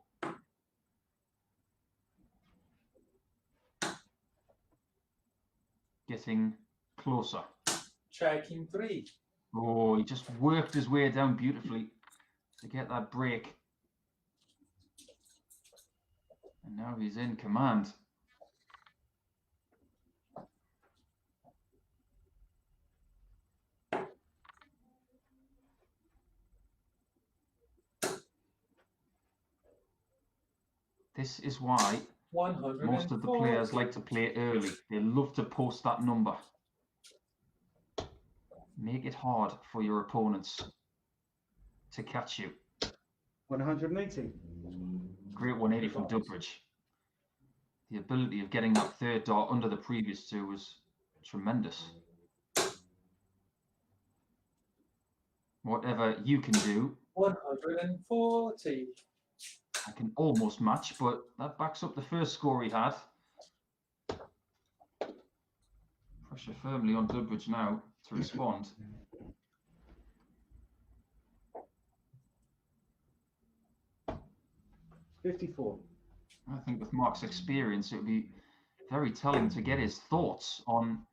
getting closer. Checking 3. Oh, he just worked his way down beautifully to get that break. And now he's in command. This is why most of the players like to play early. They love to post that number. Make it hard for your opponents to catch you. 180. Great 180 from Dudbridge. The ability of getting that third dart under the previous 2 was tremendous. Whatever you can do, 140. I can almost match, but that backs up the first score he had. Pressure firmly on Dudbridge now to respond. $54. I think with Mark's experience, it would be very telling to get his thoughts on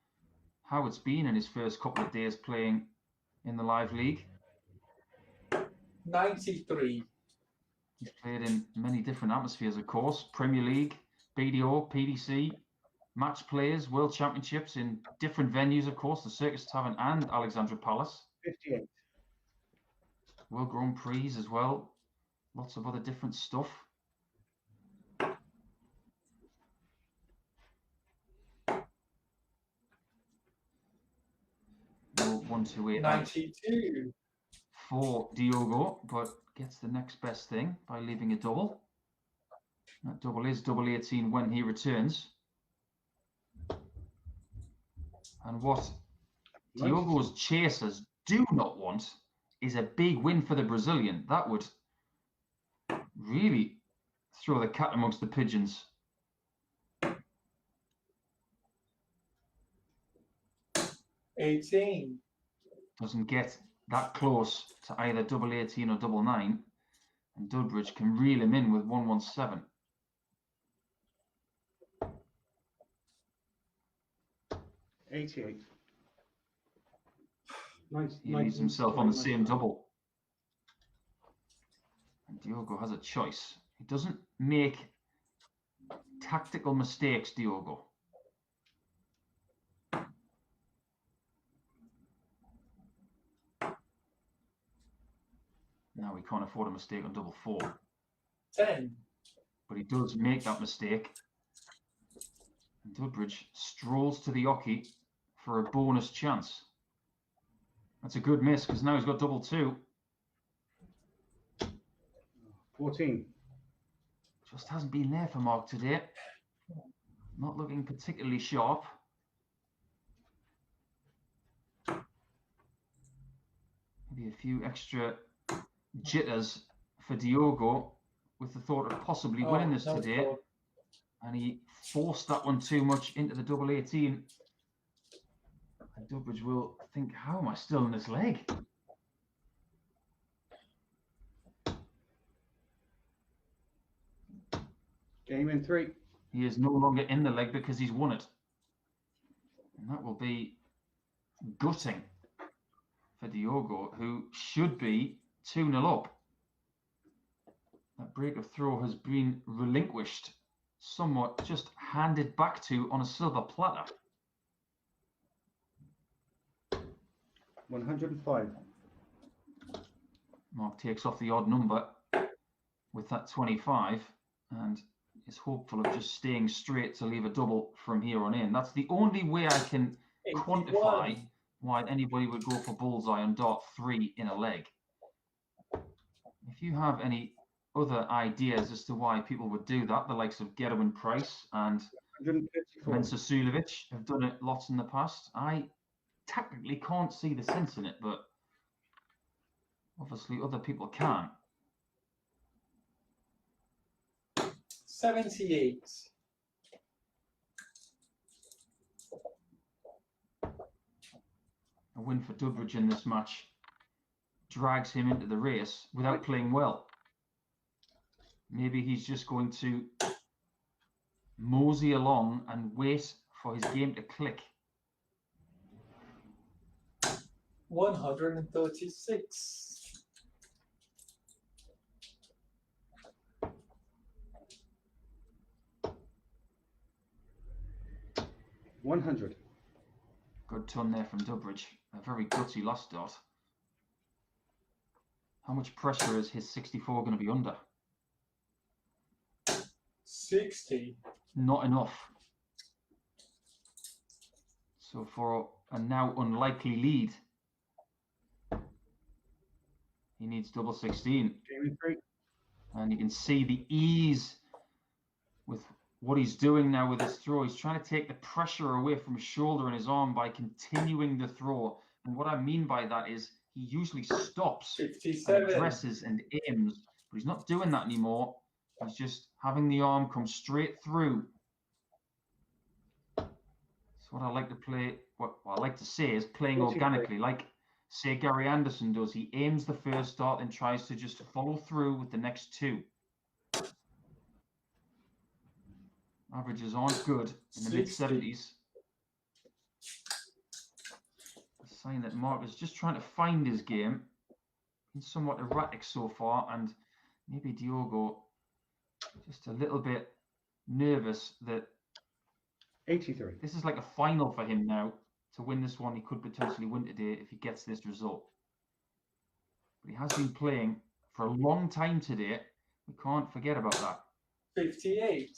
how it's been in his first couple of days playing in the live league. 93. He's played in many different atmospheres, of course. Premier League, BDO, PDC, match players, World Championships in different venues, of course, the Circus Tavern and Alexandra Palace. 58. World Grand Prix as well. Lots of other different stuff. No 1-2-8 out 92. for Diogo, but gets the next best thing by leaving a double. That double is double 18 when he returns. And what Diogo's chasers do not want is a big win for the Brazilian. That would really throw the cat amongst the pigeons. 18. Doesn't get that close to either double 18 or double 9. And Dudbridge can reel him in with 117. $88. He leaves himself on the same double. And Diogo has a choice. He doesn't make tactical mistakes, Diogo. Now he can't afford a mistake on double 4. 10. But he does make that mistake. And Dudbridge strolls to the oche for a bonus chance. That's a good miss because now he's got double 2. 14. Just hasn't been there for Mark today. Not looking particularly sharp. Maybe a few extra jitters for Diogo with the thought of possibly winning this today. And he forced that one too much into the double 18. And Dudbridge will think, how am I still in this leg? Game in 3. He is no longer in the leg because he's won it. And that will be gutting for Diogo, who should be 2-0 up. That break of throw has been relinquished, somewhat just handed back to on a silver platter. 105. Mark takes off the odd number with that 25 and is hopeful of just staying straight to leave a double from here on in. That's the only way I can 81. quantify why anybody would go for bullseye on dart 3 in a leg. If you have any other ideas as to why people would do that, the likes of Gerwin Price and 154. Mensa Sulevic have done it lots in the past. I technically can't see the sense in it, but obviously other people can. 78. A win for Dudbridge in this match drags him into the race without playing well. Maybe he's just going to mosey along and wait for his game to click. 136. 100. Good ton there from Dudbridge. A very gutsy last dot. How much pressure is his 64 going to be under? 60. Not enough. So for a now unlikely lead, he needs double 16. Game in 3. And you can see the ease with what he's doing now with his throw. He's trying to take the pressure away from his shoulder and his arm by continuing the throw. And what I mean by that is he usually stops and 57. addresses and aims, but he's not doing that anymore. He's just having the arm come straight through. So what I like to play, what I like to say is playing 43. organically, like say Gary Anderson does. He aims the first dart and tries to just follow through with the next two. Averages aren't good in the 60. mid-70s. A sign that Mark is just trying to find his game. He's somewhat erratic so far and maybe Diogo just a little bit nervous that 83. this is like a final for him now. To win this one, he could potentially win today if he gets this result. But he has been playing for a long time today. We can't forget about that. 58.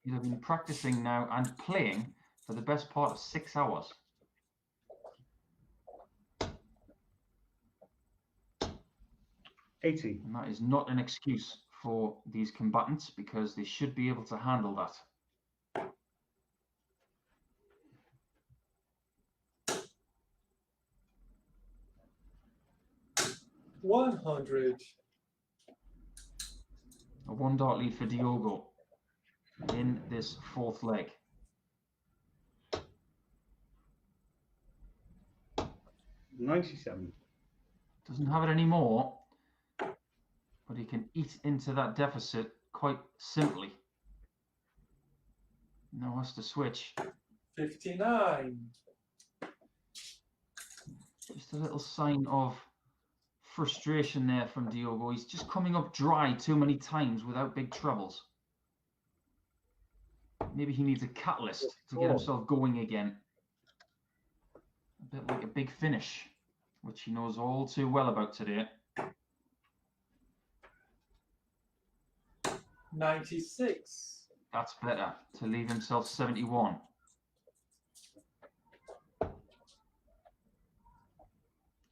He's been practicing now and playing for the best part of 6 hours. 80. And that is not an excuse for these combatants because they should be able to handle that. 100. A 1 dart lead for Diogo in this fourth leg. 97. Doesn't have it anymore, but he can eat into that deficit quite simply. Now has to switch. 59. Just a little sign of frustration there from Diogo. He's just coming up dry too many times without big troubles. Maybe he needs a catalyst to get himself going again. A bit like a big finish, which he knows all too well about today. 96. That's better, to leave himself 71.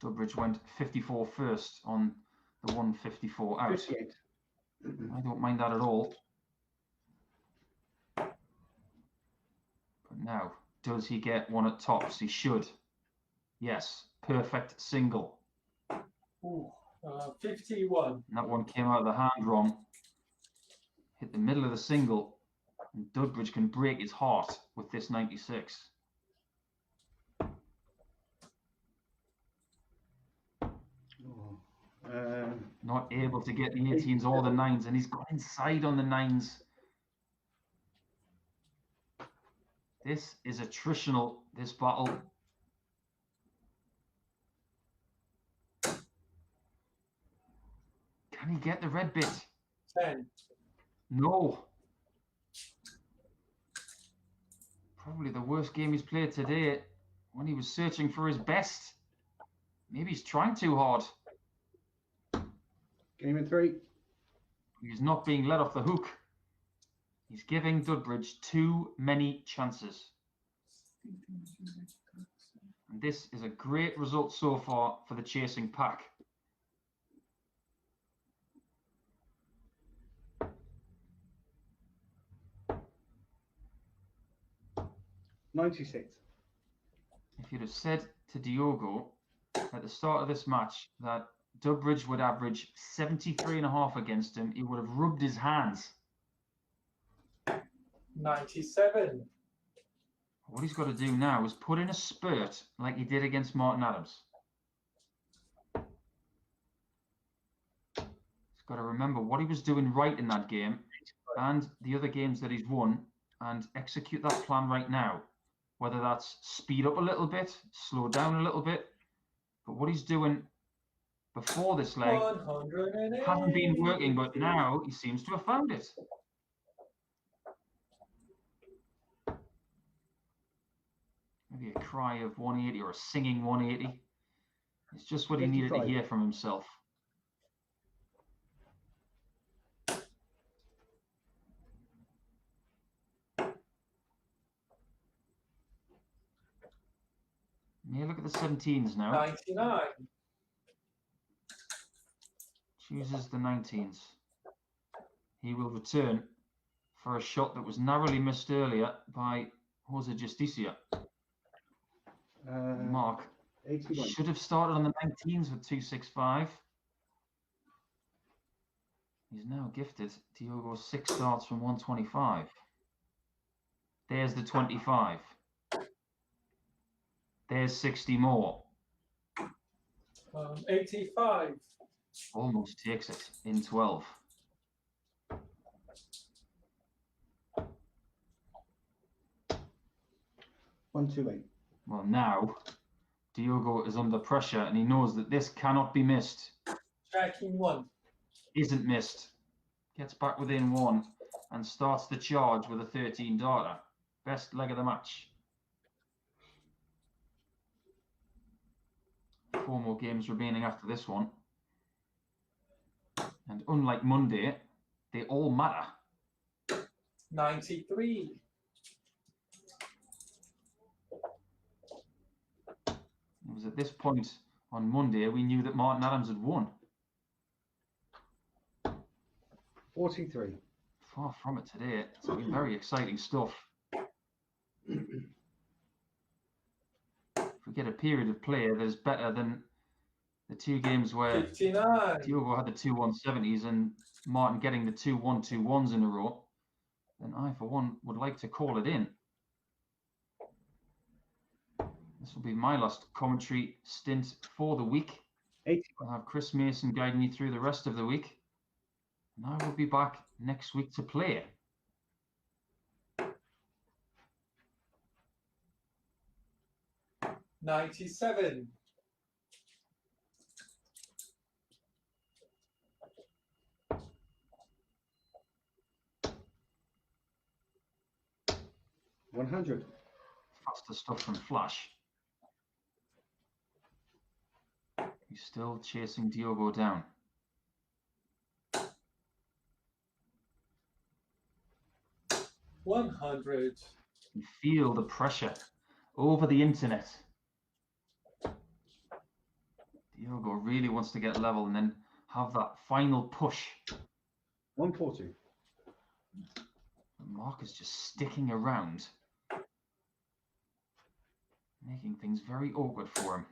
Durbridge went 54 first on the 154 out. 58. I don't mind that at all. But now, does he get one at tops? He should. Yes, perfect single. Ooh, 51. And that one came out of the hand wrong. Hit the middle of the single. And Durbridge can break his heart with this 96. Not able to get the 18s or the 9s, and he's got inside on the 9s. This is attritional, this battle. Can he get the red bit? 10. No. Probably the worst game he's played today when he was searching for his best. Maybe he's trying too hard. Game in 3. He's not being let off the hook. He's giving Durbridge too many chances. And this is a great result so far for the chasing pack. $96. If you'd have said to Diogo at the start of this match that Durbridge would average 73.5 against him, he would have rubbed his hands. 97. What he's got to do now is put in a spurt like he did against Martin Adams. He's got to remember what he was doing right in that game and the other games that he's won and execute that plan right now. Whether that's speed up a little bit, slow down a little bit. But what he's doing before this leg hasn't been working, but now he seems to have found it. Maybe a cry of 180 or a singing 180. It's just what he needed to hear from himself. Yeah, look at the 17s now. 99. Chooses the 19s. He will return for a shot that was narrowly missed earlier by Jose Justicia. Mark 81. should have started on the 19s with 265. He's now gifted Diogo 6 starts from 125. There's the 25. There's 60 more. 85. Almost takes it in 12. $128. Well, now Diogo is under pressure and he knows that this cannot be missed. Tracking 1. isn't missed. Gets back within 1 and starts the charge with a 13 darter. Best leg of the match. 4 more games remaining after this one. And unlike Monday, they all matter. 93. It was at this point on Monday we knew that Martin Adams had won. 43. Far from it today. It's been very exciting stuff. If we get a period of play that is better than the 2 games where 59. Diogo had the 2 170s and Martin getting the 2 121s in a row, then I, for one, would like to call it in. This will be my last commentary stint for the week. 80. I'll have Chris Mason guiding you through the rest of the week. And I will be back next week to play. $97. 100. Faster stuff from Flash. He's still chasing Diogo down. $100. You feel the pressure over the internet. Diogo really wants to get level and then have that final push. 140. Mark is just sticking around, making things very awkward for him.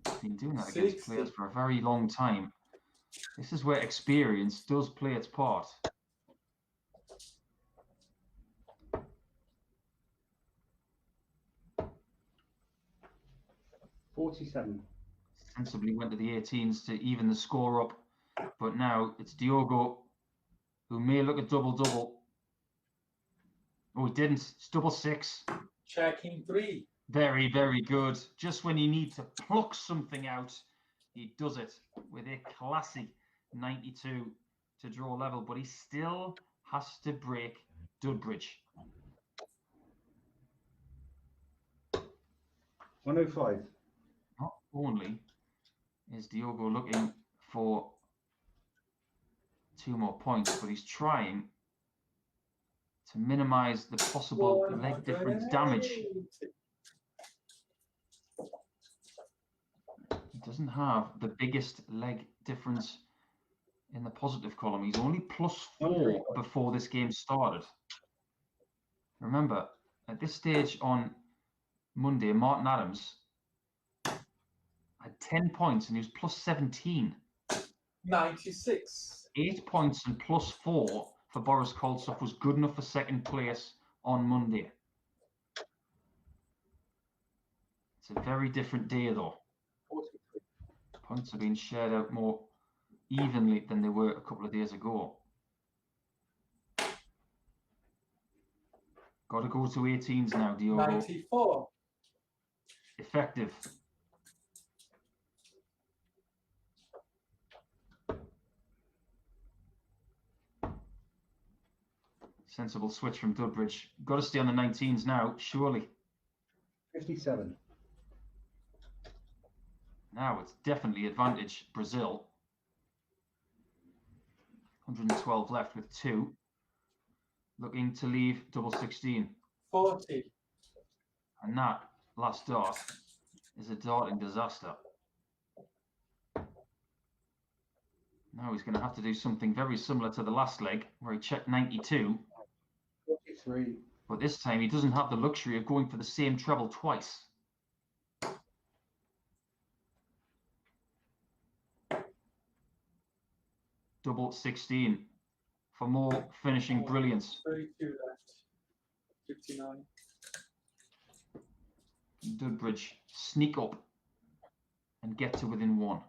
He's been doing that against players for a very long time. This is where experience does play its part. $47. Sensibly went to the 18s to even the score up, but now it's Diogo who may look at double-double. Oh, he didn't. It's double 6. Checking 3. Very, very good. Just when you need to pluck something out, he does it with a classy 92 to draw level, but he still has to break Dudbridge. 105. Not only is Diogo looking for 2 more points, but he's trying to minimize the possible leg difference damage. He doesn't have the biggest leg difference in the positive column. He's only +4 before this game started. Remember, at this stage on Monday, Martin Adams had 10 points and he was +17. 96. 8 points and +4 for Boris Koltsov was good enough for second place on Monday. It's a very different day though. Points are being shared out more evenly than they were a couple of days ago. Got to go to 18s now, Diogo. 94. Effective. Sensible switch from Dudbridge. Got to stay on the 19s now, surely. 57. Now it's definitely advantage Brazil. 112 left with 2. Looking to leave double 16. 40. And that last dart is a darting disaster. Now he's going to have to do something very similar to the last leg where he checked 92. 43. But this time he doesn't have the luxury of going for the same treble twice. Double 16 for more finishing brilliance. 32 left. 59. Dudbridge sneak up and get to within 1.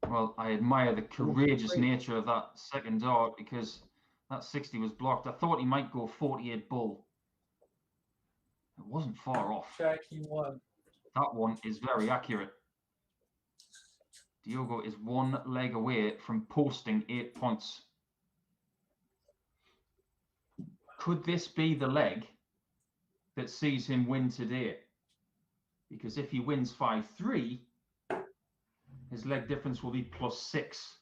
Well, I admire the courageous nature of that second dart because that 60 was blocked. I thought he might go 48 bull. It wasn't far off. Checking 1. That one is very accurate. Diogo is one leg away from posting 8 points. Could this be the leg that sees him win today? Because if he wins 5-3, his leg difference will be +6,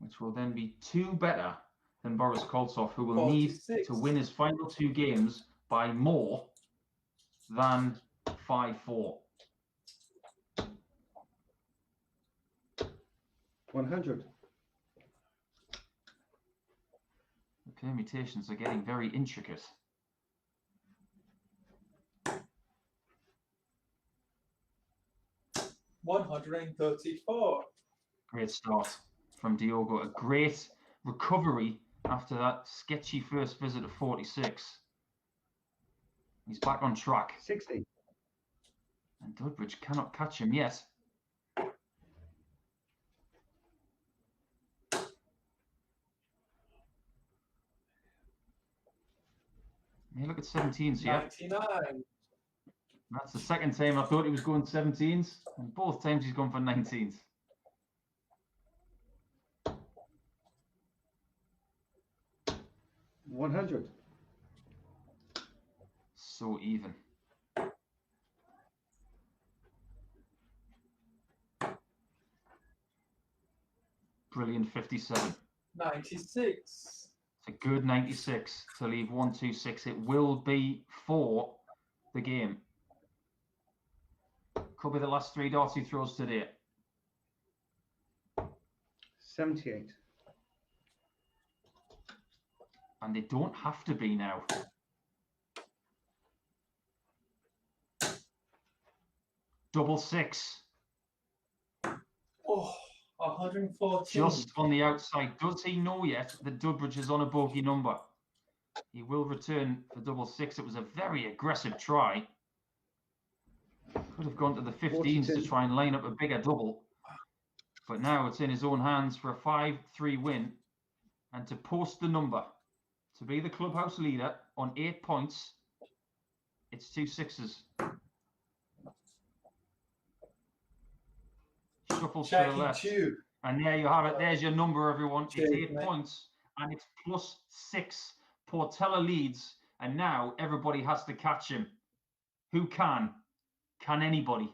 which will then be 2 better than Boris Koltsov, who will need 46. to win his final 2 games by more than 5-4. 100. The permutations are getting very intricate. $134. Great start from Diogo. A great recovery after that sketchy first visit of 46. He's back on track. 60. And Dudbridge cannot catch him yet. Hey, look at 17s here. 99. That's the second time I thought he was going 17s, and both times he's gone for 19s. $100. So even. Brilliant 57. 96. It's a good 96 to leave 126. It will be for the game. Could be the last 3 darts he throws today. 78. And they don't have to be now. Double 6. Oh, 114. Just on the outside. Does he know yet that Dudbridge is on a bogey number? He will return for double 6. It was a very aggressive try. Could have gone to the 15s to 42. try and line up a bigger double. But now it's in his own hands for a 5-3 win. And to post the number, to be the clubhouse leader on 8 points, it's 2 6s. Shuffles to the Checking left. tube. And there you have it. There's your number, everyone. It's Cheers, 8 mate. points and it's +6. Portela leads. And now everybody has to catch him. Who can? Can anybody?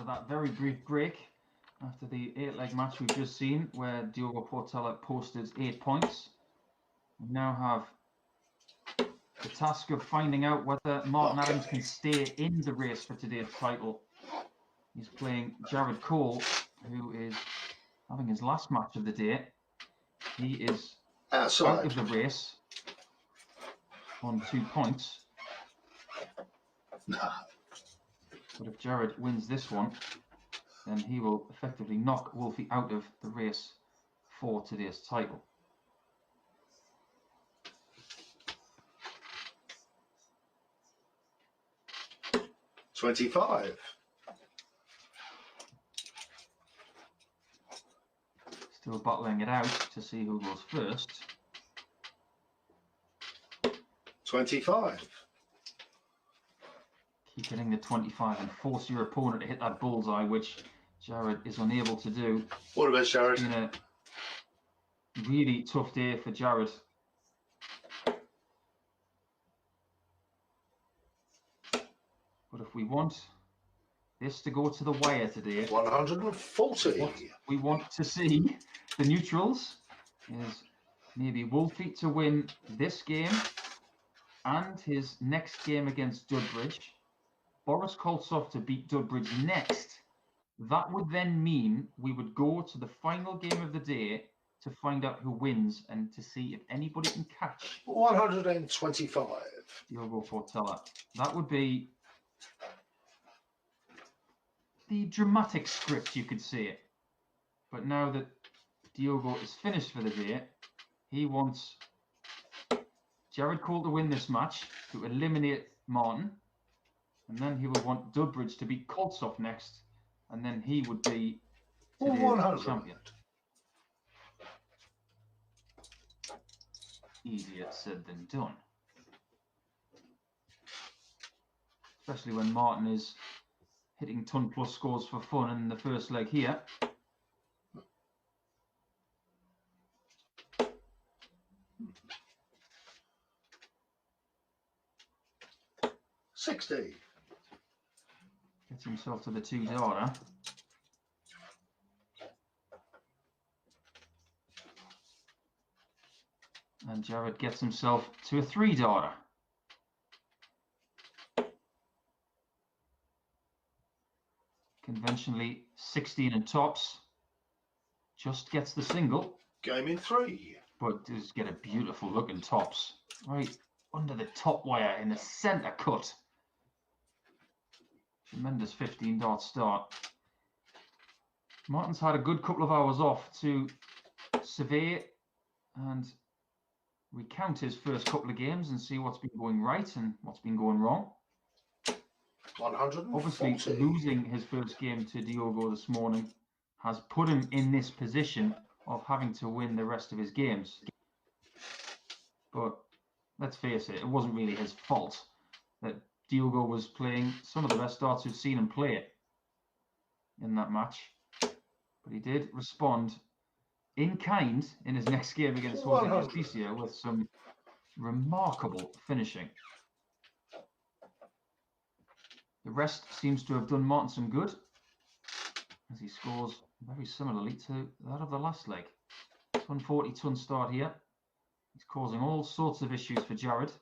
after that very brief break, after the 8-leg match we've just seen, where Diogo Portela posted 8 points. We now have the task of finding out whether Martin Adams can stay in the race for today's title. He's playing Jared Cole, who is having his last match of the day. He is out Outside. of the race on 2 points. Nah. But if Jared wins this one, then he will effectively knock Wolfie out of the race for today's title. $25. Still battling it out to see who goes first. $25. Keep hitting the 25 and force your opponent to hit that bullseye, which Jared is unable to do. What about Jared? It's been a really tough day for Jared. But if we want this to go to the wire today, 140. what we want to see the neutrals is maybe Wolfie to win this game and his next game against Dudbridge. Boris Koltsov to beat Dudbridge next. That would then mean we would go to the final game of the day to find out who wins and to see if anybody can catch 125. Diogo Portela. That would be the dramatic script, you could say it. But now that Diogo is finished for the day, he wants Jared Cole to win this match to eliminate Martin, and then he will want Dudbridge to beat Koltsov next, and then he would be today's 100. champion. Easier said than done. Especially when Martin is hitting ton plus scores for fun in the first leg here. $60. Gets himself to the $2. And Jared gets himself to a $3. Conventionally 16 and tops. Just gets the single, Game in 3. but does get a beautiful looking tops. Right under the top wire in the center cut. Tremendous 15-dart start. Martin's had a good couple of hours off to survey and recount his first couple of games and see what's been going right and what's been going wrong. 140. Obviously, losing his first game to Diogo this morning has put him in this position of having to win the rest of his games. But let's face it, it wasn't really his fault that Diogo was playing some of the best darts we've seen him play in that match. But he did respond in kind in his next game against Jose 100. Justicia with some remarkable finishing. The rest seems to have done Martin some good, as he scores very similarly to that of the last leg. 140-ton start here. He's causing all sorts of issues for Jared.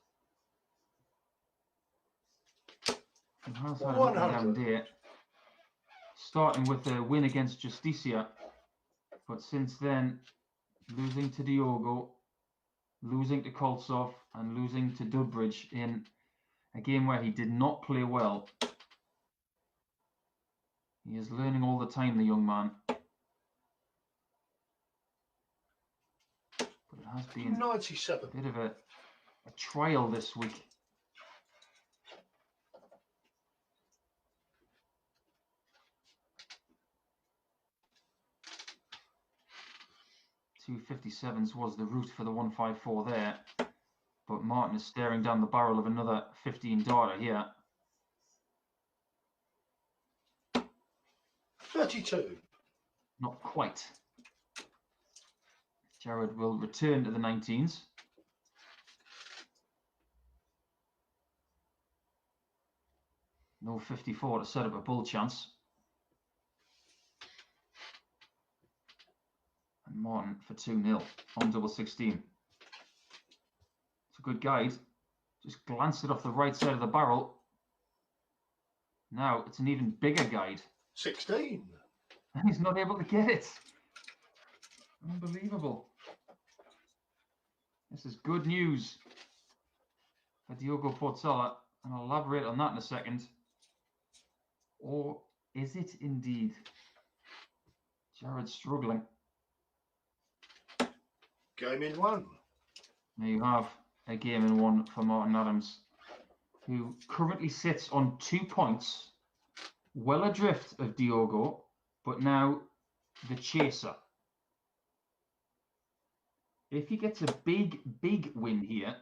He has had an up and down day, starting with a win against Justicia, but since then, losing to Diogo, losing to Koltsov, and losing to Dudbridge in a game where he did not play well. He is learning all the time, the young man. But it has been 97. a bit of a trial this week. $257s was the route for the 154 there, but Martin is staring down the barrel of another 15-darter here. 32. Not quite. Jared will return to the 19s. No 54 to set up a bull chance. Martin for 2-0 on double 16. It's a good guide. Just glanced it off the right side of the barrel. Now it's an even bigger guide. 16. And he's not able to get it. Unbelievable. This is good news for Diogo Portela, and I'll elaborate on that in a second. Or is it indeed? Jared's struggling. Game in 1. There you have a game in 1 for Martin Adams, who currently sits on 2 points, well adrift of Diogo, but now the chaser. If he gets a big win here,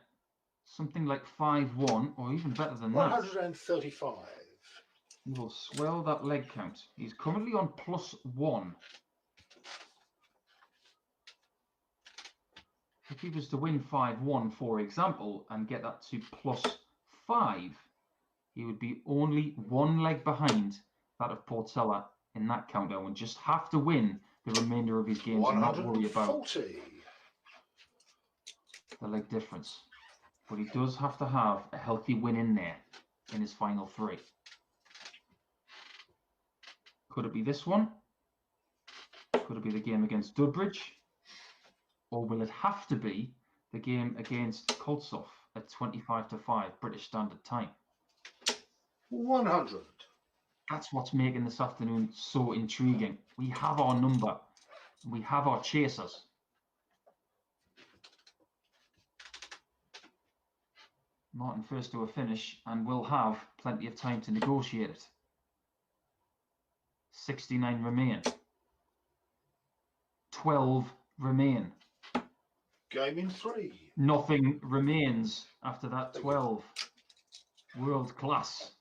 something like 5-1, or even better than that, 135. he will swell that leg count. He's currently on +1. If he was to win 5-1, for example, and get that to +5, he would be only 1 leg behind that of Portela in that countdown and just have to win the remainder of his games and not worry about 140. the leg difference. But he does have to have a healthy win in there in his final 3. Could it be this one? Could it be the game against Dudbridge? Or will it have to be the game against Koltsov at 25-5 British Standard Time? 100. That's what's making this afternoon so intriguing. We have our number. We have our chasers. Martin first to a finish and will have plenty of time to negotiate it. 69 remain. 12 remain. Game in 3. Nothing remains after that 12. World class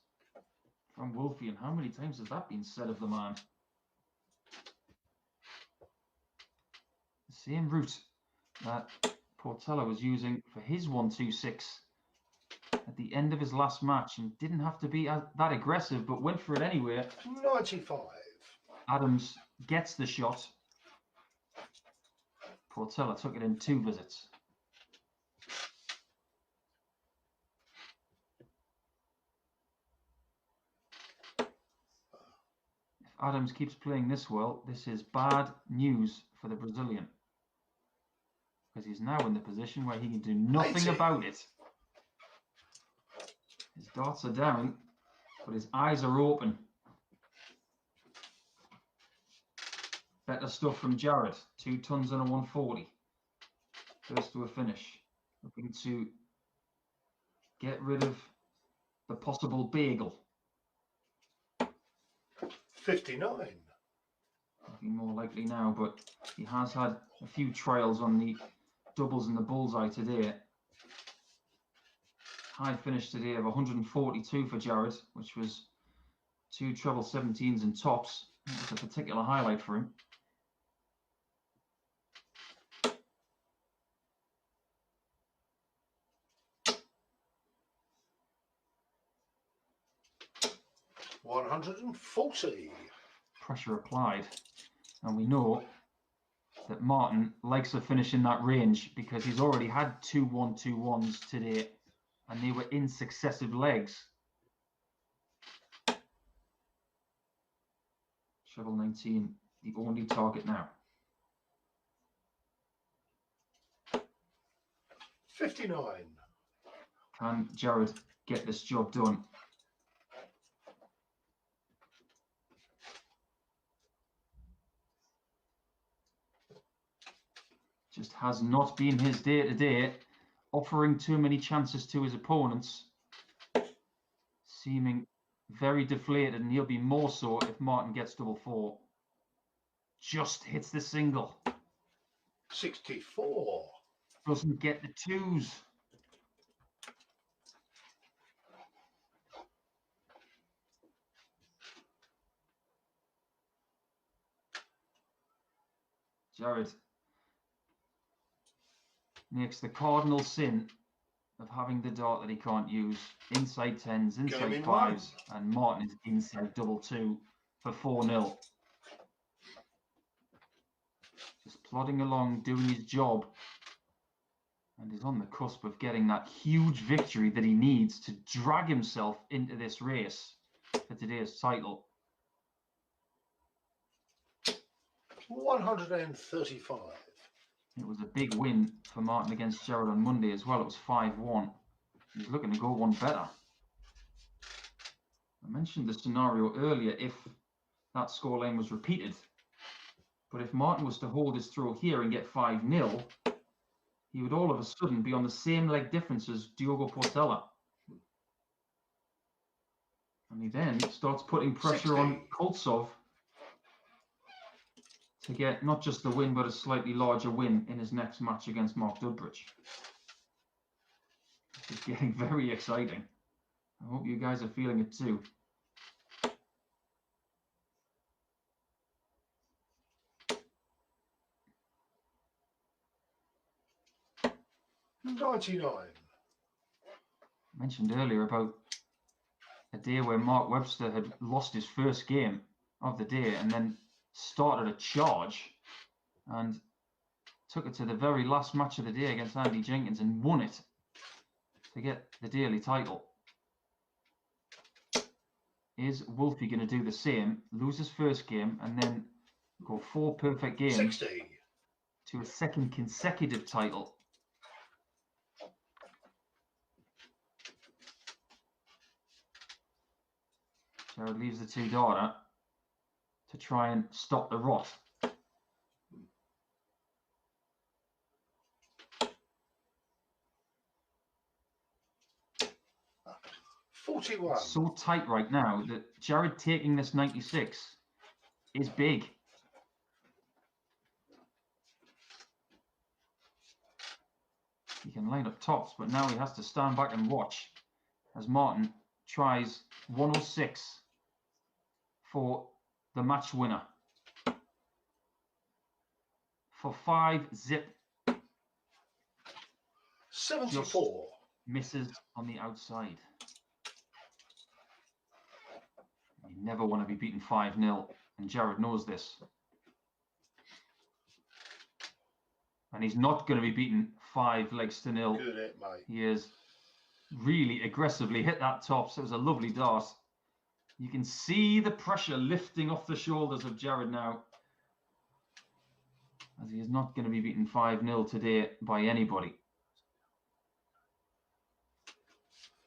from Wolfie. And how many times has that been said of the man? The same route that Portela was using for his 1-2-6 at the end of his last match, and didn't have to be that aggressive, but went for it anyway. 95. Adams gets the shot. Portela took it in 2 visits. If Adams keeps playing this well, this is bad news for the Brazilian, because he's now in the position where he can do nothing 80. about it. His darts are down, but his eyes are open. Better stuff from Jared. 2 tons and a 140. First to a finish. Looking to get rid of the possible bagel. 59. Looking more likely now, but he has had a few trials on the doubles and the bullseye today. High finish today of 142 for Jared, which was 2 treble 17s and tops. That was a particular highlight for him. $140. Pressure applied, and we know that Martin likes to finish in that range because he's already had 2 1-2-1s today, and they were in successive legs. Treble 19, the only target now. 59. Can Jared get this job done? Just has not been his day today, offering too many chances to his opponents, seeming very deflated, and he'll be more so if Martin gets double 4. Just hits the single. 64. Doesn't get the 2s. Jared makes the cardinal sin of having the dart that he can't use. Inside 10s, inside 5s, and Martin is inside double 2 for 4-0. Just plodding along, doing his job, and is on the cusp of getting that huge victory that he needs to drag himself into this race for today's title. 135. It was a big win for Martin against Jared on Monday as well. It was 5-1. He's looking to go one better. I mentioned the scenario earlier if that scoreline was repeated. But if Martin was to hold his throw here and get 5-0, he would all of a sudden be on the same leg difference as Diogo Portela. And he then starts putting pressure 60. on Koltsov to get not just the win, but a slightly larger win in his next match against Mark Dudbridge. This is getting very exciting. I hope you guys are feeling it too. $99. I mentioned earlier about a day where Mark Webster had lost his first game of the day and then started a charge and took it to the very last match of the day against Andy Jenkins and won it to get the daily title. Is Wolfie going to do the same, lose his first game and then go 4 perfect games 60. to a second consecutive title? Jared leaves the 2 data to try and stop the rot. $41. It's so tight right now that Jared taking this 96 is big. He can line up tops, but now he has to stand back and watch as Martin tries 106 for the match winner. For 5-zip. 74. Misses on the outside. You never want to be beaten 5-0, and Jared knows this. And he's not going to be beaten 5 legs to nil. Good hit, mate. He is really aggressively hit that top, so it was a lovely dart. You can see the pressure lifting off the shoulders of Jared now, as he is not going to be beaten 5-0 today by anybody.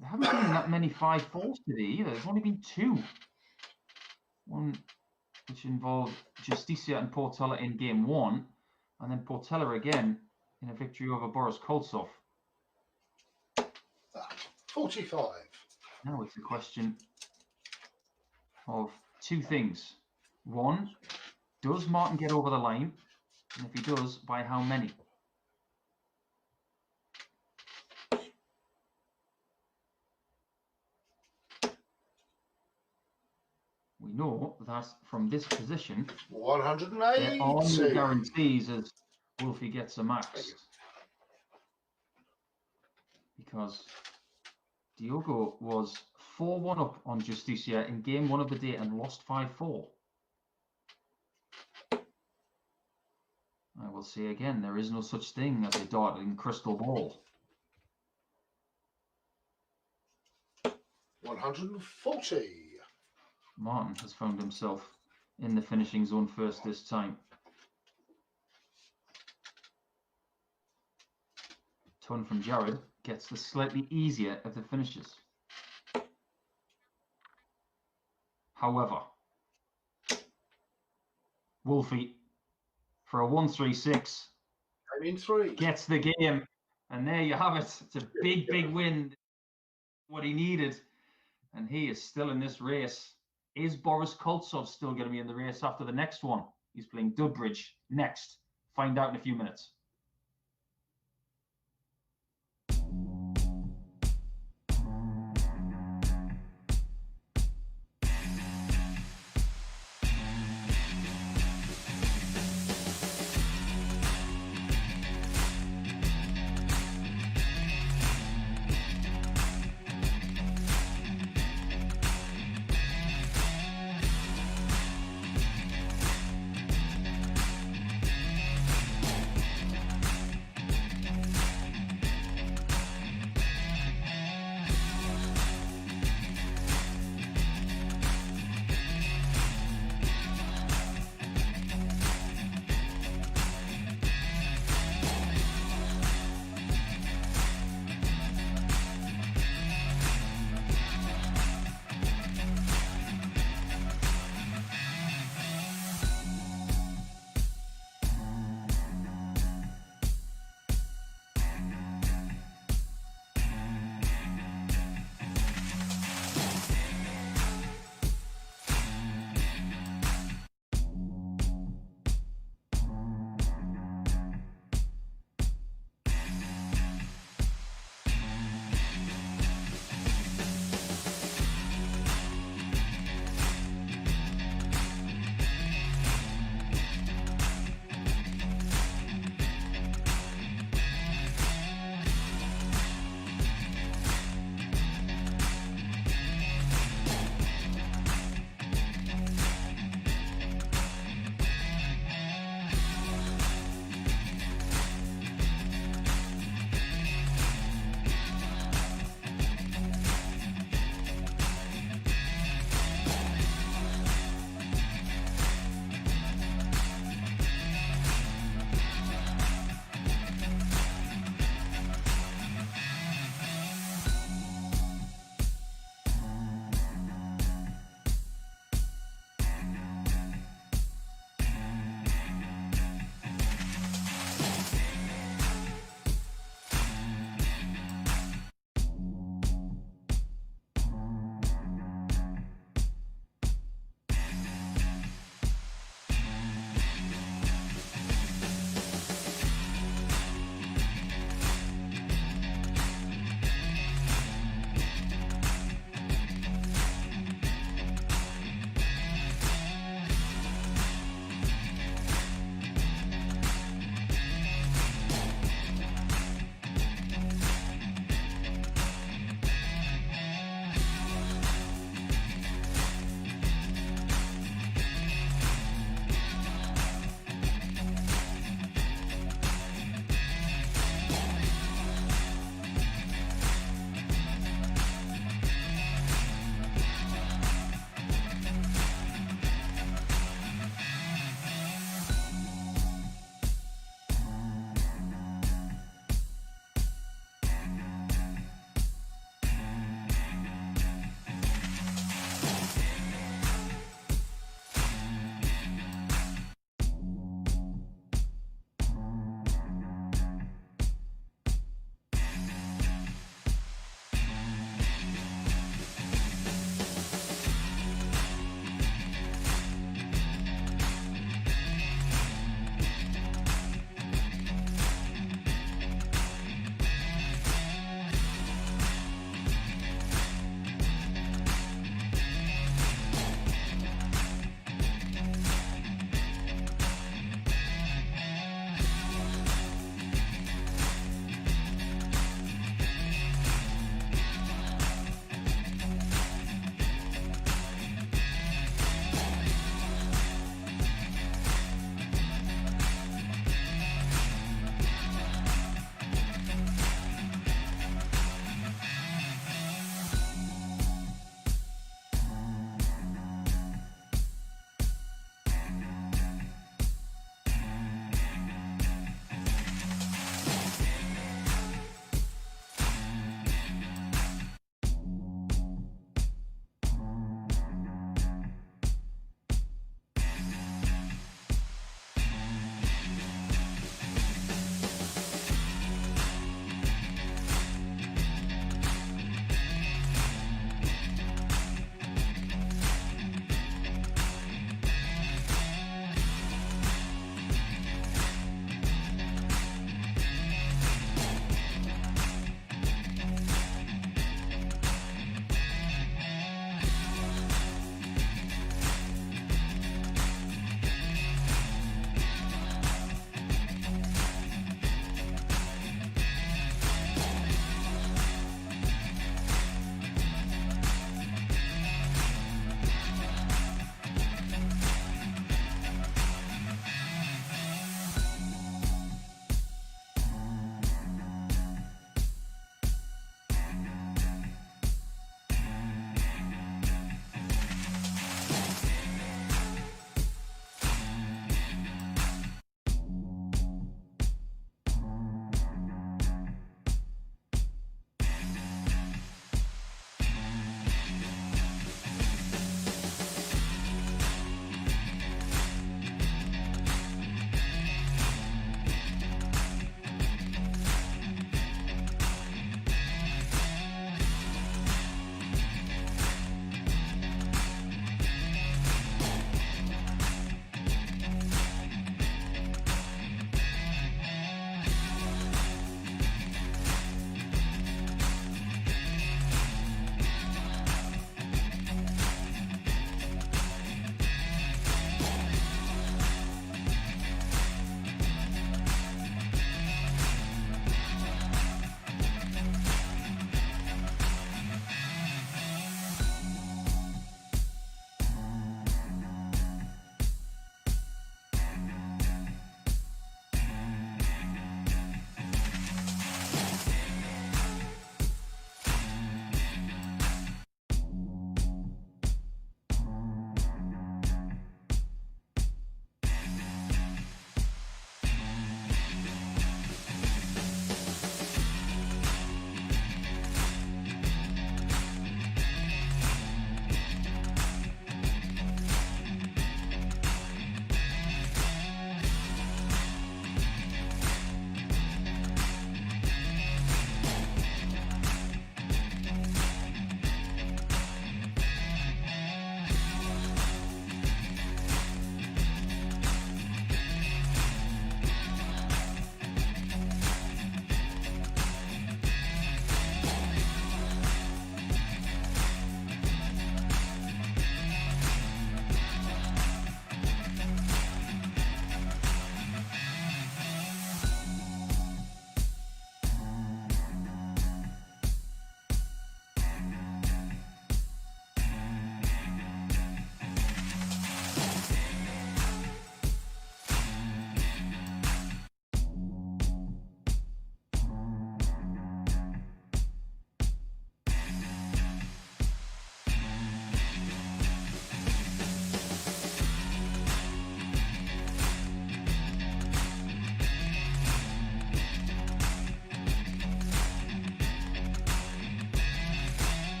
There haven't been that many 5-4s today either. There's only been 2. One which involved Justicia and Portela in game 1, and then Portela again in a victory over Boris Koltsov. 45. Now it's a question of 2 things. 1, does Martin get over the line? And if he does, by how many? We know that from this position, there are no 180. guarantees as Wolfie gets a max. Because Diogo was 4-1 up on Justicia in game 1 of the day and lost 5-4. I will say again, there is no such thing as a darting crystal ball. 140. Martin has found himself in the finishing zone first this time. Ton from Jared gets the slightly easier of the finishes. However, Wolfie for a 136 I mean 3. gets the game, and there you have it. It's a big, big win. What he needed, and he is still in this race. Is Boris Koltsov still going to be in the race after the next one? He's playing Dudbridge next. Find out in a few minutes.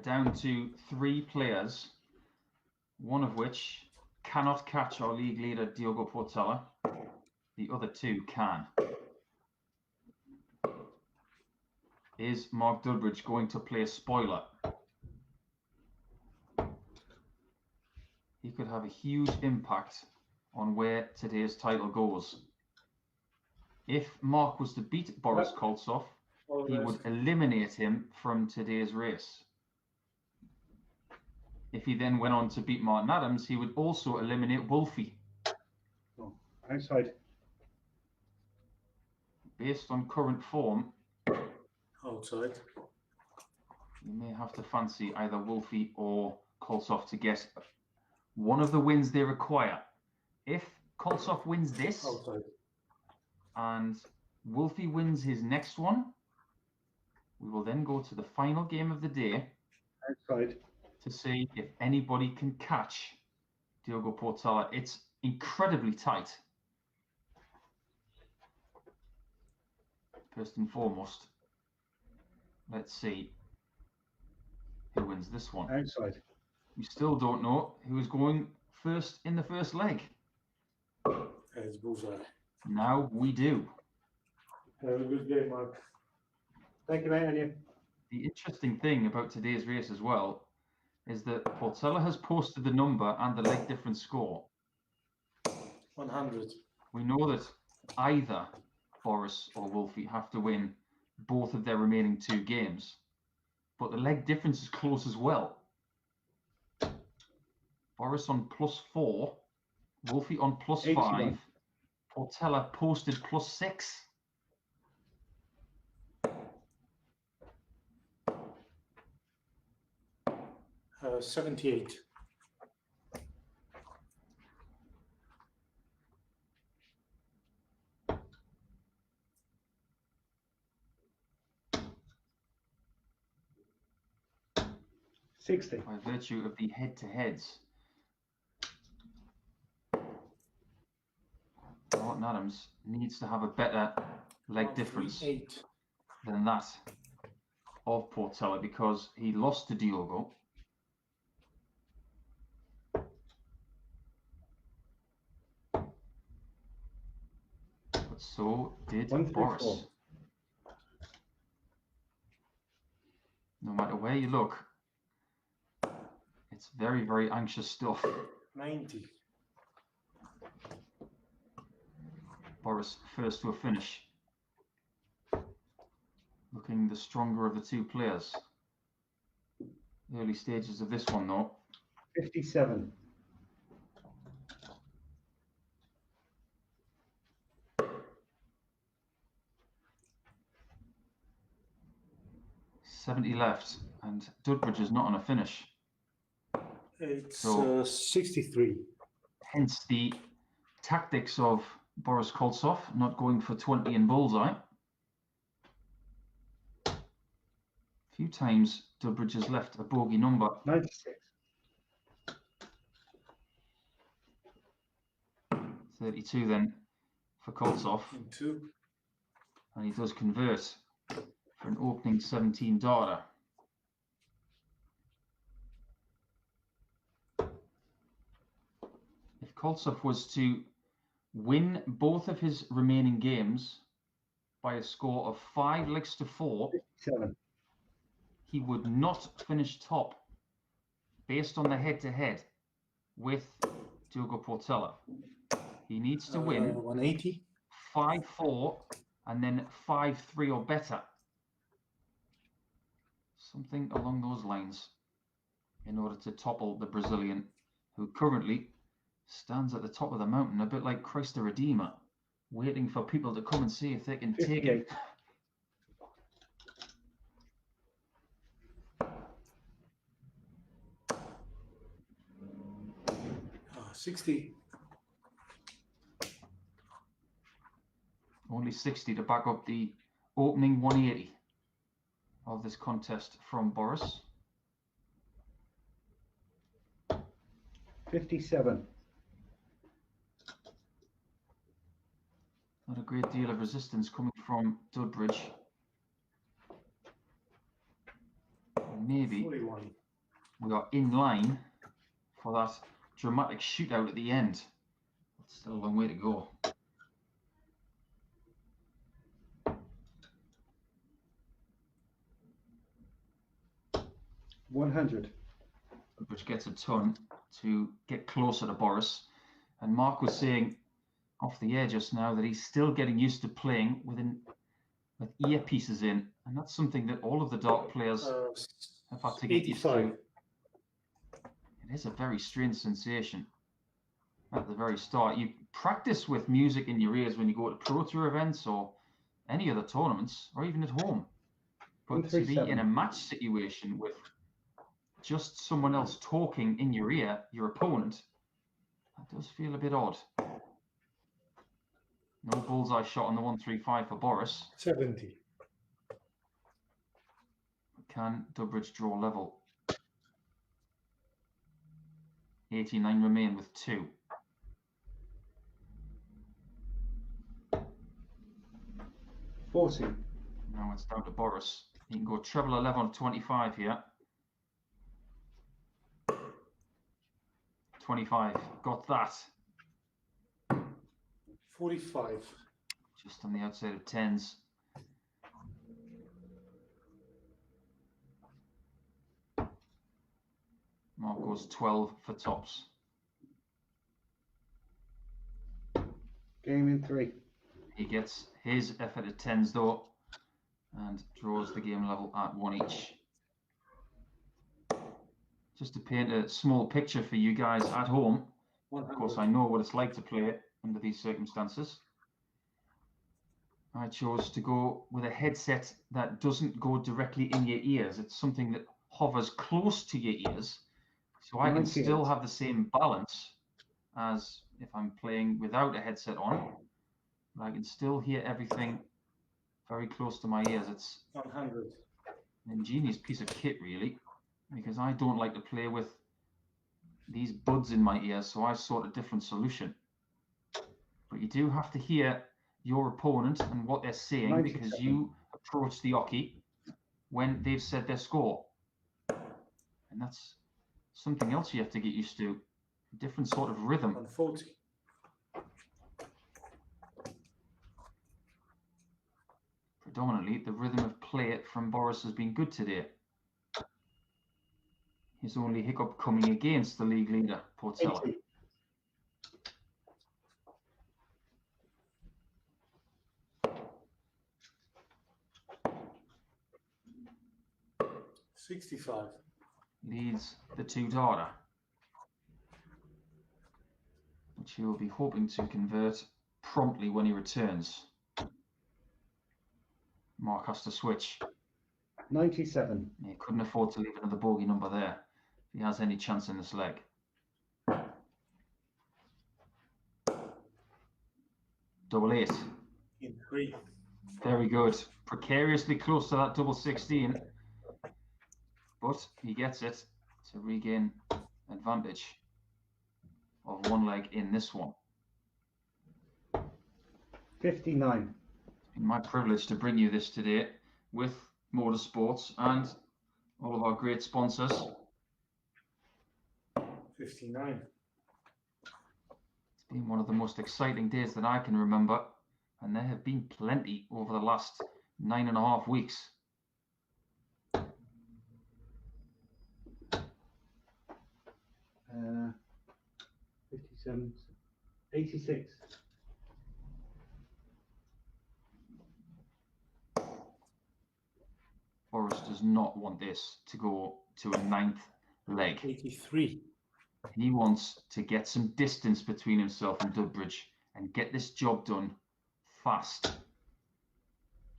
down to 3 players, one of which cannot catch our league leader Diogo Portela. The other 2 can. Is Mark Dudbridge going to play a spoiler? He could have a huge impact on where today's title goes. If Mark was to beat Boris Koltsov, he would eliminate him from today's race. If he then went on to beat Martin Adams, he would also eliminate Wolfie. Oh, outside. Based on current form, Outside. you may have to fancy either Wolfie or Koltsov to get one of the wins they require. If Koltsov wins this Outside. and Wolfie wins his next one, we will then go to the final game of the day Outside. to see if anybody can catch Diogo Portela. It's incredibly tight. First and foremost, let's see who wins this one. Outside. We still don't know who is going first in the first leg. It's bullseye. Now we do. Have a good game, Mark. Thank you, mate, and you. The interesting thing about today's race as well is that Portela has posted the number and the leg difference score. 100. We know that either Boris or Wolfie have to win both of their remaining 2 games, but the leg difference is close as well. Boris on +4, Wolfie on +5, 81. Portela posted +6. Uh, 78. $60. By virtue of the head-to-heads, Martin Adams needs to have a better leg difference 138. than that of Portela because he lost to Diogo. But so did 134. Boris. No matter where you look, it's very, very anxious stuff. 90. Boris first to a finish. Looking the stronger of the 2 players. Early stages of this one though. 57. $70 left, and Dudbridge is not on a finish. It's So- 63. Hence the tactics of Boris Koltsov not going for 20 in bullseye. A few times Dudbridge has left a bogey number. 96. 32 then for Koltsov, In 2. and he does convert for an opening 17 darter. If Koltsov was to win both of his remaining games by a score of 5 legs to 4, 7. he would not finish top based on the head-to-head with Diogo Portela. He needs to win 180. 5-4 and then 5-3 or better. Something along those lines in order to topple the Brazilian, who currently stands at the top of the mountain, a bit like Christ the Redeemer, waiting for people to come and see if they can take him. 60. Only 60 to back up the opening 180 of this contest from Boris. 57. Not a great deal of resistance coming from Dudbridge. maybe 41. we are in line for that dramatic shootout at the end. It's still a long way to go. 100. Which gets a ton to get closer to Boris. And Mark was saying off the air just now that he's still getting used to playing with earpieces in, and that's something that all of the dart players have had to get used to. 85. It is a very strange sensation at the very start. You practice with music in your ears when you go to Pro Tour events or any other tournaments, or even at home. But to be in a match situation with just someone else talking in your ear, your opponent, that does feel a bit odd. No bullseye shot on the 135 for Boris. 70. Can Durbridge draw level? 89 remain with 2. $40. Now it's down to Boris. He can go treble 11 on 25 here. 25. Got that. 45. Just on the outside of 10s. Mark goes 12 for tops. Game in 3. He gets his effort at 10s though, and draws the game level at 1 each. Just to paint a small picture for you guys at home, 100. of course I know what it's like to play it under these circumstances. I chose to go with a headset that doesn't go directly in your ears. It's something that hovers close to your ears, so I can still have the same balance as if I'm playing without a headset on, but I can still hear everything very close to my ears. It's 100. an ingenious piece of kit, really, because I don't like to play with these buds in my ears, so I sought a different solution. But you do have to hear your opponent and what they're saying, because you approach the oche when they've said their score. And that's something else you have to get used to, a different sort of rhythm. 140. Predominantly, the rhythm of play from Boris has been good today. His only hiccup coming against the league leader, Portela. 80. $65. Leads the 2 darter, which he will be hoping to convert promptly when he returns. Mark has to switch. 97. He couldn't afford to leave another bogey number there if he has any chance in this leg. Double 8. In 3. Very good. Precariously close to that double 16. But he gets it to regain advantage of 1 leg in this one. 59. It's been my privilege to bring you this today with MODUS Sports and all of our great sponsors. 59. It's been one of the most exciting days that I can remember, and there have been plenty over the last 9.5 weeks. Uh, 57. 86. Boris does not want this to go to a 9th leg. 83. He wants to get some distance between himself and Durbridge and get this job done fast.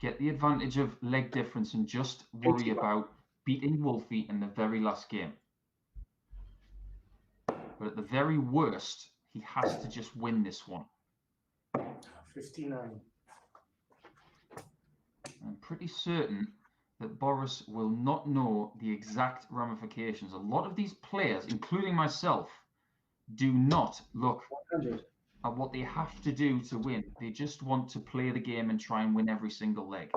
Get the advantage of leg difference and just worry about beating Wolfie in the very last game. But at the very worst, he has to just win this one. 59. I'm pretty certain that Boris will not know the exact ramifications. A lot of these players, including myself, do not look 100. at what they have to do to win. They just want to play the game and try and win every single leg.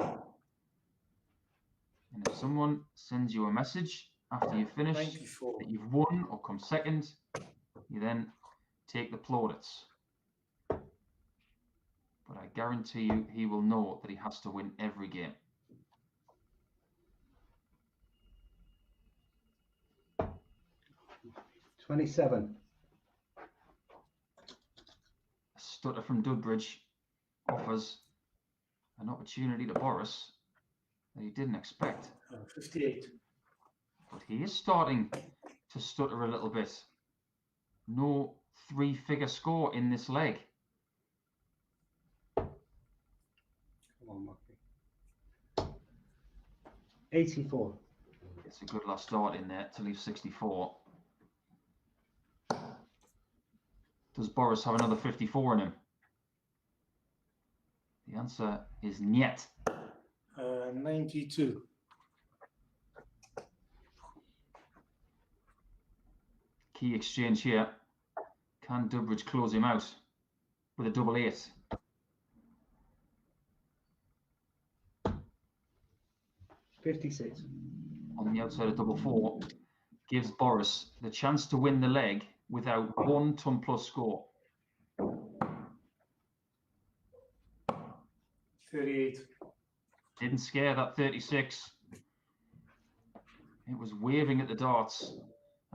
And if someone sends you a message after you've finished 94. that you've won or come second, you then take the plaudits. But I guarantee you he will know that he has to win every game. $27. A stutter from Dudbridge offers an opportunity to Boris that he didn't expect. 58. But he is starting to stutter a little bit. No three-figure score in this leg. Come on, Marky. 84. It's a good last start in there to leave 64. Does Boris have another 54 in him? The answer is niet. 92. Key exchange here. Can Dudbridge close him out with a double 8? $56. On the outside of double 4 gives Boris the chance to win the leg without one ton plus score. 38. Didn't scare that 36. It was waving at the darts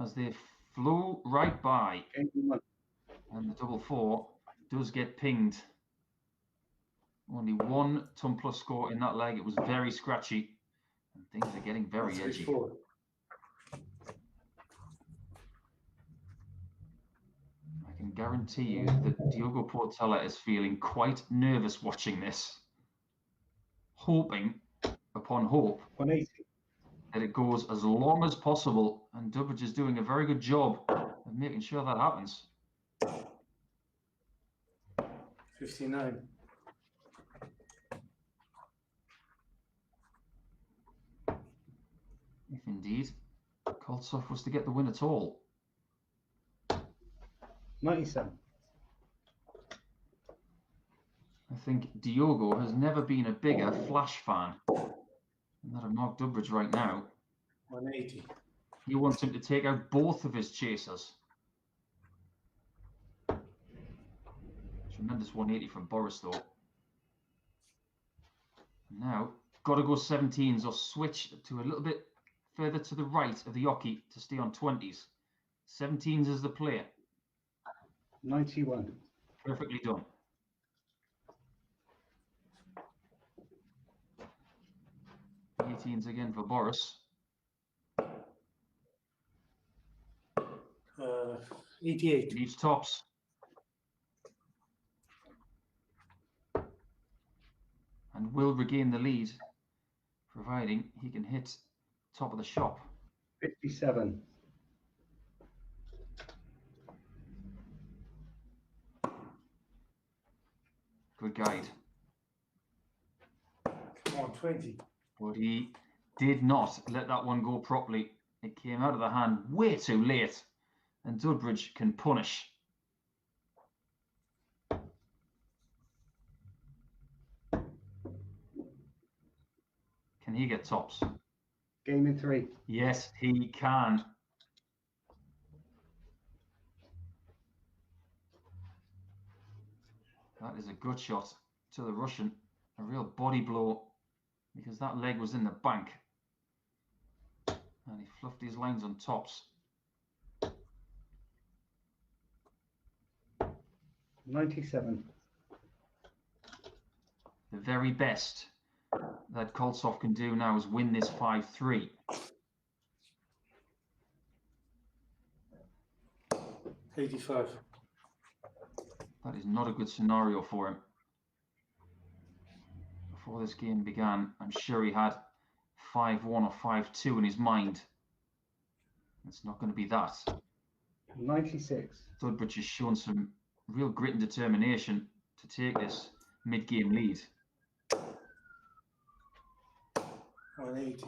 as they flew right by, Game 1. and the double 4 does get pinged. Only one ton plus score in that leg. It was very scratchy, and things are getting very edgy. 34. I can guarantee you that Diogo Portela is feeling quite nervous watching this, hoping upon hope 180. that it goes as long as possible, and Dudbridge is doing a very good job of making sure that happens. 59. If indeed Koltsov was to get the win at all. 97. I think Diogo has never been a bigger Flash fan than that of Mark Dudbridge right now. 180. He wants him to take out both of his chasers. Tremendous 180 from Boris though. Now, got to go 17s or switch to a little bit further to the right of the Yoki to stay on 20s. 17s is the play. 91. Perfectly done. Eighteens again for Boris. 88. He needs tops. And will regain the lead, providing he can hit top of the shop. 57. Good guide. Come on, 20. But he did not let that one go properly. It came out of the hand way too late. And Dudbridge can punish. Can he get tops? Game in 3. Yes, he can. That is a good shot to the Russian. A real body blow, because that leg was in the bank. And he fluffed his lines on tops. 97. The very best that Koltsov can do now is win this 5-3. 85. That is not a good scenario for him. Before this game began, I'm sure he had 5-1 or 5-2 in his mind. It's not going to be that. 96. Dudbridge has shown some real grit and determination to take this mid-game lead. 180.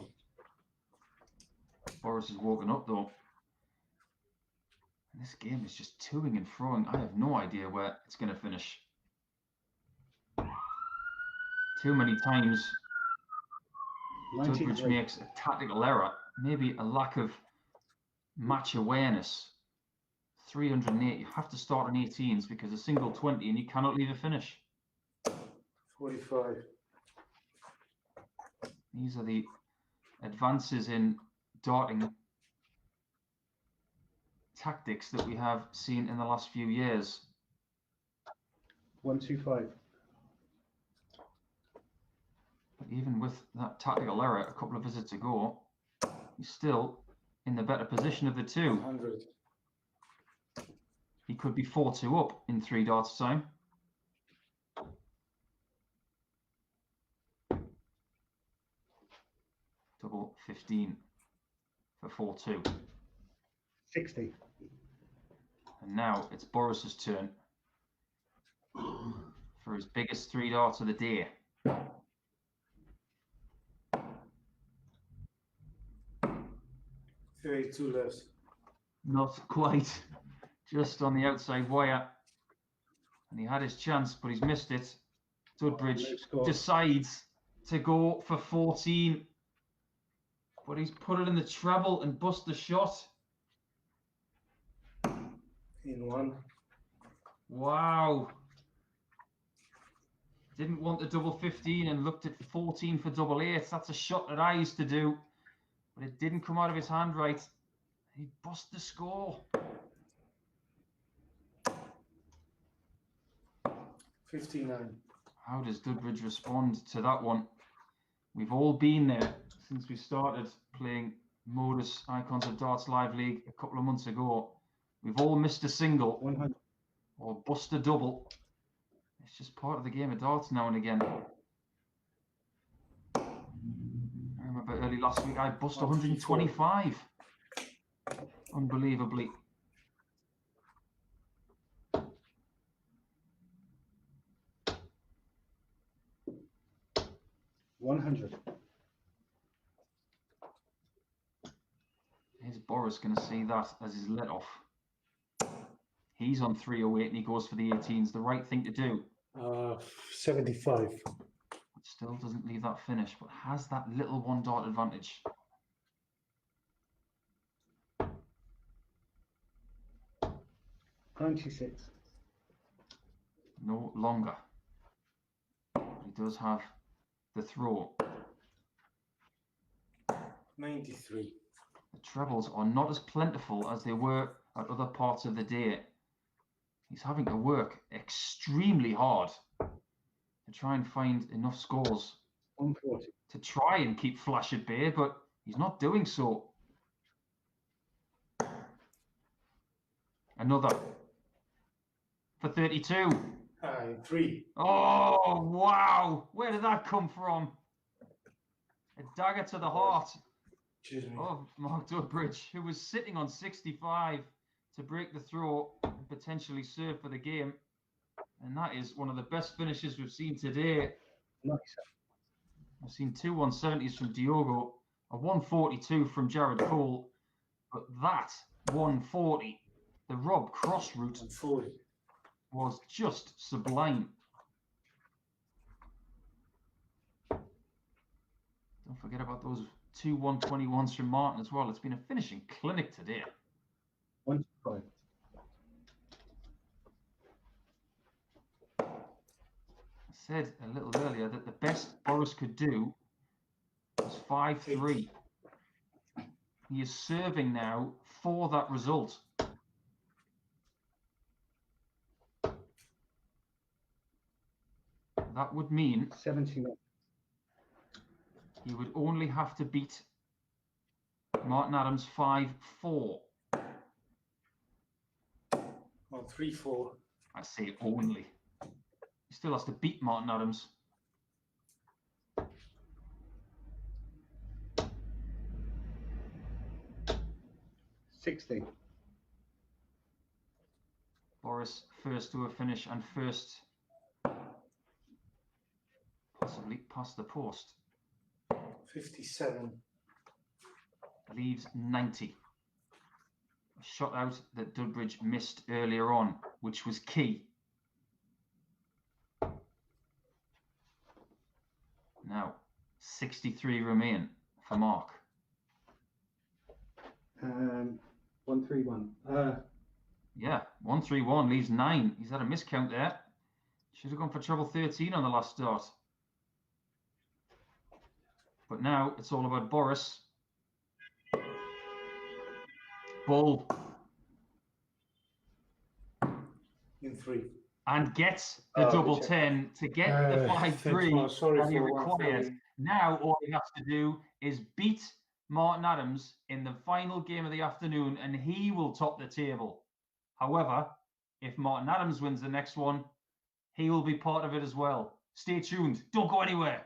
Boris has woken up though. And this game is just toing and froing. I have no idea where it's going to finish. Too many times Dudbridge 93. makes a tactical error, maybe a lack of match awareness. 308. You have to start on 18s because a single 20 and you cannot leave a finish. 45. These are the advances in darting tactics that we have seen in the last few years. 125. But even with that tactical error a couple of visits ago, he's still in the better position of the two. 100. He could be 4-2 up in 3 darts time. Double 15 for 4-2. 60. And now it's Boris's turn for his biggest 3 darts of the day. Two left. Not quite, just on the outside wire. And he had his chance, but he's missed it. Dudbridge No score. decides to go for 14. But he's put it in the treble and bust the shot. In 1. Wow. Didn't want the double 15 and looked at 14 for double 8. That's a shot that I used to do. But it didn't come out of his hand right. He bust the score. 59. How does Dudbridge respond to that one? We've all been there since we started playing Modus Icons of Darts Live League a couple of months ago. We've all missed a single 100. or bust a double. It's just part of the game of darts now and again. I remember early last week I bust 125. Unbelievably. Is Boris going to see that as his let off? He's on 308 and he goes for the 18s. The right thing to do. 75. But still doesn't leave that finish, but has that little 1 dart advantage. $96. No longer. He does have the throw. 93. The trebles are not as plentiful as they were at other parts of the day. He's having to work extremely hard to try and find enough scores 140. to try and keep Flash at bay, but he's not doing so. Another for 32. 3. Oh, wow. Where did that come from? A dagger to the heart Excuse me. of Mark Dudbridge, who was sitting on 65 to break the throw and potentially serve for the game. And that is one of the best finishes we've seen today. 97. I've seen 2 170s from Diogo, a 142 from Jared Cole, but that 140, the Rob Cross route, 40. was just sublime. Don't forget about those 2 121s from Martin as well. It's been a finishing clinic today. 125. I said a little earlier that the best Boris could do was 5-3. He is serving now for that result. That would mean 79. he would only have to beat Martin Adams 5-4. On 3-4. I say only. He still has to beat Martin Adams. $60. Boris first to a finish and first possibly past the post. 57. Leaves 90. A shot out that Dudbridge missed earlier on, which was key. Now, 63 remain for Mark. 131. Yeah, 131 leaves 9. He's had a miscount there. Should have gone for treble 13 on the last dart. But now it's all about Boris. Bull. In 3. And gets the double check. 10 to get the 5-3 Sorry that he for requires. 130. Now all he has to do is beat Martin Adams in the final game of the afternoon, and he will top the table. However, if Martin Adams wins the next one, he will be part of it as well. Stay tuned. Don't go anywhere.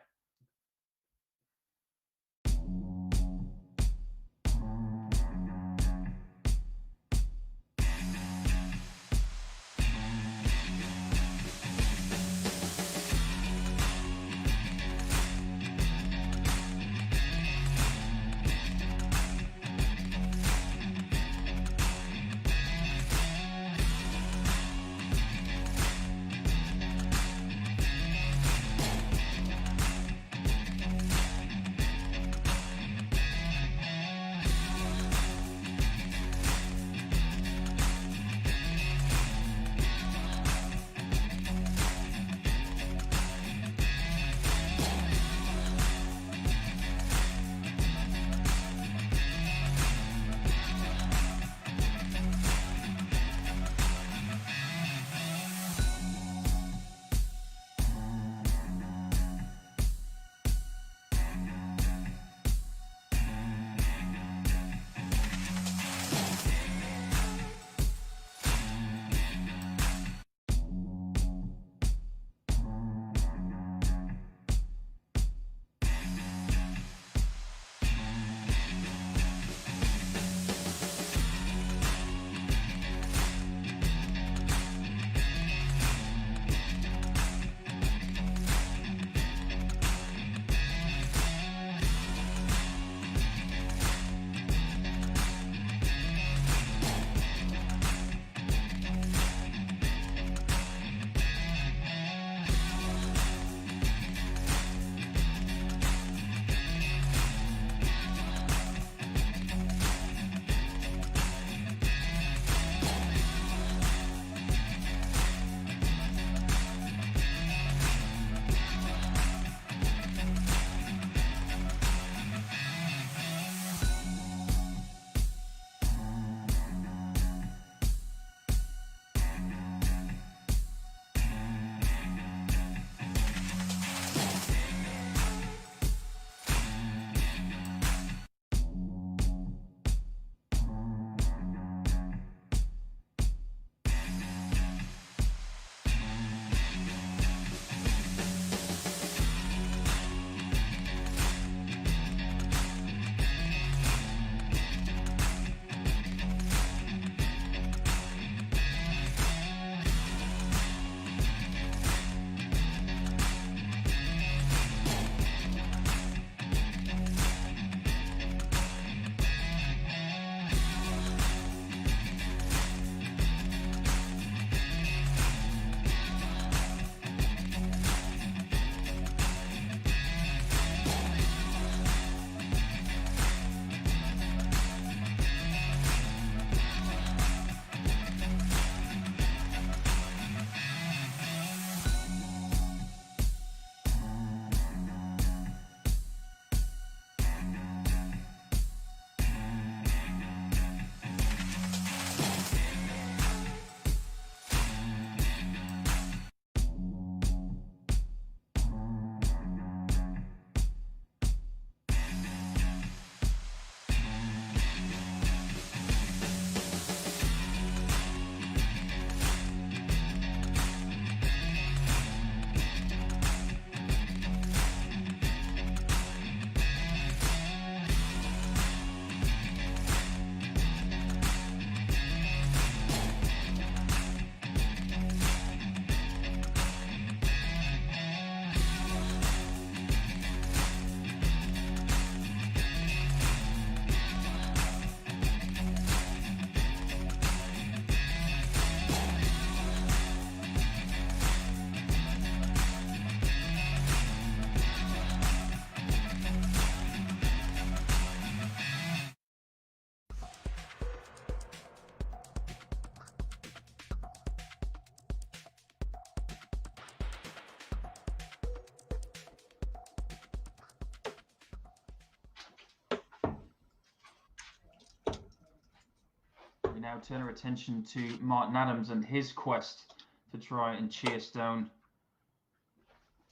now turn our attention to Martin Adams and his quest to try and chase down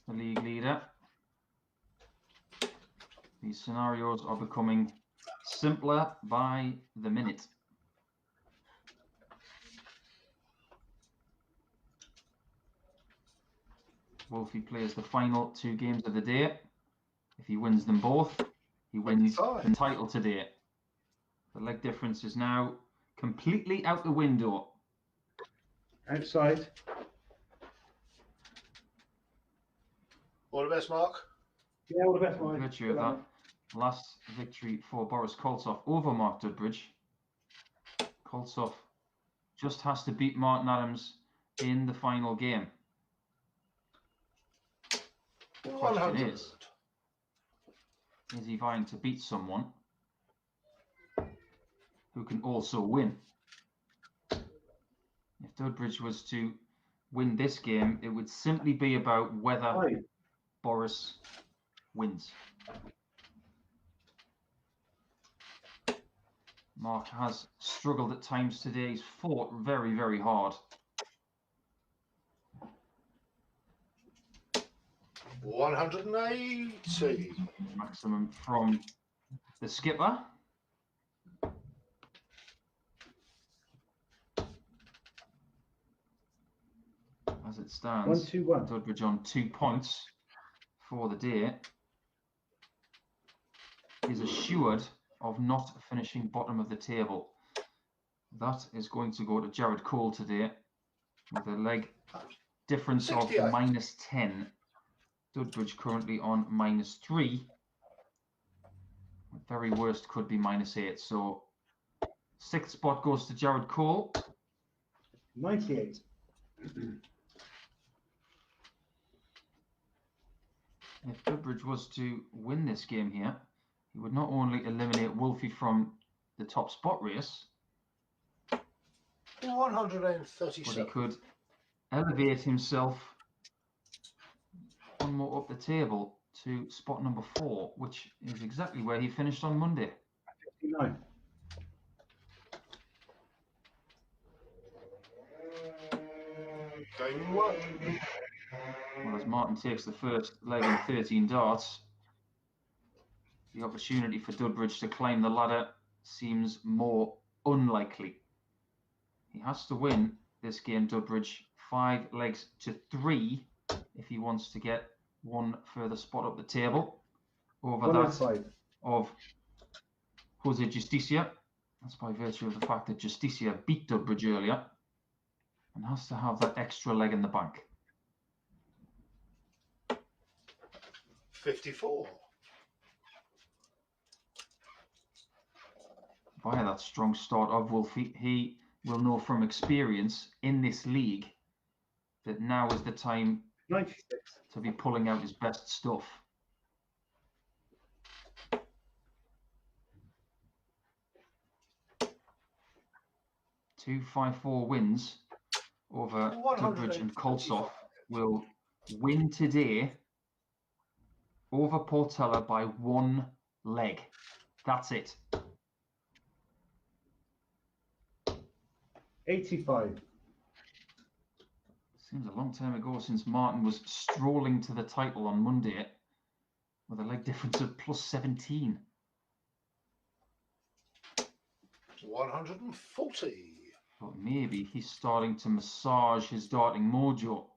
the league leader. These scenarios are becoming simpler by the minute. Wolfie plays the final 2 games of the day. If he wins them both, he wins the title today. The leg difference is now completely out the window. Outside. All the best, Mark. Yeah, all the best, In mate. virtue of that last victory for Boris Koltsov over Mark Dudbridge, Koltsov just has to beat Martin Adams in the final game. The question 100. is he vying to beat someone who can also win? If Dudbridge was to win this game, it would simply be about whether Boris wins. Mark has struggled at times today. He's fought very, very hard. 180. Maximum from the skipper. As it stands, 1-2-1. Dudbridge on 2 points for the day is assured of not finishing bottom of the table. That is going to go to Jared Cole today with a leg difference 68. of -10. Dudbridge currently on -3. The very worst could be -8. So 6th spot goes to Jared Cole. 98. If Dudbridge was to win this game here, he would not only eliminate Wolfie from the top spot race, but he 137. could elevate himself one more up the table to spot number 4, which is exactly where he finished on Monday. 59. Game 1. Well, as Martin takes the first leg in 13 darts, the opportunity for Dudbridge to climb the ladder seems more unlikely. He has to win this game, Dudbridge, 5 legs to 3 if he wants to get one further spot up the table over that of Jose Justicia. That's by virtue of the fact that Justicia beat Dudbridge earlier and has to have that extra leg in the bank. 54. Via that strong start of Wolfie, he will know from experience in this league that now is the time 96. to be pulling out his best stuff. Two 5-4 wins over Dudbridge and Koltsov will win today over Portela by 1 leg. That's it. 85. Seems a long time ago since Martin was strolling to the title on Monday with a leg difference of +17. 140. But maybe he's starting to massage his darting mojo.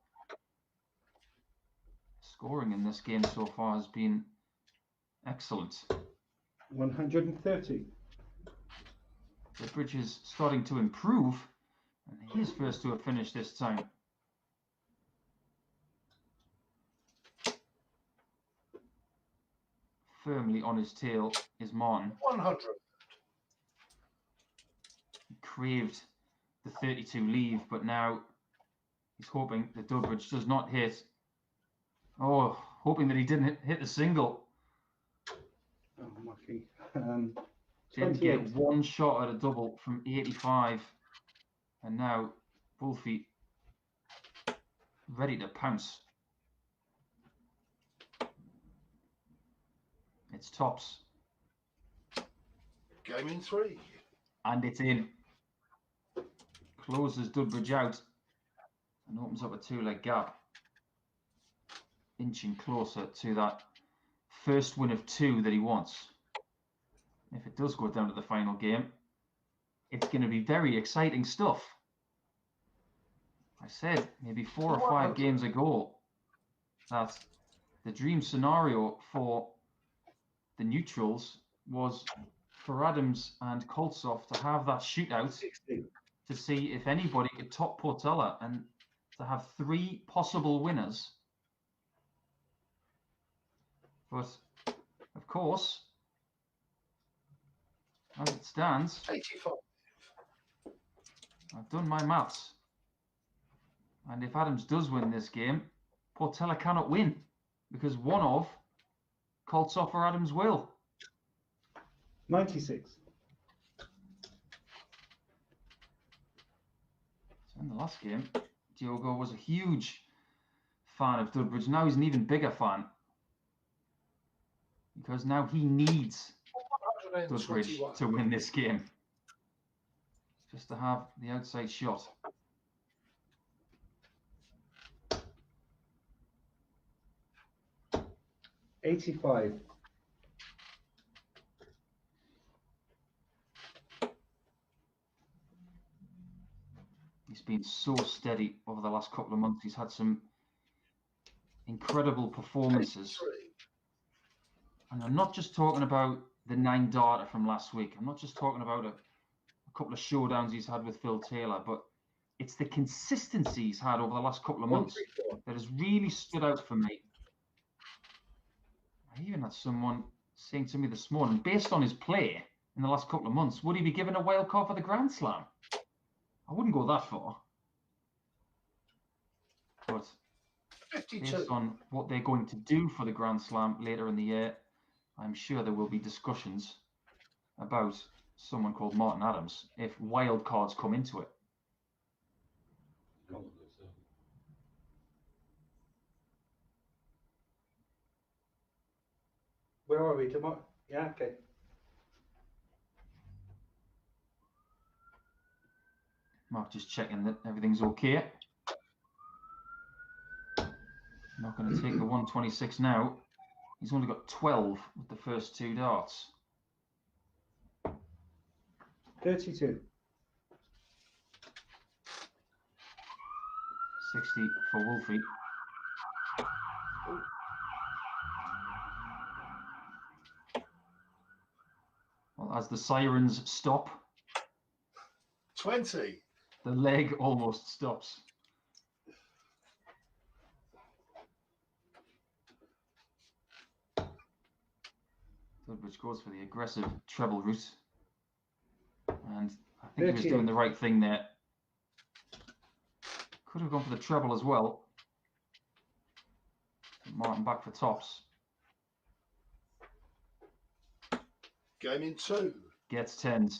Scoring in this game so far has been excellent. 130. Dudbridge is starting to improve, and he is first to have finished this time. Firmly on his tail is Martin. 100. He craved the 32 leave, but now he's hoping that Dudbridge does not hit. Oh, hoping that he didn't hit the single. Oh, lucky. Didn't get one shot at a double from 85. And now Wolfie ready to pounce. It's tops. Game in 3. And it's in. closes Dudbridge out and opens up a two-leg gap, inching closer to that first win of 2 that he wants. If it does go down to the final game, it's going to be very exciting stuff. I said maybe 4 or 5 games ago that the dream scenario for the neutrals was for Adams and Koltsov to have that shootout 60. to see if anybody could top Portela and to have 3 possible winners. But, of course, as it stands, 85. I've done my maths. And if Adams does win this game, Portela cannot win because one of Koltsov or Adams will. 96. So in the last game, Diogo was a huge fan of Dudbridge. Now he's an even bigger fan because now he needs Dudbridge 121. to win this game, just to have the outside shot. $85. He's been so steady over the last couple of months. He's had some incredible performances. 83. And I'm not just talking about the 9 darter from last week. I'm not just talking about a couple of showdowns he's had with Phil Taylor, but it's the consistency he's had over the last couple of months 134. that has really stood out for me. I even had someone saying to me this morning, based on his play in the last couple of months, would he be given a wild card for the Grand Slam? I wouldn't go that far. But 52. based on what they're going to do for the Grand Slam later in the year, I'm sure there will be discussions about someone called Martin Adams if wild cards come into it. Where are we tomorrow? Yeah, okay. Mark just checking that everything's okay. Not going to take the 126 now. He's only got 12 with the first 2 darts. 32. 60 for Wolfie. Well, as the sirens stop, 20. the leg almost stops. Dudbridge goes for the aggressive treble route. And I think he was 38. doing the right thing there. Could have gone for the treble as well. Martin back for tops. Game in 2. Gets 10s.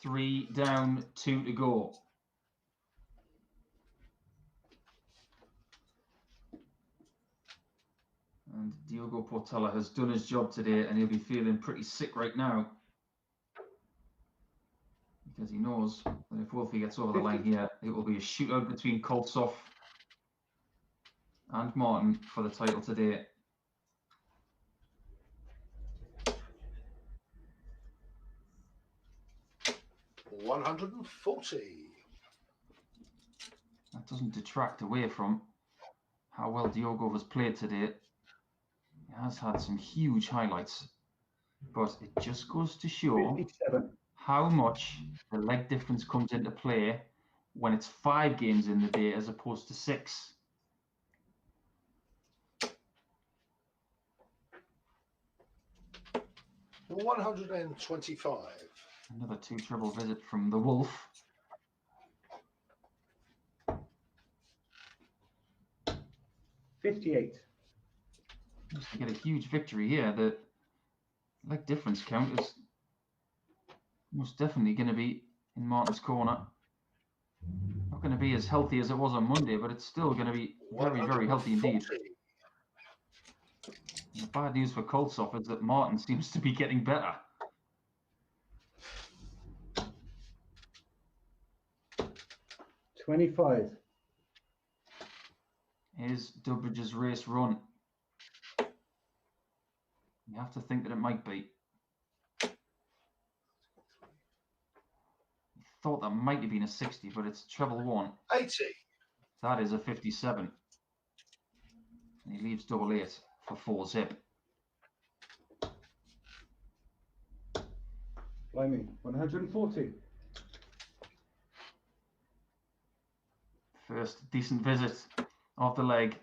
3 down, 2 to go. And Diogo Portela has done his job today, and he'll be feeling pretty sick right now. Because he knows that if Wolfie gets over the line here, it will be a shootout between Koltsov and Martin for the title today. $140. That doesn't detract away from how well Diogo has played today. He has had some huge highlights, but it just goes to show 57. how much the leg difference comes into play when it's 5 games in the day as opposed to 6. $125. Another 2 treble visit from the Wolf. $58. Just to get a huge victory here. The leg difference count is most definitely going to be in Martin's corner. Not going to be as healthy as it was on Monday, but it's still going to be very, very healthy indeed. And the bad news for Koltsov is that Martin seems to be getting better. 25. Is Dubridge's race run? You have to think that it might be. Thought that might have been a 60, but it's treble one. 80. That is a 57. And he leaves double 8 for 4 zip. Blimey, 140. First decent visit of the leg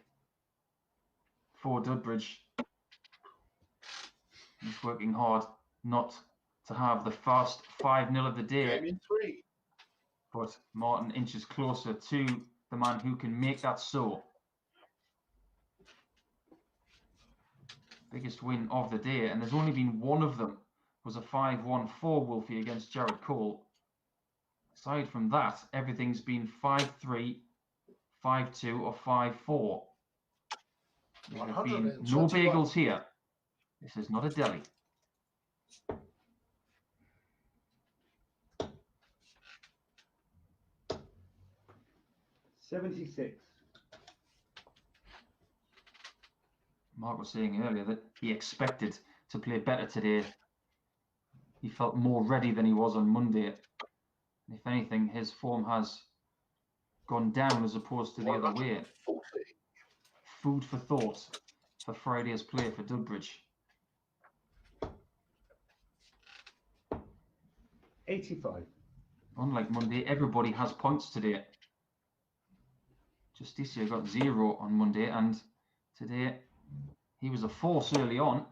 for Dudbridge. He's working hard not to have the first 5-0 of the day. Game in 3. But Martin inches closer to the man who can make that so. Biggest win of the day, and there's only been one of them, was a 5-1 for Wolfie against Jared Cole. Aside from that, everything's been 5-3, 5-2 or 5-4. There have been no 121. bagels here. This is not a deli. $76. Mark was saying earlier that he expected to play better today. He felt more ready than he was on Monday. And if anything, his form has gone down as opposed to the other way. 40. Food for thought for Friday's play for Dudbridge. 85. Unlike Monday, everybody has points today. Justicia got 0 on Monday, and today he was a force early on.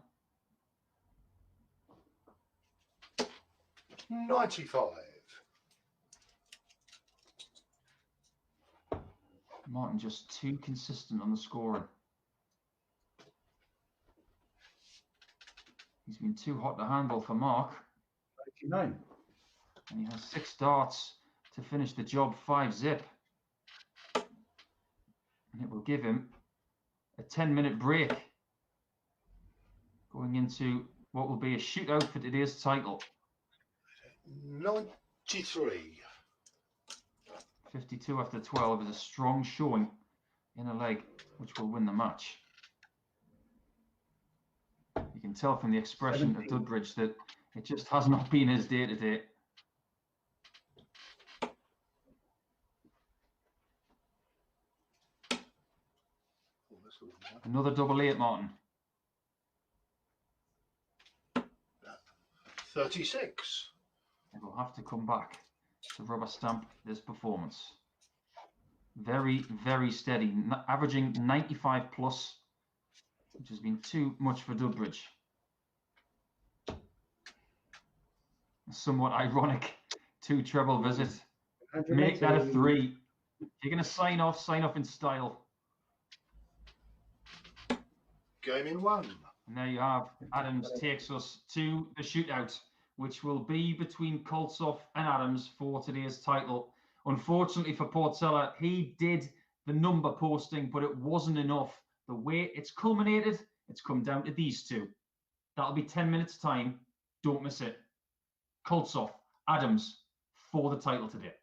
95. Martin just too consistent on the scoring. He's been too hot to handle for Mark. 99. And he has 6 darts to finish the job 5 zip. And it will give him a 10-minute break going into what will be a shootout for today's title. 93. 52 after 12 is a strong showing in a leg which will win the match. You can tell from the expression 17. of Dudbridge that it just has not been his day today. Another double 8, Martin. 36. It will have to come back to rubber stamp this performance. Very, very steady, averaging 95 plus, which has been too much for Dudbridge. Somewhat ironic 2 treble visit. Make that a 3. If you're going to sign off in style. Game in 1. And there you have, Adams takes us to the shootout, which will be between Koltsov and Adams for today's title. Unfortunately for Portella, he did the number posting, but it wasn't enough. The way it's culminated, it's come down to these two. That'll be 10 minutes time. Don't miss it. Koltsov, Adams for the title today.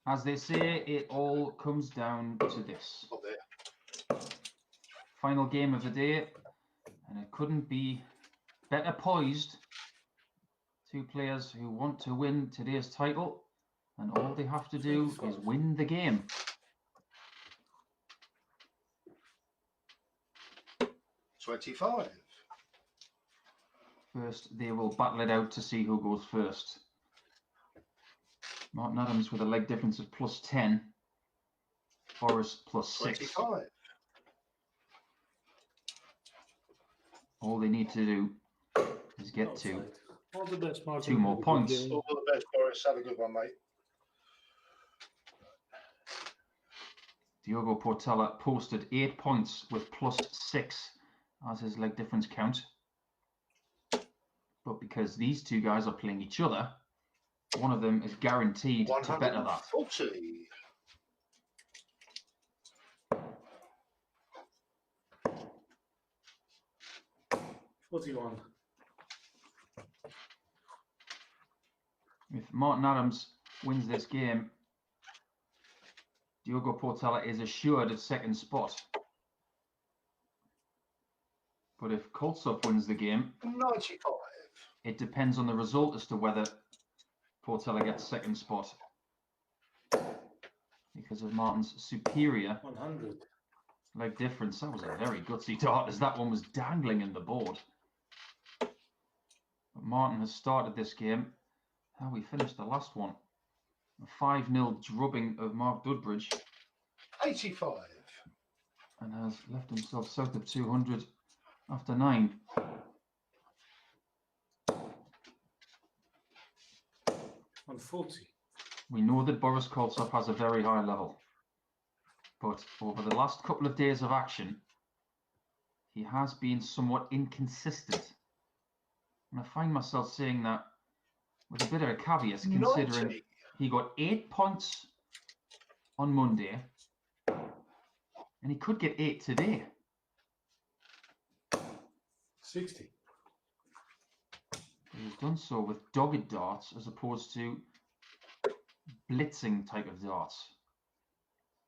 As they say, it all comes down to this. Up there. Final game of the day, and it couldn't be better poised. Two players who want to win today's title, and all they have to do is win the game. $25. First, they will battle it out to see who goes first. Martin Adams with a leg difference of +10. Boris +6. 25. All they need to do is get to All the best, Martin. 2 more points. All the best, Boris. Have a good one, mate. Diogo Portela posted 8 points with +6 as his leg difference count. But because these two guys are playing each other, one of them is guaranteed to better that. 140. $41. If Martin Adams wins this game, Diogo Portela is assured of second spot. But if Koltsov wins the game, 95. it depends on the result as to whether Portela gets second spot. Because of Martin's superior 100. leg difference. That was a very gutsy dart, as that one was dangling in the board. But Martin has started this game. How we finished the last one. A 5-0 drubbing of Mark Dudbridge. 85. And has left himself south of 200 after 9. 140. We know that Boris Koltsov has a very high level. But over the last couple of days of action, he has been somewhat inconsistent. And I find myself saying that with a bit of a caveat, considering 90. he got 8 points on Monday, and he could get 8 today. 60. But he's done so with dogged darts as opposed to blitzing type of darts.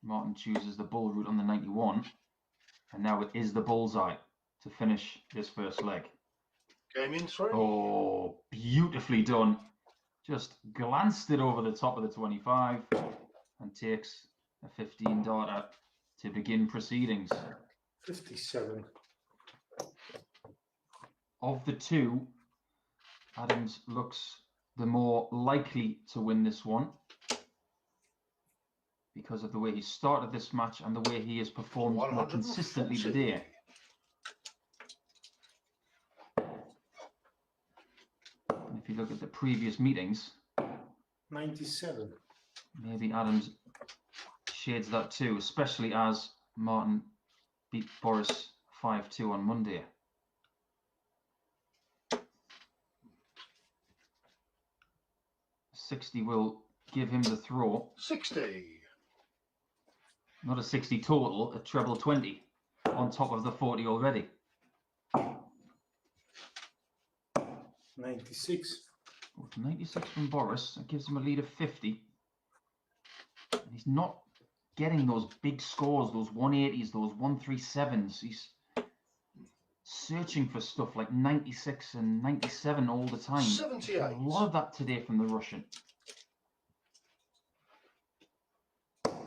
Martin chooses the bull route on the 91, and now it is the bullseye to finish this first leg. Game in 3. Oh, beautifully done. Just glanced it over the top of the 25 and takes a 15 darter to begin proceedings. 57. Of the two, Adams looks the more likely to win this one because of the way he started this match and the way he has performed more consistently 140. today. And if you look at the previous meetings, 97. maybe Adams shades that too, especially as Martin beat Boris 5-2 on Monday. $60 will give him the throw. 60. Not a 60 total, a treble 20 on top of the 40 already. 96. 96 from Boris, that gives him a lead of 50. And he's not getting those big scores, those 180s, those 137s. He's searching for stuff like 96 and 97 all the time. 78. A lot of that today from the Russian. I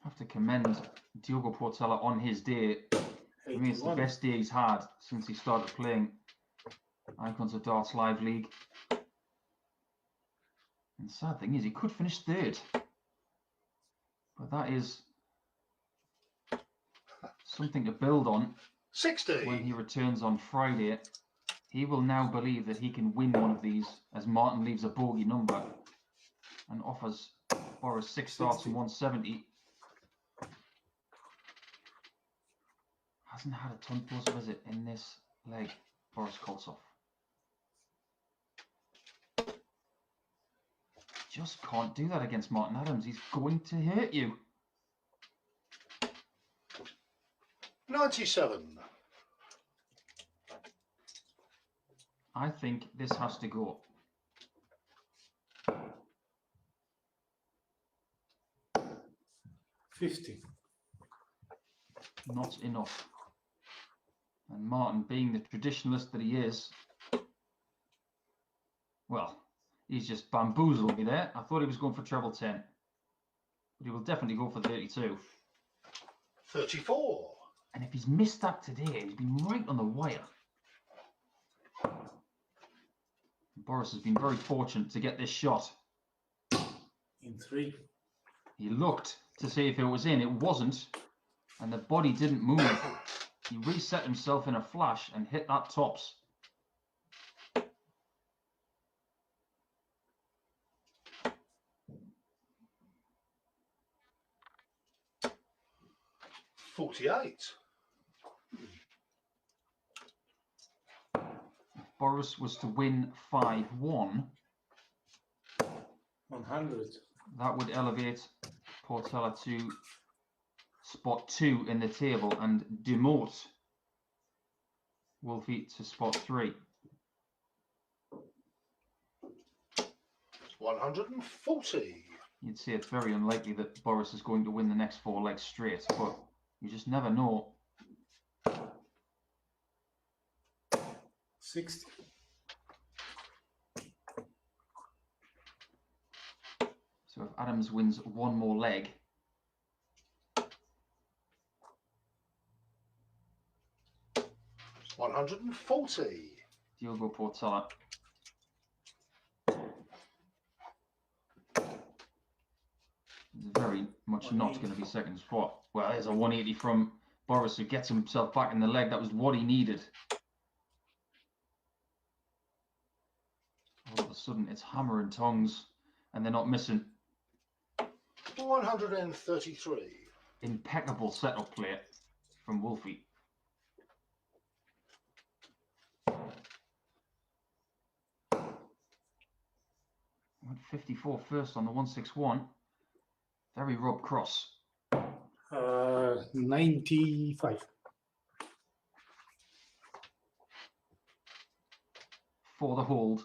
have to commend Diogo Portela on his day. I mean, it's the 81. best day he's had since he started playing Icons of Darts Live League. And the sad thing is, he could finish third. But that is something to build on 60. when he returns on Friday. He will now believe that he can win one of these as Martin leaves a bogey number and offers Boris 6 starts and 170. Hasn't had a ton plus visit in this leg, Boris Koltsov. Just can't do that against Martin Adams. He's going to hurt you. 97. I think this has to go. 50. Not enough. And Martin, being the traditionalist that he is, well, he's just bamboozled me there. I thought he was going for treble 10. But he will definitely go for 32. 34. And if he's missed that today, he's been right on the wire. Boris has been very fortunate to get this shot. In 3. He looked to see if it was in. It wasn't. And the body didn't move. He reset himself in a flash and hit that tops. $48. Boris was to win 5-1. 100. That would elevate Portela to spot 2 in the table and demote Wolfie to spot 3. 140. You'd say it's very unlikely that Boris is going to win the next 4 legs straight, but you just never know. 60. So if Adams wins 1 more leg, $140. Diogo Portela. Very much not going to be second spot. Well, there's a 180 from Boris who gets himself back in the leg. That was what he needed. All of a sudden, it's hammer and tongs, and they're not missing. 133. Impeccable setup play from Wolfie. Went 54 first on the 161. Very Rob Cross. 95. For the hold.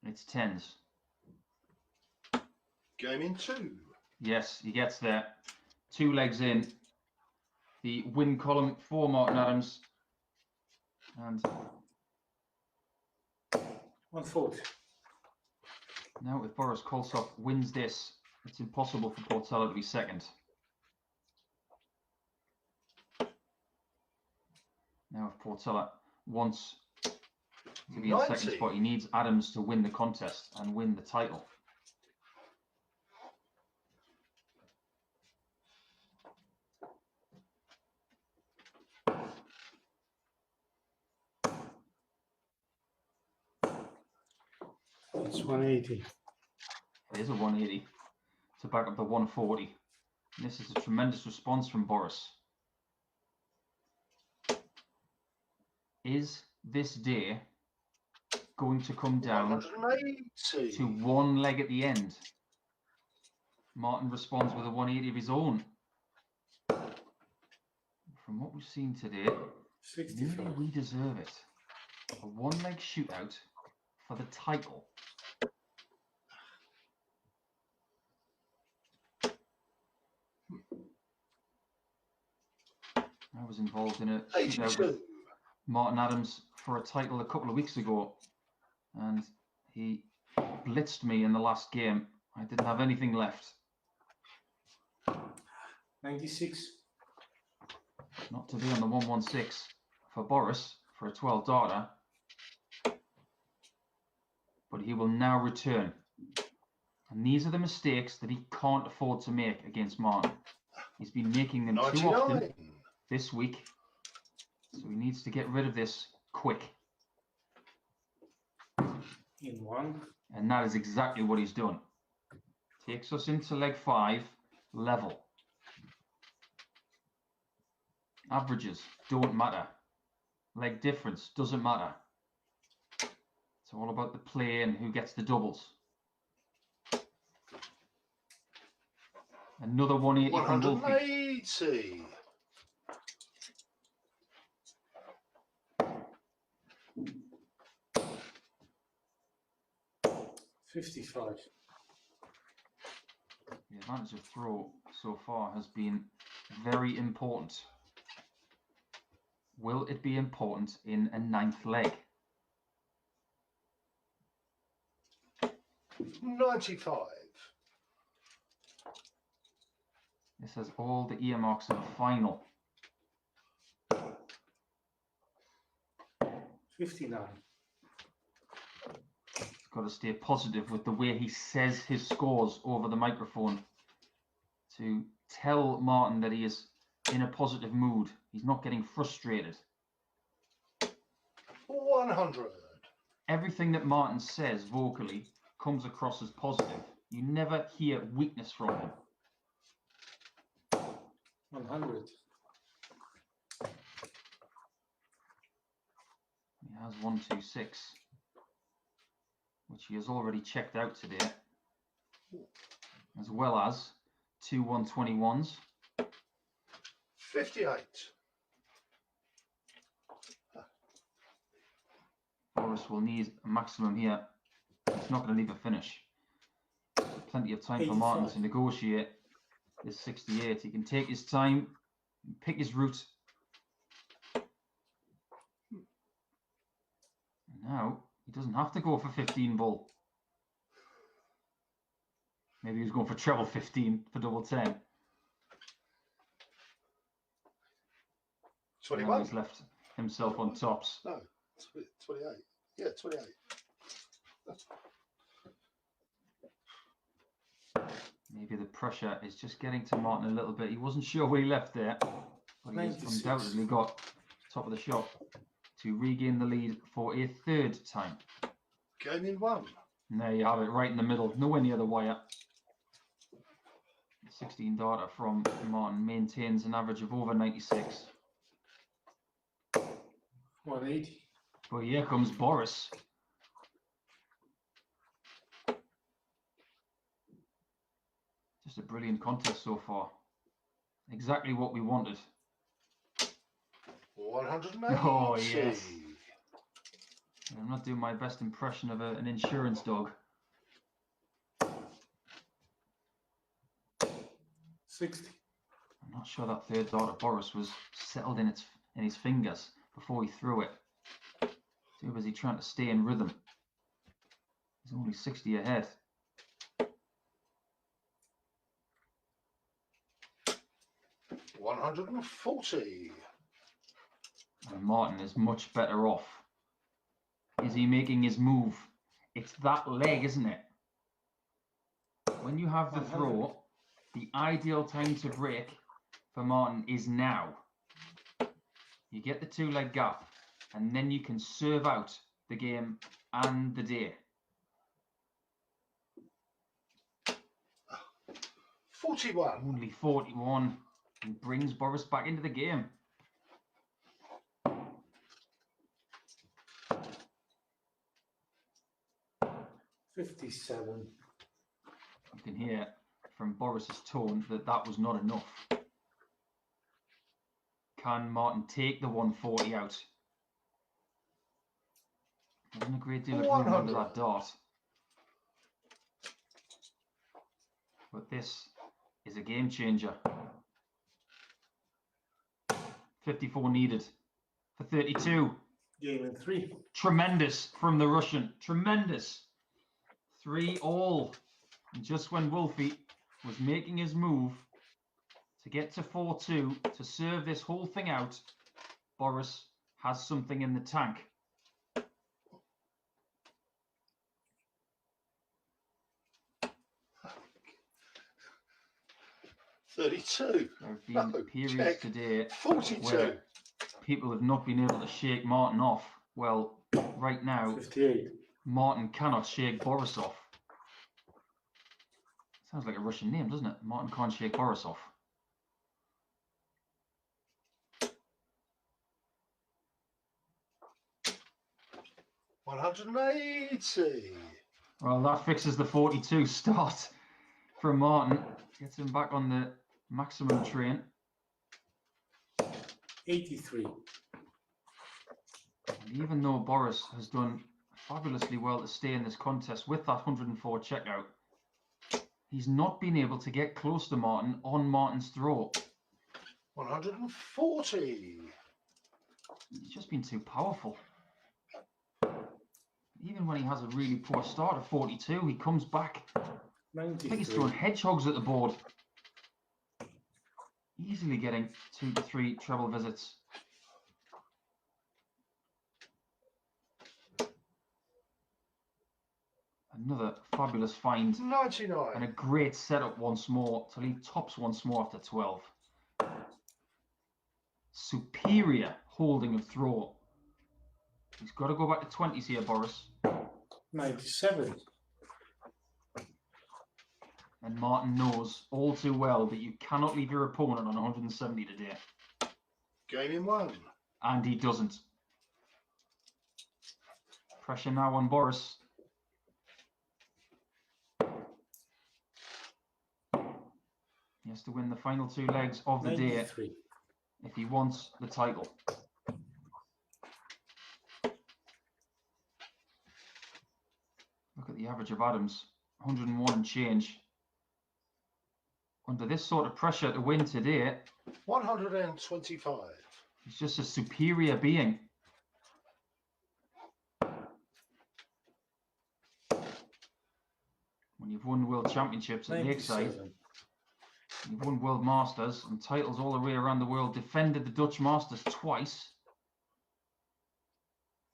It's 10s. Game in 2. Yes, he gets there. 2 legs in. The win column for Martin Adams. And 140. now if Boris Kolsov wins this, it's impossible for Portela to be second. Now if Portela wants to be in 90. second spot, he needs Adams to win the contest and win the title. It's 180. It is a 180 to back up the 140. And this is a tremendous response from Boris. Is this day going to come down 180. to 1 leg at the end? Martin responds with a 180 of his own. From what we've seen today, 65. maybe we deserve it. A 1 leg shootout for the title. I was involved in a shootout with 82. Martin Adams for a title a couple of weeks ago, and he blitzed me in the last game. I didn't have anything left. 96. Not to be on the 116 for Boris for a 12 darter, but he will now return. And these are the mistakes that he can't afford to make against Martin. He's been making them too often 99. this week, so he needs to get rid of this quick. In 1. And that is exactly what he's done. Takes us into leg 5, level. Averages don't matter. Leg difference doesn't matter. It's all about the play and who gets the doubles. Another 180 from Wolfie. 180. 55. The advantage of throw so far has been very important. Will it be important in a 9th leg? 95. This has all the earmarks of a final. 59. He's got to stay positive with the way he says his scores over the microphone to tell Martin that he is in a positive mood. He's not getting frustrated. 100. Everything that Martin says vocally comes across as positive. You never hear weakness from him. 100. He has 126, which he has already checked out today, as well as 2 121s. 58. Boris will need a maximum here. He's not going to leave a finish. Plenty of time for Martin to negotiate this 68. He can take his time, pick his route. And now he doesn't have to go for 15 bull. Maybe he was going for treble 15 for double 10. Now 21. he's left himself on tops. No, 28. Yeah, 28. Maybe the pressure is just getting to Martin a little bit. He wasn't sure where he left there, but he has 96. undoubtedly got top of the shop to regain the lead for a 3rd time. Game in 1. And there you have it, right in the middle, nowhere near the wire. 16 darter from Martin maintains an average of over 96. 180. But here comes Boris. Just a brilliant contest so far. Exactly what we wanted. 180. Oh, yes. I'm not doing my best impression of an insurance dog. 60. I'm not sure that 3rd dart of Boris was settled in his fingers before he threw it. Too busy trying to stay in rhythm. He's only 60 ahead. $140. And Martin is much better off. Is he making his move? It's that leg, isn't it? When you have the throw, the ideal time to break for Martin is now. You get the 2-leg gap, and then you can serve out the game and the day. 41. Only 41, and brings Boris back into the game. $57. You can hear from Boris's tone that that was not enough. Can Martin take the 140 out? There wasn't a great deal of room under that dart. But this is a game changer. 54 needed for 32. Game in 3. Tremendous from the Russian. Tremendous. 3-all. And just when Wolfie was making his move to get to 4-2 to serve this whole thing out, Boris has something in the tank. $32. There have been No, periods check. today 42. where people have not been able to shake Martin off. Well, right now, 58. Martin cannot shake Boris off. Sounds like a Russian name, doesn't it? Martin can't shake Boris off. $180. Well, that fixes the 42 start from Martin. Gets him back on the maximum train. 83. And even though Boris has done fabulously well to stay in this contest with that 104 checkout, He's not been able to get close to Martin on Martin's throw. 140. He's just been too powerful. Even when he has a really poor start at 42, he comes back. I think he's 93. throwing hedgehogs at the board. Easily getting 2 to 3 treble visits. Another fabulous find. 99. And a great setup once more till he tops once more after 12. Superior holding of throw. He's got to go back to 20s here, Boris. 97. And Martin knows all too well that you cannot leave your opponent on 170 today. Game in 1. And he doesn't. Pressure now on Boris. He has to win the final 2 legs of the day 93. if he wants the title. Look at the average of Adams, 101 and change. Under this sort of pressure to win today, 125. he's just a superior being. When you've won World Championships at Lakeside, 97. you've won World Masters and titles all the way around the world, defended the Dutch Masters twice.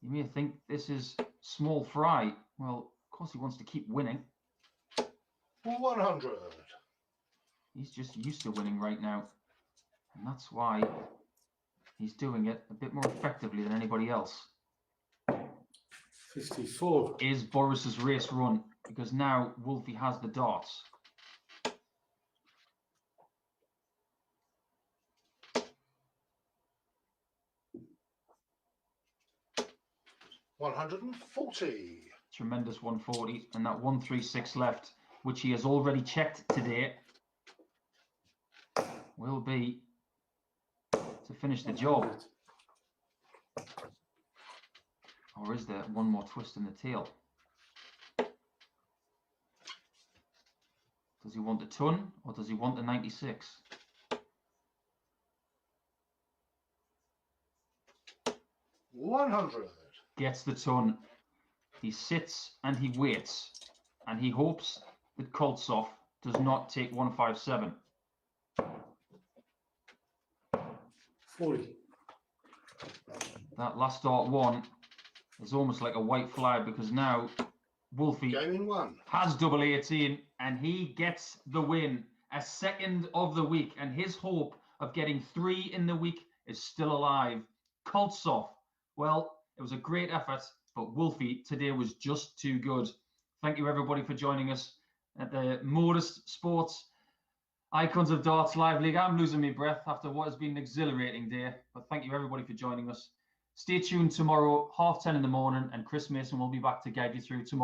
You may think this is small fry. Well, of course he wants to keep winning. 100. He's just used to winning right now. And that's why he's doing it a bit more effectively than anybody else. 54. Is Boris's race run? Because now Wolfie has the darts. $140. Tremendous 140 and that 136 left, which he has already checked today, will be to finish the job. 100. Or is there one more twist in the tail? Does he want the ton or does he want the 96? $100. Gets the ton. He sits and he waits and he hopes that Koltsov does not take 157. 40. That last dart one is almost like a white flag because now Wolfie Game in 1. has double 18 and he gets the win, a second of the week, and his hope of getting 3 in the week is still alive. Koltsov, well, it was a great effort, but Wolfie today was just too good. Thank you everybody for joining us at the MODUS Sports Icons of Darts Live League. I'm losing my breath after what has been an exhilarating day, but thank you everybody for joining us. Stay tuned tomorrow, 10:30 in the morning, and Chris Mason will be back to guide you through tomorrow.